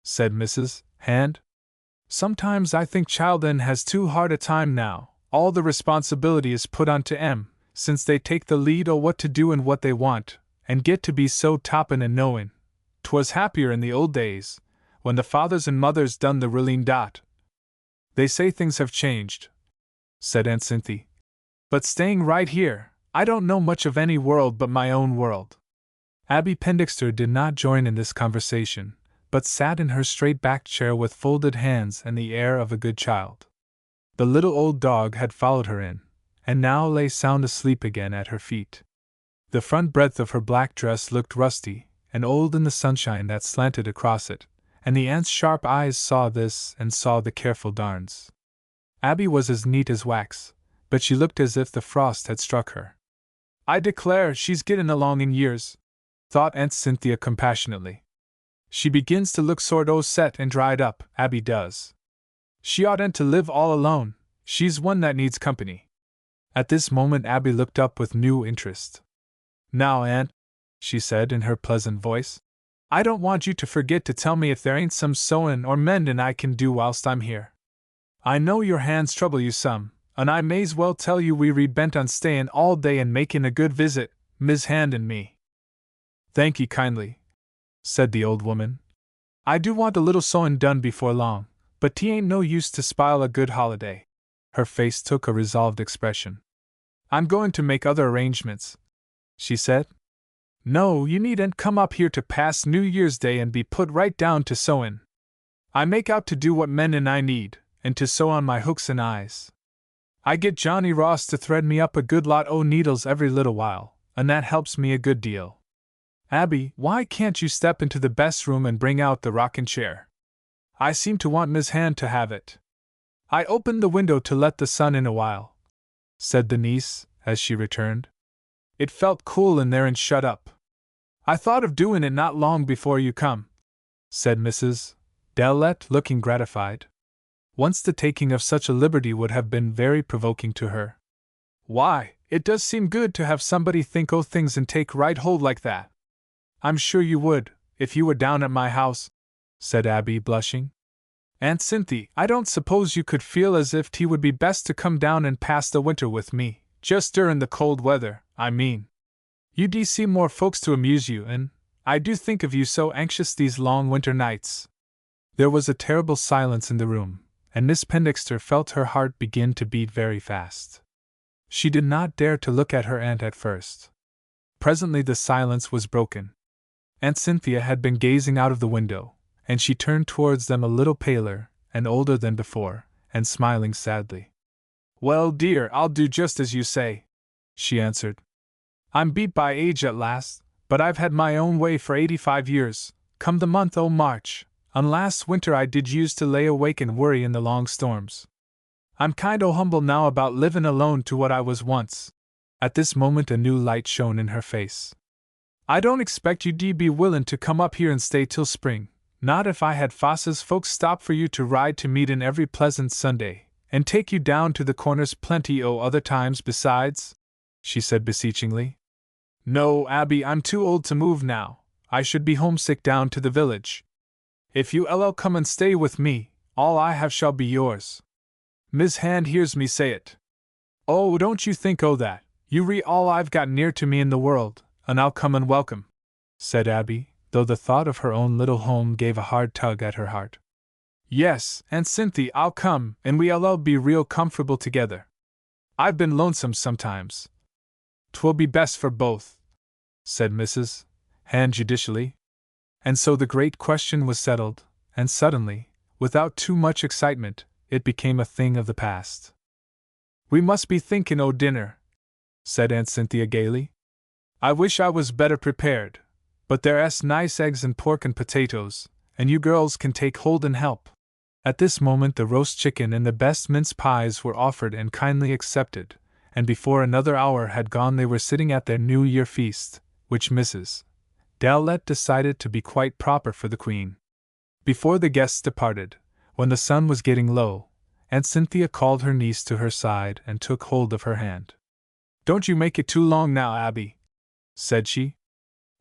said Mrs. Hand. Sometimes I think children has too hard a time now. All the responsibility is put on to 'em, since they take the lead o' what to do and what they want, and get to be so toppin' and knowin'. 'Twas happier in the old days, when the fathers and mothers done the reeling dot. They say things have changed, said Aunt Cynthia. But staying right here, I don't know much of any world but my own world. Abby Pendixter did not join in this conversation, but sat in her straight-backed chair with folded hands and the air of a good child. The little old dog had followed her in, and now lay sound asleep again at her feet. The front breadth of her black dress looked rusty and old in the sunshine that slanted across it, and the aunt's sharp eyes saw this and saw the careful darns. Abby was as neat as wax, but she looked as if the frost had struck her. I declare she's gettin' along in years, thought Aunt Cynthia compassionately. She begins to look sort o' set and dried up, Abby does. She oughtn't to live all alone, she's one that needs company. At this moment Abby looked up with new interest. Now, Aunt, she said in her pleasant voice, I don't want you to forget to tell me if there ain't some sewin' or mendin' I can do whilst I'm here. I know your hands trouble you some, and I may's well tell you we bent on stayin' all day and makin' a good visit, Mis' Hand and me. Thank ye kindly, said the old woman. I do want a little sewin' done before long, but 't ain't no use to spile a good holiday. Her face took a resolved expression. I'm going to make other arrangements, she said. No, you needn't come up here to pass New Year's Day and be put right down to sewin'. I make out to do what mendin' I need, and to sew on my hooks and eyes. I get Johnny Ross to thread me up a good lot o' needles every little while, and that helps me a good deal. Abby, why can't you step into the best room and bring out the rockin' chair? I seem to want Miss Hand to have it. I opened the window to let the sun in a while, said the niece, as she returned. It felt cool in there and shut up. I thought of doin' it not long before you come, said Mrs. Dowlett, looking gratified. Once the taking of such a liberty would have been very provoking to her. Why, it does seem good to have somebody think o' things and take right hold like that. I'm sure you would, if you were down at my house, said Abby, blushing. Aunt Cynthia, I don't suppose you could feel as if 't would be best to come down and pass the winter with me, just durin' the cold weather, I mean. You do see more folks to amuse you, and I do think of you so anxious these long winter nights. There was a terrible silence in the room, and Miss Pendixter felt her heart begin to beat very fast. She did not dare to look at her aunt at first. Presently the silence was broken. Aunt Cynthia had been gazing out of the window, and she turned towards them a little paler and older than before, and smiling sadly. "Well, dear, I'll do just as you say," she answered. "I'm beat by age at last, but I've had my own way for 85 years, come the month o' March, and last winter I did use to lay awake and worry in the long storms. I'm kind o' humble now about livin' alone to what I was once." At this moment a new light shone in her face. "I don't expect you'd be willin' to come up here and stay till spring, not if I had Foss's folks stop for you to ride to meetin' every pleasant Sunday, and take you down to the Corners plenty o' other times besides," she said beseechingly. "No, Abby, I'm too old to move now. I should be homesick down to the village. If you'll come and stay with me, all I have shall be yours. Miss Hand hears me say it." "Oh, don't you think o' that. You re all I've got near to me in the world, and I'll come and welcome," said Abby, though the thought of her own little home gave a hard tug at her heart. "Yes, Aunt Cynthia, I'll come, and we'll be real comfortable together. I've been lonesome sometimes. 'Twill be best for both," said Mrs. Hand judicially. And so the great question was settled, and suddenly, without too much excitement, it became a thing of the past. "We must be thinkin' o' dinner," said Aunt Cynthia gaily. "I wish I was better prepared, but there's nice eggs and pork and potatoes, and you girls can take hold and help." At this moment the roast chicken and the best mince pies were offered and kindly accepted, and before another hour had gone they were sitting at their New Year feast, which Mrs. Dowlett decided to be quite proper for the Queen. Before the guests departed, when the sun was getting low, Aunt Cynthia called her niece to her side and took hold of her hand. "Don't you make it too long now, Abby," said she.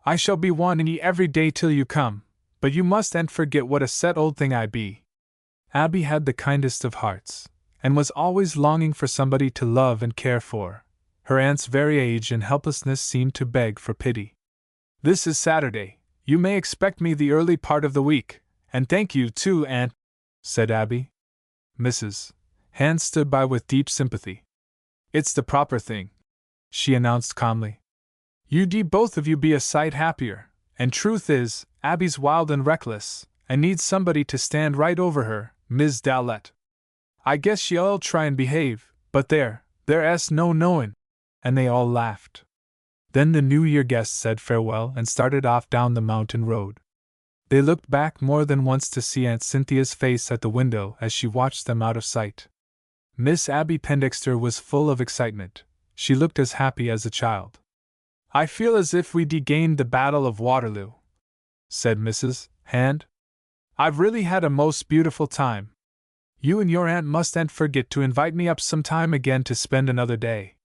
"I shall be wanting ye every day till you come, but you mustn't forget what a set old thing I be." Abby had the kindest of hearts, and was always longing for somebody to love and care for. Her aunt's very age and helplessness seemed to beg for pity. "This is Saturday. You may expect me the early part of the week, and thank you, too, Aunt," said Abby. Mrs. Hand stood by with deep sympathy. "It's the proper thing," she announced calmly. "You'd both of you be a sight happier, and truth is, Abby's wild and reckless, and needs somebody to stand right over her, Miss Dowlett. I guess she'll try and behave, but there's no knowin'," and they all laughed. Then the New Year guests said farewell and started off down the mountain road. They looked back more than once to see Aunt Cynthia's face at the window as she watched them out of sight. Miss Abby Pendexter was full of excitement. She looked as happy as a child. "I feel as if we'd gained the Battle of Waterloo," said Mrs. Hand. "I've really had a most beautiful time. You and your aunt mustn't forget to invite me up some time again to spend another day.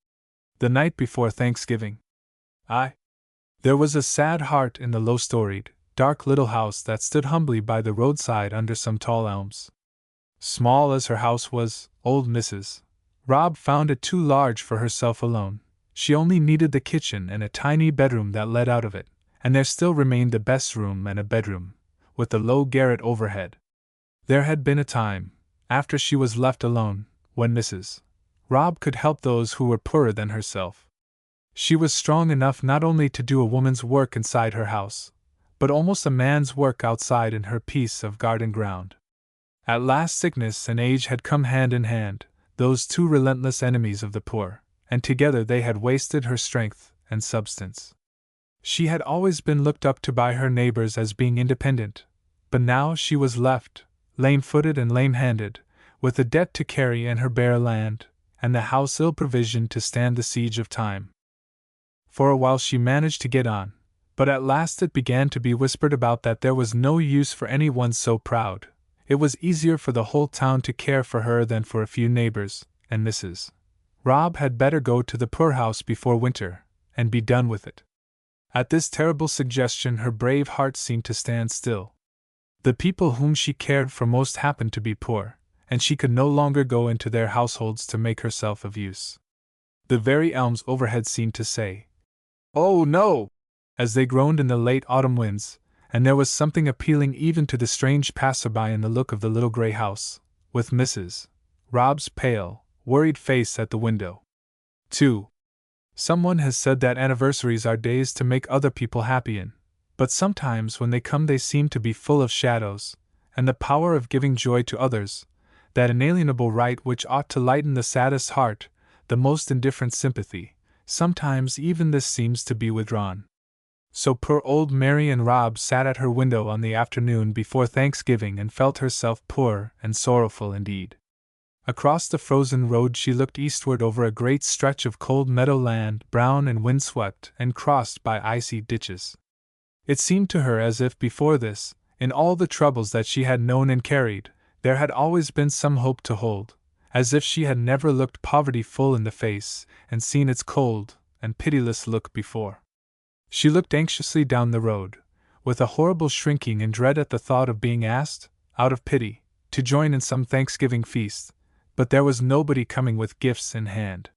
The night before Thanksgiving. There was a sad heart in the low-storied, dark little house that stood humbly by the roadside under some tall elms. Small as her house was, old Mrs. Robb found it too large for herself alone. She only needed the kitchen and a tiny bedroom that led out of it, and there still remained the best room and a bedroom, with a low garret overhead. There had been a time, after she was left alone, when Mrs. Robb could help those who were poorer than herself. She was strong enough not only to do a woman's work inside her house, but almost a man's work outside in her piece of garden ground. At last sickness and age had come hand in hand, those two relentless enemies of the poor, and together they had wasted her strength and substance. She had always been looked up to by her neighbors as being independent, but now she was left, lame-footed and lame-handed, with a debt to carry and her bare land, and the house ill-provisioned to stand the siege of time. For a while she managed to get on, but at last it began to be whispered about that there was no use for anyone so proud. It was easier for the whole town to care for her than for a few neighbors, and Mrs. Robb had better go to the poorhouse before winter, and be done with it. At this terrible suggestion her brave heart seemed to stand still. The people whom she cared for most happened to be poor, and she could no longer go into their households to make herself of use. The very elms overhead seemed to say, "Oh no!" as they groaned in the late autumn winds, and there was something appealing even to the strange passerby in the look of the little gray house, with Mrs. Robb's pale, worried face at the window. 2. Someone has said that anniversaries are days to make other people happy in, but sometimes when they come they seem to be full of shadows, and the power of giving joy to others, that inalienable right which ought to lighten the saddest heart, the most indifferent sympathy, sometimes even this seems to be withdrawn. So poor old Mary and Rob sat at her window on the afternoon before Thanksgiving and felt herself poor and sorrowful indeed. Across the frozen road she looked eastward over a great stretch of cold meadow land, brown and windswept and crossed by icy ditches. It seemed to her as if before this, in all the troubles that she had known and carried, there had always been some hope to hold, as if she had never looked poverty full in the face and seen its cold and pitiless look before. She looked anxiously down the road, with a horrible shrinking and dread at the thought of being asked, out of pity, to join in some Thanksgiving feast, but there was nobody coming with gifts in hand.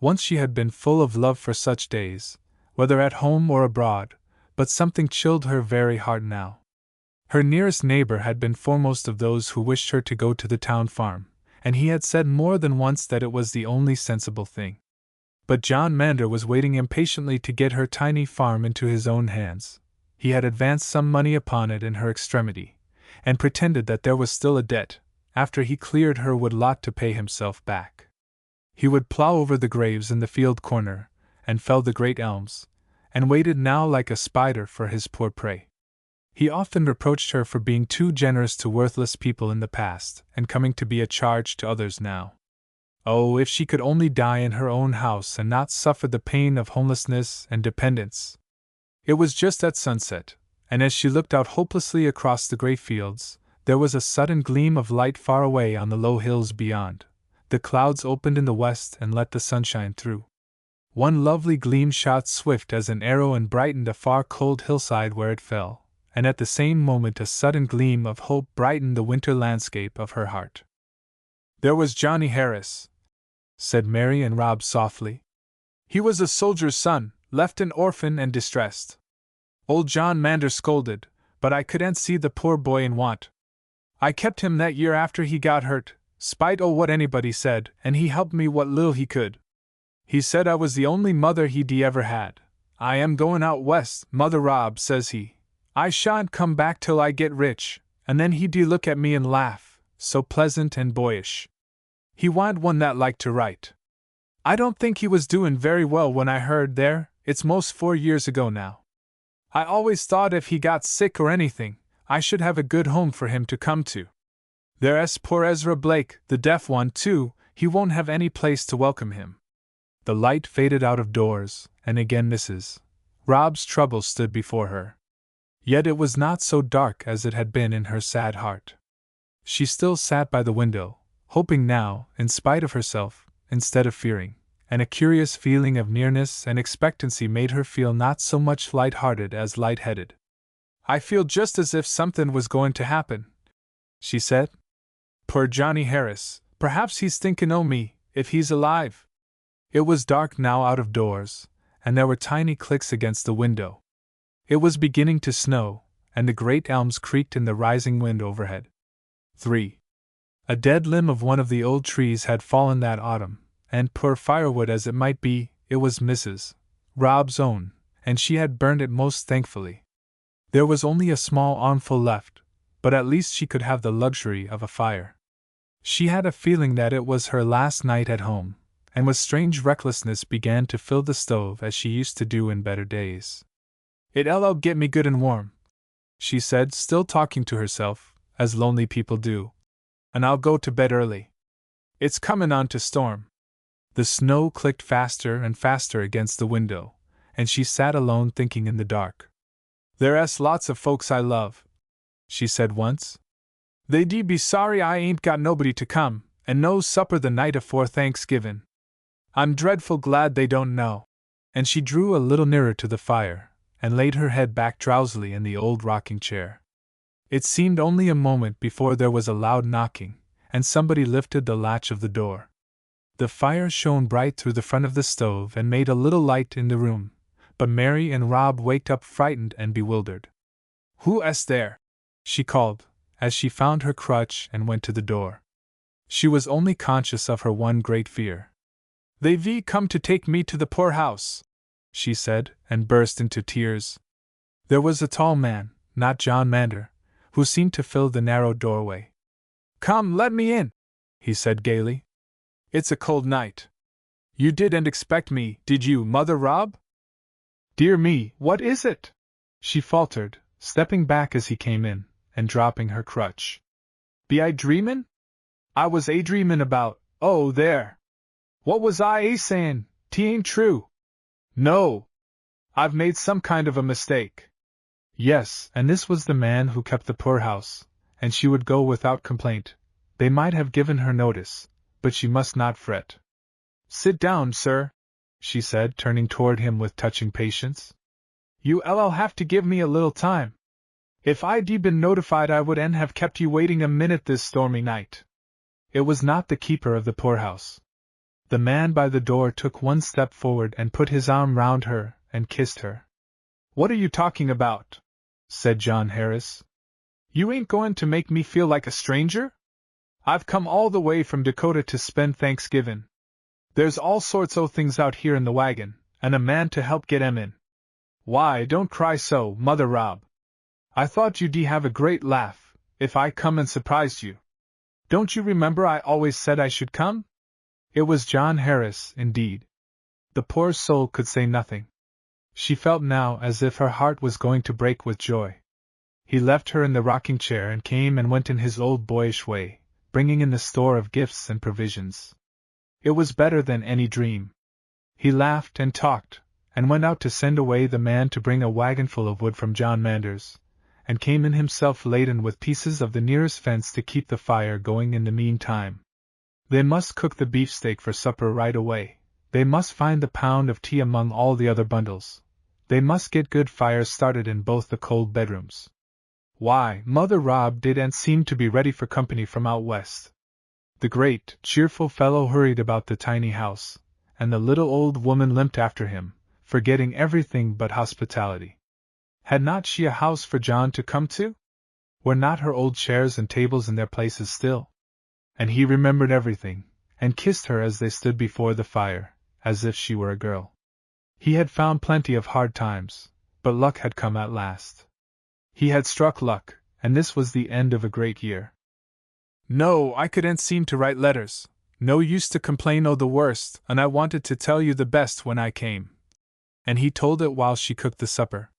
Once she had been full of love for such days, whether at home or abroad, but something chilled her very heart now. Her nearest neighbor had been foremost of those who wished her to go to the town farm, and he had said more than once that it was the only sensible thing. But John Mander was waiting impatiently to get her tiny farm into his own hands. He had advanced some money upon it in her extremity, and pretended that there was still a debt, after he cleared her wood lot, to pay himself back. He would plough over the graves in the field corner, and fell the great elms, and waited now like a spider for his poor prey. He often reproached her for being too generous to worthless people in the past, and coming to be a charge to others now. Oh, if she could only die in her own house and not suffer the pain of homelessness and dependence! It was just at sunset, and as she looked out hopelessly across the grey fields, there was a sudden gleam of light far away on the low hills beyond. The clouds opened in the west and let the sunshine through. One lovely gleam shot swift as an arrow and brightened a far cold hillside where it fell, and at the same moment a sudden gleam of hope brightened the winter landscape of her heart. "There was Johnny Harris," said Mary and Rob softly. "He was a soldier's son, left an orphan and distressed. Old John Mander scolded, but I couldn't see the poor boy in want. I kept him that year after he got hurt, spite o' what anybody said, and he helped me what little he could. He said I was the only mother he'd ever had. 'I am going out west, Mother Rob,' says he. 'I shan't come back till I get rich,' and then he'd look at me and laugh, so pleasant and boyish. He wa'n't one that liked to write. I don't think he was doing very well when I heard there, it's most 4 years ago now. I always thought if he got sick or anything, I should have a good home for him to come to. There's poor Ezra Blake, the deaf one, too, he won't have any place to welcome him." The light faded out of doors, and again Mrs. Rob's trouble stood before her. Yet it was not so dark as it had been in her sad heart. She still sat by the window, hoping now, in spite of herself, instead of fearing, and a curious feeling of nearness and expectancy made her feel not so much light-hearted as light-headed. "I feel just as if something was going to happen," she said. "Poor Johnny Harris, perhaps he's thinking o' me, if he's alive." It was dark now out of doors, and there were tiny clicks against the window. It was beginning to snow, and the great elms creaked in the rising wind overhead. 3. A dead limb of one of the old trees had fallen that autumn, and poor firewood as it might be, it was Mrs. Rob's own, and she had burned it most thankfully. There was only a small armful left, but at least she could have the luxury of a fire. She had a feeling that it was her last night at home, and with strange recklessness began to fill the stove as she used to do in better days. "It'll get me good and warm," she said, still talking to herself, as lonely people do. "And I'll go to bed early. It's comin' on to storm." The snow clicked faster and faster against the window, and she sat alone thinking in the dark. "There's lots of folks I love," she said once. "They'd be sorry I ain't got nobody to come, and no supper the night afore Thanksgivin'. I'm dreadful glad they don't know." And she drew a little nearer to the fire, and laid her head back drowsily in the old rocking chair. It seemed only a moment before there was a loud knocking, and somebody lifted the latch of the door. The fire shone bright through the front of the stove and made a little light in the room, but Mary and Rob waked up frightened and bewildered. "Who's there?" she called, as she found her crutch and went to the door. She was only conscious of her one great fear. They've come to take me to the poorhouse, she said, and burst into tears. There was a tall man, not John Mander, who seemed to fill the narrow doorway. Come, let me in, he said gaily. It's a cold night. You didn't expect me, did you, Mother Rob? Dear me, what is it? She faltered, stepping back as he came in, and dropping her crutch. Be I dreamin'? I was a-dreamin' about, oh, there. What was I a-sayin'? 'Tain't true. No. I've made some kind of a mistake. Yes, and this was the man who kept the poorhouse, and she would go without complaint. They might have given her notice, but she must not fret. Sit down, sir, she said, turning toward him with touching patience. You'll have to give me a little time. If I'd been notified I wouldn't have kept you waiting a minute this stormy night. It was not the keeper of the poorhouse. The man by the door took one step forward and put his arm round her and kissed her. What are you talking about? Said John Harris. You ain't going to make me feel like a stranger? I've come all the way from Dakota to spend Thanksgiving. There's all sorts o' things out here in the wagon, and a man to help get 'em in. Why, don't cry so, Mother Rob. I thought you'd have a great laugh, if I come and surprised you. Don't you remember I always said I should come? It was John Harris, indeed. The poor soul could say nothing. She felt now as if her heart was going to break with joy. He left her in the rocking chair and came and went in his old boyish way, bringing in the store of gifts and provisions. It was better than any dream. He laughed and talked, and went out to send away the man to bring a wagon full of wood from John Mander's, and came in himself laden with pieces of the nearest fence to keep the fire going in the meantime. They must cook the beefsteak for supper right away. They must find the pound of tea among all the other bundles. They must get good fires started in both the cold bedrooms. Why, Mother Rob didn't seem to be ready for company from out west. The great, cheerful fellow hurried about the tiny house, and the little old woman limped after him, forgetting everything but hospitality. Had not she a house for John to come to? Were not her old chairs and tables in their places still? And he remembered everything, and kissed her as they stood before the fire, as if she were a girl. He had found plenty of hard times, but luck had come at last. He had struck luck, and this was the end of a great year. No, I couldn't seem to write letters. No use to complain o' the worst, and I wanted to tell you the best when I came. And he told it while she cooked the supper.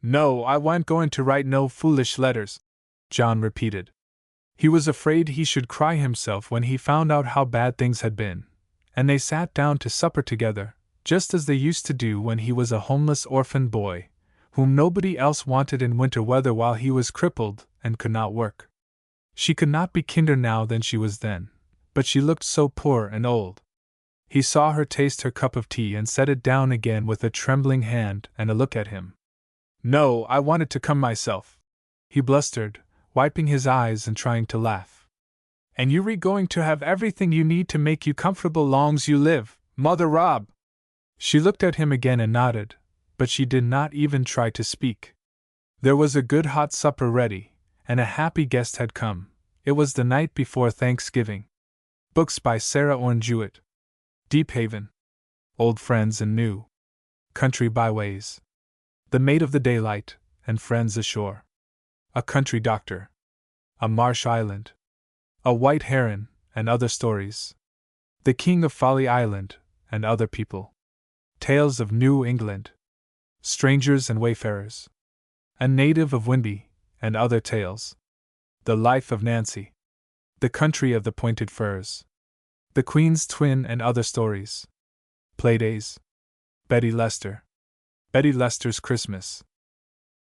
No, I wa'n't going to write no foolish letters, John repeated. He was afraid he should cry himself when he found out how bad things had been, and they sat down to supper together, just as they used to do when he was a homeless orphan boy, whom nobody else wanted in winter weather while he was crippled and could not work. She could not be kinder now than she was then, but she looked so poor and old. He saw her taste her cup of tea and set it down again with a trembling hand and a look at him. No, I wanted to come myself, he blustered, wiping his eyes and trying to laugh. And you're going to have everything you need to make you comfortable long's you live, Mother Rob. She looked at him again and nodded, but she did not even try to speak. There was a good hot supper ready, and a happy guest had come. It was the night before Thanksgiving. Books by Sarah Orne Jewett. Deep Haven. Old Friends and New. Country Byways. The Maid of the Daylight, and Friends Ashore. A Country Doctor. A Marsh Island. A White Heron, and Other Stories. The King of Folly Island, and Other People. Tales of New England. Strangers and Wayfarers. A Native of Winby, and Other Tales. The Life of Nancy. The Country of the Pointed Firs. The Queen's Twin and Other Stories. Playdays. Betty Lester. Betty Lester's Christmas.